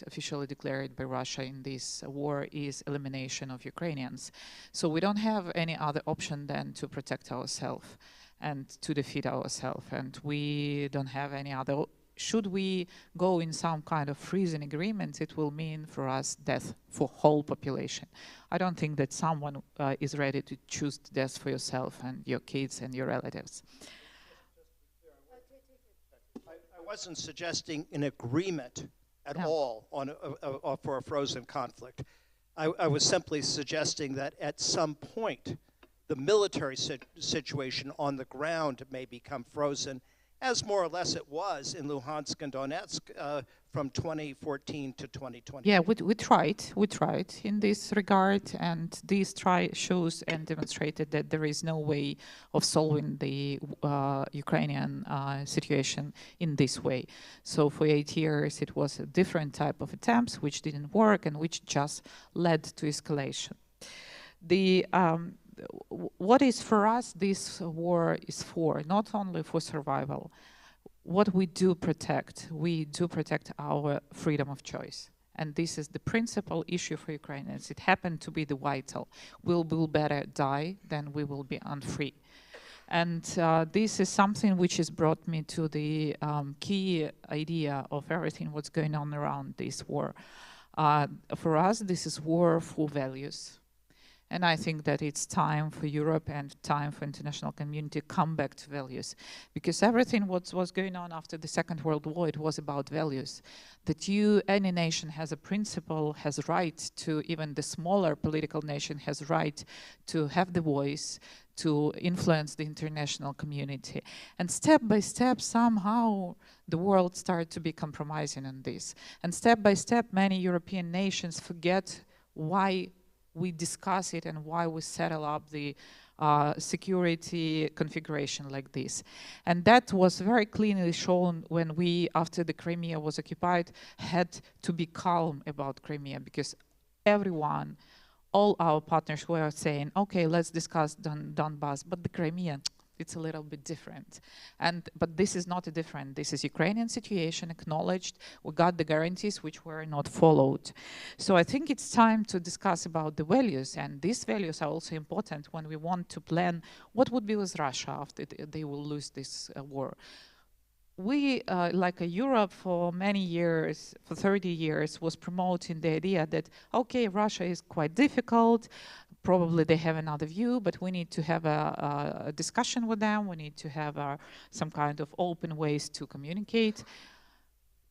officially declared by Russia in this war is elimination of Ukrainians. So we don't have any other option than to protect ourselves and to defeat ourselves. And we don't have any other. Should we go in some kind of freezing agreement, it will mean for us death for whole population. I don't think that someone is ready to choose death for yourself and your kids and your relatives. I wasn't suggesting an agreement at all on for a frozen conflict. I was simply suggesting that at some point, the military situation on the ground may become frozen, as more or less it was in Luhansk and Donetsk from 2014 to 2020. Yeah, we tried in this regard, and this shows and demonstrated that there is no way of solving the Ukrainian situation in this way. So for 8 years, it was a different type of attempts which didn't work and which just led to escalation. What is for us this war is for, not only for survival. What we do protect our freedom of choice. And this is the principal issue for Ukrainians. It happened to be the vital. We'll better die than we will be unfree. And this is something which has brought me to the key idea of everything what's going on around this war. For us, this is war for values. And I think that it's time for Europe and time for international community to come back to values. Because everything what was going on after the Second World War, it was about values. That any nation has a principle, has a right to, even the smaller political nation has a right to have the voice, to influence the international community. And step by step, somehow, the world started to be compromising on this. And step by step, many European nations forget why we discuss it and why we settle up the security configuration like this. And that was very clearly shown when we, after the Crimea was occupied, had to be calm about Crimea, because everyone, all our partners were saying, okay, let's discuss Donbass, but the Crimea, it's a little bit different. But this is not different. This is Ukrainian situation acknowledged. We got the guarantees which were not followed. So I think it's time to discuss about the values, and these values are also important when we want to plan what would be with Russia after they will lose this war. We, like Europe for many years, for 30 years, was promoting the idea that, okay, Russia is quite difficult, probably they have another view, but we need to have a discussion with them. We need to have some kind of open ways to communicate.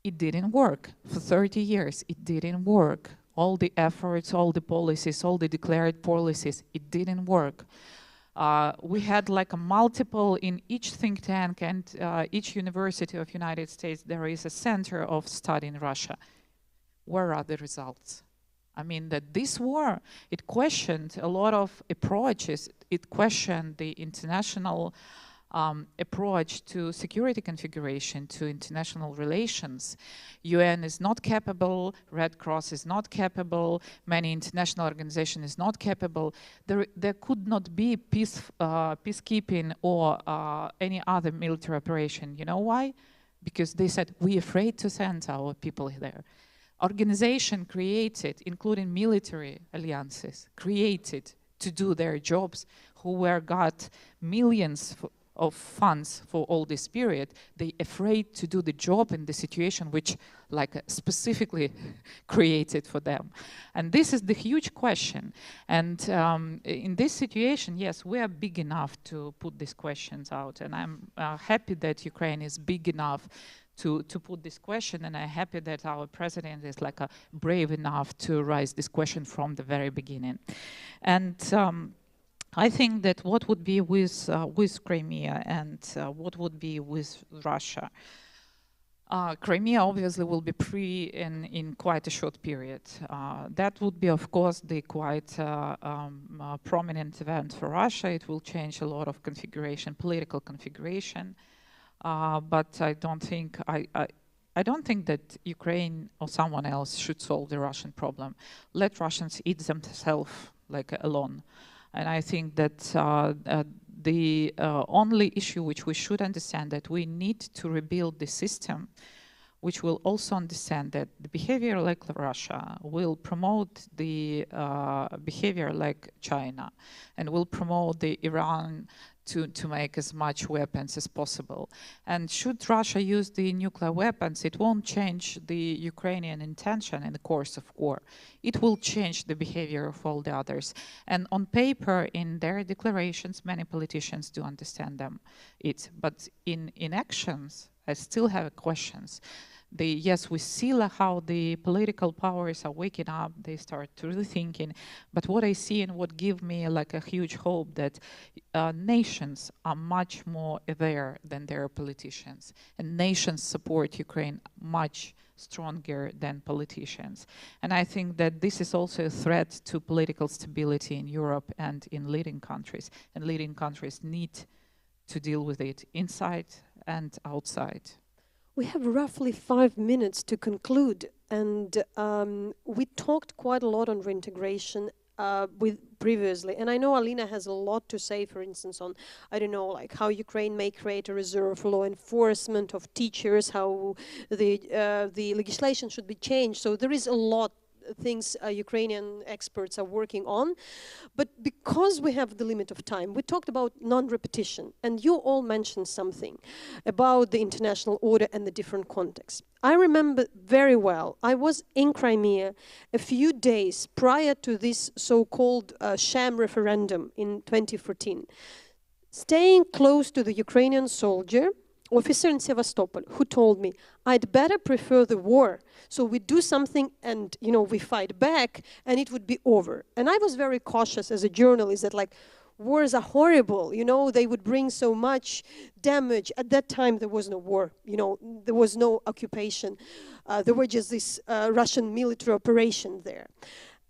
It didn't work. For 30 years, it didn't work. All the efforts, all the policies, all the declared policies, it didn't work. We had like a multiple in each think tank and each university of United States, there is a center of studying Russia. Where are the results? I mean, that this war, it questioned a lot of approaches. It questioned the international approach to security configuration, to international relations. UN is not capable, Red Cross is not capable, many international organizations is not capable. There could not be peacekeeping or any other military operation. You know why? Because they said, we're afraid to send our people there. Organization created, including military alliances, created to do their jobs, who got millions of funds for all this period, they afraid to do the job in the situation which like specifically created for them. And this is the huge question. And in this situation, yes, we are big enough to put these questions out. And I'm happy that Ukraine is big enough to put this question, and I'm happy that our president is like brave enough to raise this question from the very beginning. And I think that what would be with Crimea and what would be with Russia. Crimea obviously will be free in quite a short period. That would be, of course, the quite prominent event for Russia. It will change a lot of configuration, political configuration. But I don't think that Ukraine or someone else should solve the Russian problem. Let Russians eat themselves like alone. And I think that the only issue which we should understand that we need to rebuild the system, which will also understand that the behavior like Russia will promote the behavior like China, and will promote the Iran to make as much weapons as possible. And should Russia use the nuclear weapons, it won't change the Ukrainian intention in the course of war. It will change the behavior of all the others. And on paper, in their declarations, many politicians do understand them. But in actions, I still have questions. Yes, we see how the political powers are waking up, they start really thinking, but what I see and what gives me like a huge hope that nations are much more aware than their politicians, and nations support Ukraine much stronger than politicians. And I think that this is also a threat to political stability in Europe and in leading countries, and leading countries need to deal with it inside and outside. We have roughly 5 minutes to conclude, and we talked quite a lot on reintegration previously, and I know Alina has a lot to say, for instance, on, I don't know, like how Ukraine may create a reserve law enforcement of teachers, how the legislation should be changed. So there is a lot things Ukrainian experts are working on. But because we have the limit of time, we talked about non-repetition, and you all mentioned something about the international order and the different contexts. I remember very well, I was in Crimea a few days prior to this so-called sham referendum in 2014, staying close to the Ukrainian soldier, officer in Sevastopol, who told me, I'd better prefer the war. So we do something and, you know, we fight back and it would be over. And I was very cautious as a journalist that, like, wars are horrible, you know, they would bring so much damage. At that time, there was no war, you know, there was no occupation. There were just this Russian military operation there.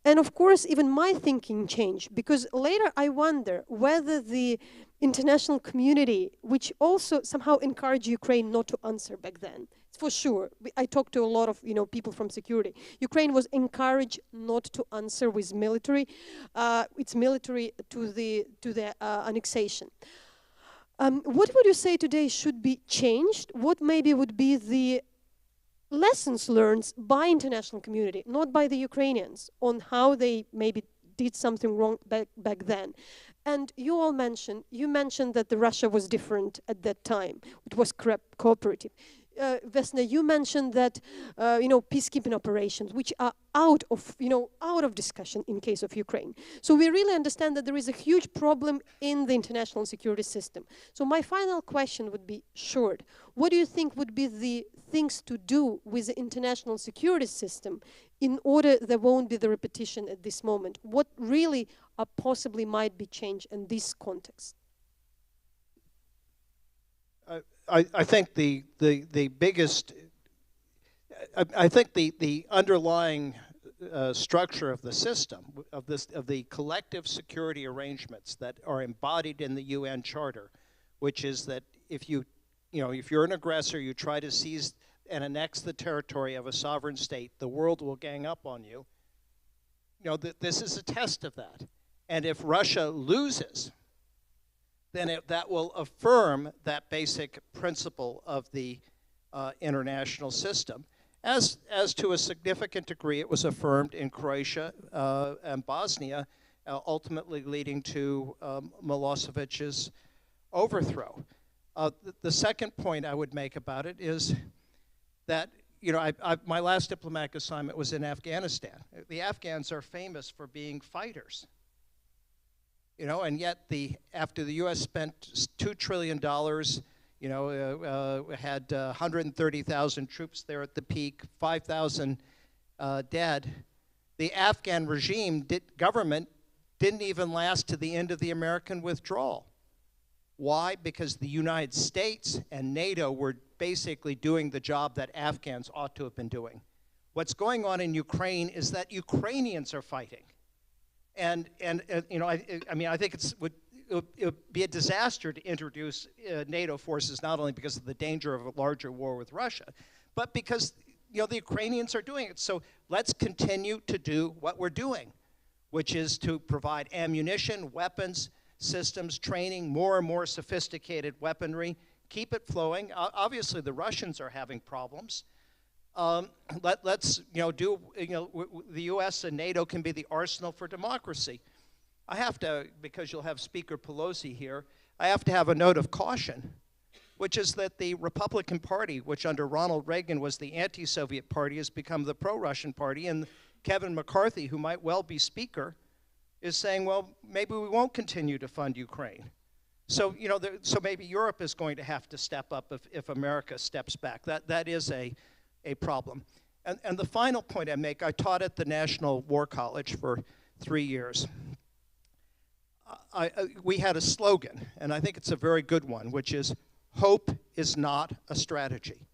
And of course, even my thinking changed, because later I wonder whether the international community, which also somehow encouraged Ukraine not to answer back then, for sure. I talked to a lot of, you know, people from security. Ukraine was encouraged not to answer with military, its military to the annexation. What would you say today should be changed? What maybe would be the lessons learned by international community, not by the Ukrainians, on how they maybe did something wrong back then? And you all mentioned, that the Russia was different at that time. It was cooperative. Vesna, you mentioned that, you know, peacekeeping operations, which are out of discussion in case of Ukraine. So we really understand that there is a huge problem in the international security system. So my final question would be short. What do you think would be the things to do with the international security system in order there won't be the repetition at this moment? What really possibly might be changed in this context? I think the biggest, I think the underlying structure of the system, of the collective security arrangements that are embodied in the UN Charter, which is that if you're an aggressor, you try to seize and annex the territory of a sovereign state, the world will gang up on you. You know, this is a test of that. And if Russia loses, then that will affirm that basic principle of the international system. As to a significant degree, it was affirmed in Croatia and Bosnia, ultimately leading to Milosevic's overthrow. The second point I would make about it is that, you know, my last diplomatic assignment was in Afghanistan. The Afghans are famous for being fighters. You know, and yet after the U.S. spent $2 trillion, you know, had 130,000 troops there at the peak, 5,000 dead, the Afghan government didn't even last to the end of the American withdrawal. Why? Because the United States and NATO were basically doing the job that Afghans ought to have been doing. What's going on in Ukraine is that Ukrainians are fighting. And you know, I mean, I think it would be a disaster to introduce NATO forces, not only because of the danger of a larger war with Russia, but because, you know, the Ukrainians are doing it. So let's continue to do what we're doing, which is to provide ammunition, weapons, systems, training, more and more sophisticated weaponry, keep it flowing. Obviously, the Russians are having problems. Let's, you know, the U.S. and NATO can be the arsenal for democracy. I have to, because you'll have Speaker Pelosi here, I have to have a note of caution, which is that the Republican Party, which under Ronald Reagan was the anti-Soviet party, has become the pro-Russian party, and Kevin McCarthy, who might well be Speaker, is saying, well, maybe we won't continue to fund Ukraine. So, you know, so maybe Europe is going to have to step up if America steps back. That is a problem. And the final point I make, I taught at the National War College for 3 years. We had a slogan, and I think it's a very good one, which is, hope is not a strategy.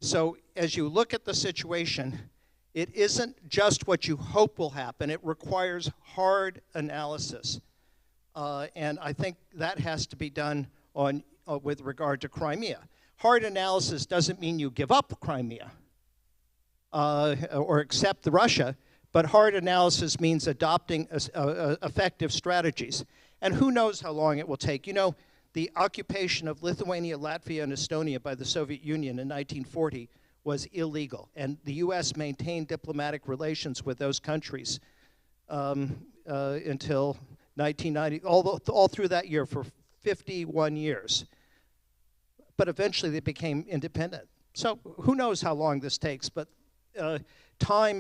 So as you look at the situation, it isn't just what you hope will happen, it requires hard analysis. And I think that has to be done with regard to Crimea. Hard analysis doesn't mean you give up Crimea or accept Russia, but hard analysis means adopting effective strategies. And who knows how long it will take. You know, the occupation of Lithuania, Latvia, and Estonia by the Soviet Union in 1940 was illegal. And the U.S. maintained diplomatic relations with those countries until 1990, all through that year for 51 years. But eventually they became independent. So who knows how long this takes, but time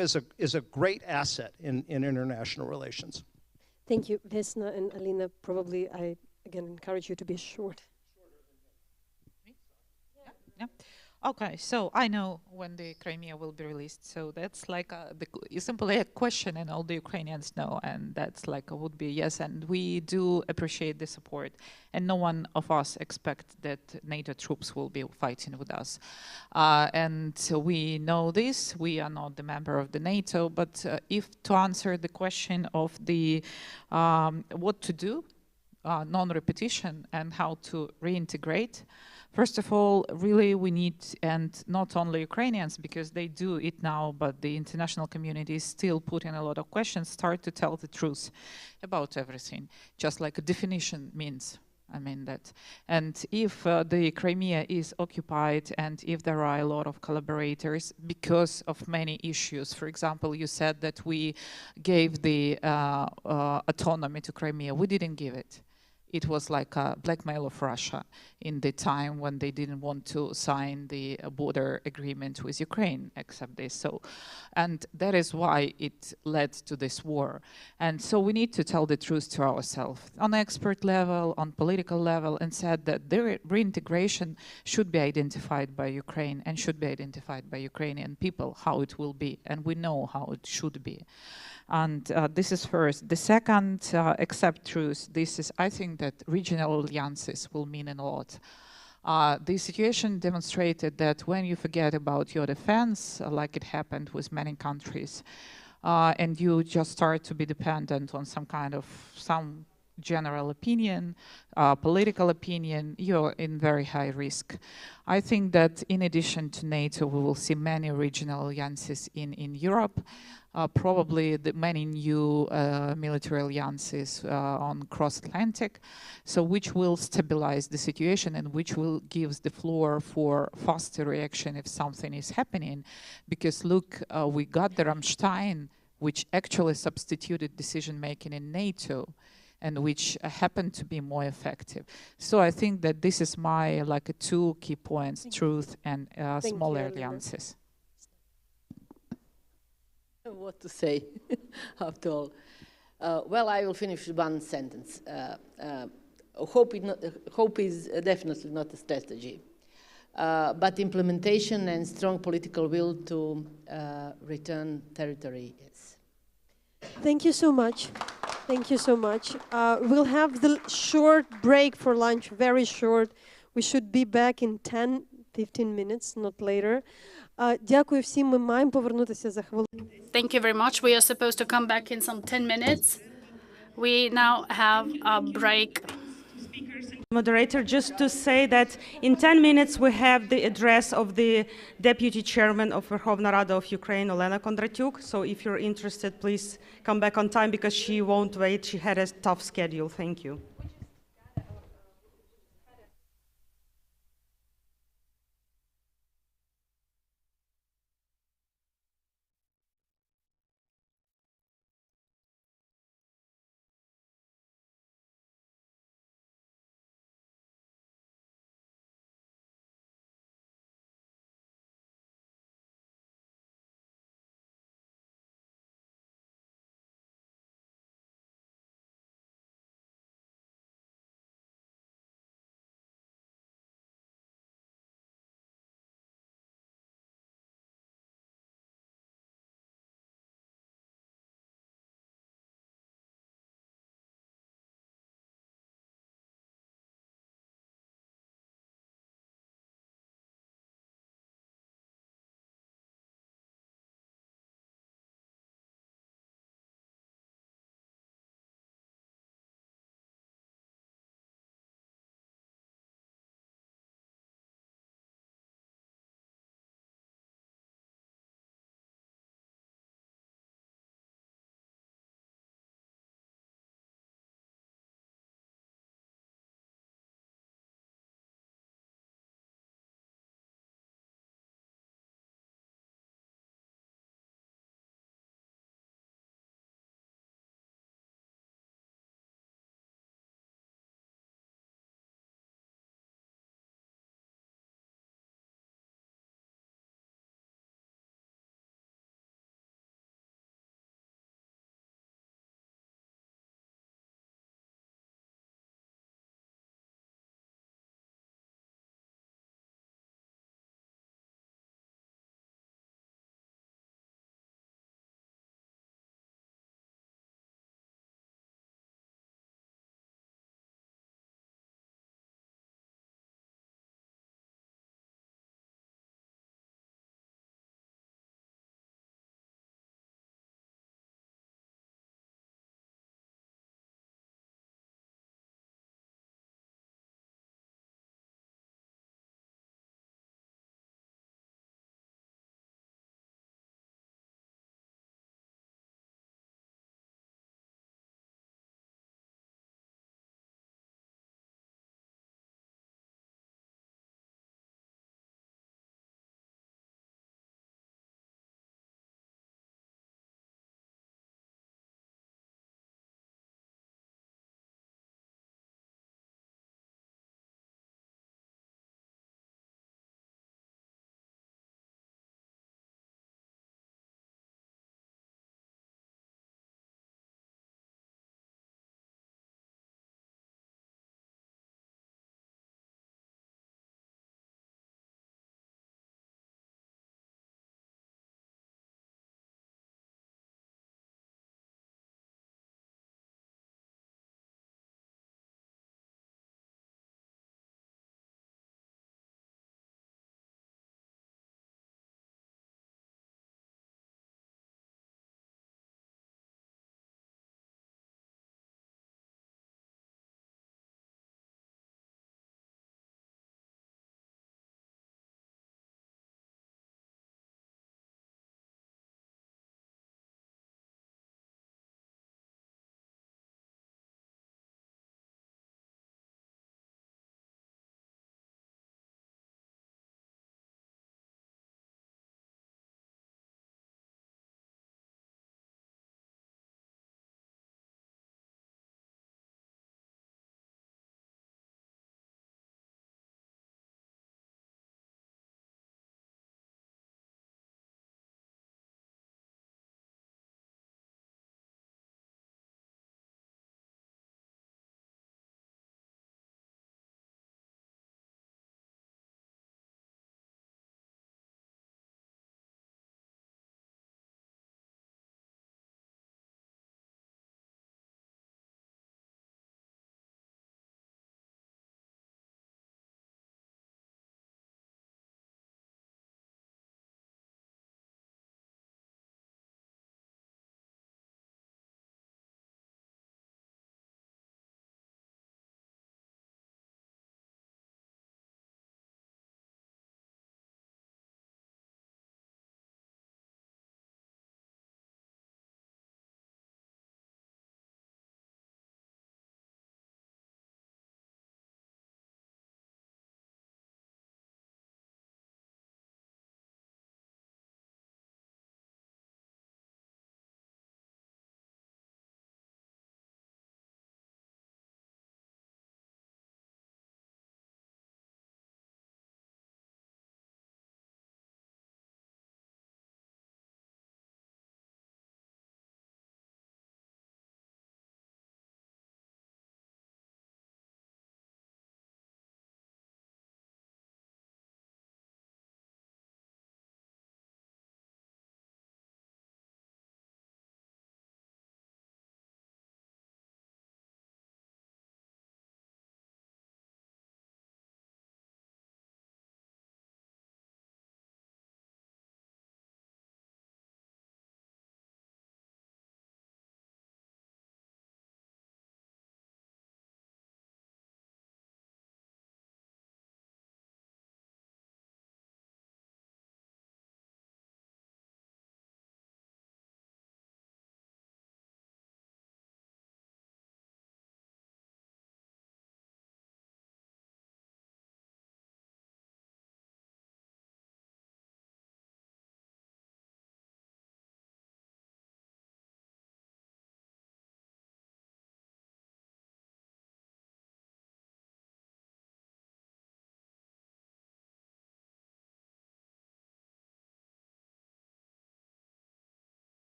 is a great asset in international relations. Thank you, Vesna and Alina. Probably I, again, encourage you to be short. Yeah. Okay, so I know when the Crimea will be released. So that's like simply a question, and all the Ukrainians know, and that's like would be yes. And we do appreciate the support, and no one of us expect that NATO troops will be fighting with us. And so we know this. We are not the member of the NATO, but if to answer the question of the what to do, non-repetition, and how to reintegrate. First of all, really we need, and not only Ukrainians, because they do it now, but the international community is still putting a lot of questions, start to tell the truth about everything, just like a definition means. I mean that. And if the Crimea is occupied and if there are a lot of collaborators because of many issues, for example, you said that we gave the autonomy to Crimea. We didn't give it. It was like a blackmail of Russia in the time when they didn't want to sign the border agreement with Ukraine, except this. So, and that is why it led to this war. And so we need to tell the truth to ourselves on expert level, on political level, and said that the reintegration should be identified by Ukraine and should be identified by Ukrainian people, how it will be. And we know how it should be. And this is first. The second, accept truth. This is, I think that regional alliances will mean a lot. The situation demonstrated that when you forget about your defense, like it happened with many countries, and you just start to be dependent on some general opinion, political opinion, you're in very high risk. I think that in addition to NATO, we will see many regional alliances in Europe. Probably many new military alliances on cross-Atlantic, so which will stabilize the situation and which will give the floor for faster reaction if something is happening. Because look, we got the Ramstein, which actually substituted decision-making in NATO, and which happened to be more effective. So I think that this is my two key points: truth and smaller alliances. What to say, after all. Well, I will finish with one sentence. Hope is definitely not a strategy, but implementation and strong political will to return territory, yes. Thank you so much. Thank you so much. We'll have the short break for lunch, very short. We should be back in 10-15 minutes, not later. Дякую всім. Ми маємо повернутися за хвилину. Thank you very much. We are supposed to come back in some 10 minutes. We now have a break. Moderator, just to say that in 10 minutes we have the address of the Deputy Chairman of Verkhovna Rada of Ukraine, Olena Kondratyuk. So if you're interested, please come back on time because she won't wait. She had a tough schedule. Thank you.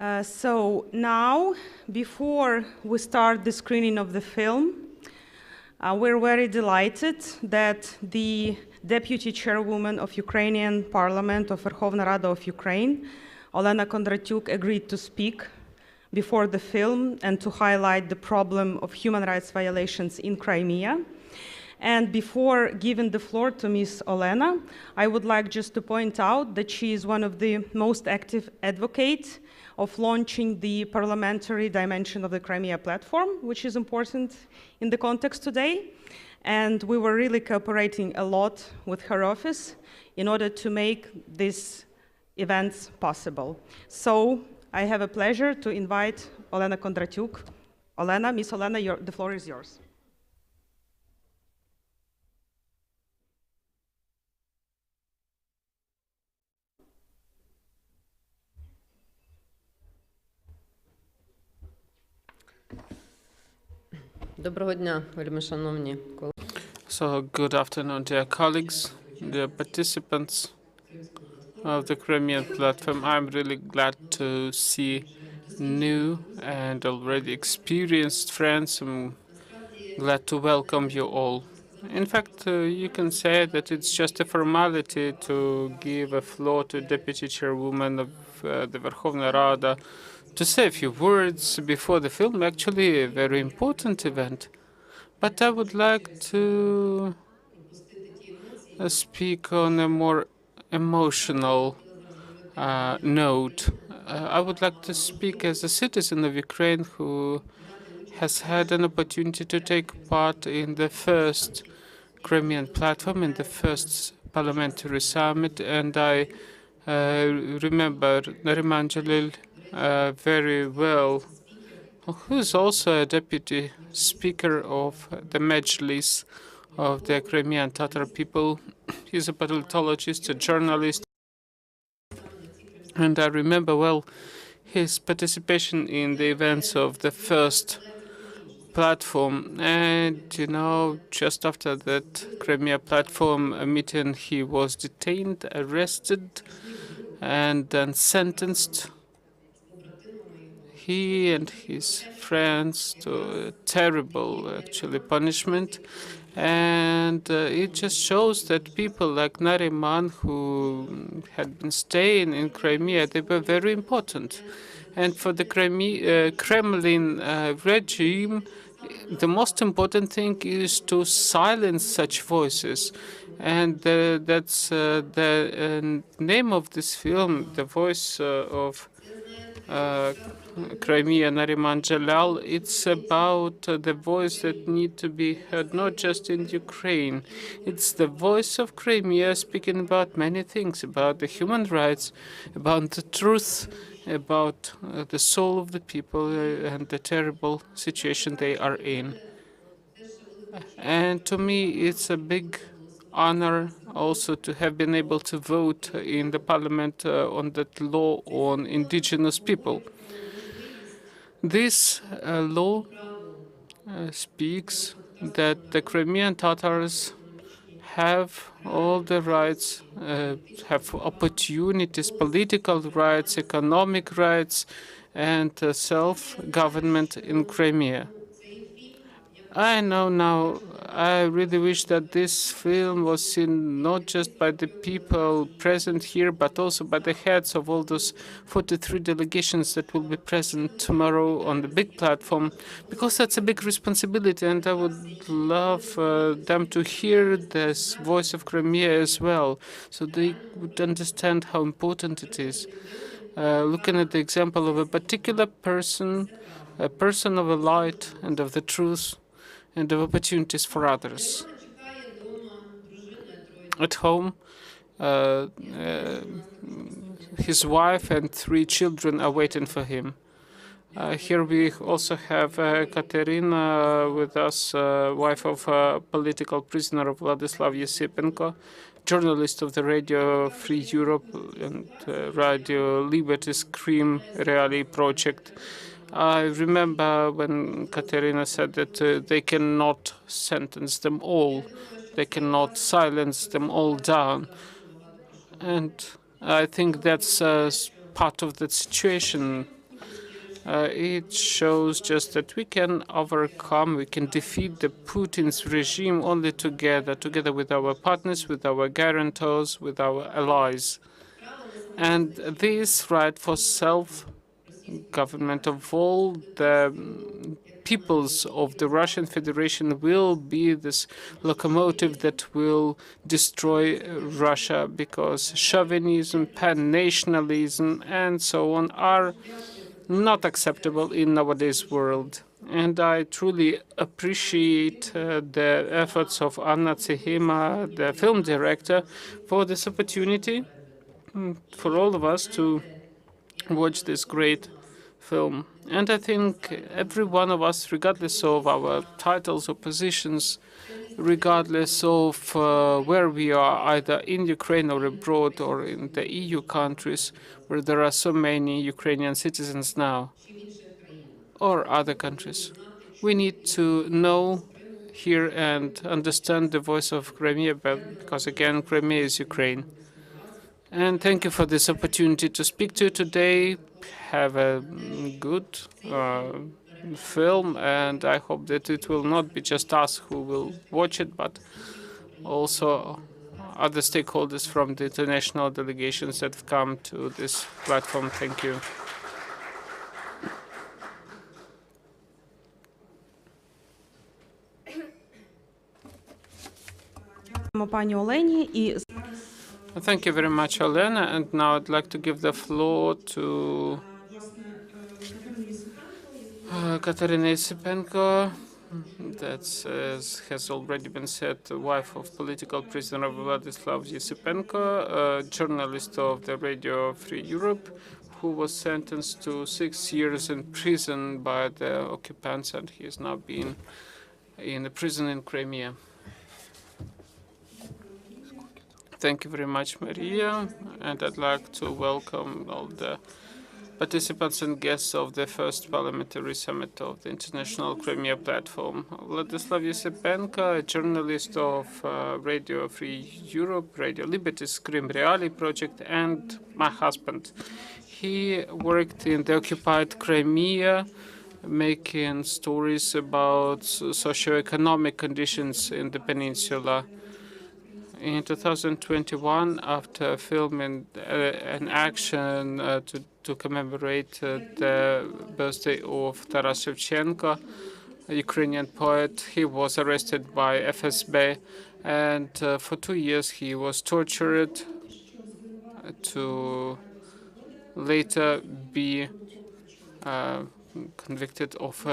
So now, before we start the screening of the film, we're very delighted that the Deputy Chairwoman of Ukrainian Parliament of Verkhovna Rada of Ukraine, Olena Kondratyuk, agreed to speak before the film and to highlight the problem of human rights violations in Crimea. And before giving the floor to Ms. Olena, I would like just to point out that she is one of the most active advocates of launching the parliamentary dimension of the Crimea Platform, which is important in the context today. And we were really cooperating a lot with her office in order to make these events possible. So I have a pleasure to invite Olena Kondratyuk. Olena, Ms. Olena, the floor is yours. So, good afternoon, dear colleagues, dear participants of the Crimean platform. I'm really glad to see new and already experienced friends. I'm glad to welcome you all. In fact, you can say that it's just a formality to give a floor to Deputy Chairwoman of the Verkhovna Rada to say a few words before the film, actually a very important event. But I would like to speak on a more emotional note. I would like to speak as a citizen of Ukraine who has had an opportunity to take part in the first Crimean platform, in the first parliamentary summit, and I remember Nariman Dzhelyal very well, who is also a deputy speaker of the Mejlis of the Crimean Tatar People. He's a politologist, a journalist, and I remember well his participation in the events of the first platform. And, you know, just after that Crimea platform meeting, he was detained, arrested, and then sentenced. He and his friends to a terrible, actually, punishment. And it just shows that people like Nariman, who had been staying in Crimea, they were very important. And for the Kremlin regime, the most important thing is to silence such voices. And that's the name of this film, The Voice of Crimea, Nariman Dzhelyal. It's about the voice that need to be heard not just in Ukraine. It's the voice of Crimea speaking about many things, about the human rights, about the truth, about the soul of the people and the terrible situation they are in. And to me, it's a big honor also to have been able to vote in the parliament on that law on indigenous people. This law speaks that the Crimean Tatars have all the rights, have opportunities, political rights, economic rights, and self-government in Crimea. I know now, I really wish that this film was seen not just by the people present here, but also by the heads of all those 43 delegations that will be present tomorrow on the big platform, because that's a big responsibility, and I would love them to hear this voice of Crimea as well, so they would understand how important it is. Looking at the example of a particular person, a person of a light and of the truth, and of opportunities for others. At home, his wife and 3 children are waiting for him. Here we also have Katerina with us, wife of a political prisoner of Vladislav Yasipenko, journalist of the Radio Free Europe and Radio Liberty's Crime Reali project. I remember when Katerina said that they cannot sentence them all, they cannot silence them all down. And I think that's part of the situation It shows just that we can overcome, we can defeat the Putin's regime only together with our partners, with our guarantors, with our allies. And this right for self-government of all the peoples of the Russian Federation will be this locomotive that will destroy Russia, because chauvinism, pan-nationalism, and so on are not acceptable in nowadays world. And I truly appreciate the efforts of Anna Tsehima, the film director, for this opportunity for all of us to watch this great film. And I think every one of us, regardless of our titles or positions, regardless of where we are, either in Ukraine or abroad or in the EU countries, where there are so many Ukrainian citizens now, or other countries, we need to know, hear, and understand the voice of Crimea, because again, Crimea is Ukraine. And thank you for this opportunity to speak to you today. Have a good film, and I hope that it will not be just us who will watch it, but also other stakeholders from the international delegations that have come to this platform. Thank you. Thank you very much, Olena. And now I'd like to give the floor to Katerina Isipenko. That has already been said, the wife of political prisoner Vladislav Yesipenko, a journalist of the Radio Free Europe, who was sentenced to 6 years in prison by the occupants, and he is now being in a prison in Crimea. Thank you very much, Maria, and I'd like to welcome all the participants and guests of the First Parliamentary Summit of the International Crimea Platform. Vladislav Yesipenko, a journalist of Radio Free Europe, Radio Liberty's Krim Reali project, and my husband. He worked in the occupied Crimea, making stories about socioeconomic conditions in the peninsula. In 2021, after filming an action to commemorate the birthday of Taras Shevchenko, a Ukrainian poet, he was arrested by FSB, and for 2 years he was tortured to later be convicted of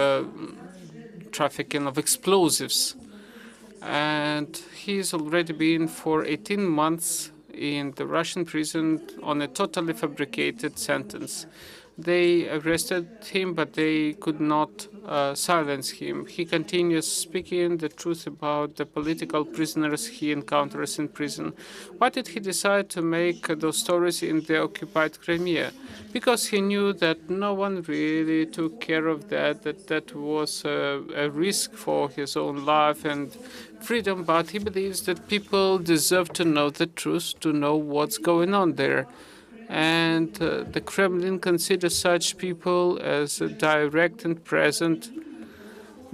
trafficking of explosives. And he's already been for 18 months in the Russian prison on a totally fabricated sentence. They arrested him, but they could not silence him. He continues speaking the truth about the political prisoners he encounters in prison. Why did he decide to make those stories in the occupied Crimea? Because he knew that no one really took care of that was a risk for his own life and freedom, but he believes that people deserve to know the truth, to know what's going on there. And the Kremlin considers such people as a direct and present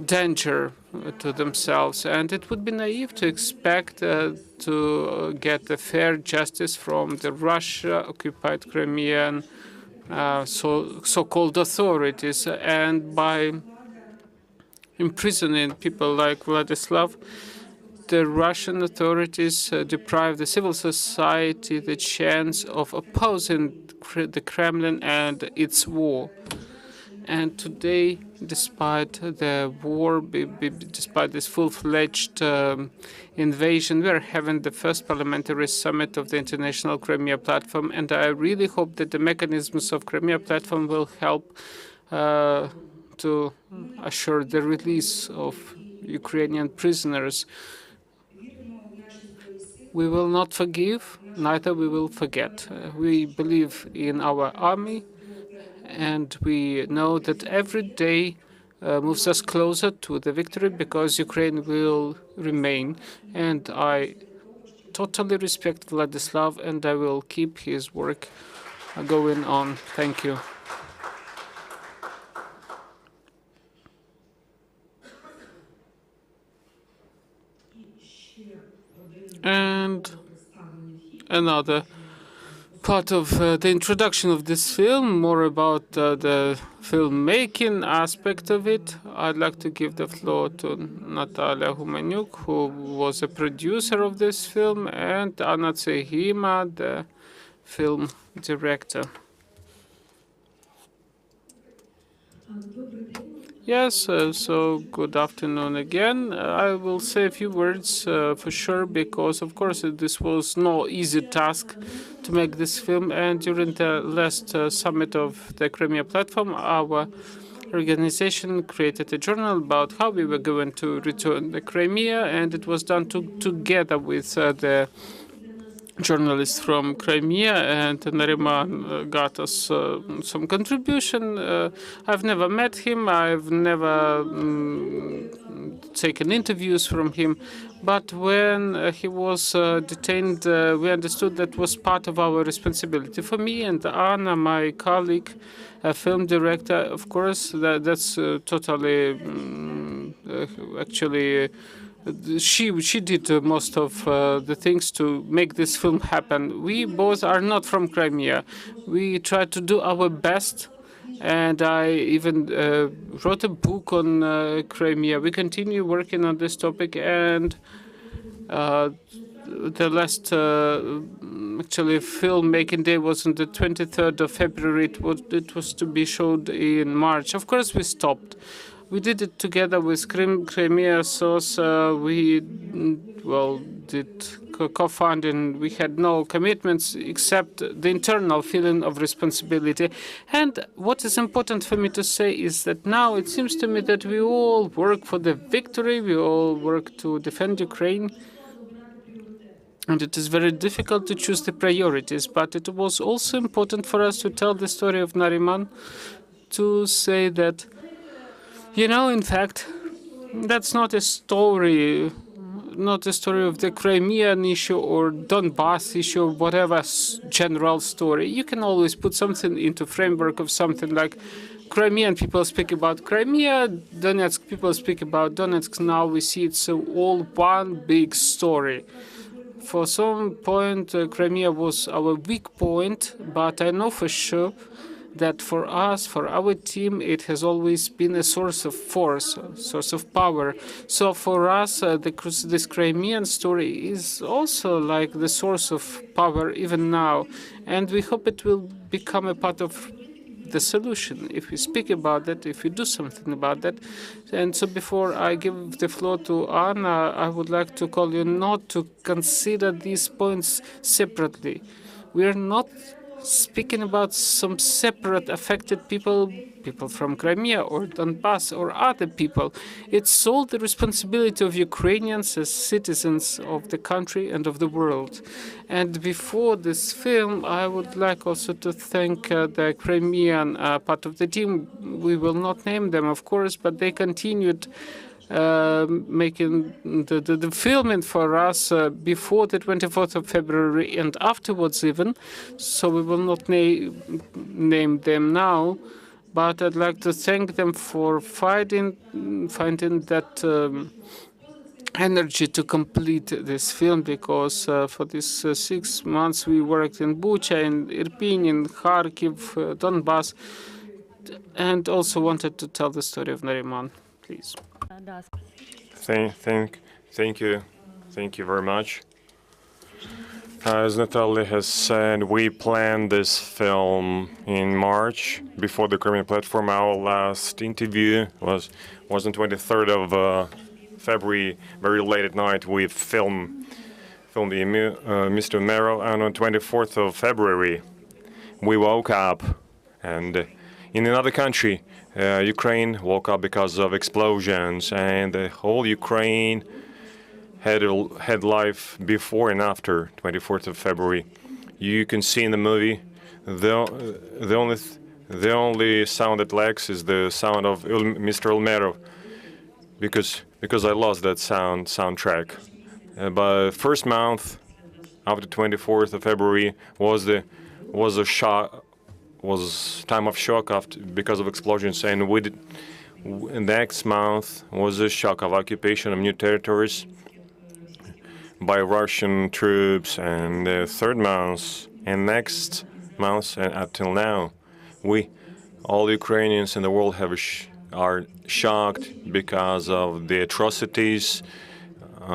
danger to themselves. And it would be naive to expect to get a fair justice from the Russia-occupied Crimean so-called authorities. And by imprisoning people like Vladislav, the Russian authorities deprive the civil society the chance of opposing the Kremlin and its war. And today, despite the war, despite this full-fledged invasion, we are having the first parliamentary summit of the International Crimea Platform, and I really hope that the mechanisms of Crimea Platform will help to assure the release of Ukrainian prisoners. We will not forgive, neither we will forget. We believe in our army, and we know that every day moves us closer to the victory, because Ukraine will remain. And I totally respect Vladislav, and I will keep his work going on. Thank you. And another part of the introduction of this film, more about the filmmaking aspect of it. I'd like to give the floor to Natalia Humaniuk, who was a producer of this film, and Anna Tsehima, the film director. Yes, so good afternoon again. I will say a few words for sure, because of course this was no easy task to make this film. And during the last summit of the Crimea Platform, our organization created a journal about how we were going to return the Crimea, and it was done together with the journalist from Crimea, and Nariman got us some contribution. I've never met him, I've never taken interviews from him, but when he was detained, we understood that was part of our responsibility. For me and Anna, my colleague, a film director, of course, that's totally actually. She did most of the things to make this film happen. We both are not from Crimea. We try to do our best, and I even wrote a book on Crimea. We continue working on this topic, and the last actually filmmaking day was on the 23rd of February. It was to be showed in March. Of course, we stopped. We did it together with Crimea Source. We did co-funding. We had no commitments except the internal feeling of responsibility. And what is important for me to say is that now it seems to me that we all work for the victory. We all work to defend Ukraine. And it is very difficult to choose the priorities. But it was also important for us to tell the story of Nariman, to say that, you know, in fact, that's not a story of the Crimean issue or Donbass issue, or whatever general story. You can always put something into framework of something like Crimean people speak about Crimea, Donetsk people speak about Donetsk. Now we see it's all one big story. For some point, Crimea was our weak point, but I know for sure that for us, for our team, it has always been a source of force, a source of power. So for us, this Crimean story is also like the source of power even now. And we hope it will become a part of the solution if we speak about that, if we do something about that. And so before I give the floor to Anna, I would like to call you not to consider these points separately. We are not speaking about some separate affected people from Crimea or Donbass or other people. It's all the responsibility of Ukrainians as citizens of the country and of the world. And before this film, I would like also to thank the Crimean part of the team. We will not name them, of course, but they continued making the filming for us before the 24th of February and afterwards even. So we will not name them now, but I'd like to thank them for finding that energy to complete this film, because for these 6 months we worked in Bucha, in Irpin, in Kharkiv, Donbass, and also wanted to tell the story of Nariman. Please. Thank you very much. As Natalia has said, we planned this film in March before the Crimean Platform. Our last interview was on 23rd of February, very late at night. We filmed Mr. Mero, and on 24th of February, we woke up, and in another country, Ukraine woke up because of explosions, and the whole Ukraine had life before and after 24th of February. You can see in the movie the only sound that lacks is the sound of Mr. Ulmerov, because I lost that soundtrack. But first month after 24th of February was a shock. Was time of shock because of explosions, and next month was a shock of occupation of new territories. by Russian troops, and the third month and next month and up till now, all Ukrainians in the world are shocked because of the atrocities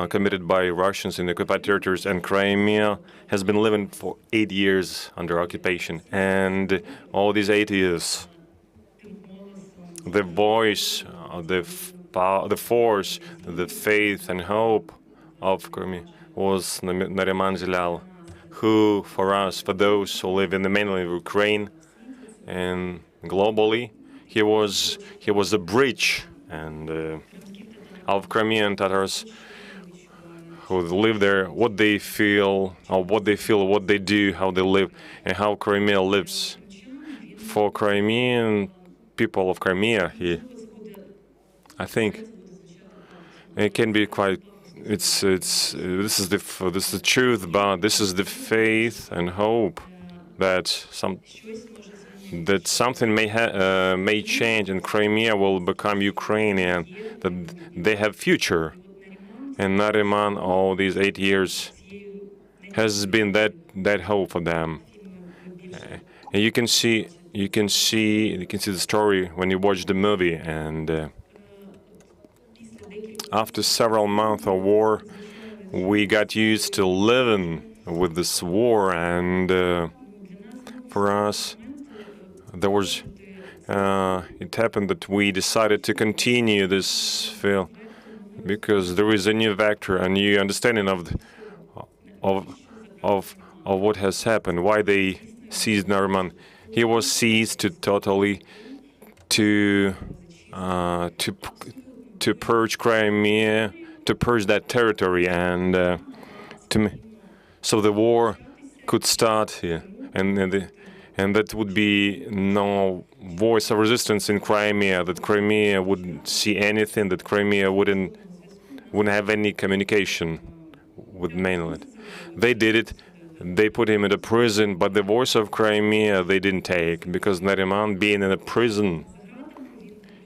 committed by Russians in the occupied territories, and Crimea has been living for 8 years under occupation. And all these 8 years, the voice, the force, the faith and hope of Crimea was Nariman Dzhelyal, who, for us, for those who live in the mainland of Ukraine and globally, he was a bridge and of Crimean Tatars who live there, what they feel, what they do, how they live, and how Crimea lives. For Crimean people of Crimea here, I think it can be quite. This is the truth, but this is the faith and hope that something may change and Crimea will become Ukrainian, that they have future. And Nariman, all these 8 years, has been that hope for them. And you can see the story when you watch the movie. And after several months of war, we got used to living with this war. And for us, it happened that we decided to continue this field, because there is a new vector, a new understanding of what has happened, why they seized Nariman. He was seized to purge Crimea, to purge that territory, and so the war could start here, and that would be no voice of resistance in Crimea, that Crimea wouldn't see anything, that Crimea wouldn't have any communication with mainland. They did it. They put him in a prison, but the voice of Crimea they didn't take, because Nariman, being in a prison,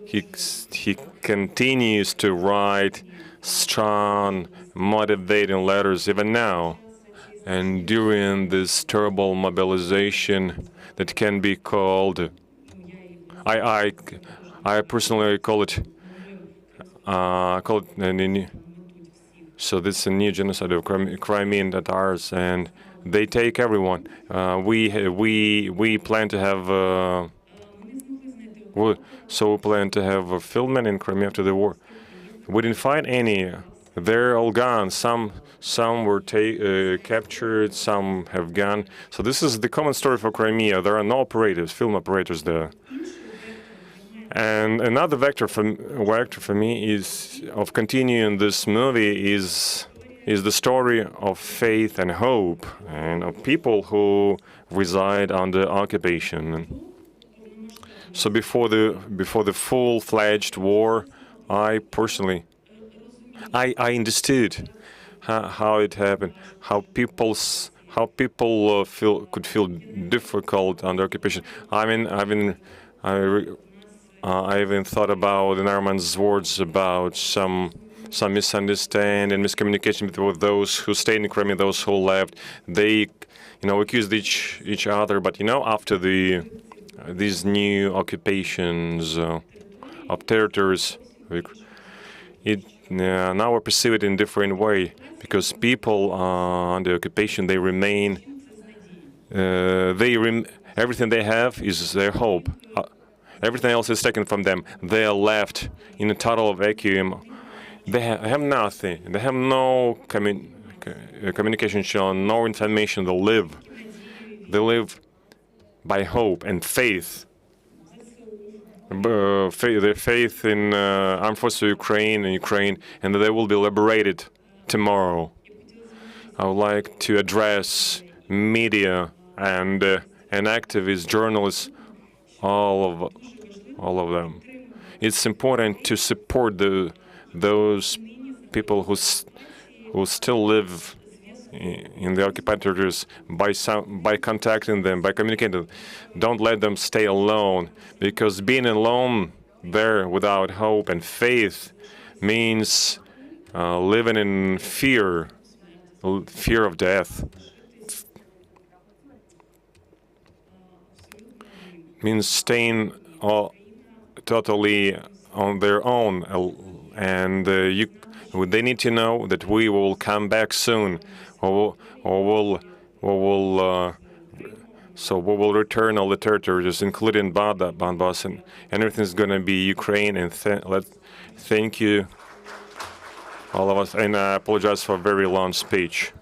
he continues to write strong, motivating letters even now. And during this terrible mobilization that can be called, I personally call it. So this is a new genocide of Crimean Tatars, and they take everyone. We plan to have a fieldmen in Crimea after the war. We didn't find any. They're all gone. Some were captured. Some have gone. So this is the common story for Crimea. There are no operators, film operators there. And another vector for me is of continuing this movie is the story of faith and hope, and of people who reside under occupation. So before the full-fledged war, I personally understood how it happened, how people could feel difficult under occupation. I even thought about Nariman's words about some misunderstanding and miscommunication with those who stayed in Crimea, those who left. They, accused each other. But after these new occupations of territories, now we perceive it in a different way, because people under occupation, they remain. Everything they have is their hope. Everything else is taken from them. They are left in a total vacuum. They have nothing. They have no communication channel, no information. They live by hope and faith. Their faith in armed forces of Ukraine and that they will be liberated tomorrow. I would like to address media and activists, journalists, all of them. It's important to support those people who still live in the occupied territories by contacting them, by communicating. Don't let them stay alone, because being alone there without hope and faith means living in fear. fear of death. Means staying totally on their own, and they need to know that we will come back soon, or we will return all the territories, including Donbass, and everything's going to be Ukraine. And thank you, all of us, and I apologize for a very long speech.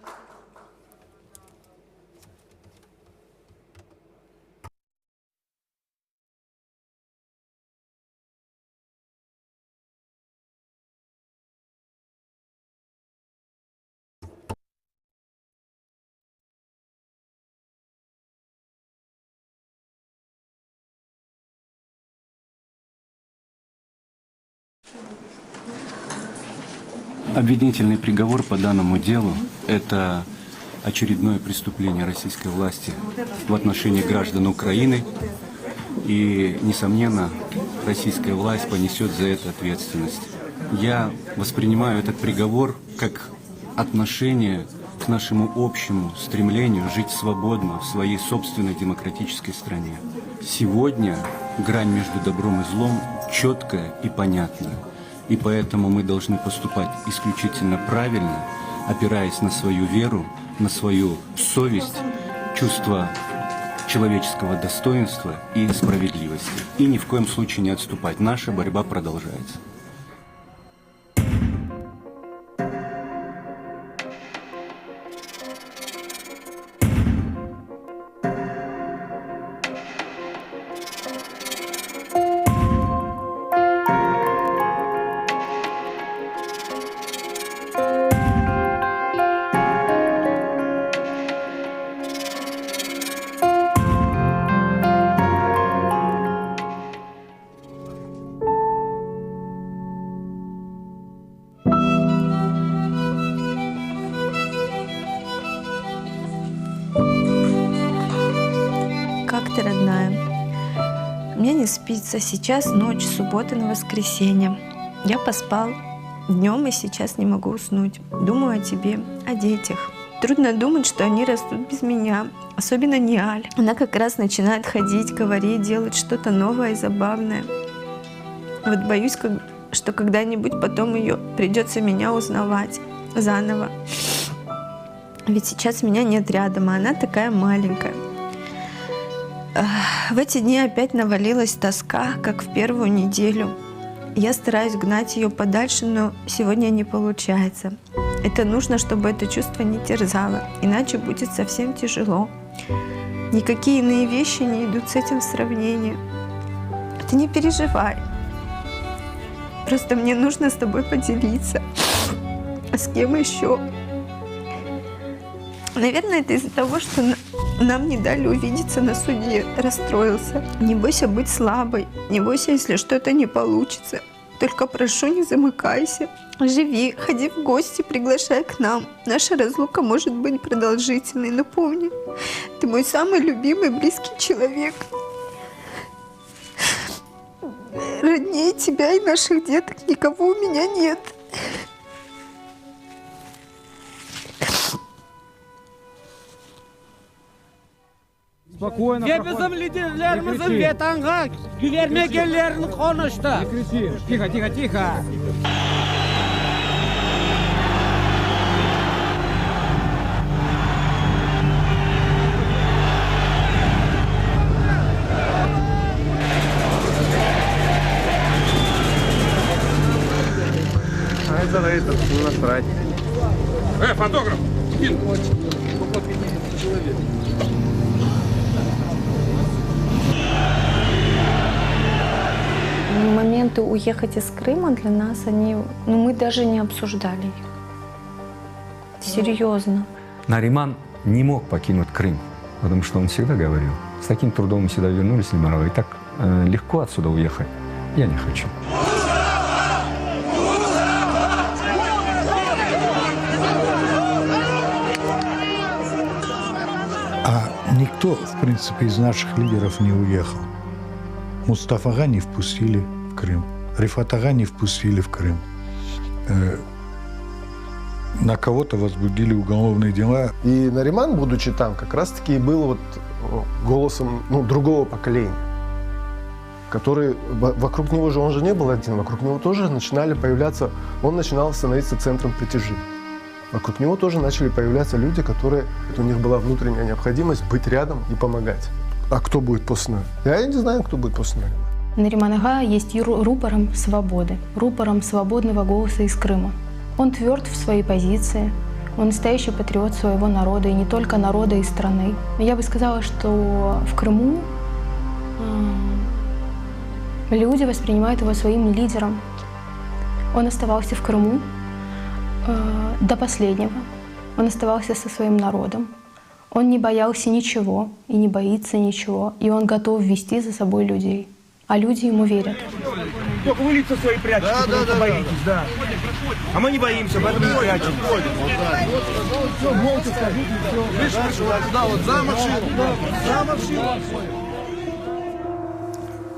Обвинительный приговор по данному делу – это очередное преступление российской власти в отношении граждан Украины. И, несомненно, российская власть понесет за это ответственность. Я воспринимаю этот приговор как отношение к нашему общему стремлению жить свободно в своей собственной демократической стране. Сегодня грань между добром и злом четкая и понятная. И поэтому мы должны поступать исключительно правильно, опираясь на свою веру, на свою совесть, чувство человеческого достоинства и справедливости. И ни в коем случае не отступать. Наша борьба продолжается. Мне не спится. Сейчас ночь, суббота на воскресенье. Я поспал днем и сейчас не могу уснуть. Думаю о тебе, о детях. Трудно думать, что они растут без меня. Особенно Ниаль. Она как раз начинает ходить, говорить, делать что-то новое и забавное. Вот боюсь, что когда-нибудь потом ее придется меня узнавать заново. Ведь сейчас меня нет рядом, а она такая маленькая. В эти дни опять навалилась тоска, как в первую неделю. Я стараюсь гнать ее подальше, но сегодня не получается. Это нужно, чтобы это чувство не терзало, иначе будет совсем тяжело. Никакие иные вещи не идут с этим в сравнение. Ты не переживай. Просто мне нужно с тобой поделиться. А с кем еще? Наверное, это из-за того, что нам не дали увидеться на суде. Расстроился. Не бойся быть слабой. Не бойся, если что-то не получится. Только прошу, не замыкайся. Живи, ходи в гости, приглашай к нам. Наша разлука может быть продолжительной, но помни, ты мой самый любимый, близкий человек. Роднее тебя и наших деток никого у меня нет. Спокойно. Тихо, тихо, тихо. А это на этот насрать. Фотограф! Моменты уехать из Крыма для нас, мы даже не обсуждали их. Серьезно. Нариман не мог покинуть Крым, потому что он всегда говорил, с таким трудом мы сюда вернулись, и так легко отсюда уехать я не хочу. А никто, в принципе, из наших лидеров не уехал. Мустафага не впустили в Крым, Рифатага не впустили в Крым. на кого-то возбудили уголовные дела. И Нариман, будучи там, как раз-таки был вот голосом другого поколения, который вокруг него же, он же не был один, вокруг него тоже начинали появляться, он начинал становиться центром притяжения. Вокруг него тоже начали появляться люди, которые, у них была внутренняя необходимость быть рядом и помогать. А кто будет после Наримана? Я не знаю, кто будет после Наримана. Нариман Ага есть рупором свободы, рупором свободного голоса из Крыма. Он тверд в своей позиции, он настоящий патриот своего народа, и не только народа и страны. Я бы сказала, что в Крыму люди воспринимают его своим лидером. Он оставался в Крыму до последнего. Он оставался со своим народом. Он не боялся ничего и не боится ничего, и он готов вести за собой людей. А люди ему верят. Только вы лица свои прячете, потому что боитесь, да. А мы не боимся, поэтому не прячем. Все, молча скажите, все. Видишь, да, вот за машину.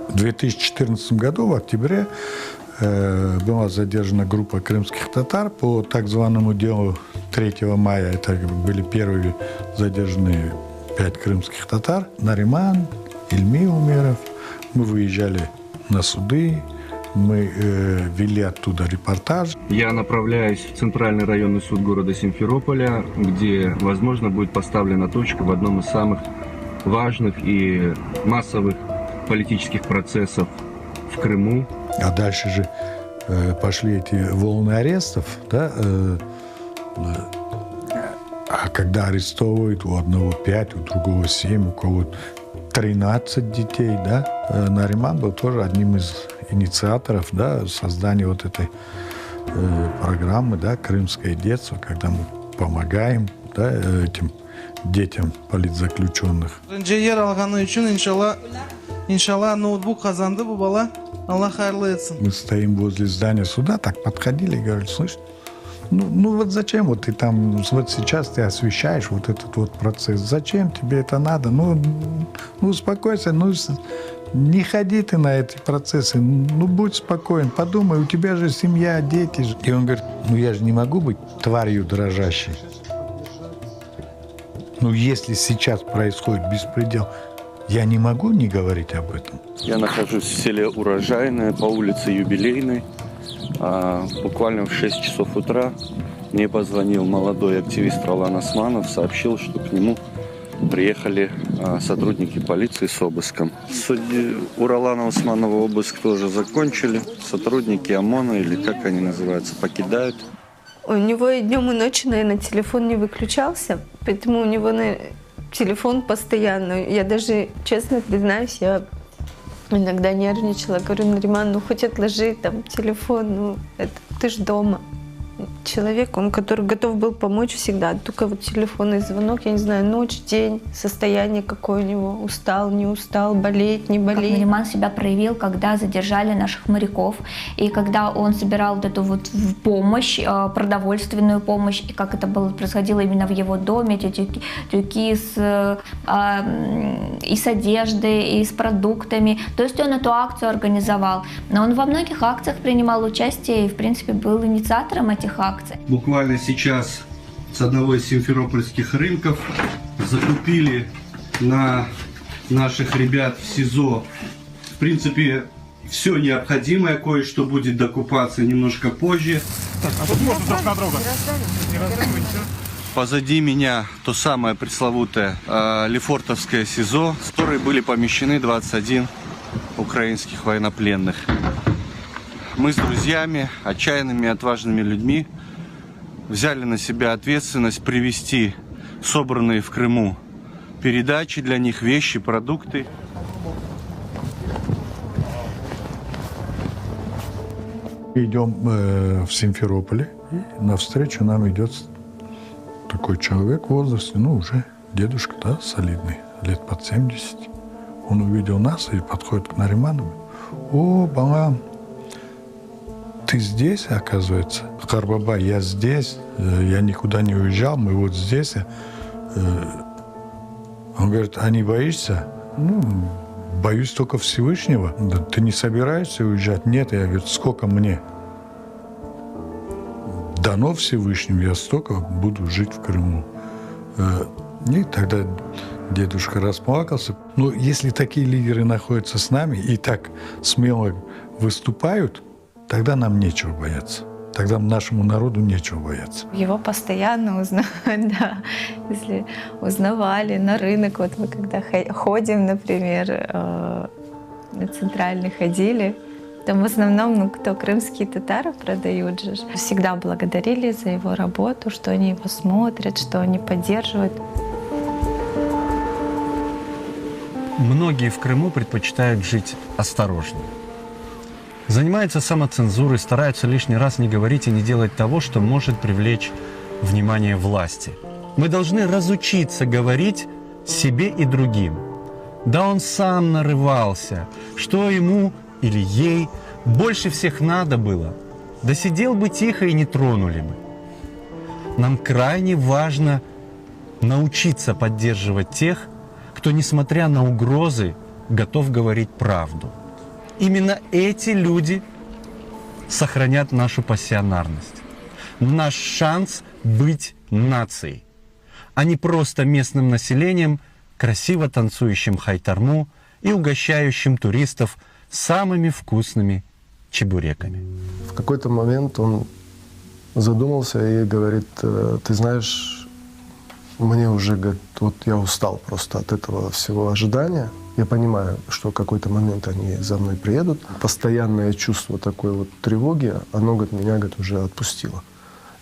В 2014 году, в октябре, была задержана группа крымских татар по так званому делу 3 мая. Это были первые задержанные 5 крымских татар. Нариман, Ильми Умеров. Мы выезжали на суды, мы вели оттуда репортаж. Я направляюсь в Центральный районный суд города Симферополя, где, возможно, будет поставлена точка в одном из самых важных и массовых политических процессов в Крыму. А дальше же пошли эти волны арестов, да? А когда арестовывают, у одного 5, у другого 7, у кого-то 13 детей, да? Нариман был тоже одним из инициаторов, да, создания вот этой программы, да, «Крымское детство», когда мы помогаем, да, этим детям политзаключенных. Иншалла, ноутбук казанды bu bala. Allah hayırlı etsin. Мы стоим возле здания суда, так подходили и говорили: слышь, ну вот зачем вот ты там, вот сейчас ты освещаешь вот этот вот процесс, зачем тебе это надо? Ну успокойся, не ходи ты на эти процессы, будь спокоен, подумай, у тебя же семья, дети. И он говорит: я же не могу быть тварью дрожащей. Если сейчас происходит беспредел, я не могу не говорить об этом. Я нахожусь в селе Урожайное по улице Юбилейной. Буквально в 6 часов утра мне позвонил молодой активист Ролан Османов, сообщил, что к нему приехали сотрудники полиции с обыском. У Ролана Османова обыск тоже закончили. Сотрудники ОМОНа, или как они называются, покидают. У него и днем, и ночью, наверное, телефон не выключался, поэтому у него телефон постоянно. Я даже, честно признаюсь, я иногда нервничала. Говорю: Нариман, хоть отложи там телефон, ты ж дома. Человек, он, который готов был помочь всегда. Только вот телефонный звонок, я не знаю, ночь, день, состояние какое у него, устал, не устал, болеть, не болеть. Как Нариман себя проявил, когда задержали наших моряков, и когда он собирал вот эту вот помощь, продовольственную помощь, и как это происходило именно в его доме, эти тюки и с одеждой, и с продуктами. То есть он эту акцию организовал. Но он во многих акциях принимал участие и, в принципе, был инициатором этих акций. Буквально сейчас с одного из симферопольских рынков закупили на наших ребят в СИЗО, в принципе, все необходимое, кое-что будет докупаться немножко позже. А тут можно друг на друга. Позади меня то самое пресловутое Лефортовское СИЗО, в которое были помещены 21 украинских военнопленных. Мы с друзьями, отчаянными и отважными людьми, взяли на себя ответственность привезти собранные в Крыму передачи для них, вещи, продукты. Идем в Симферополе, и навстречу нам идет такой человек в возрасте, уже дедушка, да, солидный, лет под 70. Он увидел нас и подходит к Нариману. О, балам! Ты здесь, оказывается? Карбаба, я здесь, я никуда не уезжал, мы вот здесь. Он говорит: а не боишься? Боюсь только Всевышнего. Ты не собираешься уезжать? Нет. Я говорю: сколько мне? дано Всевышним, я столько буду жить в Крыму. И тогда дедушка расплакался. Но если такие лидеры находятся с нами и так смело выступают, тогда нам нечего бояться. Тогда нашему народу нечего бояться. Его постоянно узнавали, да. Если узнавали на рынок, вот мы когда ходим, например, на центральный ходили, там в основном, кто крымские татары продают же, всегда благодарили за его работу, что они его смотрят, что они поддерживают. Многие в Крыму предпочитают жить осторожно. Занимаются самоцензурой, стараются лишний раз не говорить и не делать того, что может привлечь внимание власти. Мы должны разучиться говорить себе и другим. Да он сам нарывался, что ему или ей больше всех надо было. Да сидел бы тихо и не тронули бы. Нам крайне важно научиться поддерживать тех, кто, несмотря на угрозы, готов говорить правду. Именно эти люди сохранят нашу пассионарность, наш шанс быть нацией, а не просто местным населением, красиво танцующим хайтарму и угощающим туристов самыми вкусными чебуреками. В какой-то момент он задумался и говорит: ты знаешь, мне уже, вот я устал просто от этого всего ожидания. Я понимаю, что в какой-то момент они за мной приедут. Постоянное чувство такой вот тревоги, оно, меня, уже отпустило.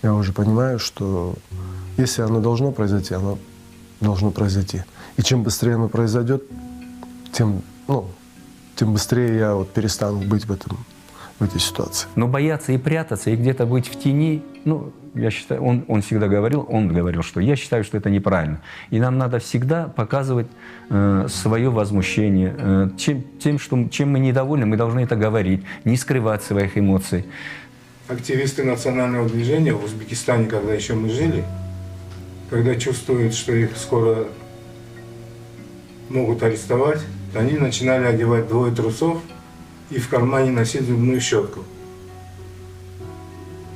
Я уже понимаю, что если оно должно произойти, оно должно произойти. И чем быстрее оно произойдет, тем быстрее я перестану быть в этой ситуации. Но бояться и прятаться, и где-то быть в тени, я считаю, он всегда говорил, что я считаю, что это неправильно. И нам надо всегда показывать свое возмущение. Чем мы недовольны, мы должны это говорить, не скрывать своих эмоций. Активисты национального движения в Узбекистане, когда еще мы жили, когда чувствуют, что их скоро могут арестовать, они начинали одевать двое трусов и в кармане носить зубную щетку.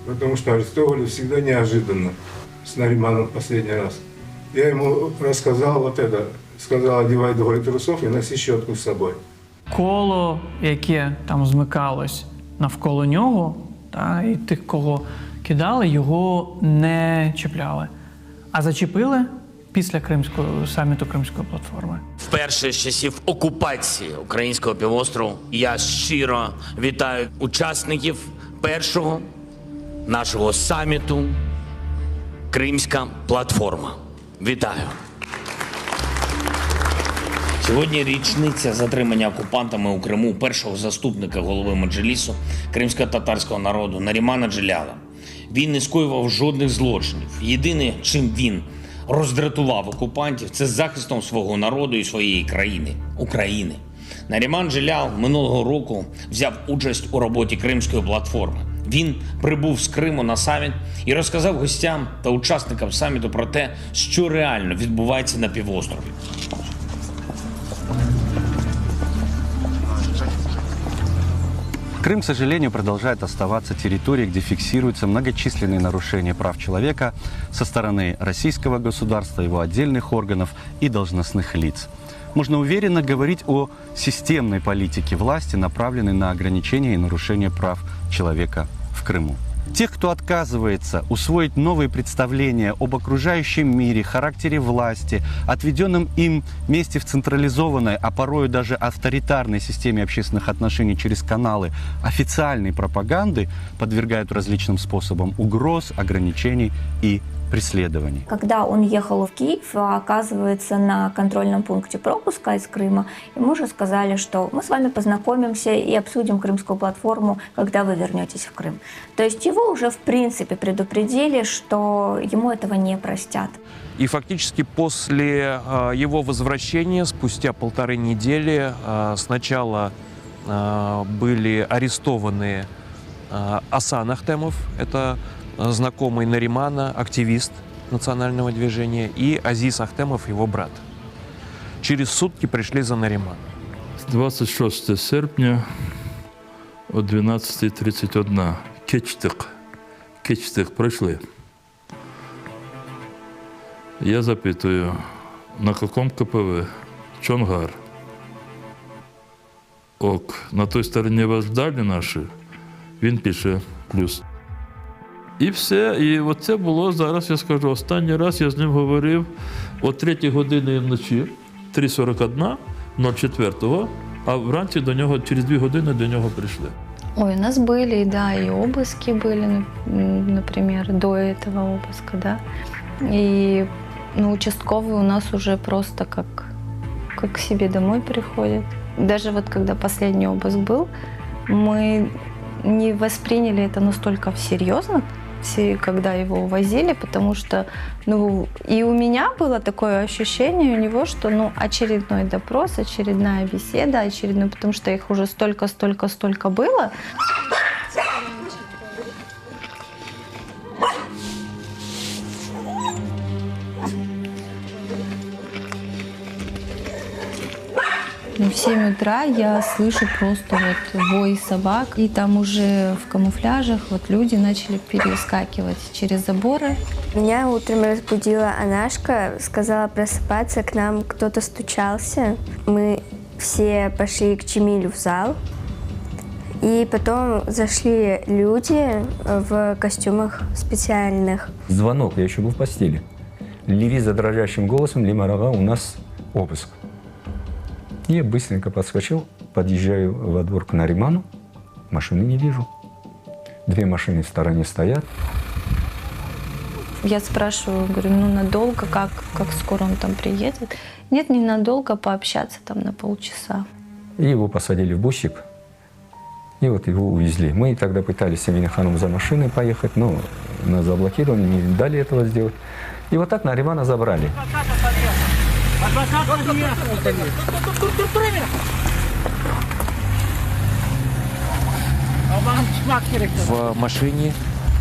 Потому что арестовывали всегда неожиданно. С Нариманом последний раз. Я ему рассказал сказал: одевай двое трусов и носи щетку з собою. Коло, яке там змикалось навколо нього, і тих, кого кидали, його не чіпляли. А зачепили після саміту Кримської платформи. Вперше з часів окупації українського півострову я щиро вітаю учасників першого нашого саміту Кримська платформа. Вітаю! Сьогодні річниця затримання окупантами у Криму першого заступника голови Меджлісу кримсько-татарського народу Нарімана Dzhelyala. Він не скоював жодних злочинів. Єдине, чим він роздратував окупантів, це захистом свого народу і своєї країни – України. Nariman Dzhelyal минулого року взяв участь у роботі Кримської платформи. Він прибув з Криму на саміт і розказав гостям та учасникам саміту про те, що реально відбувається на півострові. Крым, к сожалению, продолжает оставаться территорией, где фиксируются многочисленные нарушения прав человека со стороны российского государства, его отдельных органов и должностных лиц. Можно уверенно говорить о системной политике власти, направленной на ограничение и нарушение прав человека в Крыму. Тех, кто отказывается усвоить новые представления об окружающем мире, характере власти, отведенном им месте в централизованной, а порою даже авторитарной системе общественных отношений через каналы официальной пропаганды, подвергают различным способам угроз, ограничений и преследований. Когда он ехал в Киев, оказывается, на контрольном пункте пропуска из Крыма, ему уже сказали, что мы с вами познакомимся и обсудим Крымскую платформу, когда вы вернетесь в Крым. То есть его уже в принципе предупредили, что ему этого не простят. И фактически после его возвращения, спустя 1,5 недели, сначала были арестованы Асан Ахтемов, это знакомый Наримана, активист национального движения, и Азиз Ахтемов, его брат. Через сутки пришли за Нариманом. 26 серпня о 12:31. Кечтик. Кичтих пройшли. Я запитую, на каком КПВ? Чонгар. Ок, на той стороні вас ждали наші? Він пише плюс. І все. І оце було, зараз я скажу, останній раз я з ним говорив о 3 годині вночі, 3:41, 04-го, а вранці до нього, через 2 години до нього прийшли. Ой, у нас были, да, и обыски были, например, до этого обыска, да. И участковый у нас уже просто как к себе домой приходит. Даже вот когда последний обыск был, мы не восприняли это настолько всерьезно, когда его увозили, потому что, и у меня было такое ощущение у него, что, очередной допрос, очередная беседа, потому что их уже столько было. В 7 утра я слышу просто вой собак, и там уже в камуфляжах люди начали перескакивать через заборы. Меня утром разбудила Анашка, сказала просыпаться, к нам кто-то стучался. Мы все пошли к Чемилю в зал, и потом зашли люди в костюмах специальных. Звонок, я еще был в постели. Левиза дрожащим голосом, Лимарага, у нас обыск. Я быстренько подскочил, подъезжаю во двор к Нариману, машины не вижу. 2 машины в стороне стоят. Я спрашиваю, говорю, надолго, как скоро он там приедет? Нет, ненадолго, пообщаться там на полчаса. И его посадили в бусик, и его увезли. Мы тогда пытались с Эминиханом за машиной поехать, но нас заблокировали, не дали этого сделать. И вот так Наримана забрали. В машине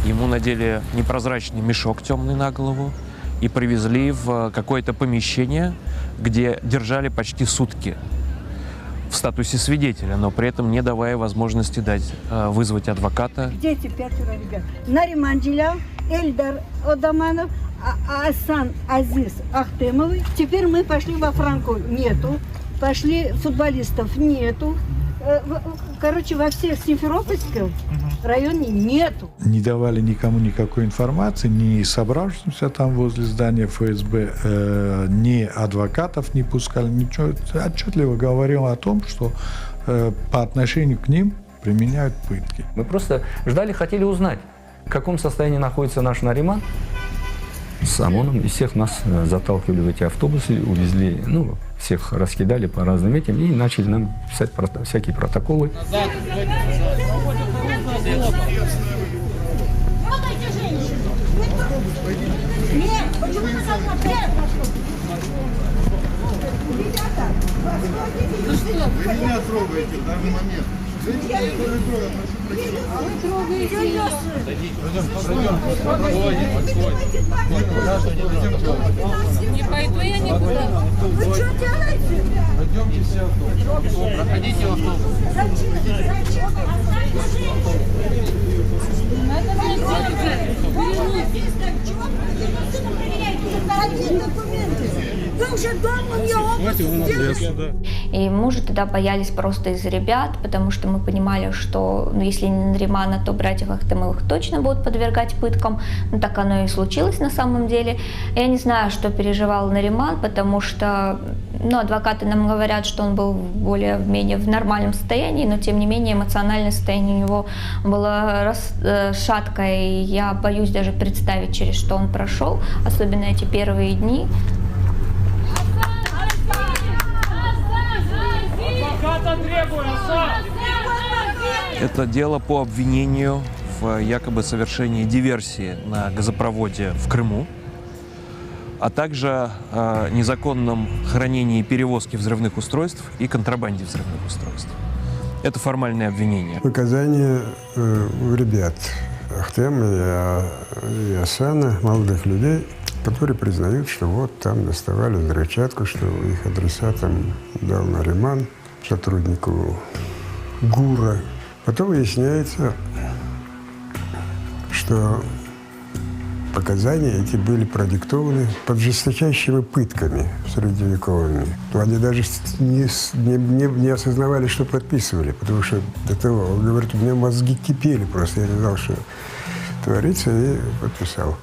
ему надели непрозрачный мешок темный на голову и привезли в какое-то помещение, где держали почти сутки в статусе свидетеля, но при этом не давая возможности вызвать адвоката. Дети 5 ребят. Нариман Dzhelyal, Эльдар Одаманов, Асан Азиз Ахтемовый. Теперь мы пошли во Франку, нету. Пошли футболистов, нету. Короче, во всех Симферопольском районе нету. Не давали никому никакой информации, ни собравшимся там возле здания ФСБ, ни адвокатов не пускали, ничего. Отчетливо говорил о том, что по отношению к ним применяют пытки. Мы просто ждали, хотели узнать, в каком состоянии находится наш Нариман с ОМОНом. И всех нас заталкивали в эти автобусы, увезли, всех раскидали по разным этим и начали нам писать всякие протоколы. Вы меня трогаете в данный момент. А вы трогаете ее. Не пойду, я не буду. Вы что делаете? Пойдемте все в автобус. Проходите в автобус. Зачем? Вы уже дома, у меня И мы уже тогда боялись просто из ребят, потому что мы понимали, что если не Наримана, то братьев Ахтемовых точно будут подвергать пыткам. Так оно и случилось на самом деле. Я не знаю, что переживал Нариман, потому что адвокаты нам говорят, что он был более-менее в нормальном состоянии, но тем не менее эмоциональное состояние у него было шаткое, и я боюсь даже представить, через что он прошел, особенно эти первые дни. Это дело по обвинению в якобы совершении диверсии на газопроводе в Крыму, а также незаконном хранении и перевозке взрывных устройств и контрабанде взрывных устройств. Это формальное обвинение. Показания ребят Ахтема и Асана, молодых людей, которые признают, что вот там доставали взрывчатку, что их адресатом дал Нариман, сотруднику ГУРа. Потом выясняется, что показания эти были продиктованы под жесточайшими пытками средневековыми. Они даже не осознавали, что подписывали, потому что до того, он говорит, у меня мозги кипели просто, я не знал, что творится, и подписал.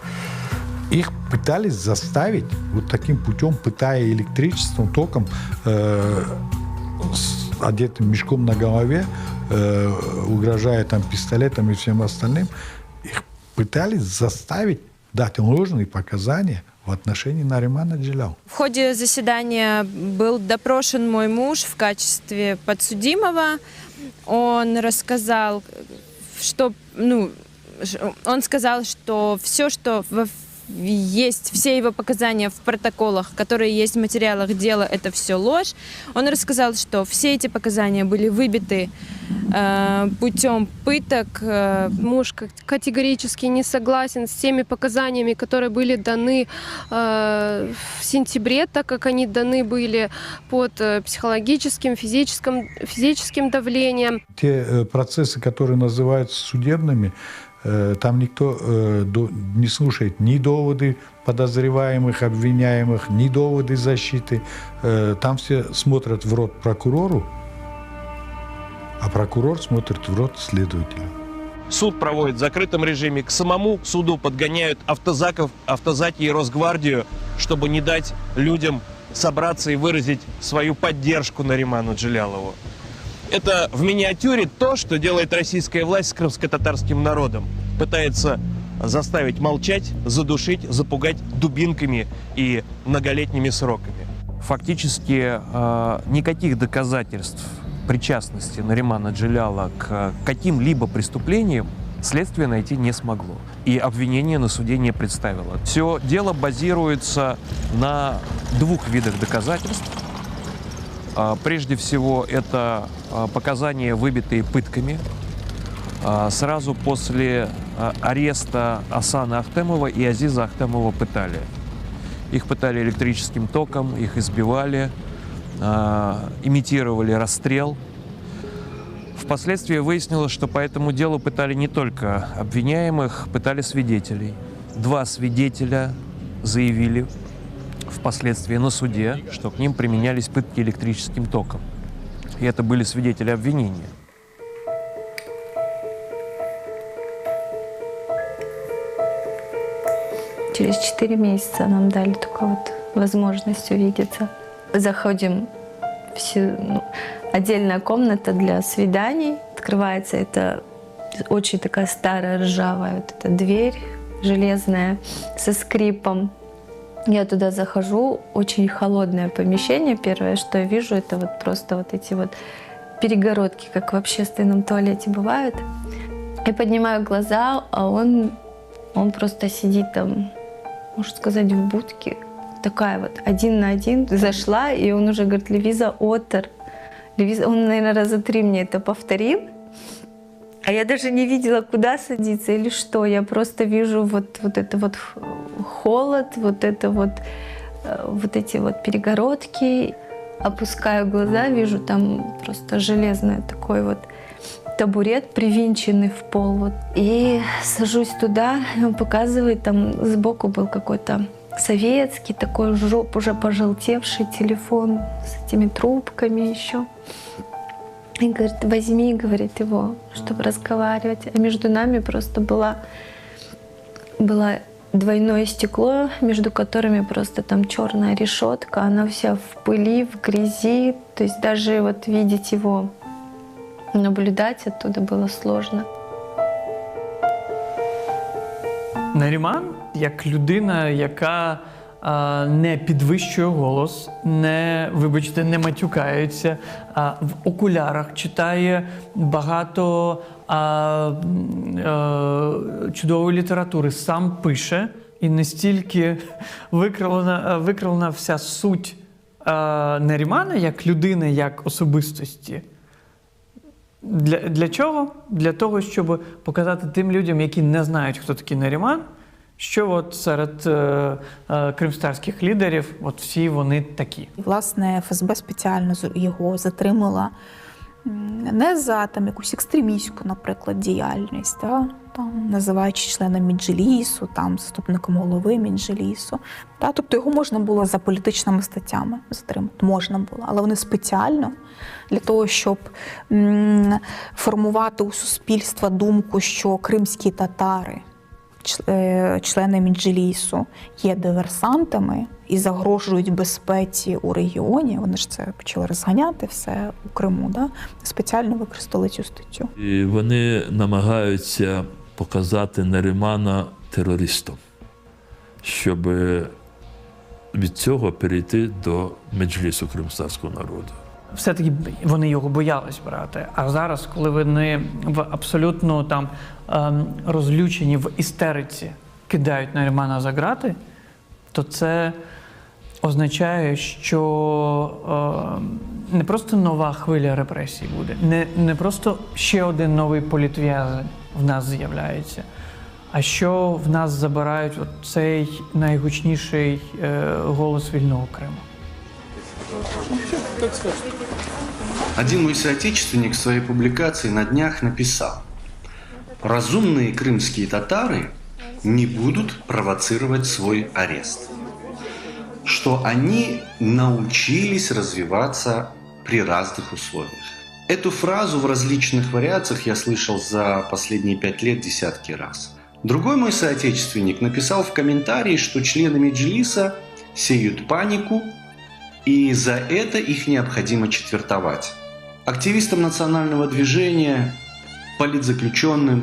Их пытались заставить вот таким путем, пытая электричеством, током, с одетым мешком на голове, угрожая там пистолетом и всем остальным, их пытались заставить дать ложные показания в отношении Наримана Dzhelyal. В ходе заседания был допрошен мой муж в качестве подсудимого. Он рассказал, что, он сказал, что все, что есть, все его показания в протоколах, которые есть в материалах дела, это все ложь. Он рассказал, что все эти показания были выбиты путем пыток. Муж категорически не согласен с теми показаниями, которые были даны в сентябре, так как они даны были под психологическим, физическим давлением. Те процессы, которые называются судебными, там никто не слушает ни доводы подозреваемых, обвиняемых, ни доводы защиты. Там все смотрят в рот прокурору, а прокурор смотрит в рот следователю. Суд проводит в закрытом режиме. К самому суду подгоняют автозаков, автозаки и Росгвардию, чтобы не дать людям собраться и выразить свою поддержку Нариману Dzhelyal'у. Это в миниатюре то, что делает российская власть с крымско-татарским народом. Пытается заставить молчать, задушить, запугать дубинками и многолетними сроками. Фактически никаких доказательств причастности Наримана Dzhelyal'a к каким-либо преступлениям следствие найти не смогло. И обвинение на суде не представило. Все дело базируется на двух видах доказательств. Прежде всего, это показания, выбитые пытками. Сразу после ареста Асана Ахтемова и Азиза Ахтемова пытали. Их пытали электрическим током, их избивали, имитировали расстрел. Впоследствии выяснилось, что по этому делу пытали не только обвиняемых, пытали свидетелей. 2 свидетеля заявили впоследствии на суде, что к ним применялись пытки электрическим током. И это были свидетели обвинения. Через 4 месяца нам дали только вот возможность увидеться. Заходим в отдельная комната для свиданий. Открывается это очень такая старая ржавая вот эта дверь железная со скрипом. Я туда захожу, очень холодное помещение. Первое, что я вижу, это вот просто вот эти вот перегородки, как в общественном туалете бывают. Я поднимаю глаза, а он просто сидит там, можно сказать, в будке. Такая вот 1 на 1. Зашла, и он уже говорит: «Левиза отер». Он, наверное, раза 3 мне это повторил. А я даже не видела, куда садиться или что. Я просто вижу вот это вот холод, вот эти вот перегородки. Опускаю глаза, вижу там просто железный такой вот табурет, привинченный в пол. Вот. И сажусь туда, и он показывает, там сбоку был какой-то советский, такой уже пожелтевший телефон с этими трубками еще. И говорит: возьми, говорит, его, чтобы разговаривать. А между нами просто было двойное стекло, между которыми просто там черная решетка. Она вся в пыли, в грязи. То есть даже вот видеть его, наблюдать оттуда было сложно. Наріман, як людина, яка не підвищує голос, не матюкається, в окулярах читає багато чудової літератури, сам пише, і настільки викривлена вся суть Нарімана як людини, як особистості. Для чого? Для того, щоб показати тим людям, які не знають, хто такий Наріман, що от серед кримськотатарських лідерів от всі вони такі. Власне, ФСБ спеціально його затримала не за там якусь екстремістську, наприклад, діяльність, да? Там, називаючи членом Меджлісу, там, заступником голови Меджлісу. Да? Тобто його можна було за політичними статтями затримати, можна було, але вони спеціально для того, щоб формувати у суспільства думку, що кримські татари, члени Меджлісу, є диверсантами і загрожують безпеці у регіоні. Вони ж це почали розганяти все у Криму. Да? Спеціально використали цю статтю. І вони намагаються показати Нарімана терористом, щоб від цього перейти до Меджлісу кримського народу. Все-таки вони його боялись брати. А зараз, коли вони в абсолютно там розлючені, в істериці кидають Нарімана за ґрати, то це означає, що не просто нова хвиля репресій буде, не просто ще один новий політв'язень в нас з'являється, а що в нас забирають от цей найгучніший голос вільного Криму. Один мой соотечественник в своей публикации на днях написал: «Разумные крымские татары не будут провоцировать свой арест, что они научились развиваться при разных условиях». Эту фразу в различных вариациях я слышал за последние 5 лет десятки раз. Другой мой соотечественник написал в комментарии, что члены Меджлиса сеют панику, и за это их необходимо четвертовать. Активистам национального движения, политзаключенным,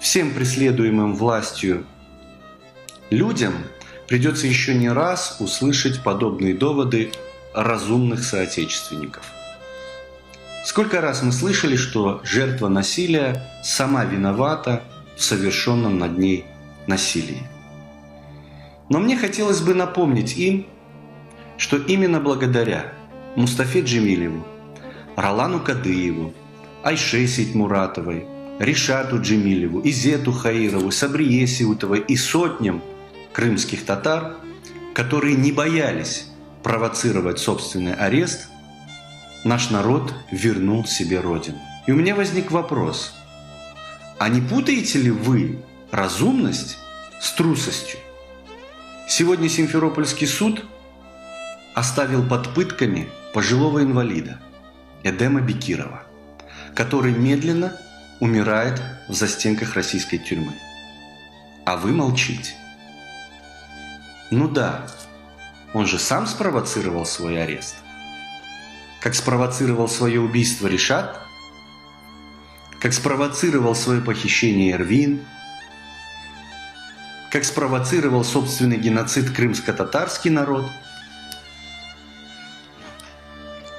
всем преследуемым властью людям придется еще не раз услышать подобные доводы разумных соотечественников. Сколько раз мы слышали, что жертва насилия сама виновата в совершенном над ней насилии. Но мне хотелось бы напомнить им, что именно благодаря Мустафе Джемилеву, Ролану Кадыеву, Айше Сейтмуратовой, Ришату Джемилеву, Изету Хаирову, Сабрие Сеутовой и сотням крымских татар, которые не боялись провоцировать собственный арест, наш народ вернул себе родину. И у меня возник вопрос: а не путаете ли вы разумность с трусостью? Сегодня Симферопольский суд оставил под пытками пожилого инвалида Эдема Бекирова, который медленно умирает в застенках российской тюрьмы. А вы молчите. Ну да, он же сам спровоцировал свой арест. Как спровоцировал свое убийство Ришат, как спровоцировал свое похищение Эрвин, как спровоцировал собственный геноцид крымско-татарский народ.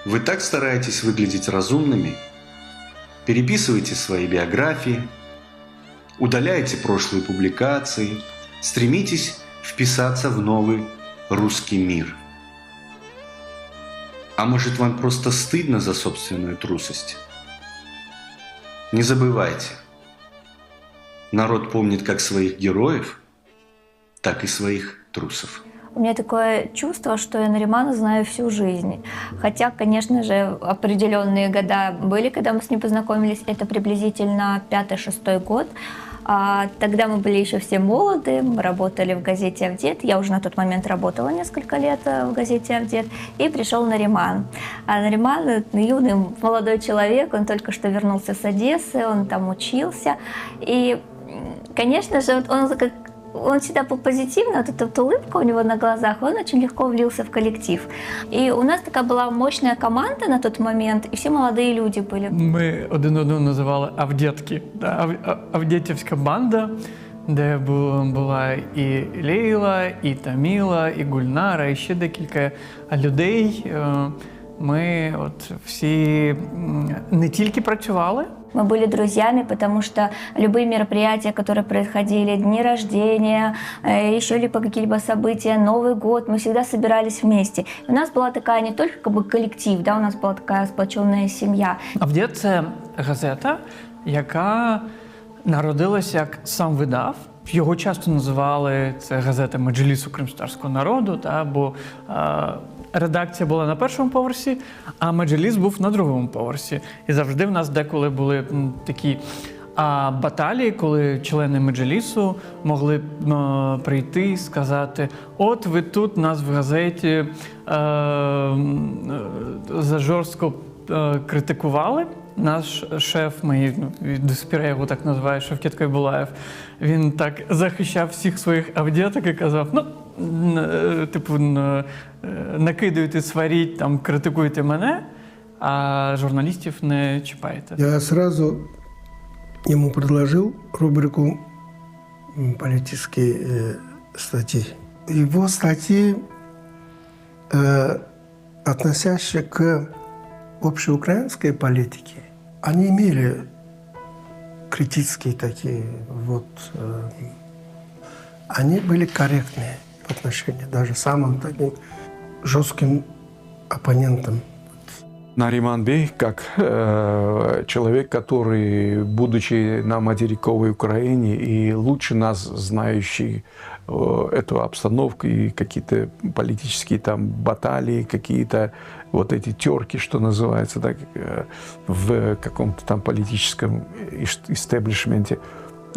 Вы так стараетесь выглядеть разумными, переписываете свои биографии, удаляете прошлые публикации, стремитесь вписаться в новый русский мир. А может, вам просто стыдно за собственную трусость? Не забывайте, народ помнит как своих героев, так и своих трусов. У меня такое чувство, что я Наримана знаю всю жизнь. Хотя, конечно же, определенные года были, когда мы с ним познакомились. Это приблизительно 5-6 год. Тогда мы были еще все молоды, мы работали в газете «Авдет». Я уже на тот момент работала несколько лет в газете «Авдет». И пришел Нариман. А Нариман – юный молодой человек, он только что вернулся с Одессы, он там учился. И, конечно же, он всегда был позитивный, вот эта вот улыбка у него на глазах, он очень легко влился в коллектив. И у нас такая была мощная команда на тот момент, и все молодые люди были. Ми один одного називали «Авдетки». Авдєтівська банда, де була і Лейла, і Таміла, і Гульнара, і ще декілька людей. Ми от всі не тільки працювали. Мы были друзьями, потому что любые мероприятия, которые происходили, дни рождения, еще либо какие-либо события, Новый год, мы всегда собирались вместе. У нас была такая не только как бы коллектив, да, у нас была такая сплоченная семья. «Авдет» – це газета, яка народилася, як сам видав. Його часто називали це газета Меджлісу кримськотатарського народу, бо редакція була на першому поверсі, а Меджліс був на другому поверсі. І завжди в нас деколи були такі баталії, коли члени Меджлісу могли прийти і сказати: от ви тут нас в газеті за жорстко критикували. Наш шеф, до сих пір я його так називаю, Шевкет Кайбулаєв, він так захищав всіх своїх авдєток і казав: накидуйте, сваріть, там, критикуйте мене, а журналістів не чіпайте. Я сразу ему предложил рубрику «Политические статьи». Его статьи, относящиеся к общеукраинской политике, они имели критические такие, они были корректные в отношении даже самым таким жестким оппонентам. Нариман Бей, как человек, который, будучи на материковой Украине и лучше нас знающий эту обстановку и какие-то политические там баталии, какие-то вот эти терки, что называется, так, в каком-то там политическом истеблишменте,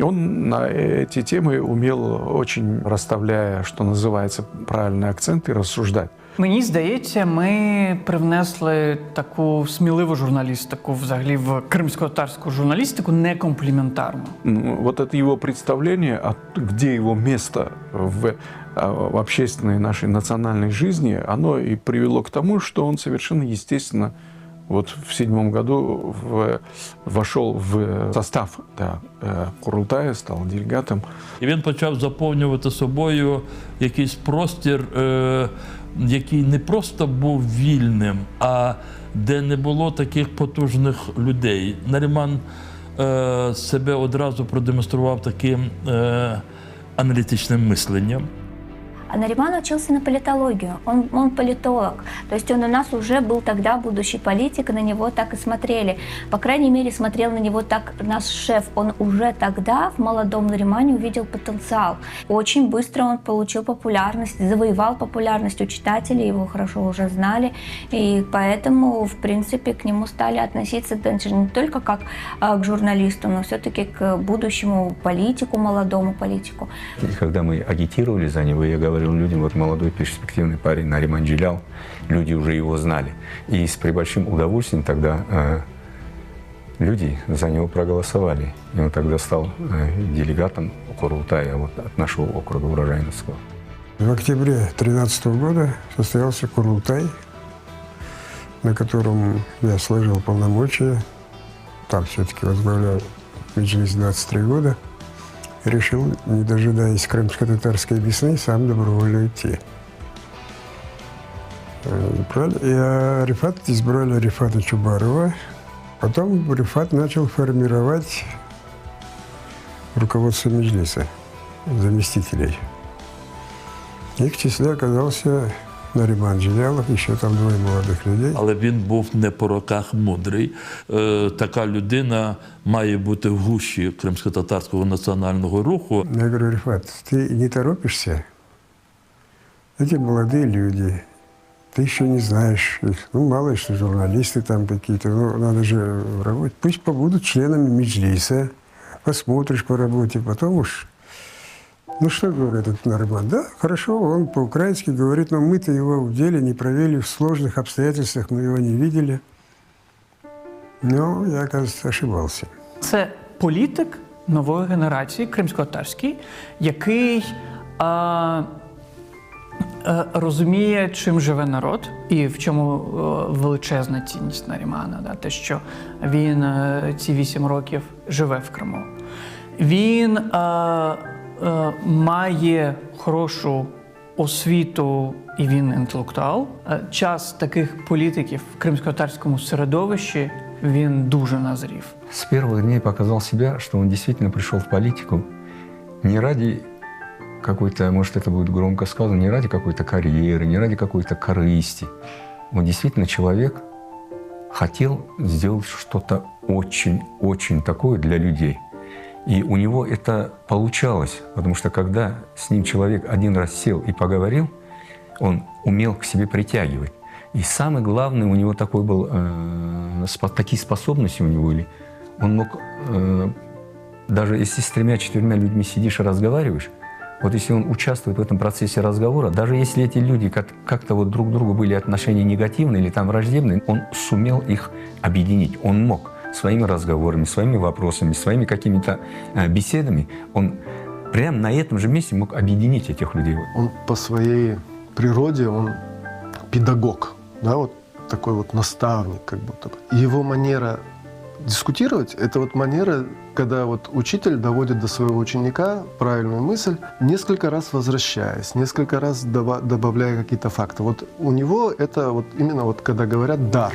он на эти темы умел, очень расставляя, что называется, правильные акценты, рассуждать. Мені здається, ми привнесли таку сміливу журналістику взагалі в кримсько-татарську журналістику, не компліментарну. Вот это его представление, где его место в общественной нашей национальной жизни, оно и привело к тому, что он совершенно естественно вот в 2007 году вошел в состав Курултая, стал делегатом. І він почав заповнювати собою якийсь простір, який не просто був вільним, а де не було таких потужних людей. Наріман себе одразу продемонстрував таким аналітичним мисленням. А Нариман учился на политологию, он политолог, то есть он у нас уже был тогда будущий политик, и на него так и смотрели. По крайней мере, смотрел на него так наш шеф, он уже тогда в молодом Наримане увидел потенциал. Очень быстро он получил популярность, завоевал популярность у читателей, его хорошо уже знали, и поэтому, в принципе, к нему стали относиться даже не только как к журналисту, но все-таки к будущему политику, молодому политику. И когда мы агитировали за него, я говорил людям: вот молодой перспективный парень Нариман Dzhelyal, люди уже его знали. И с прибольшим удовольствием тогда люди за него проголосовали. И он тогда стал делегатом Курултая от нашего округа Урожайновского. В октябре 2013 года состоялся Курултай, на котором я сложил полномочия. Там все-таки возглавлял Меджлис 23 года. Решил, не дожидаясь крымско-татарской весны, сам добровольно идти. И избрали Рифата Чубарова. Потом Рифат начал формировать руководство Меджлиса, заместителей. И в числе оказался Нариман Dzhelyal, ще там двоє молодих людей. Але він був не по роках мудрий. Така людина має бути в гущі кримсько-татарського національного руху. Я говорю: Рифат, ты не торопишься? Эти молодые люди, ты еще не знаешь их. Ну, мало ли, что журналисты там какие-то, ну, надо же работать. Пусть побудут членами Меджлиса, посмотришь по работе, потом уж... Ну, что говорит этот Нариман? Да, хорошо, он по-украински говорит, но мы-то его в деле не провели, в сложных обстоятельствах мы его не видели. Но я, оказывается, ошибался. Це політик нової генерації, кримсько-татарський, який розуміє, чим живе народ і в чому величезна цінність Нарімана. Да? Те, що він ці 8 років живе в Криму. Він має хорошу освіту, і він інтелектуал. Час таких політиків в кримсько-татарському середовищі, він дуже назрів. С первых дней показал себя, что он действительно пришел в политику не ради какой-то, может, это будет громко сказано, не ради какой-то карьеры, не ради какой-то корысти. Он действительно человек хотел сделать что-то очень такое для людей. И у него это получалось, потому что когда с ним человек один раз сел и поговорил, Он умел к себе притягивать. И самый главный у него такой был, такие способности у него были. Он мог, даже если с 3-4 людьми сидишь и разговариваешь, вот если он участвует в этом процессе разговора, даже если эти люди как-то вот друг к другу были отношения негативные или там враждебные, он сумел их объединить. Он мог своими разговорами, своими вопросами, своими какими-то беседами, он прямо на этом же месте мог объединить этих людей. Он по своей природе, он педагог, да, вот такой вот наставник как будто бы. Его манера дискутировать — это вот манера, когда вот учитель доводит до своего ученика правильную мысль, несколько раз возвращаясь, несколько раз добавляя какие-то факты. Вот у него это вот именно вот когда говорят дар.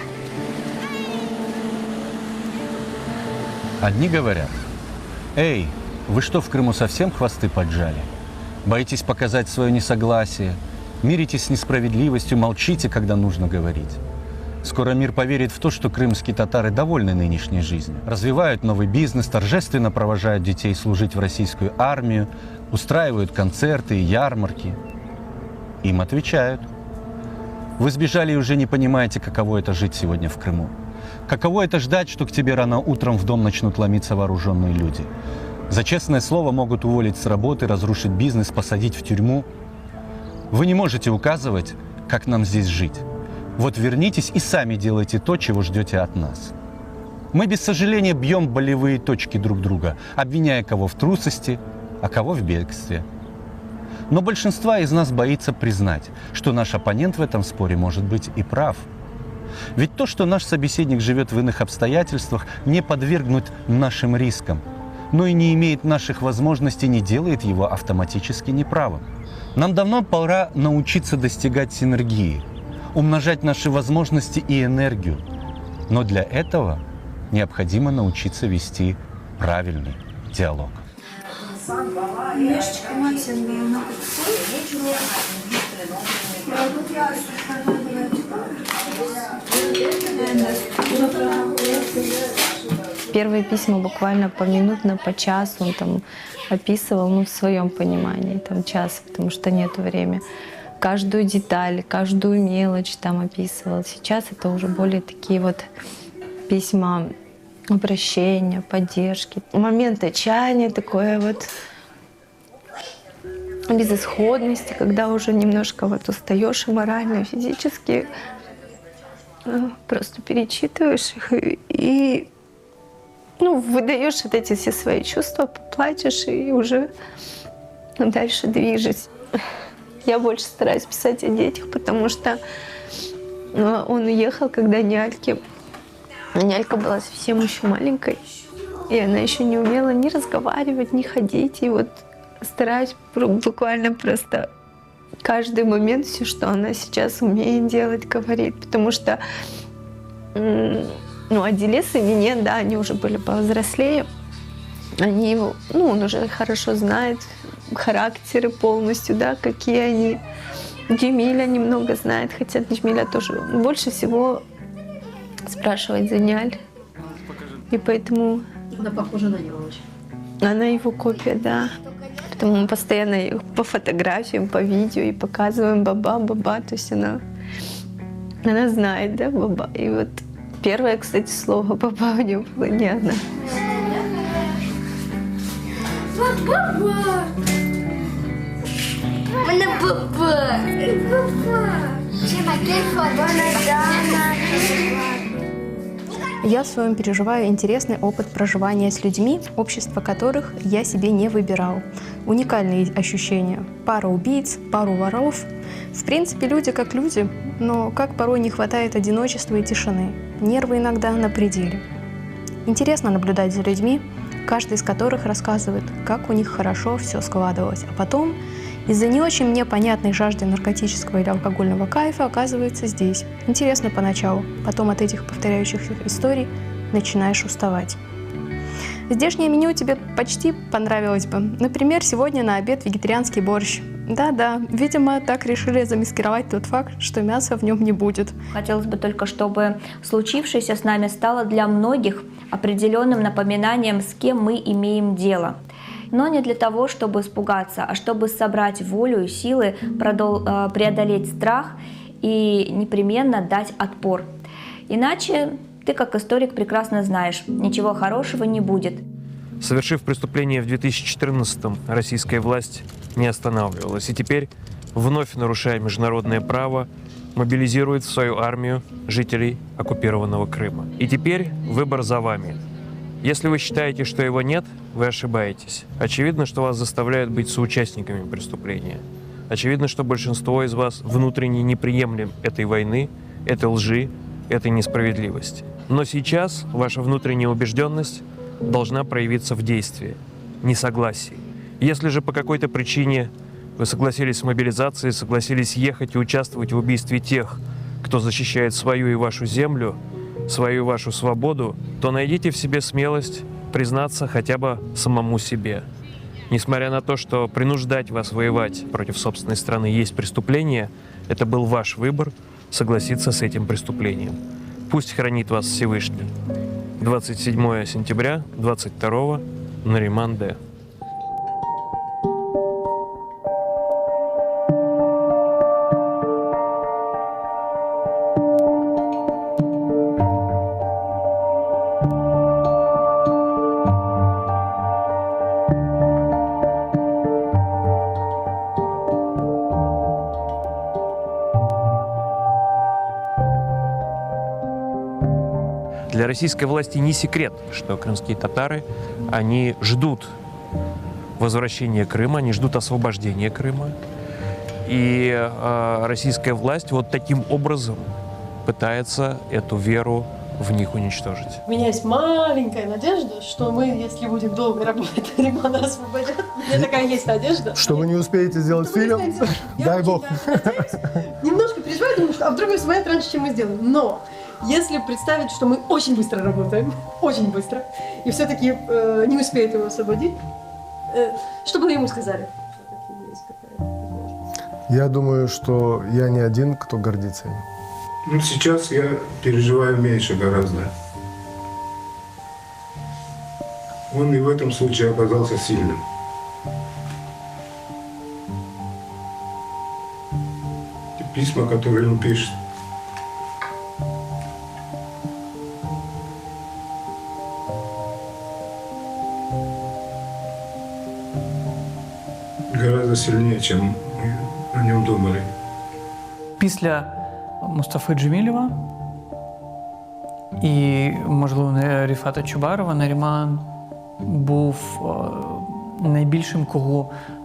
Одни говорят: «Эй, вы что, в Крыму совсем хвосты поджали? Боитесь показать свое несогласие? Миритесь с несправедливостью, молчите, когда нужно говорить. Скоро мир поверит в то, что крымские татары довольны нынешней жизнью. Развивают новый бизнес, торжественно провожают детей служить в российскую армию, устраивают концерты и ярмарки». Им отвечают: «Вы сбежали и уже не понимаете, каково это жить сегодня в Крыму. Каково это ждать, что к тебе рано утром в дом начнут ломиться вооруженные люди. За честное слово могут уволить с работы, разрушить бизнес, посадить в тюрьму. Вы не можете указывать, как нам здесь жить. Вот вернитесь и сами делайте то, чего ждете от нас. Мы без сожаления бьем болевые точки друг друга, обвиняя кого в трусости, а кого в бегстве. Но большинство из нас боится признать, что наш оппонент в этом споре может быть и прав. Ведь то, что наш собеседник живет в иных обстоятельствах, не подвергнут нашим рискам, но и не имеет наших возможностей, не делает его автоматически неправым. Нам давно пора научиться достигать синергии, умножать наши возможности и энергию. Но для этого необходимо научиться вести правильный диалог. Первые письма буквально поминутно, по часу он там описывал, ну, в своем понимании, там час, потому что нет времени. Каждую деталь, каждую мелочь там описывал. Сейчас это уже более такие вот письма обращения, поддержки. Момент отчаяния, такое вот безысходности, когда уже немножко вот устаешь и морально, и физически, просто перечитываешь их и ну, выдаешь вот эти все свои чувства, плачешь и уже дальше движешь. Я больше стараюсь писать о детях, потому что он уехал, когда Нялька была совсем еще маленькой, и она еще не умела ни разговаривать, ни ходить. И вот стараюсь буквально просто каждый момент, все, что она сейчас умеет делать, говорит. Потому что ну, Аделес и Минет, да, они уже были повзрослее. Они его, ну, он уже хорошо знает характеры полностью, да, какие они. Джемиля немного знает, хотя Джемиля тоже больше всего спрашивает за Няль. И поэтому... Она похожа на него очень. Она его копия, да. Поэтому мы постоянно их по фотографиям, по видео и показываем баба. То есть она знает, да, баба. И вот первое, кстати, слово баба у нее было не она. Баба! Mana baba. Я в своем переживаю интересный опыт проживания с людьми, общество которых я себе не выбирал. Уникальные ощущения. Пара убийц, пару воров. В принципе, люди как люди, но как порой не хватает одиночества и тишины. Нервы иногда на пределе. Интересно наблюдать за людьми, каждый из которых рассказывает, как у них хорошо все складывалось. А потом из-за не очень мне понятной жажды наркотического или алкогольного кайфа оказывается здесь. Интересно поначалу, потом от этих повторяющихся историй начинаешь уставать. Здешнее меню тебе почти понравилось бы. Например, сегодня на обед вегетарианский борщ. Да-да, видимо, так решили замаскировать тот факт, что мяса в нем не будет. Хотелось бы только, чтобы случившееся с нами стало для многих определенным напоминанием, с кем мы имеем дело. но не для того, чтобы испугаться, а чтобы собрать волю и силы, преодолеть страх и непременно дать отпор. Иначе ты, как историк, прекрасно знаешь, ничего хорошего не будет. Совершив преступление в 2014-м, российская власть не останавливалась. И теперь, вновь нарушая международное право, мобилизирует в свою армию жителей оккупированного Крыма. И теперь выбор за вами. Если вы считаете, что его нет, вы ошибаетесь. Очевидно, что вас заставляют быть соучастниками преступления. Очевидно, что большинство из вас внутренне не приемлем этой войны, этой лжи, этой несправедливости. Но сейчас ваша внутренняя убежденность должна проявиться в действии, несогласии. Если же по какой-то причине вы согласились с мобилизацией, согласились ехать и участвовать в убийстве тех, кто защищает свою и вашу землю, свою и вашу свободу, то найдите в себе смелость признаться хотя бы самому себе. Несмотря на то, что принуждать вас воевать против собственной страны есть преступление, это был ваш выбор согласиться с этим преступлением. Пусть хранит вас Всевышний. 27 сентября 22-го, Нариман Д. Для российской власти не секрет, что крымские татары, они ждут возвращения Крыма, они ждут освобождения Крыма. И российская власть вот таким образом пытается эту веру в них уничтожить. У меня есть маленькая надежда, что мы, если будем долго работать, Наримана освободят. У меня такая есть надежда. Что вы не успеете сделать фильм? Дай бог. Немножко переживаю, думаю, что вдруг освободят раньше, чем мы сделаем. Но если представить, что мы очень быстро работаем, очень быстро, и все-таки не успеют его освободить, что бы ему сказали? Я думаю, что я не один, кто гордится им. Ну, сейчас я переживаю меньше гораздо. Он и в этом случае оказался сильным. И письма, которые он пишет, гораздо сильнее, чем мы о нем думали. Після Мустафи Джемілєва і, можливо, Ріфата Чубарова, Наріман був найбільшим,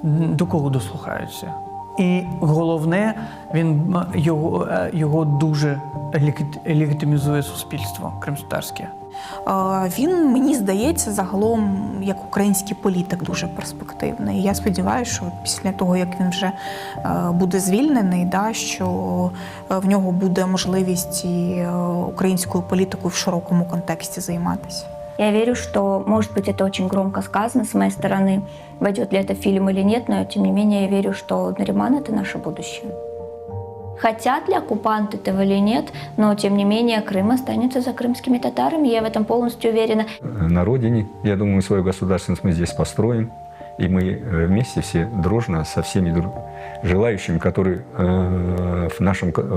до кого дослухаються. І головне, його дуже легітимізує суспільство кримськотатарське. Він, мені здається, загалом, як український політик, дуже перспективний. Я сподіваюся, що після того, як він вже буде звільнений, що в нього буде можливість і українською політикою в широкому контексті займатися. Я верю, что, может быть, это очень громко сказано с моей стороны, войдет ли это в фильм или нет, но, тем не менее, я верю, что Нариман — это наше будущее. Хотят ли оккупанты этого или нет, но, тем не менее, Крым останется за крымскими татарами, я в этом полностью уверена. На родине, я думаю, свою государственность мы здесь построим, и мы вместе все дружно со всеми желающими, которые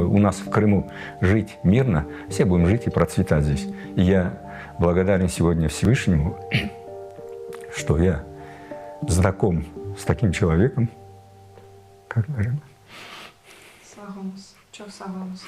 у нас в Крыму жить мирно, все будем жить и процветать здесь. И я благодарен сегодня Всевышнему, что я знаком с таким человеком, как Нариман. Sağolunuz. Çok sağ olunuz.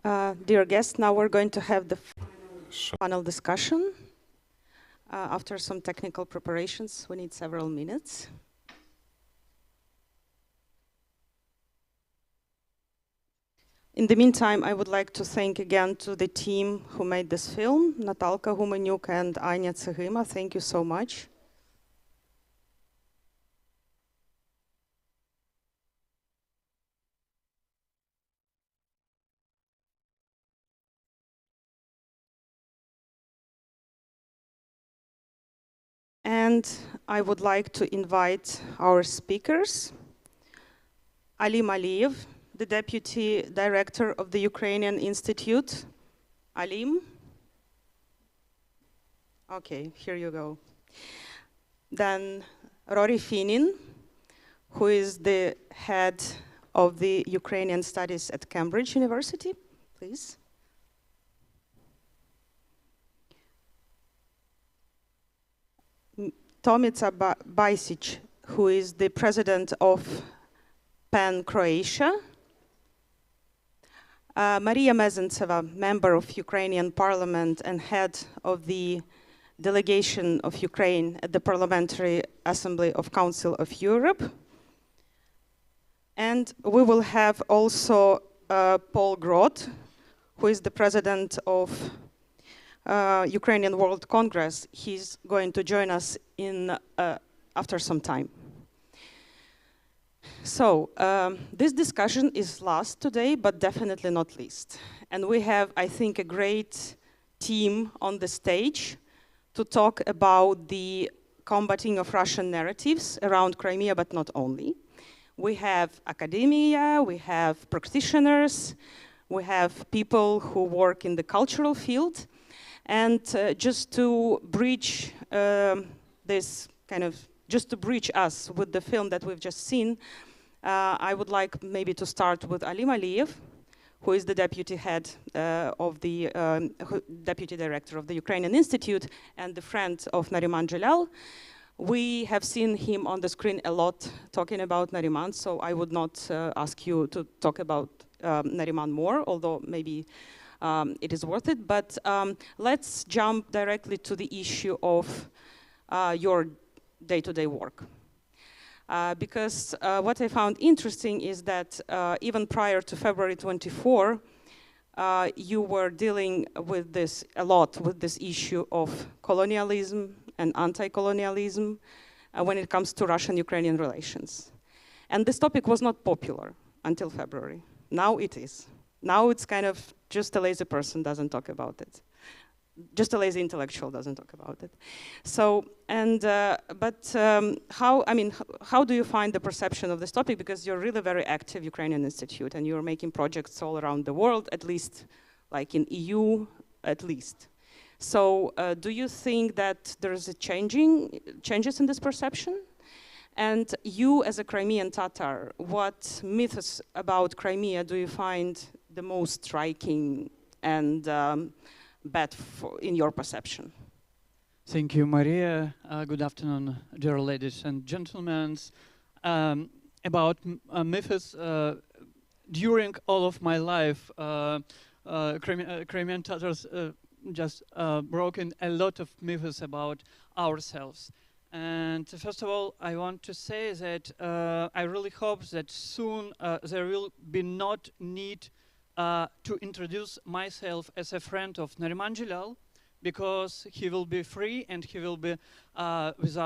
Dear guests, now we're going to have the panel discussion. After some technical preparations, we need several minutes. In the meantime, I would like to thank again to the team who made this film, Natalka Humanyuk and Anya Tsegima. Thank you so much. And I would like to invite our speakers, Alim Aliyev, the Deputy Director of the Ukrainian Institute. Alim? Okay, here you go. Then Rory Finin, who is the head of the Ukrainian Studies at Cambridge University, please. Tomica Bajsic, who is the president of PEN Croatia. Maria Mezentseva, member of Ukrainian Parliament and head of the delegation of Ukraine at the Parliamentary Assembly of Council of Europe. And we will have also Paul Groth, who is the president of Ukrainian World Congress. He's going to join us in after some time. So this discussion is last today, but definitely not least. And we have, I think, a great team on the stage to talk about the combating of Russian narratives around Crimea, but not only. We have academia, we have practitioners, we have people who work in the cultural field. And just to bridge just to bridge us with the film that we've just seen, I would like maybe to start with Alim Aliyev, who is the deputy head of the deputy director of the Ukrainian Institute and the friend of Nariman Dzhelyal. We have seen him on the screen a lot talking about Nariman, so I would not ask you to talk about Nariman more, although maybe it is worth it. But let's jump directly to the issue of your day-to-day work. Because what I found interesting is that even prior to February 24, you were dealing with this a lot, with this issue of colonialism and anti-colonialism when it comes to Russian-Ukrainian relations. And this topic was not popular until February. Now it is. Now it's kind of just a lazy person doesn't talk about it. Just a lazy intellectual doesn't talk about it. So, and, how do you find the perception of this topic? Because you're really very active Ukrainian Institute and you're making projects all around the world, at least like in EU, at least. So do you think that there's a changes in this perception? And you as a Crimean Tatar, what myths about Crimea do you find the most striking and bad in your perception? Thank you, Maria. Good afternoon, dear ladies and gentlemen. About myths, during all of my life, Crimean Tatars just broken a lot of myths about ourselves. And first of all, I want to say that I really hope that soon there will be not need to introduce myself as a friend of Nariman Dzhelyal, because he will be free and he will be with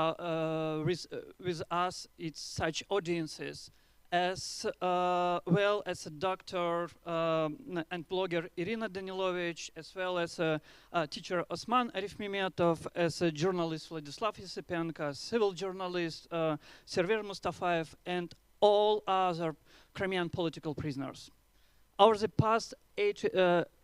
us. It's such audiences, as well as a doctor and blogger Irina Danilovich, as well as a teacher Osman Arifmemetov, as a journalist Vladislav Yesipenko, civil journalist Server Mustafayev, and all other Crimean political prisoners. Over the past 8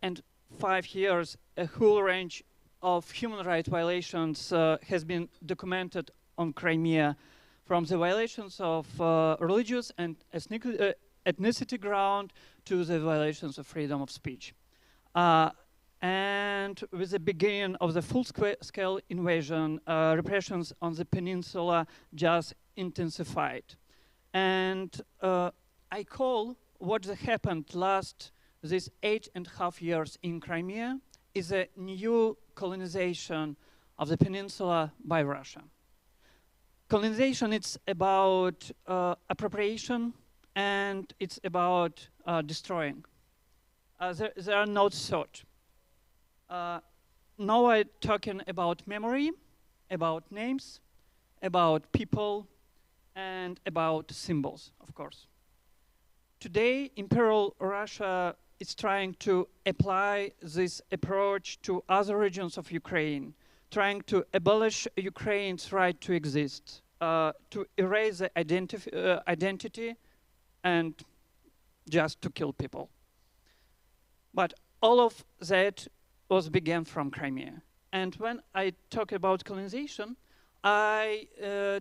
and 5 years, a whole range of human rights violations has been documented on Crimea, from the violations of religious and ethnicity ground to the violations of freedom of speech. And with the beginning of the full-scale invasion, repressions on the peninsula just intensified. And I call what happened last this 8.5 years in Crimea is a new colonization of the peninsula by Russia. Colonization, it's about appropriation, and it's about destroying. They are not thought. Now I'm talking about memory, about names, about people, and about symbols, of course. Today, Imperial Russia is trying to apply this approach to other regions of Ukraine, trying to abolish Ukraine's right to exist, to erase the identity, and just to kill people. But all of that began from Crimea. And when I talk about colonization, I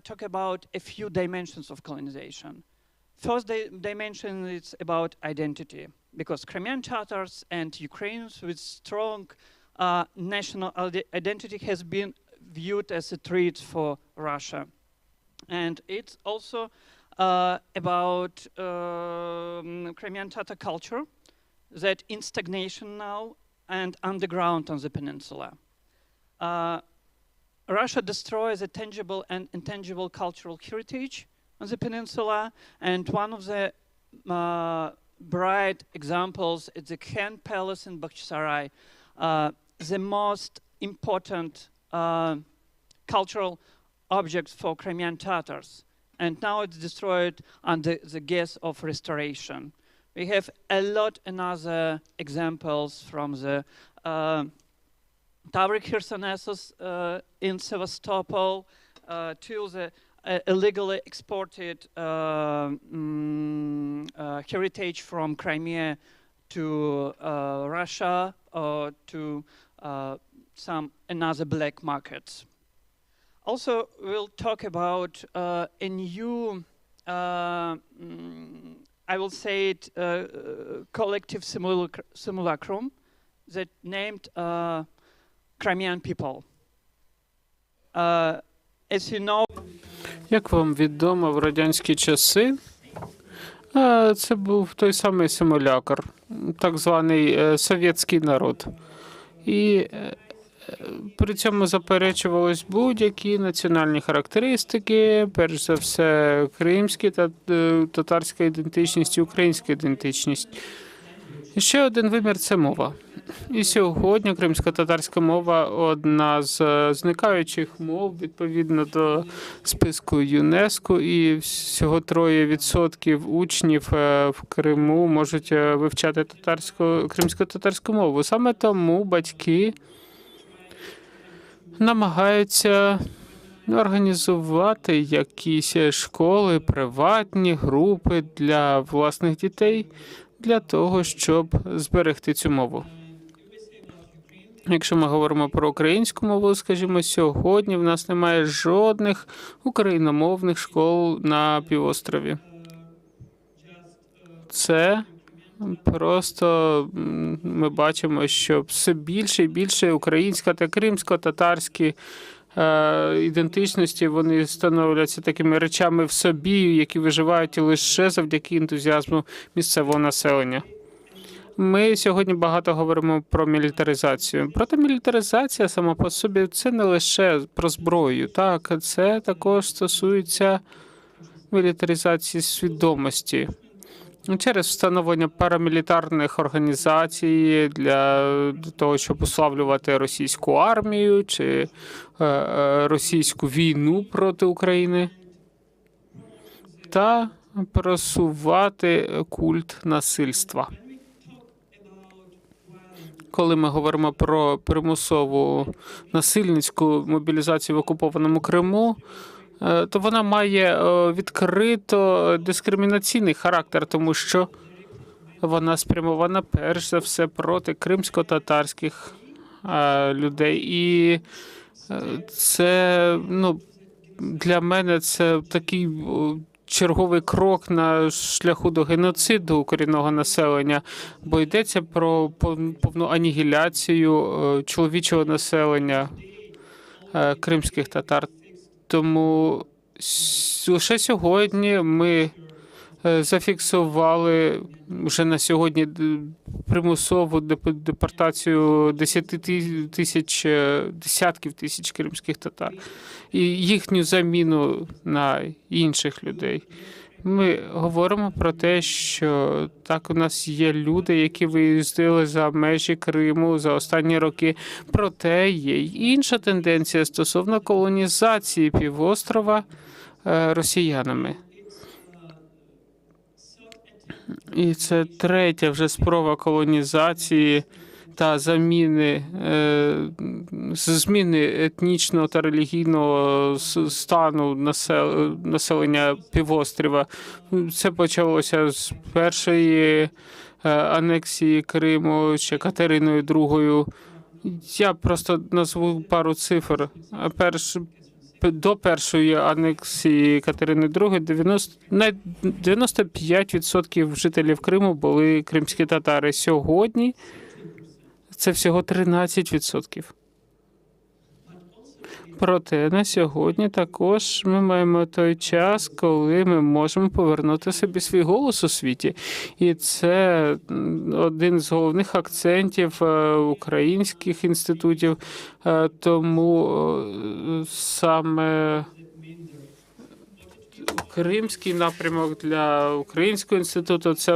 talk about a few dimensions of colonization. First dimension is about identity, because Crimean Tatars and Ukrainians with strong national identity has been viewed as a threat for Russia. And it's also about Crimean Tatar culture that in stagnation now and underground on the peninsula. Russia destroys a tangible and intangible cultural heritage on the peninsula, and one of the bright examples is the Khan Palace in Bakhchisarai, the most important cultural object for Crimean Tatars. And now it's destroyed under the guise of restoration. We have a lot of other examples from the Tavrik Khersonesos in Sevastopol to the illegally exported heritage from Crimea to Russia or to some another black markets. Also, we'll talk about a new, I will say it, collective simulacrum that named Crimean People. As you know, як вам відомо, в радянські часи це був той самий симулякр, так званий совєтський народ. І при цьому заперечувались будь-які національні характеристики, перш за все кримські та татарська ідентичність і українська ідентичність. І ще один вимір – це мова. І сьогодні кримсько-татарська мова – одна з зникаючих мов відповідно до списку ЮНЕСКО, і всього 3% учнів в Криму можуть вивчати кримсько-татарську мову. Саме тому батьки намагаються організувати якісь школи, приватні групи для власних дітей, для того, щоб зберегти цю мову. Якщо ми говоримо про українську мову, скажімо, сьогодні в нас немає жодних україномовних школ на півострові. Це просто ми бачимо, що все більше і більше українська та кримсько-татарські ідентичності, вони становляться такими речами в собі, які виживають лише завдяки ентузіазму місцевого населення. Ми сьогодні багато говоримо про мілітаризацію. Проте мілітаризація сама по собі – це не лише про зброю. Так, це також стосується мілітаризації свідомості. Через встановлення парамілітарних організацій для того, щоб уславлювати російську армію чи російську війну проти України та просувати культ насильства. Коли ми говоримо про примусову насильницьку мобілізацію в окупованому Криму, то вона має відкрито дискримінаційний характер, тому що вона спрямована перш за все проти кримсько-татарських людей. І це, для мене це такий черговий крок на шляху до геноциду корінного населення, бо йдеться про повну анігіляцію чоловічого населення кримських татар. Тому лише сьогодні ми зафіксували вже на сьогодні примусову депортацію десятків тисяч кримських татар і їхню заміну на інших людей. Ми говоримо про те, що так, у нас є люди, які виїздили за межі Криму за останні роки. Проте є й інша тенденція стосовно колонізації півострова росіянами. І це третя вже спроба колонізації та зміни етнічного та релігійного стану населення півострова. Це почалося з першої анексії Криму ще Катериною II. Я просто назву пару цифр. До першої анексії Катерини II 95% жителів Криму були кримські татари. Сьогодні це всього 13%. Проте на сьогодні також ми маємо той час, коли ми можемо повернути собі свій голос у світі. І це один з головних акцентів українських інститутів. Тому саме Кримський напрямок для Українського інституту – це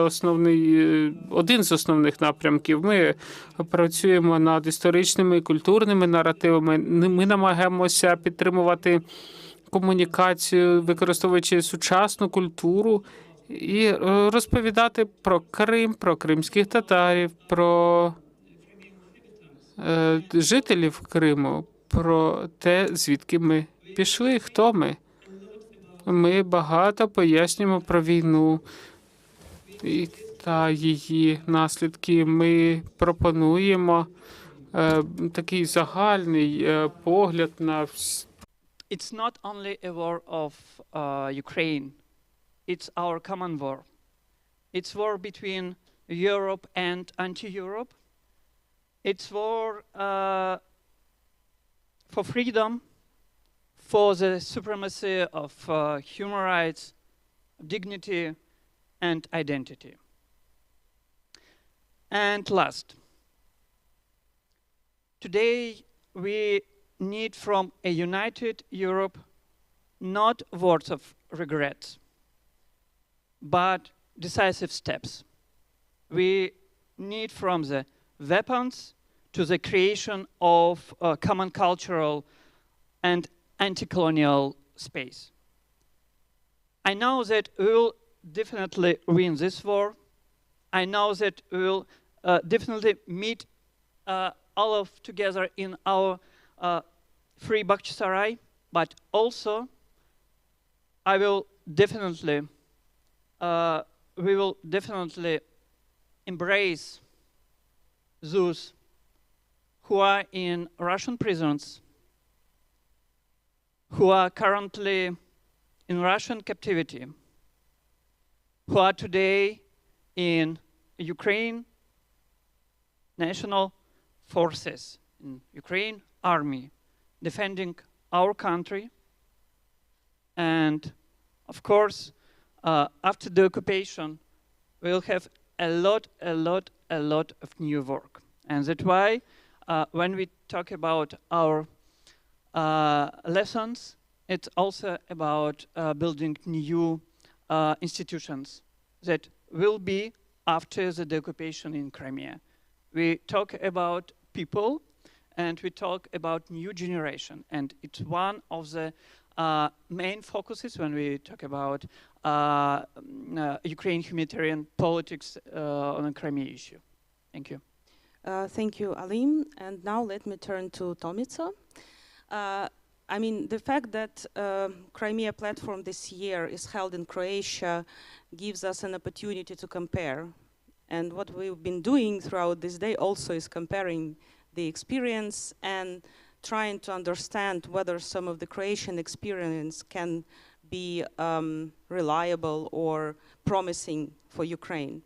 один з основних напрямків. Ми працюємо над історичними і культурними наративами. Ми намагаємося підтримувати комунікацію, використовуючи сучасну культуру і розповідати про Крим, про кримських татарів, про жителів Криму, про те, звідки ми пішли, хто ми. Ми багато пояснюємо про війну та її наслідки. Ми пропонуємо такий загальний погляд на It's not only a war of Ukraine. It's our common war. It's war between Europe and anti-Europe. It's war for freedom, for the supremacy of human rights, dignity, and identity. And last, today we need from a united Europe not words of regret, but decisive steps. We need from the weapons to the creation of a common cultural and anti-colonial space. I know that we will definitely win this war. I know that we will definitely meet all of together in our free Bakhchisarai, but also we will definitely embrace those who are in Russian prisons, who are currently in Russian captivity, who are today in Ukraine national forces, in Ukraine army, defending our country. And of course, after the occupation, we'll have a lot of new work. And that's why when we talk about our lessons, it's also about building new institutions that will be after the deoccupation in Crimea. We talk about people and we talk about new generation, and it's one of the main focuses when we talk about Ukrainian humanitarian politics on the Crimea issue. Thank you. Thank you, Alim. And now let me turn to Tomica. I mean, the fact that Crimea Platform this year is held in Croatia gives us an opportunity to compare. And what we've been doing throughout this day also is comparing the experience and trying to understand whether some of the Croatian experience can be reliable or promising for Ukraine.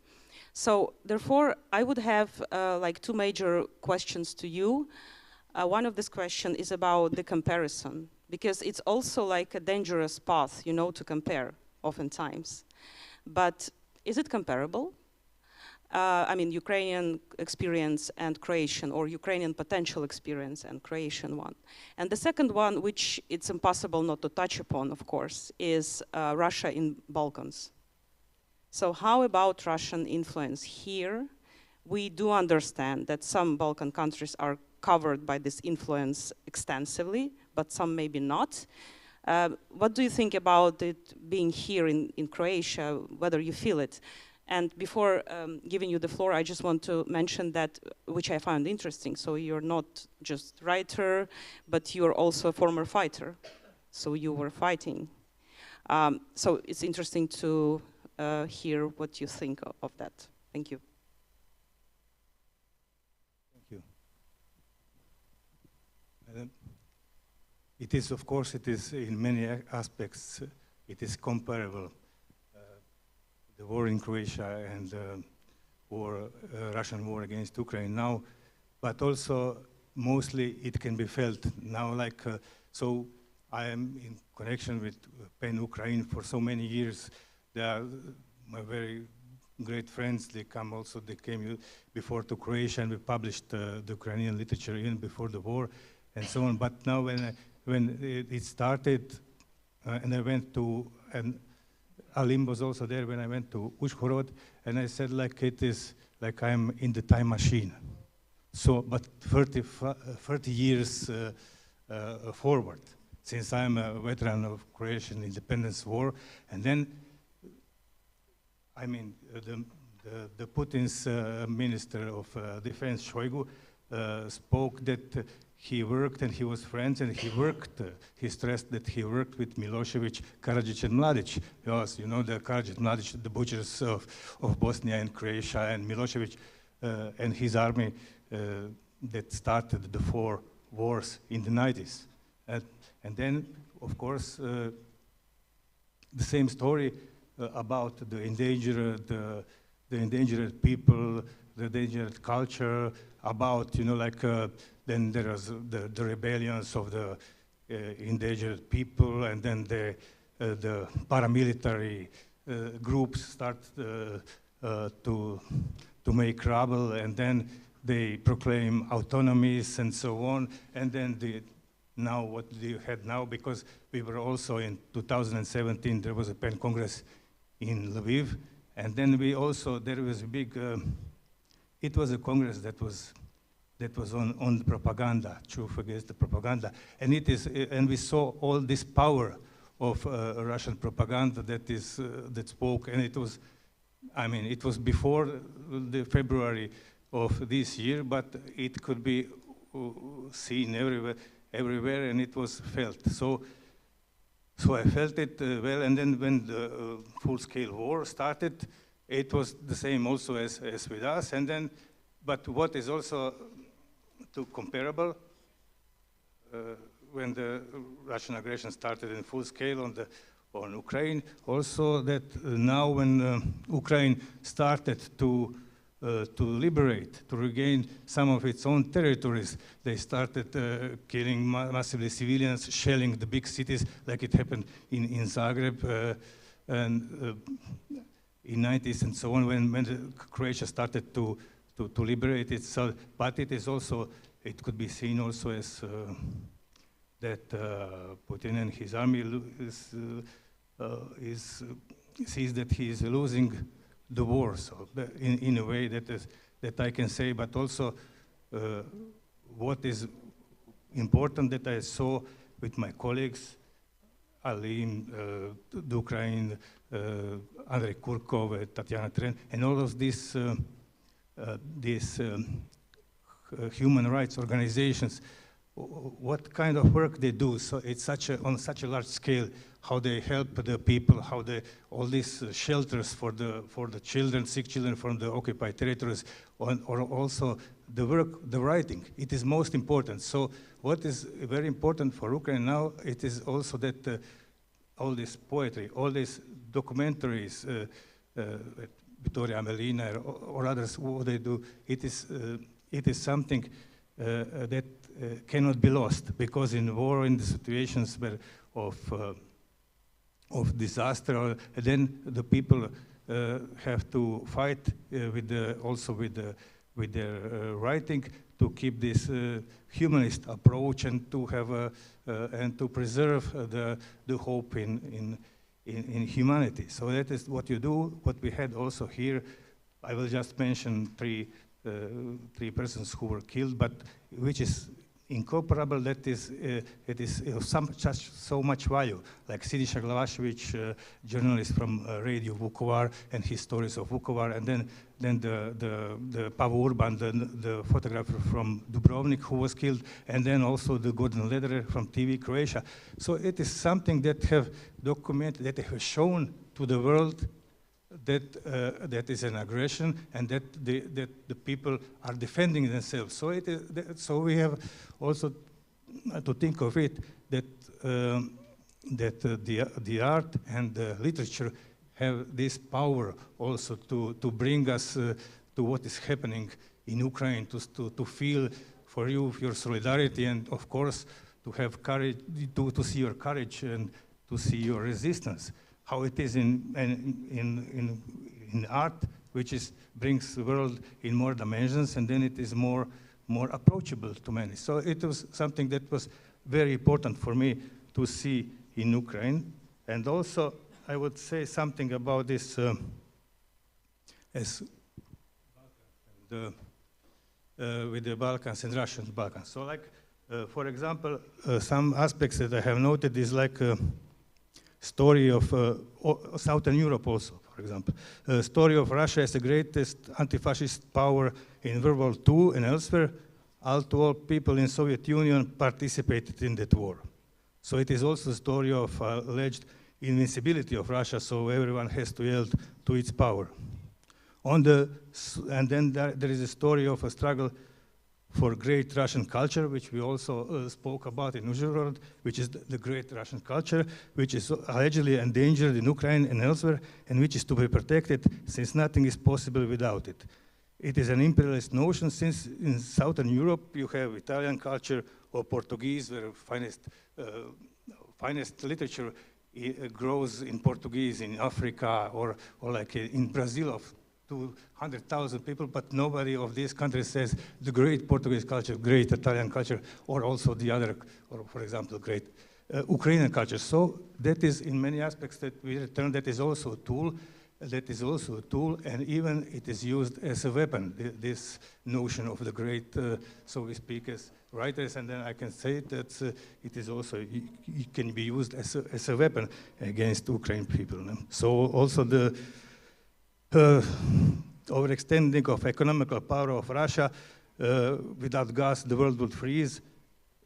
So therefore, I would have like two major questions to you. One of this question is about the comparison, because it's also like a dangerous path, you know, to compare oftentimes. But is it comparable? I mean, Ukrainian experience and Croatian, or Ukrainian potential experience and Croatian one. And the second one, which it's impossible not to touch upon, of course, is Russia in Balkans. So how about Russian influence here? We do understand that some Balkan countries are covered by this influence extensively, but some maybe not. What do you think about it being here in Croatia, whether you feel it? And before giving you the floor, I just want to mention that, which I found interesting. So you're not just writer, but you're also a former fighter. So you were fighting. So it's interesting to hear what you think of that. Thank you. Thank you. It is, of course, it is in many aspects, it is comparable. The war in Croatia and the Russian war against Ukraine now, but also mostly it can be felt now. Like so, I am in connection with PEN Ukraine for so many years. They are my very great friends. They came before to Croatia, and we published the Ukrainian literature even before the war, and so on. But now, when it started, and I went to Alim was also there when I went to Uzhhorod, and I said, like, it is like I'm in the time machine. So, but 30 years forward, since I'm a veteran of Croatian independence war, and then, I mean, the Putin's Minister of Defense, Shoigu, spoke that he worked and he was friends and he stressed that he worked with Milosevic, Karadzic and Mladic. Because, you know, the Karadzic, Mladic, the butchers of Bosnia and Croatia, and Milosevic and his army that started the 4 wars in the 90s. And then, of course, the same story about the endangered people, the endangered culture, about, you know, like, then there was the rebellions of the endangered people, and then the paramilitary groups start to make trouble, and then they proclaim autonomies and so on, and then now what you had now, because we were also in 2017, there was a PEN Congress in Lviv, and then we also, there was a big, it was a Congress that was on propaganda, truth against the propaganda, and and we saw all this power of Russian propaganda that spoke, and it was, I mean, it was before the February of this year, but it could be seen everywhere, and it was felt. So I felt it well, and then when the full-scale war started, it was the same also as with us, and then, but what is also too comparable, when the Russian aggression started in full scale on Ukraine, also that now when Ukraine started to liberate, to regain some of its own territories, they started killing massively civilians, shelling the big cities, like it happened in Zagreb and in 90s and so on, when Croatia started to liberate itself. But it is also, it could be seen also as that Putin and his army sees that he is losing the war, so in a way that I can say, but also what is important that I saw with my colleagues, Alim, Ukraine, Andrei Kurkov, Tatiana Tren, and all of these human rights organizations, what kind of work they do. So it's on such a large scale, how they help the people, how all these shelters for the children, sick children from the occupied territories, or also the work, the writing. It is most important. So what is very important for Ukraine now, it is also that all this poetry, all these documentaries, Victoria Amelina or others, what they do, it is something that cannot be lost, because in war, in the situations where of disaster, then the people have to fight also with their writing to keep this humanist approach and to have and to preserve the hope in humanity. So that is what you do. What we had also here, I will just mention three persons who were killed, but which is incomparable. That is, it is of so much value. Like Siniša Glavašević, journalist from Radio Vukovar, and his stories of Vukovar, and then the Pavo Urban, the photographer from Dubrovnik who was killed, and then also the Gordon Lederer from TV Croatia. So it is something that have documented, that have shown to the world that is an aggression, and that the people are defending themselves. So so we have also to think of it that the art and the literature have this power also to bring us to what is happening in Ukraine, to feel for you your solidarity, and of course to have courage, to see your courage and to see your resistance. How it is in art, which brings the world in more dimensions, and then it is more approachable to many. So it was something that was very important for me to see in Ukraine. And also, I would say something about this with the Balkans and Russian Balkans. So like, for example, some aspects that I have noted is like story of Southern Europe also, for example. Story of Russia as the greatest anti-fascist power in World War II and elsewhere. All people in Soviet Union participated in that war. So it is also a story of alleged invincibility of Russia, so everyone has to yield to its power. And then there is a story of a struggle for great Russian culture, which we also spoke about in Uzhhorod, which is the great Russian culture, which is allegedly endangered in Ukraine and elsewhere, and which is to be protected since nothing is possible without it. It is an imperialist notion, since in Southern Europe you have Italian culture or Portuguese, where finest literature grows in Portuguese in Africa, or like in Brazil of 200,000 people, but nobody of these countries says the great Portuguese culture, great Italian culture, or also the other, or for example, great Ukrainian culture. So that is in many aspects that we return, that is also a tool, and even it is used as a weapon, this notion of the great, so we speak as writers, and then I can say that it is also, it can be used as a weapon against Ukrainian people. So also the overextending of economical power of Russia, without gas the world would freeze.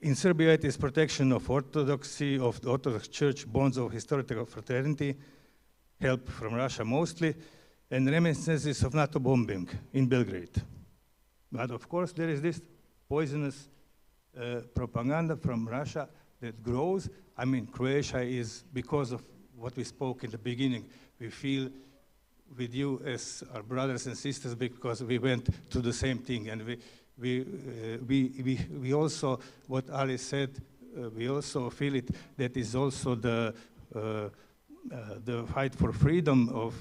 In Serbia it is protection of orthodoxy, of the Orthodox Church, bonds of historical fraternity, help from Russia mostly, and reminiscences of NATO bombing in Belgrade. But of course there is this poisonous propaganda from Russia that grows. I mean, Croatia is, because of what we spoke in the beginning, we feel with you as our brothers and sisters because we went through the same thing, and we also, what Ali said, we also feel it. That is also the fight for freedom of,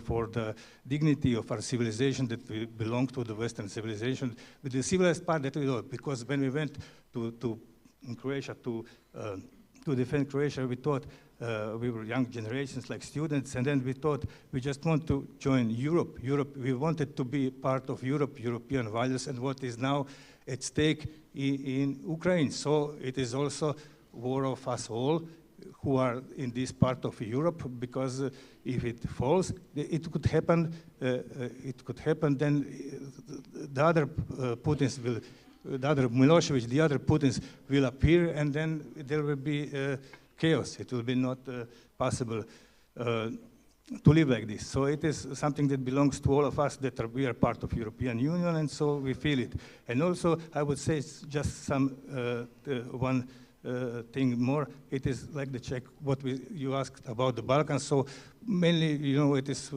for the dignity of our civilization, that we belong to the Western civilization, with the civilized part that we do. Because when we went in Croatia to defend Croatia, we thought we were young generations, like students, and then we thought we just want to join Europe. We wanted to be part of Europe, European values, and what is now at stake in Ukraine. So it is also war of us all who are in this part of Europe, because if it falls, it could happen. Then the other Putins will, the other Milosevic, the other Putins will appear, and then there will be chaos. It will be not possible to live like this. So it is something that belongs to all of us, that we are part of European Union, and so we feel it. And also, I would say it's just some one thing more. It is like the Czech, what you asked about the Balkans. So mainly, you know, it is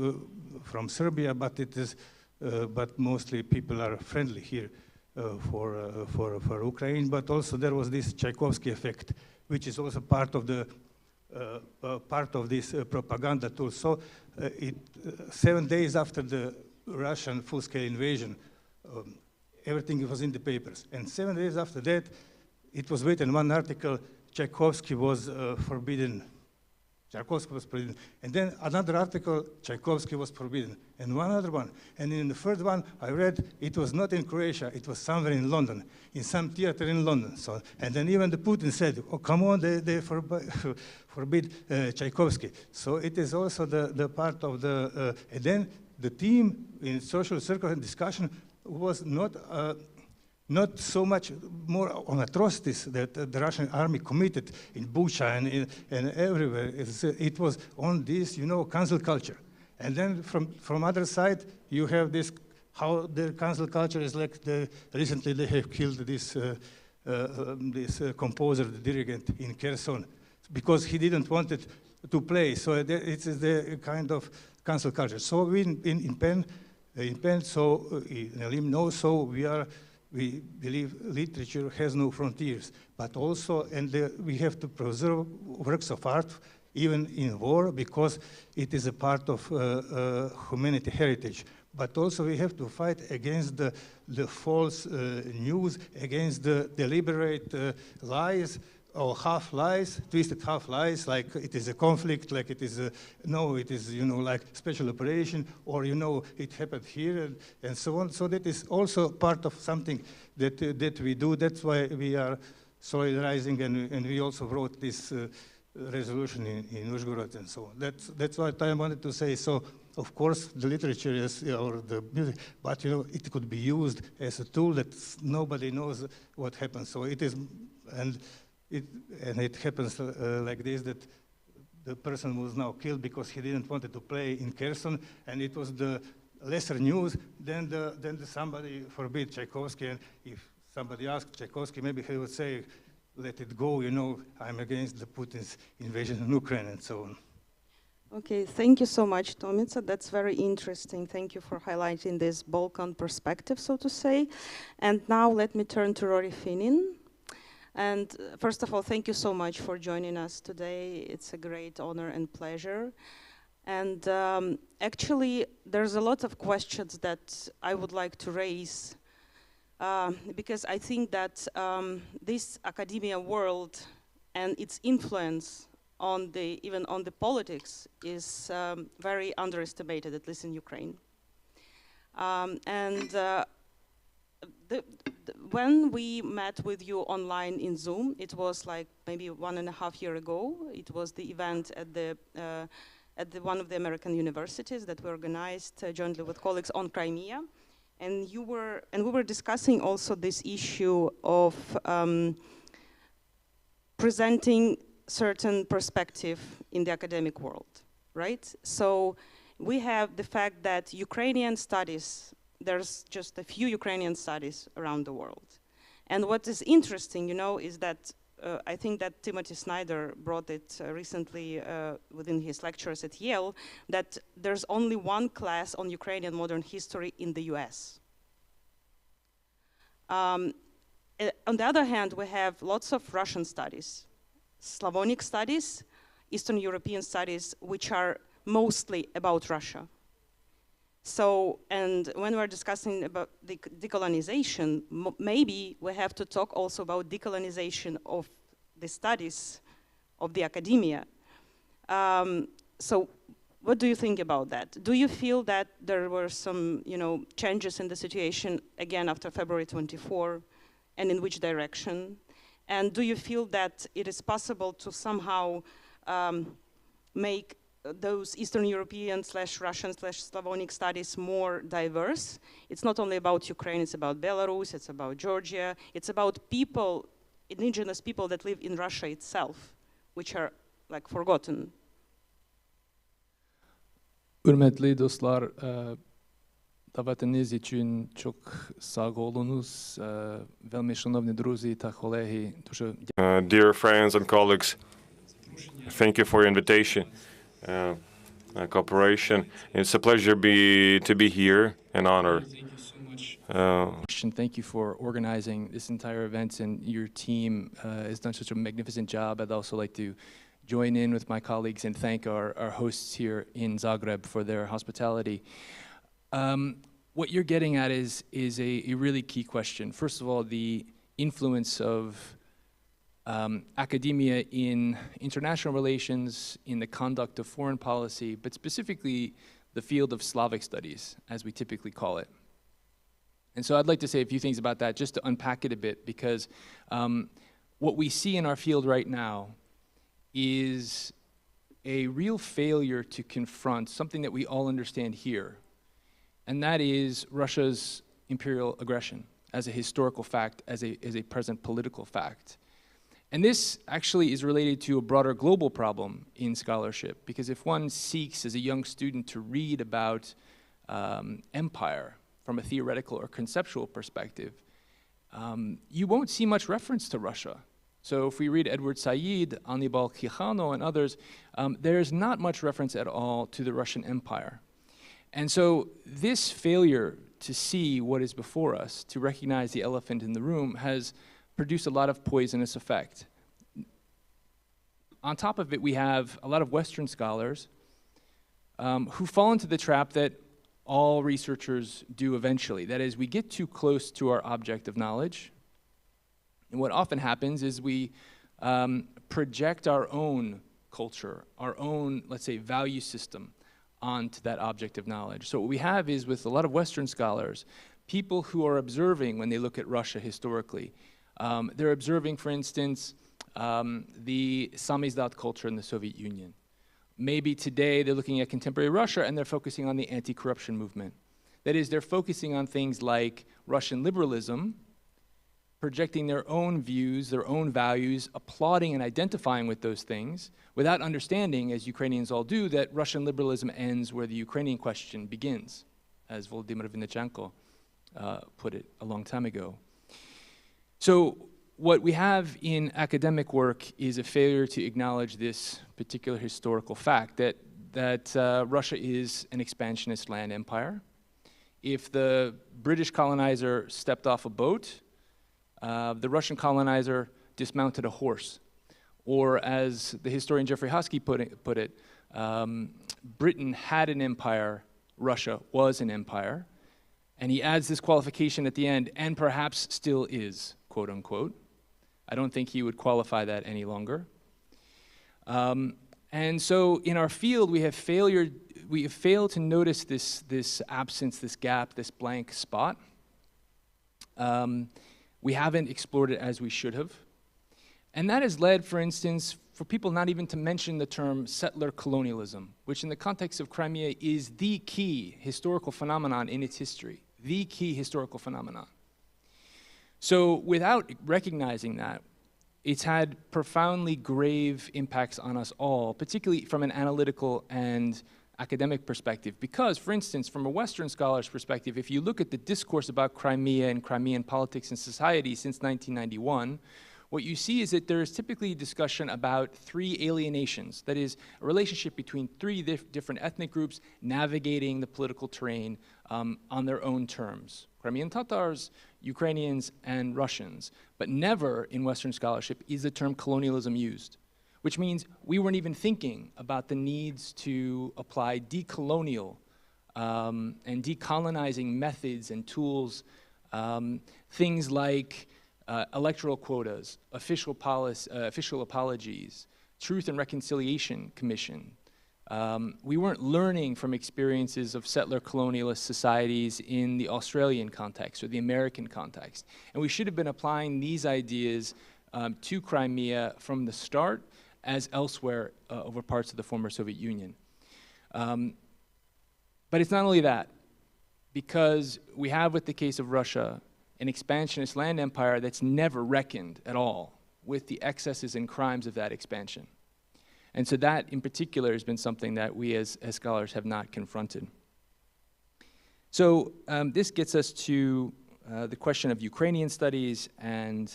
from Serbia, but it is, but mostly people are friendly here for Ukraine. But also there was this Tchaikovsky effect, which is also part of the part of this propaganda tool. So 7 days after the Russian full-scale invasion, everything was in the papers. And 7 days after that, it was written one article, Tchaikovsky was forbidden. Tchaikovsky was forbidden. And then another article, Tchaikovsky was forbidden. And one other one. And in the third one, I read it was not in Croatia, it was somewhere in London, in some theater in London. So, and then even the Putin said, oh, come on, they forbid Tchaikovsky. So it is also the part of the, and then the team in social circle and discussion was not so much more on atrocities that the Russian army committed in Bucha and everywhere. It was on this, cancel culture. And then from other side, you have this, how the cancel culture is like, recently they have killed this composer, the dirigent in Kherson, because he didn't want it to play. So it is the kind of cancel culture. So in PEN, so in Elim, no, so we believe literature has no frontiers, but also, we have to preserve works of art even in war because it is a part of humanity heritage. But also we have to fight against the false news, against the deliberate lies or half lies, twisted half lies, like it is a conflict, like it is like special operation, or it happened here and so on. So that is also part of something that we do. That's why we are solidarizing, and we also wrote this resolution in Uzhgorod and so on. That's what I wanted to say. So of course the literature is, or the music, but it could be used as a tool that nobody knows what happens. So it is, and it happens like this, that the person was now killed because he didn't want to play in Kherson, and it was the lesser news than somebody forbid Tchaikovsky. And if somebody asked Tchaikovsky, maybe he would say, let it go, I'm against the Putin's invasion in Ukraine and so on. Okay, thank you so much, Tomica. That's very interesting. Thank you for highlighting this Balkan perspective, so to say. And now let me turn to Rory Finin. And first of all, thank you so much for joining us today. It's a great honor and pleasure. And actually, there's a lot of questions that I would like to raise because I think that this academia world and its influence on even on the politics is very underestimated, at least in Ukraine. When we met with you online in Zoom, it was like maybe 1.5 years ago. It was the event at one of the American universities that we organized jointly with colleagues on Crimea, and we were discussing also this issue of presenting certain perspective in the academic world, right? So we have the fact that Ukrainian studies, there's just a few Ukrainian studies around the world. And what is interesting, is that I think that Timothy Snyder brought it recently within his lectures at Yale, that there's only one class on Ukrainian modern history in the US. On the other hand, we have lots of Russian studies, Slavonic studies, Eastern European studies, which are mostly about Russia. So, and when we're discussing about the decolonization, maybe we have to talk also about decolonization of the studies of the academia. So what do you think about that? Do you feel that there were some, changes in the situation again after February 24, and in which direction? And do you feel that it is possible to somehow make those Eastern European / Russian / Slavonic studies more diverse? It's not only about Ukraine, it's about Belarus, it's about Georgia, it's about people, indigenous people that live in Russia itself, which are like forgotten. Hürmetli dostlar, davetiniz için çok sağ olunuz. Velmi шановні друзі та колеги, дуже Dear friends and colleagues, thank you for your invitation. Cooperation. It's a pleasure to be here, an honor. Thank you for organizing this entire event, and your team has done such a magnificent job. I'd also like to join in with my colleagues and thank our hosts here in Zagreb for their hospitality. What you're getting at is a really key question. First of all, the influence of academia in international relations, in the conduct of foreign policy, but specifically the field of Slavic studies, as we typically call it. And so I'd like to say a few things about that, just to unpack it a bit, because what we see in our field right now is a real failure to confront something that we all understand here, and that is Russia's imperial aggression as a historical fact, as a present political fact. And this actually is related to a broader global problem in scholarship, because if one seeks as a young student to read about empire from a theoretical or conceptual perspective, you won't see much reference to Russia. So if we read Edward Said, Annibal Quijano, and others, there's not much reference at all to the Russian Empire. And so this failure to see what is before us, to recognize the elephant in the room, has produced a lot of poisonous effect. On top of it, we have a lot of Western scholars who fall into the trap that all researchers do eventually. That is, we get too close to our object of knowledge, and what often happens is we project our own culture, our own, let's say, value system onto that object of knowledge. So what we have is, with a lot of Western scholars, people who are observing when they look at Russia historically. They're observing, for instance, the samizdat culture in the Soviet Union. Maybe today they're looking at contemporary Russia and they're focusing on the anti-corruption movement. That is, they're focusing on things like Russian liberalism, projecting their own views, their own values, applauding and identifying with those things, without understanding, as Ukrainians all do, that Russian liberalism ends where the Ukrainian question begins, as Volodymyr Vinnichenko put it a long time ago. So what we have in academic work is a failure to acknowledge this particular historical fact, that Russia is an expansionist land empire. If the British colonizer stepped off a boat, the Russian colonizer dismounted a horse. Or as the historian Jeffrey Hosky put it, Britain had an empire, Russia was an empire, and he adds this qualification at the end, and perhaps still is, quote unquote. I don't think he would qualify that any longer. And so in our field, we have failed to notice this absence, this gap, this blank spot. We haven't explored it as we should have. And that has led, for instance, for people not even to mention the term settler colonialism, which in the context of Crimea is the key historical phenomenon in its history, the key historical phenomenon. So without recognizing that, it's had profoundly grave impacts on us all, particularly from an analytical and academic perspective. Because, for instance, from a Western scholar's perspective, if you look at the discourse about Crimea and Crimean politics and society since 1991, what you see is that there is typically a discussion about three alienations. That is, a relationship between three different ethnic groups navigating the political terrain on their own terms. Crimean Tatars, Ukrainians, and Russians. But never in Western scholarship is the term colonialism used, which means we weren't even thinking about the needs to apply decolonial and decolonizing methods and tools, things like electoral quotas, official apologies, Truth and Reconciliation Commission. We weren't learning from experiences of settler colonialist societies in the Australian context or the American context. And we should have been applying these ideas to Crimea from the start, as elsewhere over parts of the former Soviet Union. But it's not only that, because we have, with the case of Russia, an expansionist land empire that's never reckoned at all with the excesses and crimes of that expansion. And so that, in particular, has been something that we as scholars have not confronted. So this gets us to the question of Ukrainian studies and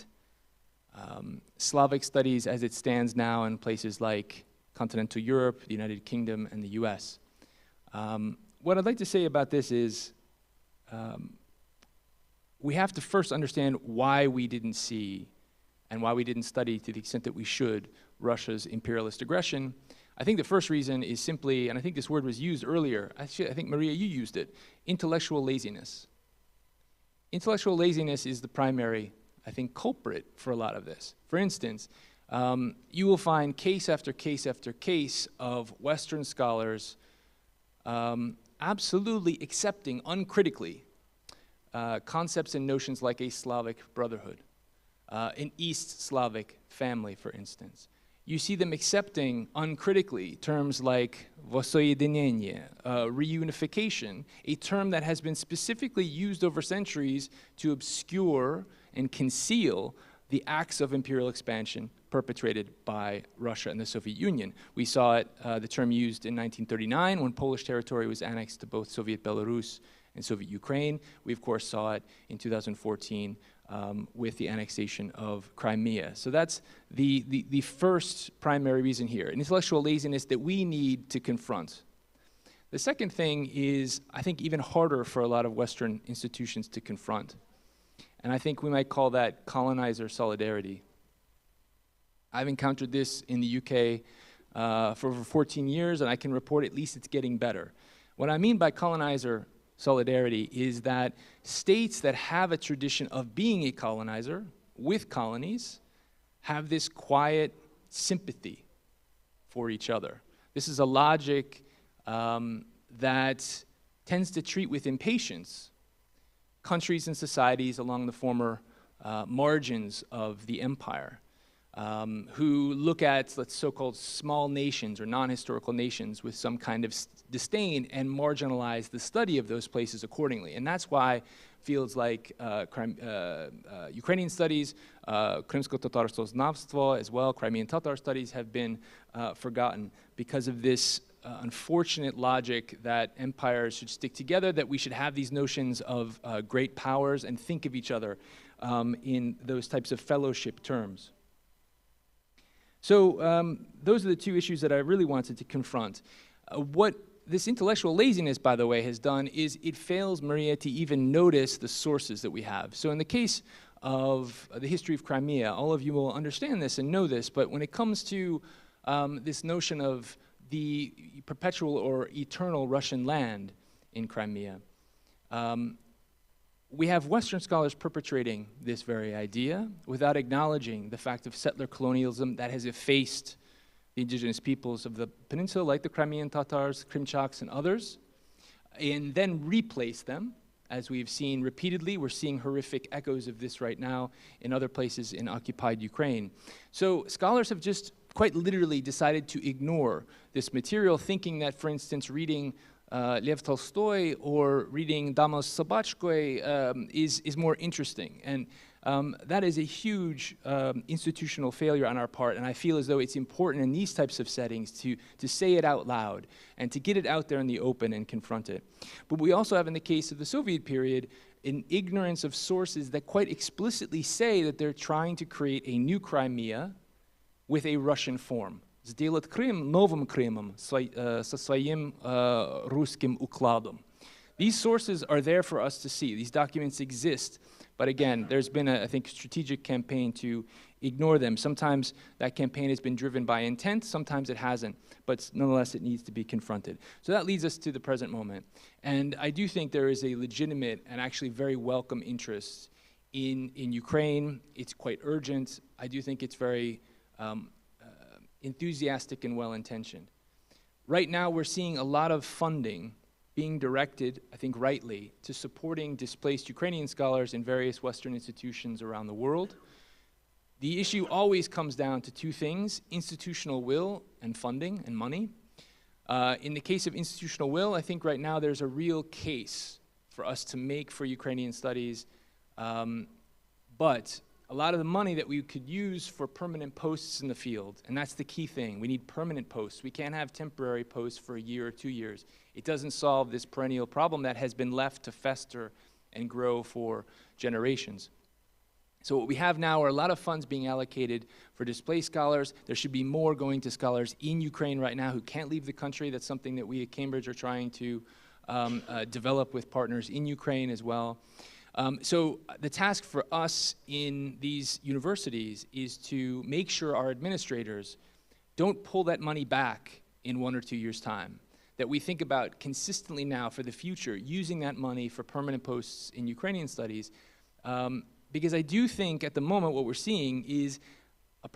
Slavic studies as it stands now in places like continental Europe, the United Kingdom, and the US. What I'd like to say about this is we have to first understand why we didn't see and why we didn't study to the extent that we should Russia's imperialist aggression. I think the first reason is simply, and I think this word was used earlier, actually I think Maria, you used it, intellectual laziness. Intellectual laziness is the primary, I think, culprit for a lot of this. For instance, you will find case after case after case of Western scholars absolutely accepting uncritically concepts and notions like a Slavic brotherhood, an East Slavic family, for instance. You see them accepting uncritically terms like vosojedinение, reunification, a term that has been specifically used over centuries to obscure and conceal the acts of imperial expansion perpetrated by Russia and the Soviet Union. We saw it, the term used in 1939 when Polish territory was annexed to both Soviet Belarus and Soviet Ukraine. We, of course, saw it in 2014 with the annexation of Crimea. So that's the first primary reason here, an intellectual laziness that we need to confront. The second thing is, I think, even harder for a lot of Western institutions to confront. And I think we might call that colonizer solidarity. I've encountered this in the UK for over 14 years, and I can report at least it's getting better. What I mean by colonizer solidarity is that states that have a tradition of being a colonizer with colonies have this quiet sympathy for each other. This is a logic that tends to treat with impatience countries and societies along the former margins of the empire, who look at so-called small nations or non-historical nations with some kind of disdain and marginalize the study of those places accordingly. And that's why fields like Ukrainian studies, Krimsko-Tatarskoznavstvo as well, Crimean Tatar studies have been forgotten because of this unfortunate logic that empires should stick together, that we should have these notions of great powers and think of each other in those types of fellowship terms. So those are the two issues that I really wanted to confront. What this intellectual laziness, by the way, has done is it fails Maria to even notice the sources that we have. So in the case of the history of Crimea, all of you will understand this and know this, but when it comes to this notion of the perpetual or eternal Russian land in Crimea, we have Western scholars perpetrating this very idea without acknowledging the fact of settler colonialism that has effaced the indigenous peoples of the peninsula, like the Crimean Tatars, Krimchaks, and others, and then replace them, as we've seen repeatedly. We're seeing horrific echoes of this right now in other places in occupied Ukraine. So scholars have just quite literally decided to ignore this material, thinking that, for instance, reading Lev Tolstoy or reading Damos Sobachkoy is more interesting. And that is a huge institutional failure on our part, and I feel as though it's important in these types of settings to say it out loud and to get it out there in the open and confront it. But we also have, in the case of the Soviet period, an ignorance of sources that quite explicitly say that they're trying to create a new Crimea with a Russian form. Сделать Крым новым Крымом со своим русским укладом. These sources are there for us to see. These documents exist. But again, there's been a, I think, strategic campaign to ignore them. Sometimes that campaign has been driven by intent, sometimes it hasn't. But nonetheless, it needs to be confronted. So that leads us to the present moment. And I do think there is a legitimate and actually very welcome interest in Ukraine. It's quite urgent. I do think it's very enthusiastic and well-intentioned. Right now, we're seeing a lot of funding being directed, I think rightly, to supporting displaced Ukrainian scholars in various Western institutions around the world. The issue always comes down to two things: institutional will and funding and money. In the case of institutional will, I think right now there's a real case for us to make for Ukrainian studies, but a lot of the money that we could use for permanent posts in the field, and that's the key thing. We need permanent posts. We can't have temporary posts for a year or 2 years. It doesn't solve this perennial problem that has been left to fester and grow for generations. So what we have now are a lot of funds being allocated for displaced scholars. There should be more going to scholars in Ukraine right now who can't leave the country. That's something that we at Cambridge are trying to develop with partners in Ukraine as well. So the task for us in these universities is to make sure our administrators don't pull that money back in 1 or 2 years' time. That we think about consistently now for the future, using that money for permanent posts in Ukrainian studies, because I do think at the moment what we're seeing is a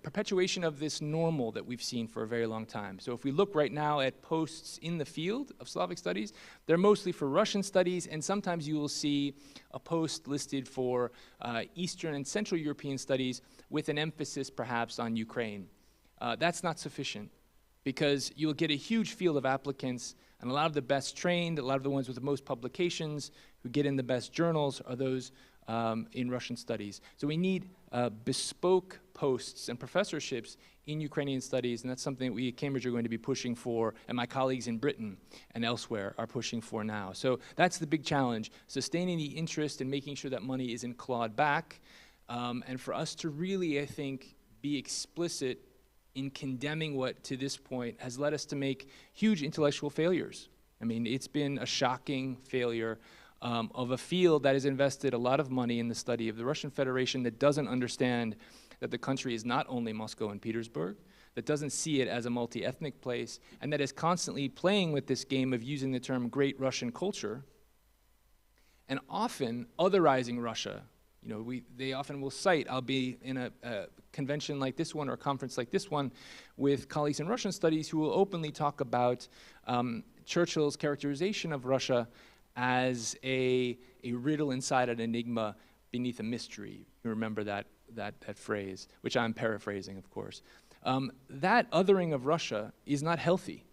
perpetuation of this normal that we've seen for a very long time. So if we look right now at posts in the field of Slavic studies, they're mostly for Russian studies, and sometimes you will see a post listed for Eastern and Central European studies with an emphasis perhaps on Ukraine. That's not sufficient, because you'll get a huge field of applicants, and a lot of the best trained, a lot of the ones with the most publications, who get in the best journals, are those in Russian studies. So we need bespoke posts and professorships in Ukrainian studies, and that's something that we at Cambridge are going to be pushing for, and my colleagues in Britain and elsewhere are pushing for now. So that's the big challenge, sustaining the interest and making sure that money isn't clawed back, and for us to really, I think, be explicit in condemning what, to this point, has led us to make huge intellectual failures. I mean, it's been a shocking failure of a field that has invested a lot of money in the study of the Russian Federation, that doesn't understand that the country is not only Moscow and Petersburg, that doesn't see it as a multi-ethnic place, and that is constantly playing with this game of using the term Great Russian Culture, and often otherizing Russia. You know, they often will cite, I'll be in a convention like this one or a conference like this one with colleagues in Russian studies who will openly talk about Churchill's characterization of Russia as a riddle inside an enigma beneath a mystery. You remember that phrase, which I'm paraphrasing, of course. That othering of Russia is not healthy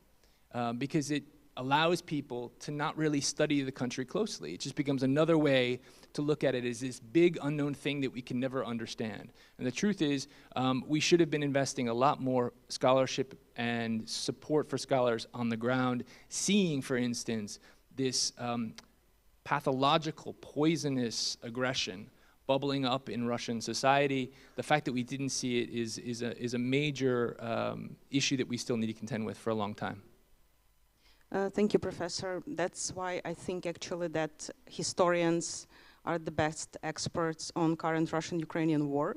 because it allows people to not really study the country closely. It just becomes another way to look at it as this big unknown thing that we can never understand. And the truth is, we should have been investing a lot more scholarship and support for scholars on the ground, seeing, for instance, this pathological, poisonous aggression bubbling up in Russian society. The fact that we didn't see it is a major issue that we still need to contend with for a long time. Thank you, Professor. That's why I think actually that historians are the best experts on current Russian-Ukrainian war,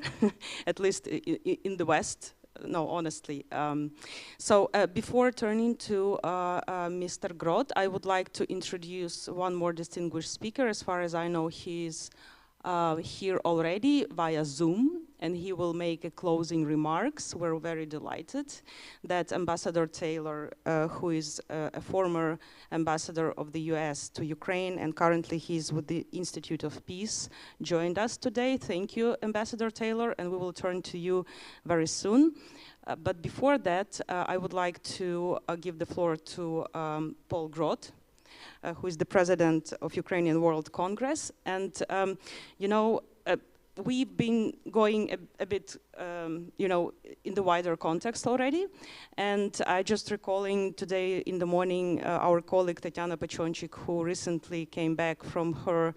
at least in the West. No, honestly. So before turning to Mr. Grot, I would like to introduce one more distinguished speaker. As far as I know, he's here already via Zoom, and he will make a closing remarks. We're very delighted that Ambassador Taylor, who is a former ambassador of the US to Ukraine, and currently he's with the Institute of Peace, joined us today. Thank you, Ambassador Taylor, and we will turn to you very soon. But before that, I would like to give the floor to Paul Grot, who is the president of Ukrainian World Congress. And, you know, we've been going a bit, you know, in the wider context already. And I just recalling today in the morning, our colleague Tatiana Pachonchik, who recently came back from her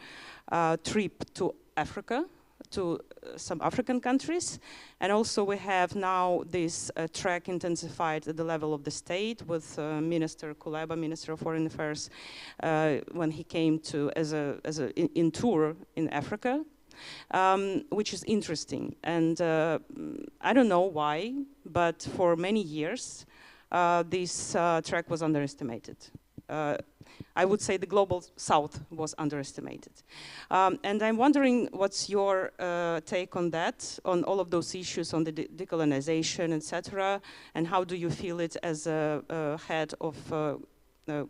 trip to Africa, to some African countries. And also we have now this track intensified at the level of the state with Minister Kuleba, Minister of Foreign Affairs, when he came to in tour in Africa, which is interesting. And I don't know why, but for many years, this track was underestimated. I would say the global south was underestimated. And I'm wondering what's your take on that, on all of those issues, on the decolonization, etc., and how do you feel it as a head of a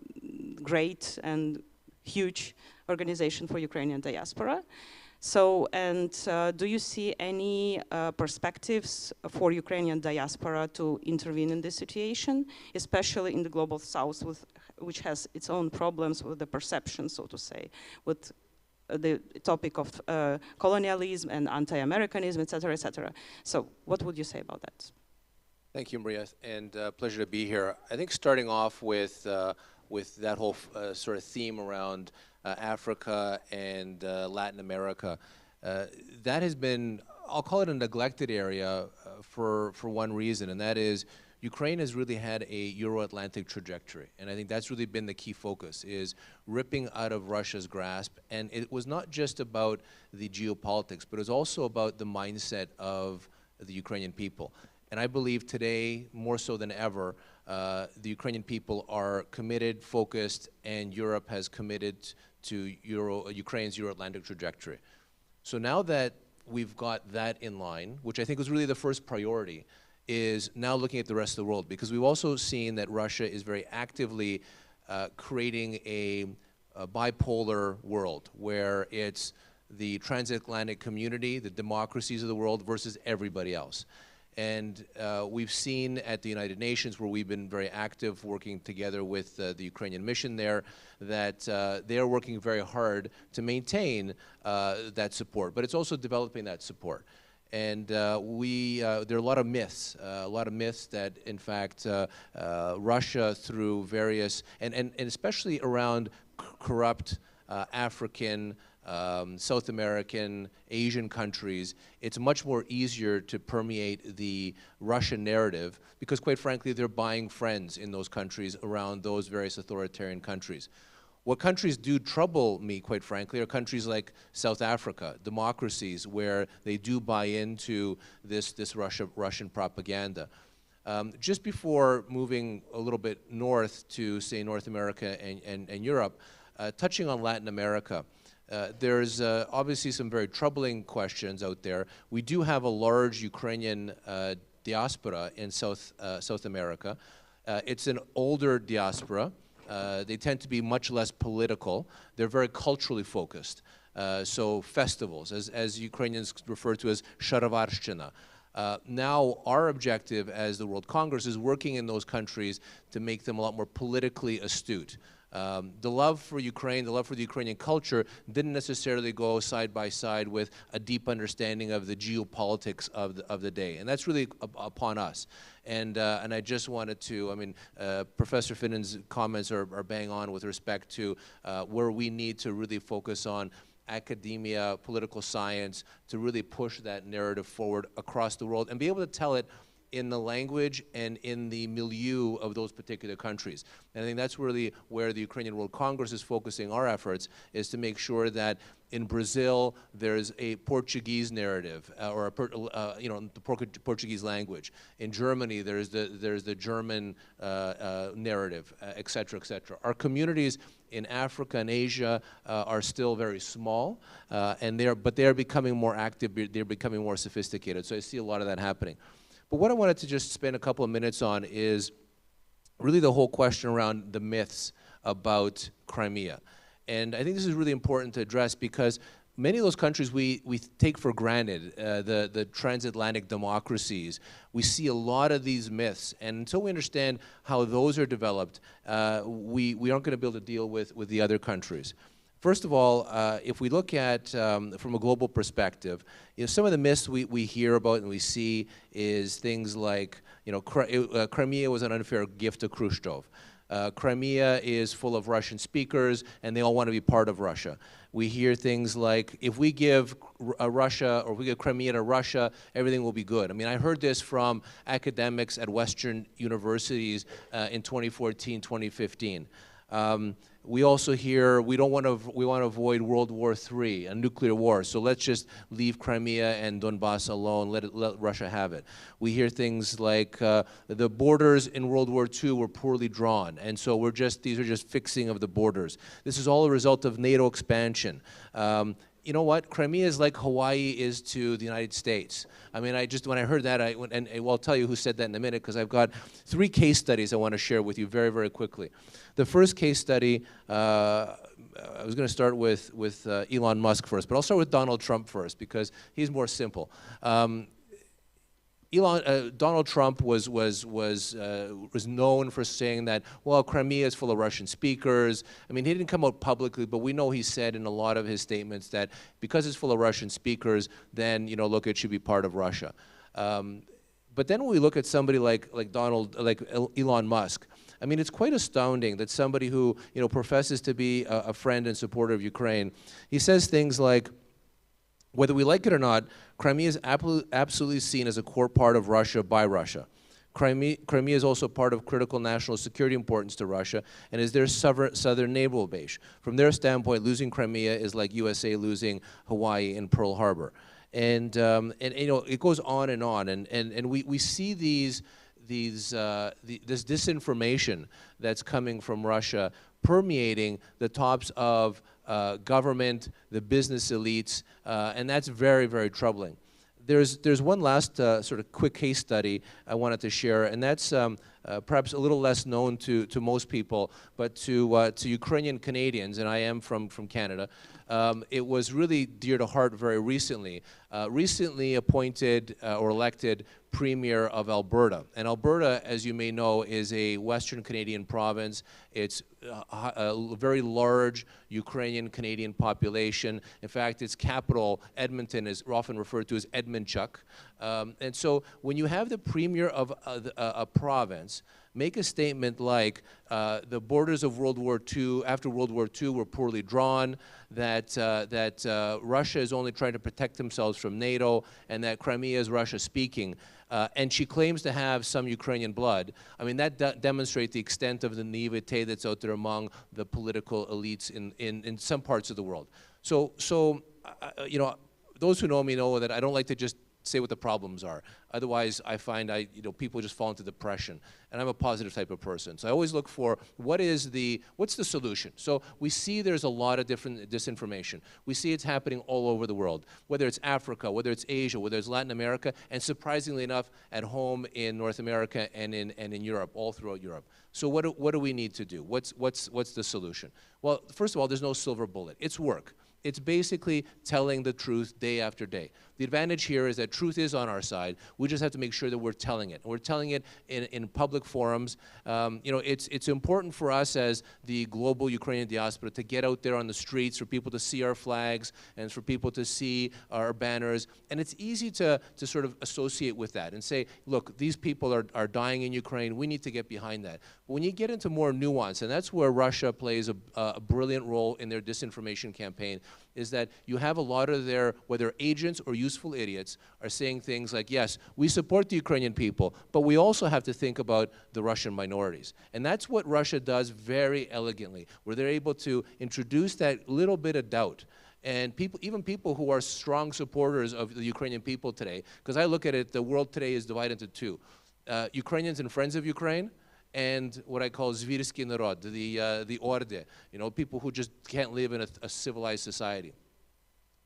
great and huge organization for Ukrainian diaspora? So, and do you see any perspectives for Ukrainian diaspora to intervene in this situation, especially in the global south, which has its own problems with the perception, so to say, with the topic of colonialism and anti-Americanism, etc., etc. So, what would you say about that? Thank you, Maria, and pleasure to be here. I think starting off with that whole sort of theme around Africa and Latin America, that has been, I'll call it a neglected area for one reason, and that is Ukraine has really had a Euro-Atlantic trajectory, and I think that's really been the key focus, is ripping out of Russia's grasp. And it was not just about the geopolitics, but it was also about the mindset of the Ukrainian people. And I believe today, more so than ever, the Ukrainian people are committed, focused, and Europe has committed to Ukraine's Euro-Atlantic trajectory. So now that we've got that in line, which I think was really the first priority, is now looking at the rest of the world, because we've also seen that Russia is very actively creating a bipolar world where it's the transatlantic community, the democracies of the world versus everybody else. And we've seen at the United Nations, where we've been very active working together with the Ukrainian mission there, that they're working very hard to maintain that support, but it's also developing that support. And there are a lot of myths that, in fact, Russia, through various, and especially around corrupt African, South American, Asian countries, it's much more easier to permeate the Russian narrative because, quite frankly, they're buying friends in those countries around those various authoritarian countries. What countries do trouble me, quite frankly, are countries like South Africa, democracies where they do buy into this Russian propaganda. Just before moving a little bit north to, say, North America and Europe, touching on Latin America, there's obviously some very troubling questions out there. We do have a large Ukrainian diaspora in South America. It's an older diaspora. They tend to be much less political. They're very culturally focused. So festivals, as Ukrainians refer to as Sharavarshchina. Now our objective as the World Congress is working in those countries to make them a lot more politically astute. The love for Ukraine, the love for the Ukrainian culture didn't necessarily go side by side with a deep understanding of the geopolitics of the day. And that's really upon us. And I just wanted to, I mean, Professor Finnan's comments are bang on with respect to where we need to really focus on academia, political science, to really push that narrative forward across the world and be able to tell it in the language and in the milieu of those particular countries. And I think that's really where the Ukrainian World Congress is focusing our efforts, is to make sure that in Brazil there's a Portuguese narrative, or the Portuguese language. In Germany there's the German narrative, et cetera, et cetera. Our communities in Africa and Asia are still very small, but they are becoming more active, they're becoming more sophisticated. So I see a lot of that happening. But what I wanted to just spend a couple of minutes on is really the whole question around the myths about Crimea. And I think this is really important to address because many of those countries we take for granted, the transatlantic democracies, we see a lot of these myths. And until we understand how those are developed, we aren't going to be able to deal with the other countries. First of all, if we look at, from a global perspective, some of the myths we hear about and we see is things like, Crimea was an unfair gift to Khrushchev. Crimea is full of Russian speakers and they all want to be part of Russia. We hear things like, if we give Russia, or if we give Crimea to Russia, everything will be good. I mean, I heard this from academics at Western universities in 2014, 2015. We also hear we want to avoid World War III, a nuclear war. So let's just leave Crimea and Donbass alone. Let Russia have it. We hear things like the borders in World War II were poorly drawn, and so these are just fixing of the borders. This is all a result of NATO expansion. You know what? Crimea is like Hawaii is to the United States. I mean, when I heard that, I'll tell you who said that in a minute, because I've got 3 case studies I want to share with you very, very quickly. The first case study, I was going to start with Elon Musk first, but I'll start with Donald Trump first, because he's more simple. Donald Trump was known for saying that, well, Crimea is full of Russian speakers. I mean, he didn't come out publicly, but we know he said in a lot of his statements that because it's full of Russian speakers, then, look, it should be part of Russia. But then when we look at somebody like Elon Musk, I mean, it's quite astounding that somebody who, professes to be a friend and supporter of Ukraine, he says things like, whether we like it or not, Crimea is absolutely seen as a core part of Russia by Russia. Crimea is also part of critical national security importance to Russia and is their southern naval base. From their standpoint, losing Crimea is like USA losing Hawaii and Pearl Harbor. And you know, it goes on, and we see this disinformation that's coming from Russia permeating the tops of government, the business elites, and that's very, very troubling. There's one last sort of quick case study I wanted to share, and that's perhaps a little less known to most people, but to Ukrainian Canadians, and I am from Canada. It was really dear to heart very recently. Recently appointed or elected Premier of Alberta. And Alberta, as you may know, is a Western Canadian province. It's a very large Ukrainian Canadian population. In fact, its capital, Edmonton, is often referred to as Edmundchuk. And so when you have the Premier of a province make a statement like the borders of World War II, after World War II, were poorly drawn, that Russia is only trying to protect themselves from NATO, and that Crimea is Russia-speaking, and she claims to have some Ukrainian blood. I mean, that demonstrates the extent of the naivete that's out there among the political elites in some parts of the world. So you know, those who know me know that I don't like to just say what the problems are. Otherwise, I find people just fall into depression, and I'm a positive type of person. So I always look for what's the solution. So we see there's a lot of different disinformation. We see it's happening all over the world, whether it's Africa, whether it's Asia, whether it's Latin America, and surprisingly enough, at home in North America and in Europe, all throughout Europe. So what do we need to do? What's the solution? Well, first of all, there's no silver bullet. It's work. It's basically telling the truth day after day. The advantage here is that truth is on our side. We just have to make sure that we're telling it. And we're telling it in public forums. You know, it's important for us as the global Ukrainian diaspora to get out there on the streets, for people to see our flags and for people to see our banners. And it's easy to sort of associate with that and say, look, these people are dying in Ukraine. We need to get behind that. But when you get into more nuance, and that's where Russia plays a brilliant role in their disinformation campaign, is that you have a lot of their, whether agents or useful idiots, are saying things like, yes, we support the Ukrainian people, but we also have to think about the Russian minorities. And that's what Russia does very elegantly, where they're able to introduce that little bit of doubt. And people, even people who are strong supporters of the Ukrainian people today, because I look at it, the world today is divided into two. Ukrainians and friends of Ukraine, and what I call zvirsky narod, the orde, you know, people who just can't live in a civilized society.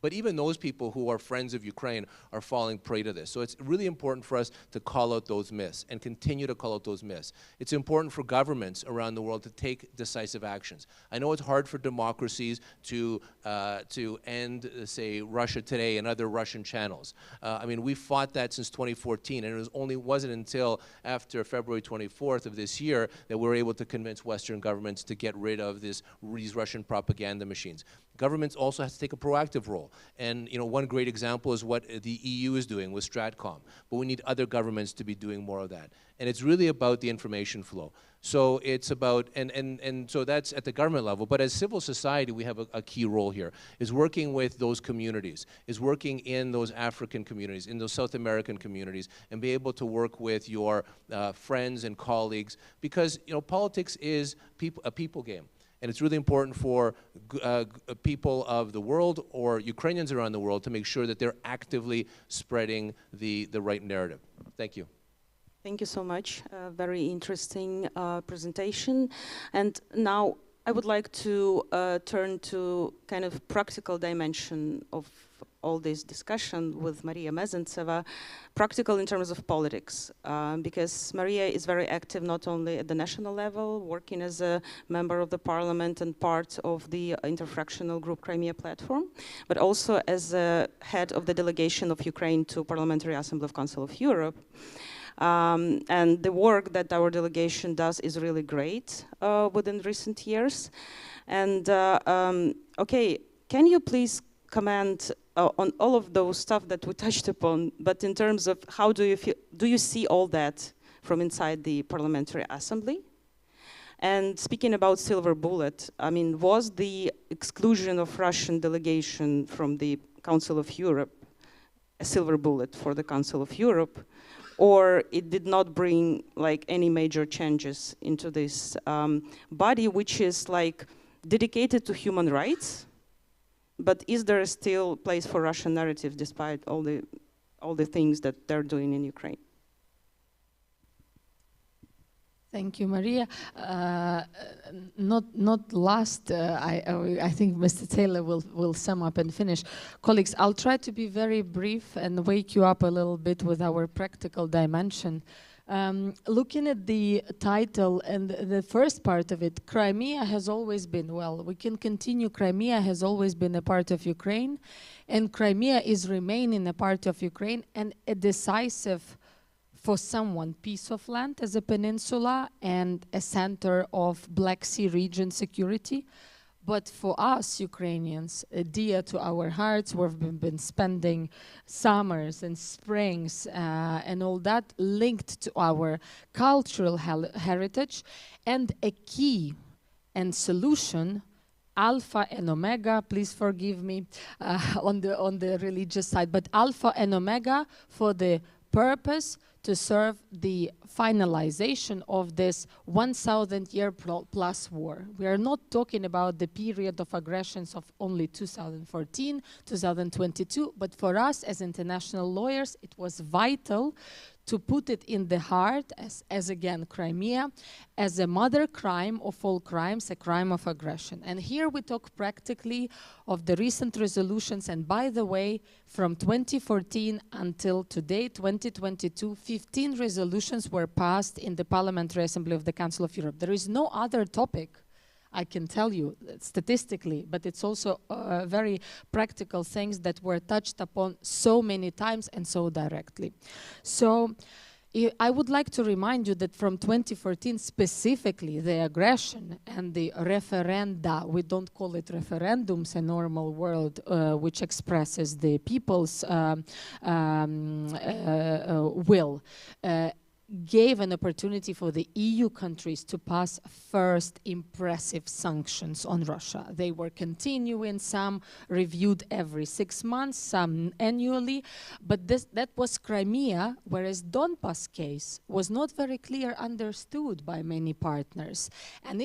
But even those people who are friends of Ukraine are falling prey to this. So it's really important for us to call out those myths and continue to call out those myths. It's important for governments around the world to take decisive actions. I know it's hard for democracies to end, say, Russia Today and other Russian channels. I mean, we fought that since 2014, and it wasn't until after February 24th of this year that we were able to convince Western governments to get rid of these Russian propaganda machines. Governments also have to take a proactive role. And you know, one great example is what the EU is doing with Stratcom. But we need other governments to be doing more of that. And it's really about the information flow. So it's about, and so that's at the government level. But as civil society, we have a key role here, is working with those communities, is working in those African communities, in those South American communities, and be able to work with your friends and colleagues. Because you know, politics is a people game. And it's really important for people of the world or Ukrainians around the world to make sure that they're actively spreading the right narrative. Thank you. Thank you so much. Very interesting presentation. And now I would like to turn to kind of practical dimension of all this discussion with Maria Mezentseva, practical in terms of politics, because Maria is very active not only at the national level, working as a member of the parliament and part of the interfractional group Crimea Platform, but also as a head of the delegation of Ukraine to Parliamentary Assembly of Council of Europe. And the work that our delegation does is really great within recent years. And okay, can you please comment on all of those stuff that we touched upon, but in terms of how do you see all that from inside the Parliamentary Assembly? And speaking about silver bullet, I mean, was the exclusion of Russian delegation from the Council of Europe a silver bullet for the Council of Europe, or it did not bring like any major changes into this body, which is like dedicated to human rights, But is there still place for Russian narrative despite all the things that they're doing in Ukraine? Thank you, Maria. Not last, I think Mr. Taylor will sum up and finish. Colleagues, I'll try to be very brief and wake you up a little bit with our practical dimension. Looking at the title and the first part of it, Crimea has always been, well, we can continue, Crimea has always been a part of Ukraine, and Crimea is remaining a part of Ukraine and a decisive, for someone, piece of land as a peninsula and a center of Black Sea region security. But for us Ukrainians, dear to our hearts, we've been spending summers and springs and all that linked to our cultural heritage, and a key and solution, alpha and omega, please forgive me on the religious side, but alpha and omega for the purpose to serve the finalization of this 1,000-year plus war. We are not talking about the period of aggressions of only 2014, 2022, but for us as international lawyers, it was vital to put it in the heart, as again, Crimea, as a mother crime of all crimes, a crime of aggression. And here we talk practically of the recent resolutions, and by the way, from 2014 until today, 2022, 15 resolutions were passed in the Parliamentary Assembly of the Council of Europe. There is no other topic, I can tell you statistically, but it's also very practical things that were touched upon so many times and so directly. So I would like to remind you that from 2014 specifically, the aggression and the referenda, we don't call it referendums, a normal word which expresses the people's will, gave an opportunity for the EU countries to pass first impressive sanctions on Russia. They were continuing, some reviewed every 6 months, some annually, but that was Crimea, whereas Donbas case was not very clear understood by many partners. And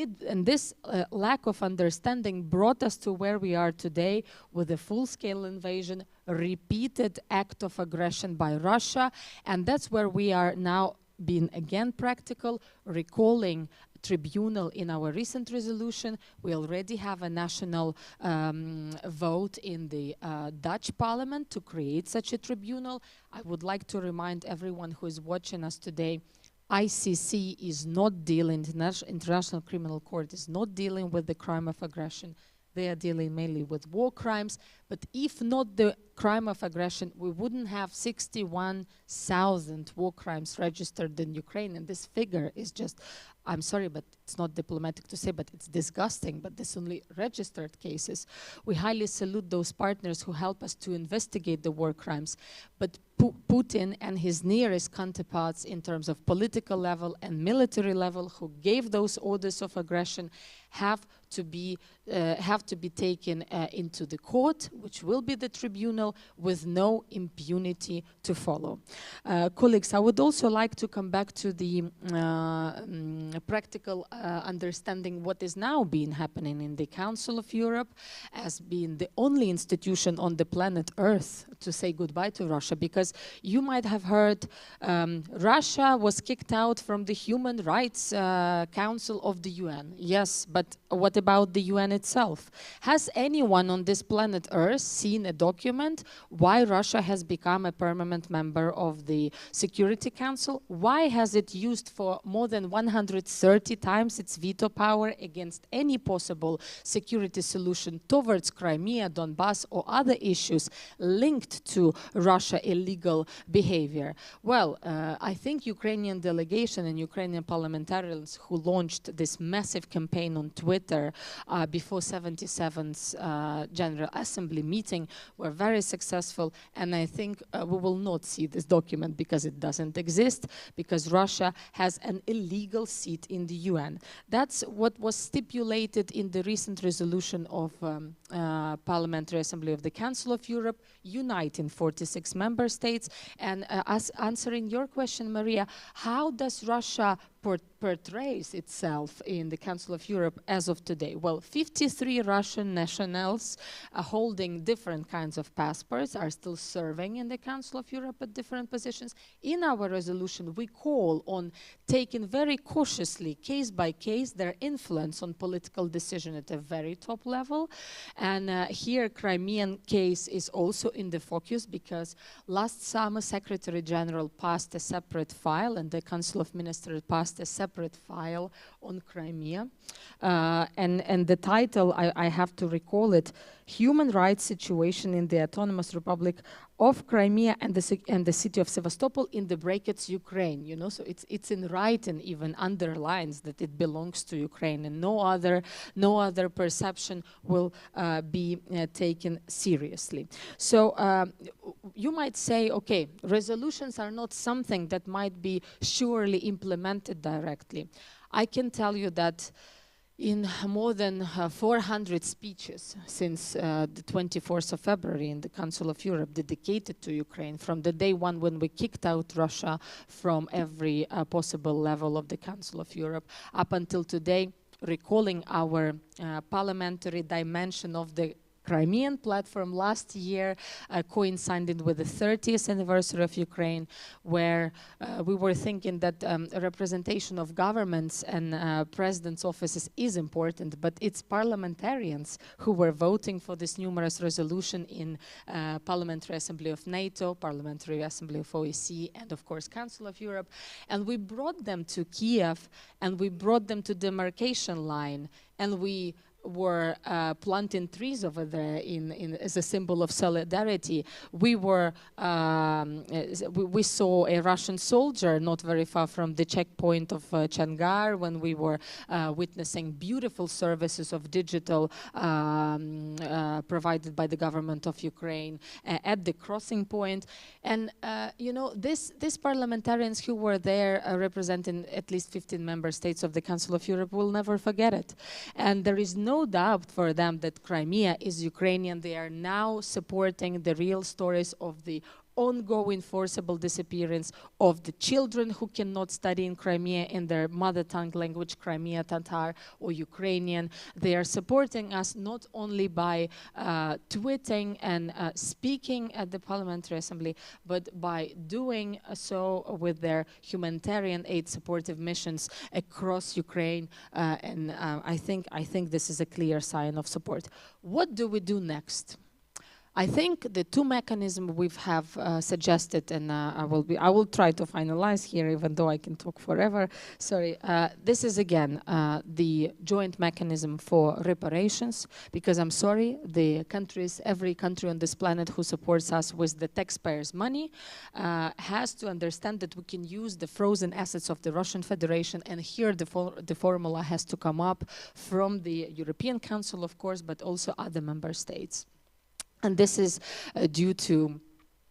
this lack of understanding brought us to where we are today with a full-scale invasion, repeated act of aggression by Russia, and that's where we are now being again practical, recalling tribunal in our recent resolution. We already have a national vote in the Dutch parliament to create such a tribunal. I would like to remind everyone who is watching us today, ICC is not dealing, International Criminal Court is not dealing with the crime of aggression. They are dealing mainly with war crimes, but if not the crime of aggression, we wouldn't have 61,000 war crimes registered in Ukraine, and this figure is just, I'm sorry, but it's not diplomatic to say, but it's disgusting, but this only registered cases. We highly salute those partners who help us to investigate the war crimes, but Putin and his nearest counterparts in terms of political level and military level who gave those orders of aggression have to be taken into the court, which will be the tribunal, with no impunity to follow. Colleagues, I would also like to come back to the practical understanding what is now being happening in the Council of Europe as being the only institution on the planet Earth to say goodbye to Russia, because you might have heard Russia was kicked out from the Human Rights Council of the UN. Yes, but what about the UN itself? Has anyone on this planet Earth seen a document why Russia has become a permanent member of the Security Council? Why has it used for more than 130 times its veto power against any possible security solution towards Crimea, Donbas, or other issues linked to Russia illegal behavior? Well, I think Ukrainian delegation and Ukrainian parliamentarians who launched this massive campaign on Twitter before 77th General Assembly meeting were very successful, and I think we will not see this document because it doesn't exist, because Russia has an illegal seat in the UN. That's what was stipulated in the recent resolution of Parliamentary Assembly of the Council of Europe, uniting 46 member states. And answering your question, Maria, how does Russia portrays itself in the Council of Europe as of today? Well, 53 Russian nationals holding different kinds of passports are still serving in the Council of Europe at different positions. In our resolution, we call on taking very cautiously, case by case, their influence on political decision at a very top level. And here, Crimean case is also in the focus because last summer, Secretary General passed a separate file and the Council of Ministers passed a separate file on Crimea. And the title, I have to recall it, Human Rights Situation in the Autonomous Republic of Crimea and the city of Sevastopol, in the brackets Ukraine, you know, so it's in writing, even underlines that it belongs to Ukraine, and no other perception will be taken seriously. So you might say, okay, resolutions are not something that might be surely implemented directly. I can tell you that in more than 400 speeches since the 24th of February in the Council of Europe dedicated to Ukraine, from the day one when we kicked out Russia from every possible level of the Council of Europe, up until today, recalling our parliamentary dimension of the Crimean Platform last year, coincided with the 30th anniversary of Ukraine, where we were thinking that representation of governments and presidents' offices is important, but it's parliamentarians who were voting for this numerous resolution in Parliamentary Assembly of NATO, Parliamentary Assembly of OSCE, and of course Council of Europe. And we brought them to Kiev, and we brought them to demarcation line, and we were planting trees over there as a symbol of solidarity. We were we saw a Russian soldier not very far from the checkpoint of Changar when we were witnessing beautiful services of digital provided by the government of Ukraine at the crossing point. And you know, these parliamentarians who were there representing at least 15 member states of the Council of Europe will never forget it. And there is no doubt for them that Crimea is Ukrainian. They are now supporting the real stories of the ongoing forcible disappearance of the children who cannot study in Crimea in their mother tongue language, Crimean Tatar or Ukrainian. They are supporting us not only by tweeting and speaking at the Parliamentary Assembly, but by doing so with their humanitarian aid supportive missions across Ukraine. And I think this is a clear sign of support. What do we do next? I think the two mechanisms we have suggested, and I will try to finalize here, even though I can talk forever. Sorry. This is again the joint mechanism for reparations, because I'm sorry, every country on this planet who supports us with the taxpayers' money has to understand that we can use the frozen assets of the Russian Federation, and here the formula has to come up from the European Council, of course, but also other member states. And this is due to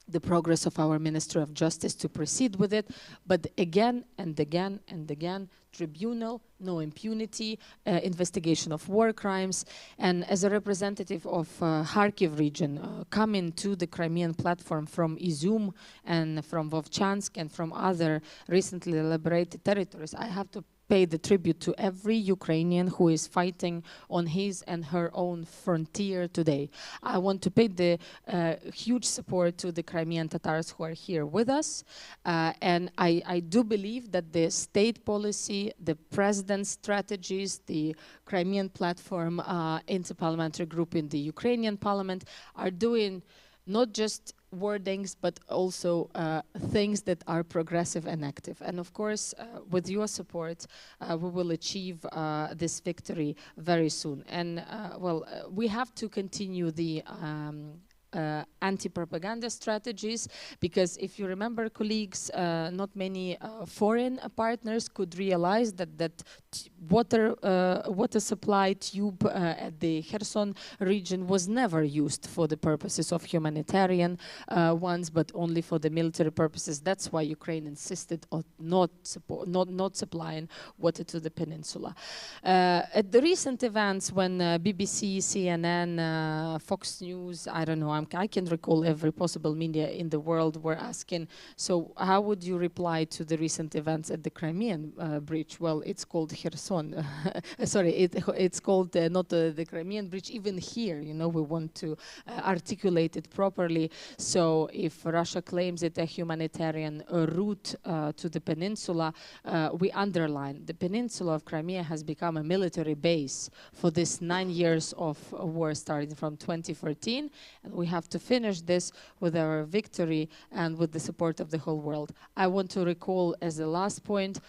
the progress of our Minister of Justice to proceed with it. But again and again and again, tribunal, no impunity, investigation of war crimes. And as a representative of Kharkiv region, coming to the Crimean Platform from Izum and from Vovchansk and from other recently liberated territories, I have to pay the tribute to every Ukrainian who is fighting on his and her own frontier today. I want to pay the huge support to the Crimean Tatars who are here with us. And I do believe that the state policy, the president's strategies, the Crimean Platform Inter-Parliamentary Group in the Ukrainian Parliament are doing not just wordings, but also things that are progressive and active. And of course, with your support, we will achieve this victory very soon. And we have to continue the anti-propaganda strategies, because if you remember, colleagues, not many foreign partners could realize that water supply tube at the Kherson region was never used for the purposes of humanitarian ones, but only for the military purposes. That's why Ukraine insisted on not supplying water to the peninsula. At the recent events when BBC, CNN, Fox News, I don't know, I can recall every possible media in the world were asking, so how would you reply to the recent events at the Crimean bridge? Well, it's called Kherson. Sorry, it's called not the Crimean bridge. Even here, you know, we want to articulate it properly. So if Russia claims it a humanitarian route to the peninsula, we underline the peninsula of Crimea has become a military base for this 9 years of war starting from 2014, and we have to finish this with our victory and with the support of the whole world. I want to recall as the last point,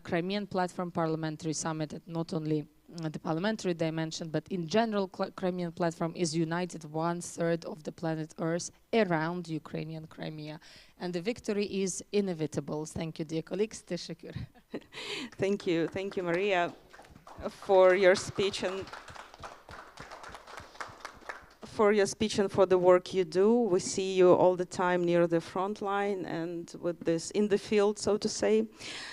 Crimean Platform Parliamentary Summit, not only the parliamentary dimension, but in general, Crimean Platform is united 1/3 of the planet Earth around Ukrainian Crimea. And the victory is inevitable. Thank you, dear colleagues. Teşekkür. Thank you, Maria, for your speech and for the work you do. We see you all the time near the front line and with this in the field, so to say.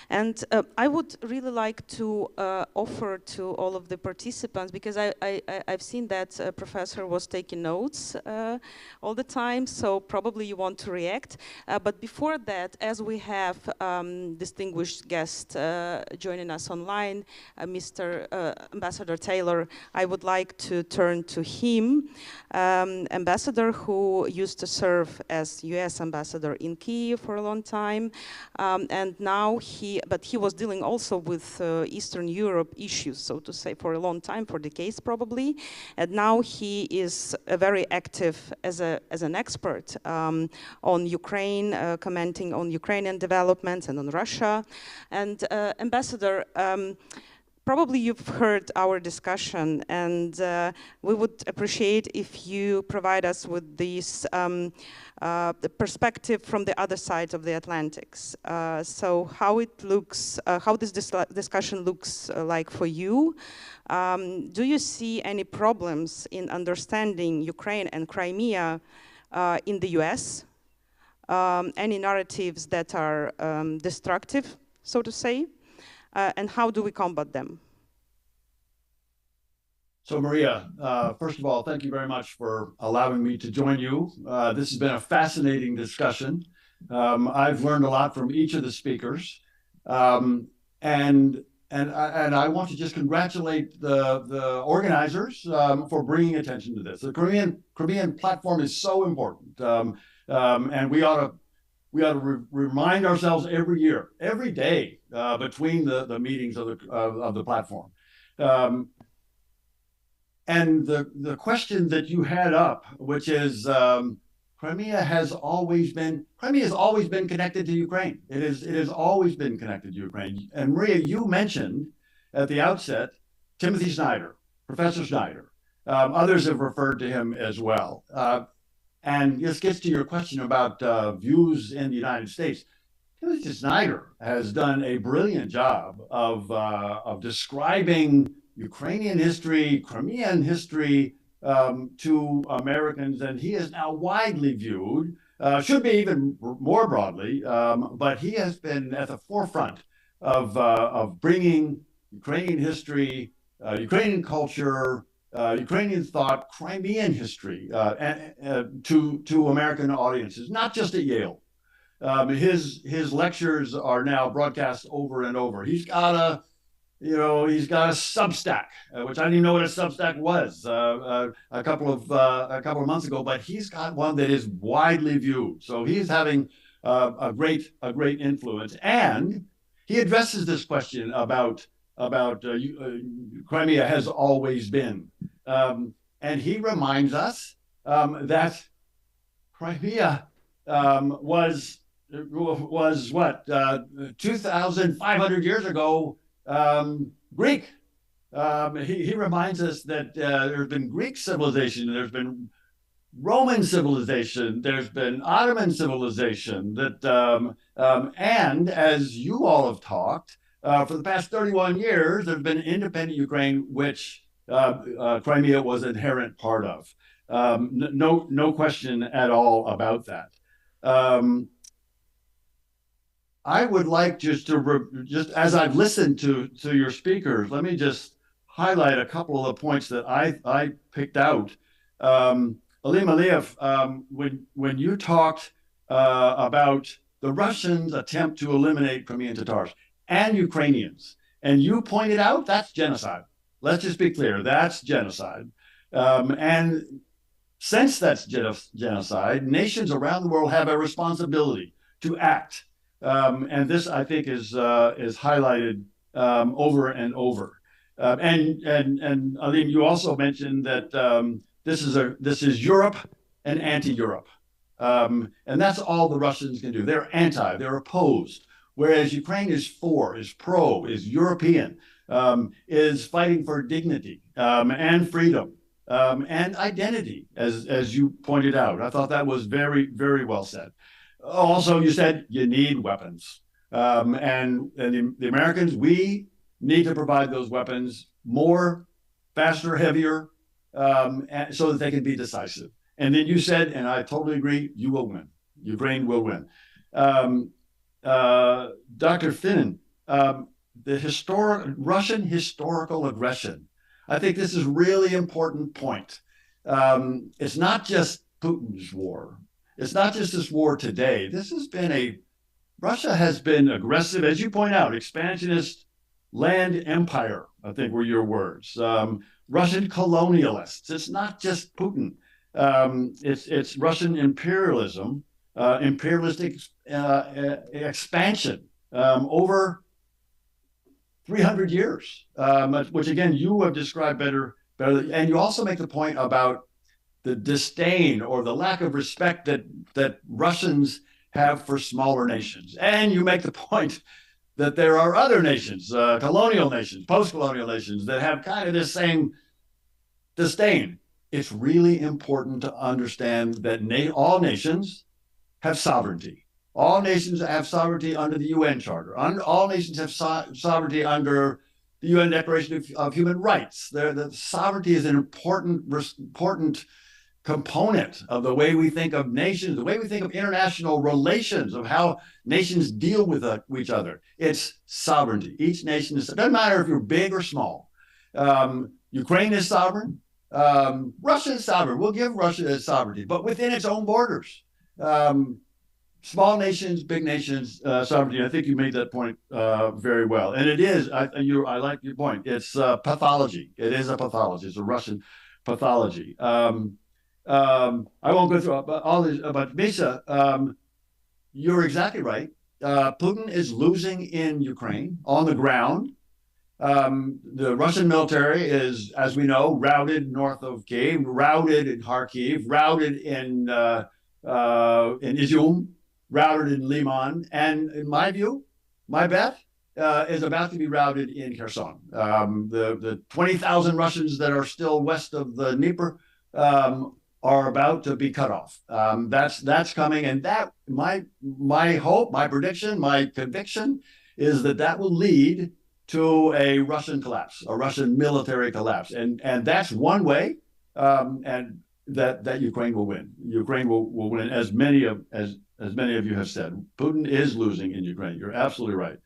And I would really like to offer to all of the participants, because I've seen that Professor was taking notes all the time, so probably you want to react. But before that, as we have distinguished guest joining us online, Mr. Ambassador Taylor, I would like to turn to him. Ambassador who used to serve as US ambassador in Kyiv for a long time, and now he was dealing also with Eastern Europe issues, so to say, for a long time, for decades probably, and now he is very active as an expert on Ukraine, commenting on Ukrainian developments and on Russia. And Ambassador, probably you've heard our discussion, and we would appreciate if you provide us with this the perspective from the other side of the Atlantics. So how it looks, how this discussion looks like for you. Do you see any problems in understanding Ukraine and Crimea in the US? Any narratives that are destructive, so to say? And how do we combat them? So Maria, first of all, thank you very much for allowing me to join you. This has been a fascinating discussion. I've learned a lot from each of the speakers. And I want to just congratulate the organizers for bringing attention to this. The Crimean platform is so important. And we ought to remind ourselves every year, every day, between the meetings of the platform. And the question that you had up, which is Crimea has always been connected to Ukraine. It has always been connected to Ukraine. And Maria, you mentioned at the outset Timothy Snyder, Professor Snyder. Others have referred to him as well. And this gets to your question about views in the United States. Timothy Snyder has done a brilliant job of describing Ukrainian history, Crimean history to Americans, and he is now widely viewed, should be even more broadly, but he has been at the forefront of bringing Ukrainian history, Ukrainian culture, Ukrainian thought, Crimean history to American audiences, not just at Yale. His lectures are now broadcast over and over. He's got a Substack, which I didn't even know what a Substack was a couple of months ago, but he's got one that is widely viewed. So he's having a great influence, and he addresses this question about Crimea has always been, and he reminds us that Crimea was what 2,500 years ago. Greek. He reminds us that there's been Greek civilization, there's been Roman civilization, there's been Ottoman civilization, and as you all have talked, for the past 31 years, there's been independent Ukraine, which Crimea was an inherent part of. No question at all about that. I would like just as I've listened to your speakers, let me just highlight a couple of the points that I picked out. Alim Aliyev, when you talked about the Russians' attempt to eliminate Crimean Tatars and Ukrainians, and you pointed out that's genocide. Let's just be clear, that's genocide. And since that's genocide, nations around the world have a responsibility to act. And this, I think, is highlighted over and over. And Alim, you also mentioned that this is Europe and anti-Europe. And that's all the Russians can do. They're anti, they're opposed. Whereas Ukraine is for, is pro, is European, is fighting for dignity and freedom and identity, as you pointed out. I thought that was very, very well said. Also, you said you need weapons. And the Americans, we need to provide those weapons more, faster, heavier, so that they can be decisive. And then you said, and I totally agree, you will win. Ukraine will win. Dr. Finnan, the Russian historical aggression. I think this is a really important point. It's not just Putin's war. It's not just this war today. This has been Russia has been aggressive, as you point out, expansionist land empire, I think were your words. Russian colonialists. It's not just Putin. It's Russian imperialism, imperialistic expansion over 300 years, which again, you have described better. And you also make the point about the disdain or the lack of respect that Russians have for smaller nations. And you make the point that there are other nations, colonial nations, post-colonial nations, that have kind of this same disdain. It's really important to understand that all nations have sovereignty. All nations have sovereignty under the UN Charter. All nations have sovereignty under the UN Declaration of Human Rights. The sovereignty is an important component of the way we think of nations, the way we think of international relations, of how nations deal with each other. It's sovereignty. Each nation is, it doesn't matter if you're big or small. Ukraine is sovereign. Russia is sovereign. We'll give Russia its sovereignty, but within its own borders. Small nations, big nations, sovereignty. I think you made that point very well. And it is, I like your point. It's pathology. It is a pathology. It's a Russian pathology. I won't go through all this, but Misha, you're exactly right. Putin is losing in Ukraine on the ground. The Russian military is, as we know, routed north of Kiev, routed in Kharkiv, routed in Izium, routed in Liman, and in my view, my bet is about to be routed in Kherson. The 20,000 Russians that are still west of the Dnieper are about to be cut off. That's coming, and that my hope, my prediction, my conviction is that will lead to a Russian collapse, a Russian military collapse, and that's one way, and that Ukraine will win. Ukraine will win, as many of you have said. Putin is losing in Ukraine. You're absolutely right.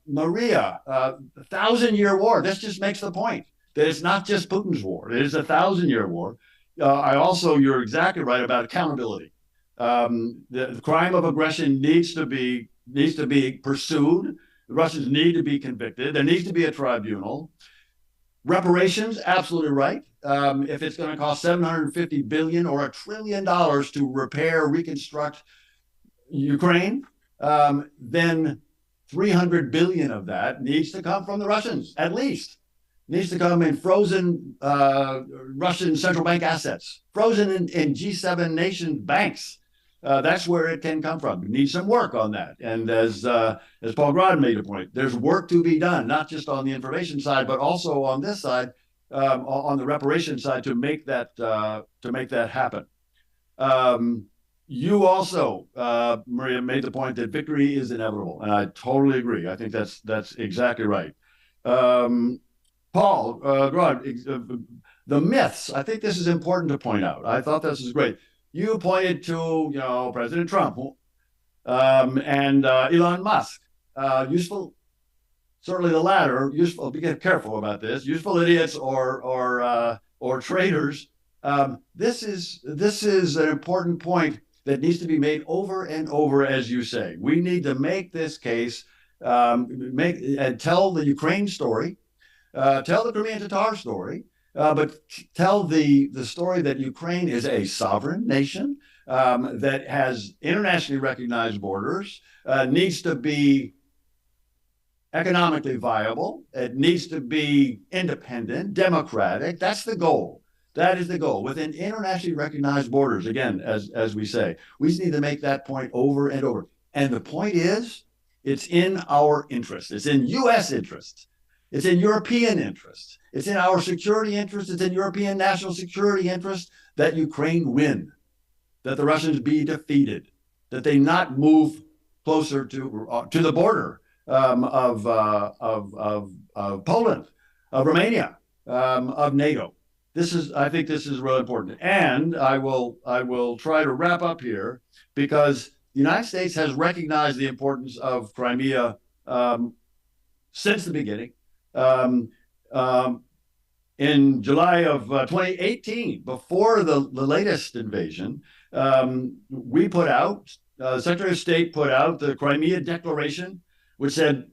Maria, the 1,000-year war. This just makes the point that it's not just Putin's war. It is a 1,000-year war. You're exactly right about accountability. The crime of aggression needs to be pursued. The Russians need to be convicted. There needs to be a tribunal. Reparations, absolutely right. If it's going to cost $750 billion or $1 trillion to repair, reconstruct Ukraine, then $300 billion of that needs to come from the Russians, at least. Needs to come in frozen Russian central bank assets, frozen in G7 nation banks. That's where it can come from. We need some work on that. And as Paul Grod made a point, there's work to be done, not just on the information side, but also on this side, on the reparation side, to make that happen. You also, Maria, made the point that victory is inevitable, and I totally agree. I think that's exactly right. Paul Grod, the myths. I think this is important to point out. I thought this was great. You pointed to, President Trump and Elon Musk. Useful, certainly the latter. Useful. Be careful about this. Useful idiots or traitors This is an important point that needs to be made over and over, as you say. We need to make this case, and tell the Ukraine story, tell the Crimean Tatar story, but tell the story that Ukraine is a sovereign nation that has internationally recognized borders, needs to be economically viable, it needs to be independent, democratic. That's the goal. That is the goal. Within internationally recognized borders, again, as we say, we just need to make that point over and over. And the point is, it's in our interest. It's in U.S. interest. It's in European interest. It's in our security interest. It's in European national security interest that Ukraine win, that the Russians be defeated, that they not move closer to the border of Poland, of Romania, of NATO. I think this is really important. And I will try to wrap up here, because the United States has recognized the importance of Crimea since the beginning. In July of 2018, before the latest invasion, we put out, Secretary of State put out the Crimea Declaration, which said,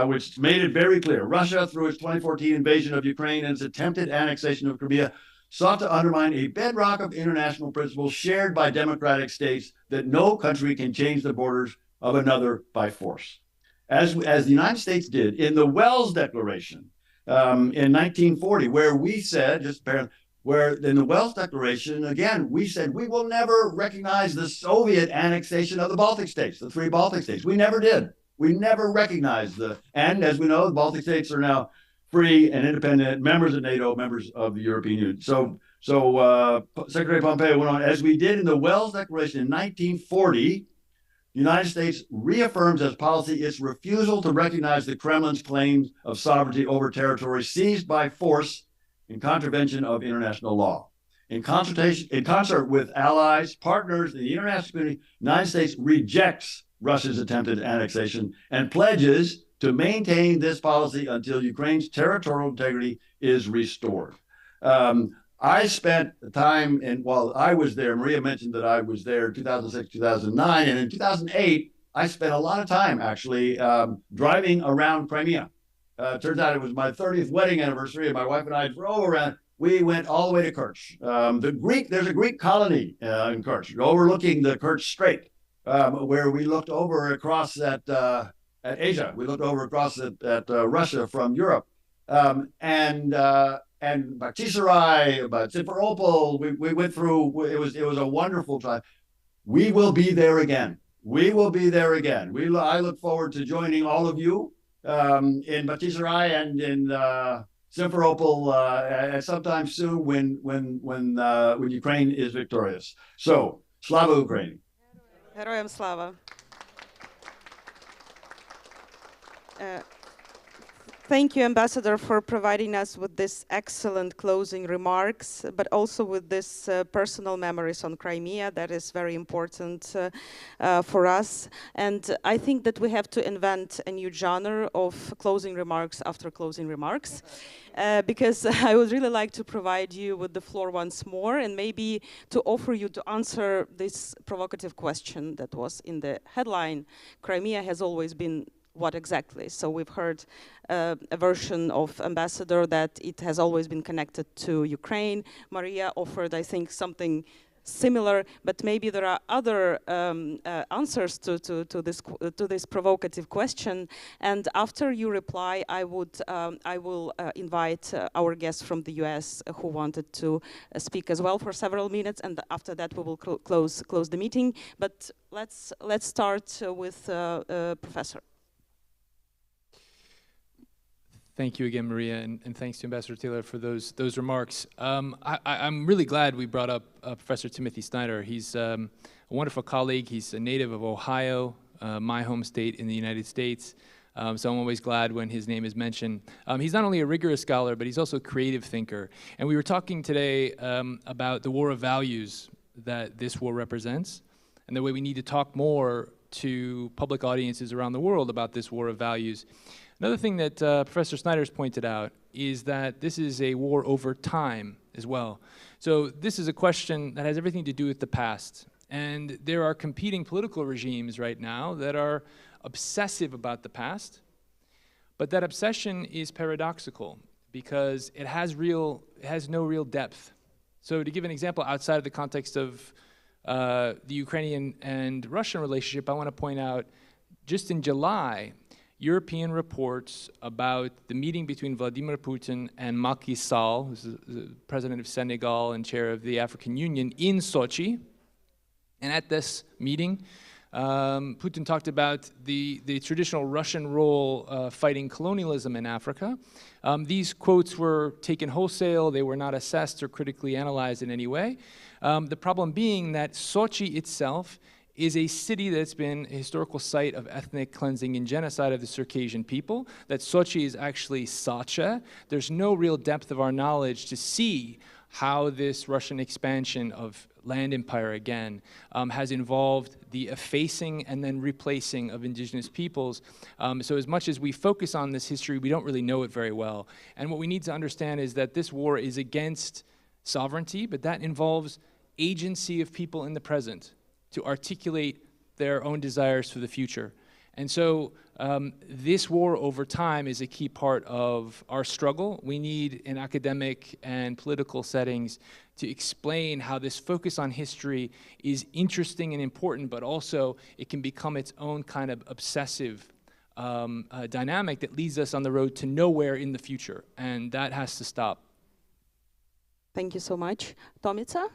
which made it very clear, Russia, through its 2014 invasion of Ukraine and its attempted annexation of Crimea, sought to undermine a bedrock of international principles shared by democratic states that no country can change the borders of another by force. As the United States did in the Wells Declaration in 1940, where we said, where in the Wells Declaration, again, we said we will never recognize the Soviet annexation of the Baltic states, the 3 Baltic states. We never did. We never recognized and as we know, the Baltic states are now free and independent members of NATO, members of the European Union. So Secretary Pompeo went on, as we did in the Wells Declaration in 1940, the United States reaffirms as policy its refusal to recognize the Kremlin's claims of sovereignty over territory seized by force in contravention of international law. In concert with allies, partners in the international community, the United States rejects Russia's attempted annexation and pledges to maintain this policy until Ukraine's territorial integrity is restored. I spent time, while I was there, Maria mentioned that I was there in 2006, 2009, and in 2008, I spent a lot of time actually driving around Crimea. Turns out it was my 30th wedding anniversary, and my wife and I drove around. We went all the way to Kerch. There's a Greek colony in Kerch, overlooking the Kerch Strait, where we looked over across at Asia. We looked over across at Russia from Europe, and Bakhchisarai, Simferopol. We went through. It was a wonderful time. We will be there again. We will be there again. I look forward to joining all of you in Bakhchisarai and in Simferopol sometime soon when Ukraine is victorious. So, Slava Ukraini. Героям слава. Thank you, Ambassador, for providing us with this excellent closing remarks, but also with this personal memories on Crimea. That is very important for us. And I think that we have to invent a new genre of closing remarks after closing remarks, because I would really like to provide you with the floor once more and maybe to offer you to answer this provocative question that was in the headline. Crimea has always been what exactly? So we've heard a version of Ambassador that it has always been connected to Ukraine. Maria offered, I think, something similar, but maybe there are other answers to this provocative question. And after you reply, I will invite our guests from the US who wanted to speak as well for several minutes, and after that we will close the meeting. But let's start with Professor. Thank you again, Maria, and thanks to Ambassador Taylor for those remarks. I'm really glad we brought up Professor Timothy Snyder. He's a wonderful colleague. He's a native of Ohio, my home state in the United States. So I'm always glad when his name is mentioned. He's not only a rigorous scholar, but he's also a creative thinker. And we were talking today about the war of values that this war represents, and the way we need to talk more to public audiences around the world about this war of values. Another thing that Professor Snyder's pointed out is that this is a war over time as well. So this is a question that has everything to do with the past. And there are competing political regimes right now that are obsessive about the past, but that obsession is paradoxical because it has no real depth. So to give an example outside of the context of the Ukrainian and Russian relationship, I want to point out just in July, European reports about the meeting between Vladimir Putin and Macky Sall, who's the president of Senegal and chair of the African Union, in Sochi. And at this meeting, Putin talked about the traditional Russian role fighting colonialism in Africa. These quotes were taken wholesale. They were not assessed or critically analyzed in any way. The problem being that Sochi itself is a city that's been a historical site of ethnic cleansing and genocide of the Circassian people, that Sochi is actually Sacha. There's no real depth of our knowledge to see how this Russian expansion of land empire again has involved the effacing and then replacing of indigenous peoples. So as much as we focus on this history, we don't really know it very well. And what we need to understand is that this war is against sovereignty, but that involves agency of people in the present to articulate their own desires for the future. And so this war over time is a key part of our struggle. We need in academic and political settings to explain how this focus on history is interesting and important, but also it can become its own kind of obsessive dynamic that leads us on the road to nowhere in the future. And that has to stop. Thank you so much. Tomica?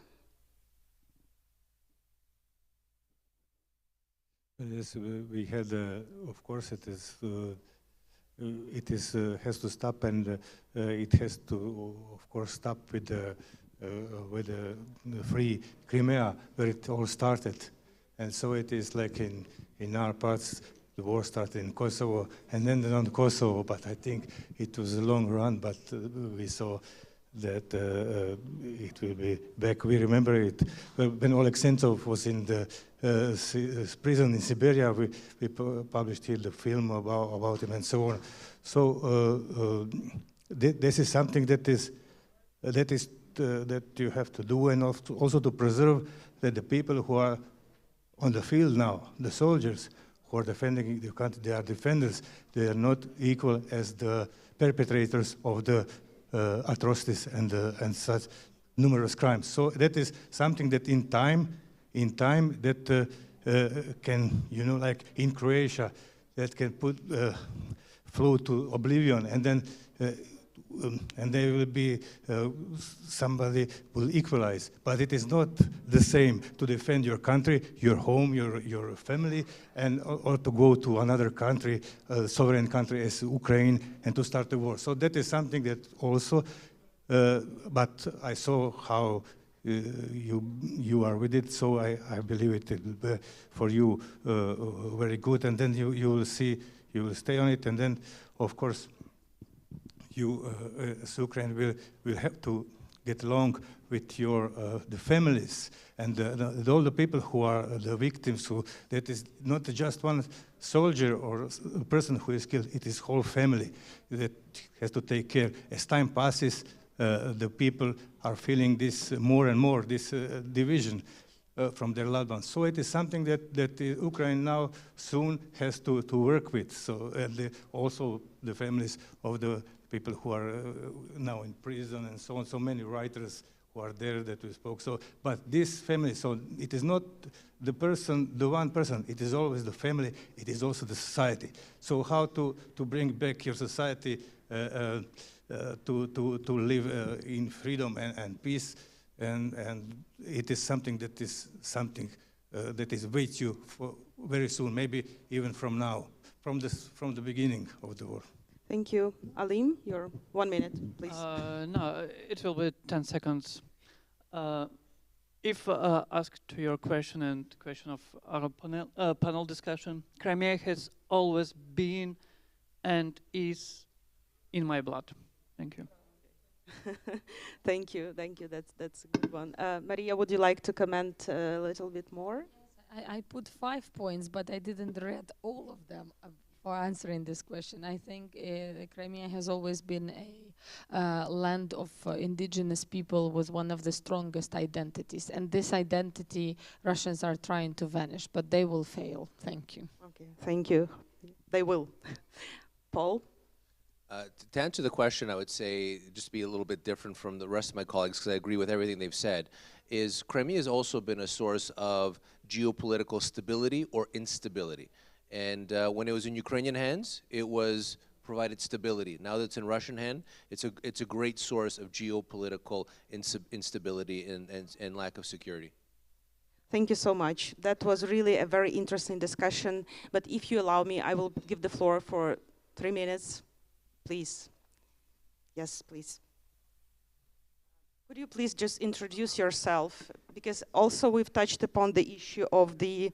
Yes, we had, of course, it has to stop, and it has to, of course, stop with the free Crimea, where it all started. And so it is like in our parts, the war started in Kosovo, and then on Kosovo, but I think it was a long run, but we saw that it will be back. We remember it when Oleg Sentsov was in the prison in Siberia. We published here the film about him and so on. So this is something that you have to do, and also to preserve that the people who are on the field now, the soldiers who are defending the country, they are defenders. They are not equal as the perpetrators of the atrocities and such numerous crimes. So that is something that in time that can, like in Croatia, that can put flow to oblivion, and then and there will be somebody will equalize. But it is not the same to defend your country, your home, your family, and or to go to another country, sovereign country as Ukraine, and to start a war. So that is something that also. But I saw how you are with it, so I believe it will be for you very good, and then you will see, you will stay on it, and then of course you as Ukraine will have to get along with your the families and all the people who are the victims. Who that is not just one soldier or a person who is killed; it is whole family that has to take care. As time passes, the people are feeling this more and more, this division from their loved ones. So it is something that Ukraine now soon has to work with. So also the families of the people who are now in prison and so on, so many writers who are there that we spoke. So, but this family, so it is not the person, the one person, it is always the family, it is also the society. So how to bring back your society to live in freedom and peace, and it is something that is with you for very soon, maybe even from now, from the beginning of the war. Thank you. Alim, your 1 minute, please. No, it will be 10 seconds. If asked to your question and question of our panel discussion, Crimea has always been and is in my blood. Thank you. Thank you. That's a good one. Maria, would you like to comment a little bit more? I put 5 points, but I didn't read all of them for answering this question. I think Crimea has always been a land of indigenous people with one of the strongest identities. And this identity, Russians are trying to vanish, but they will fail. Thank you. Okay, thank you. They will. Paul? To answer the question, I would say, just to be a little bit different from the rest of my colleagues, because I agree with everything they've said, is Crimea has also been a source of geopolitical stability or instability. And when it was in Ukrainian hands, it was provided stability. Now that it's in Russian hand, it's a great source of geopolitical instability and lack of security. Thank you so much. That was really a very interesting discussion. But if you allow me, I will give the floor for 3 minutes. Please. Yes, please. Could you please just introduce yourself? Because also we've touched upon the issue of the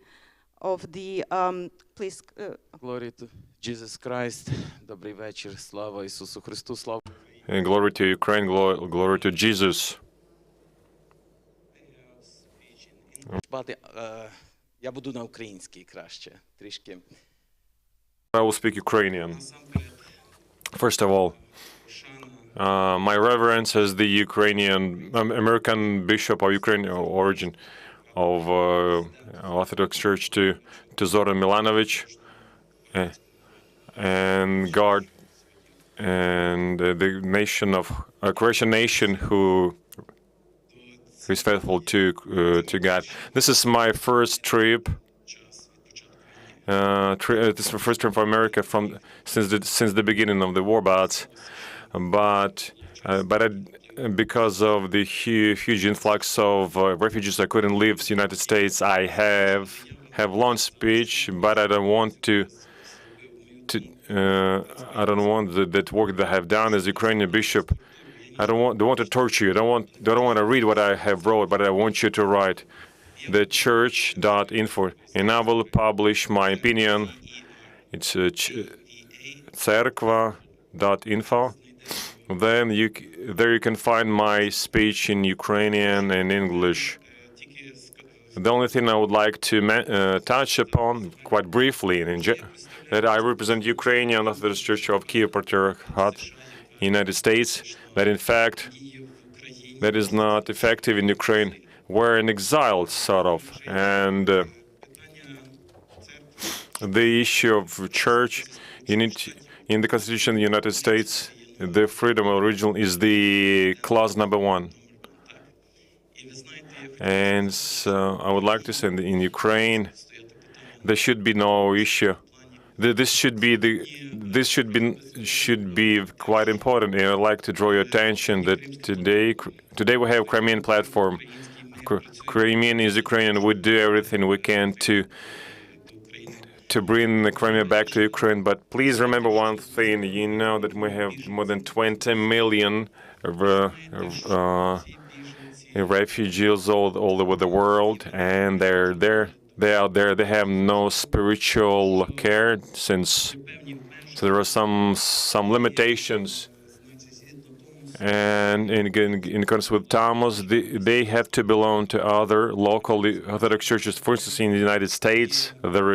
please. Glory to Jesus Christ. Добрий вечір. Слава Ісусу Христу. Слава. And glory to Ukraine, glory to Jesus. Я буду на українській краще, трішки. I will speak Ukrainian. First of all, my reverence as the Ukrainian American Bishop of Ukrainian origin of Orthodox Church to Zoran Milanovic and God and the nation of Croatian nation who is faithful to God. This is my first trip. This is my first trip for America since the beginning of the war, but because of the huge influx of refugees, I couldn't leave the United States. I have long speech, but I don't want I don't want that work that I have done as Ukrainian bishop. I don't want to torture you. Don't want to read what I have wrote, but I want you to write the church.info, and I will publish my opinion. It's cerkva.info. Then there you can find my speech in Ukrainian and English. The only thing I would like to touch upon, quite briefly, that I represent Ukrainian Orthodox Church of Kiev Patriarchate, United States, that in fact, that is not effective in Ukraine. We're in exile, sort of, and the issue of church, in the Constitution of the United States, the freedom of religion is the clause number 1. And so I would like to say in Ukraine, there should be no issue. This should be quite important, and I'd like to draw your attention that today we have Crimean Platform. Crimean is Ukrainian. We do everything we can to bring the Crimea back to Ukraine. But please remember one thing. You know that we have more than 20 million refugees all over the world, and they're there. They are there. They have no spiritual care, so there are some limitations. And in accordance with Thomas, they have to belong to other local Orthodox churches. For instance, in the United States, there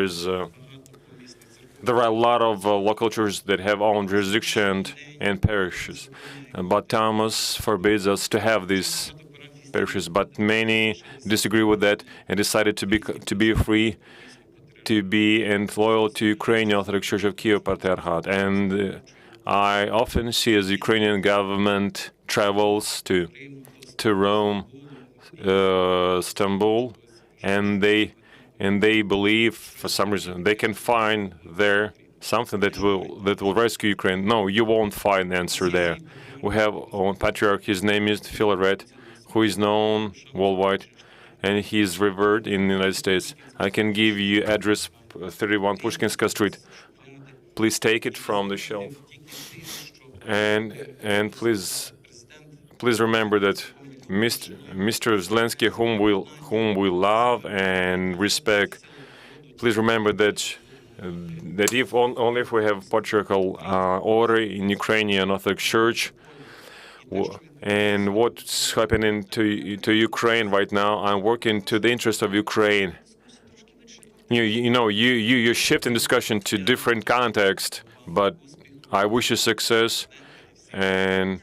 are a lot of local churches that have own jurisdiction and parishes. But Thomas forbids us to have these parishes. But many disagree with that and decided to be free, to be and loyal to Ukrainian Orthodox Church of Kiev Patriarchate. And I often see as Ukrainian government travels to Rome, Istanbul, and they believe for some reason they can find there something that will rescue Ukraine. No, you won't find the answer there. We have our patriarch. His name is Philaret, who is known worldwide, and he is revered in the United States. I can give you address 31 Pushkinska Street. Please take it from the shelf. And please remember that Mr. Zelensky, whom we love and respect, please remember that only if we have patriarchal order in Ukrainian Orthodox Church, and what's happening to Ukraine right now, I'm working to the interest of Ukraine. you shift in discussion to different context, but I wish you success, and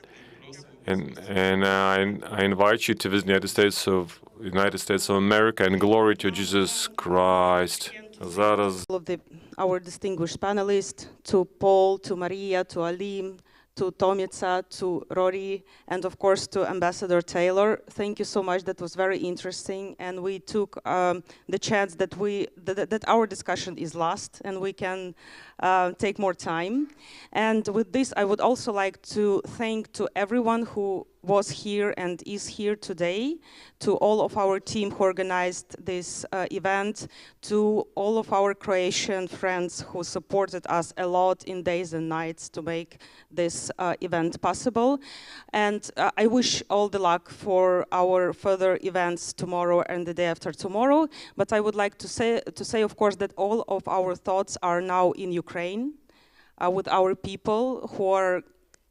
I invite you to visit the United States of America, and glory to Jesus Christ. All of our distinguished panelists, to Paul, to Maria, to Alim, to Tomica, to Rory, and of course to Ambassador Taylor. Thank you so much. That was very interesting, and we took the chance that that our discussion is last, and we can take more time. And with this, I would also like to thank to everyone who was here and is here today, to all of our team who organized this event, to all of our Croatian friends who supported us a lot in days and nights to make this event possible. And I wish all the luck for our further events tomorrow and the day after tomorrow. But I would like to say, of course, that all of our thoughts are now in Ukraine, with our people who are,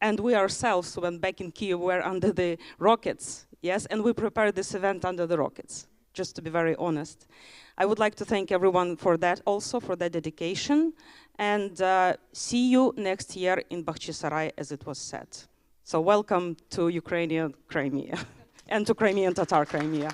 and we ourselves, when back in Kyiv, were under the rockets, yes, and we prepared this event under the rockets, just to be very honest. I would like to thank everyone for that also, for that dedication, and see you next year in Bakhchisarai, as it was said. So welcome to Ukrainian Crimea, and to Crimean Tatar Crimea.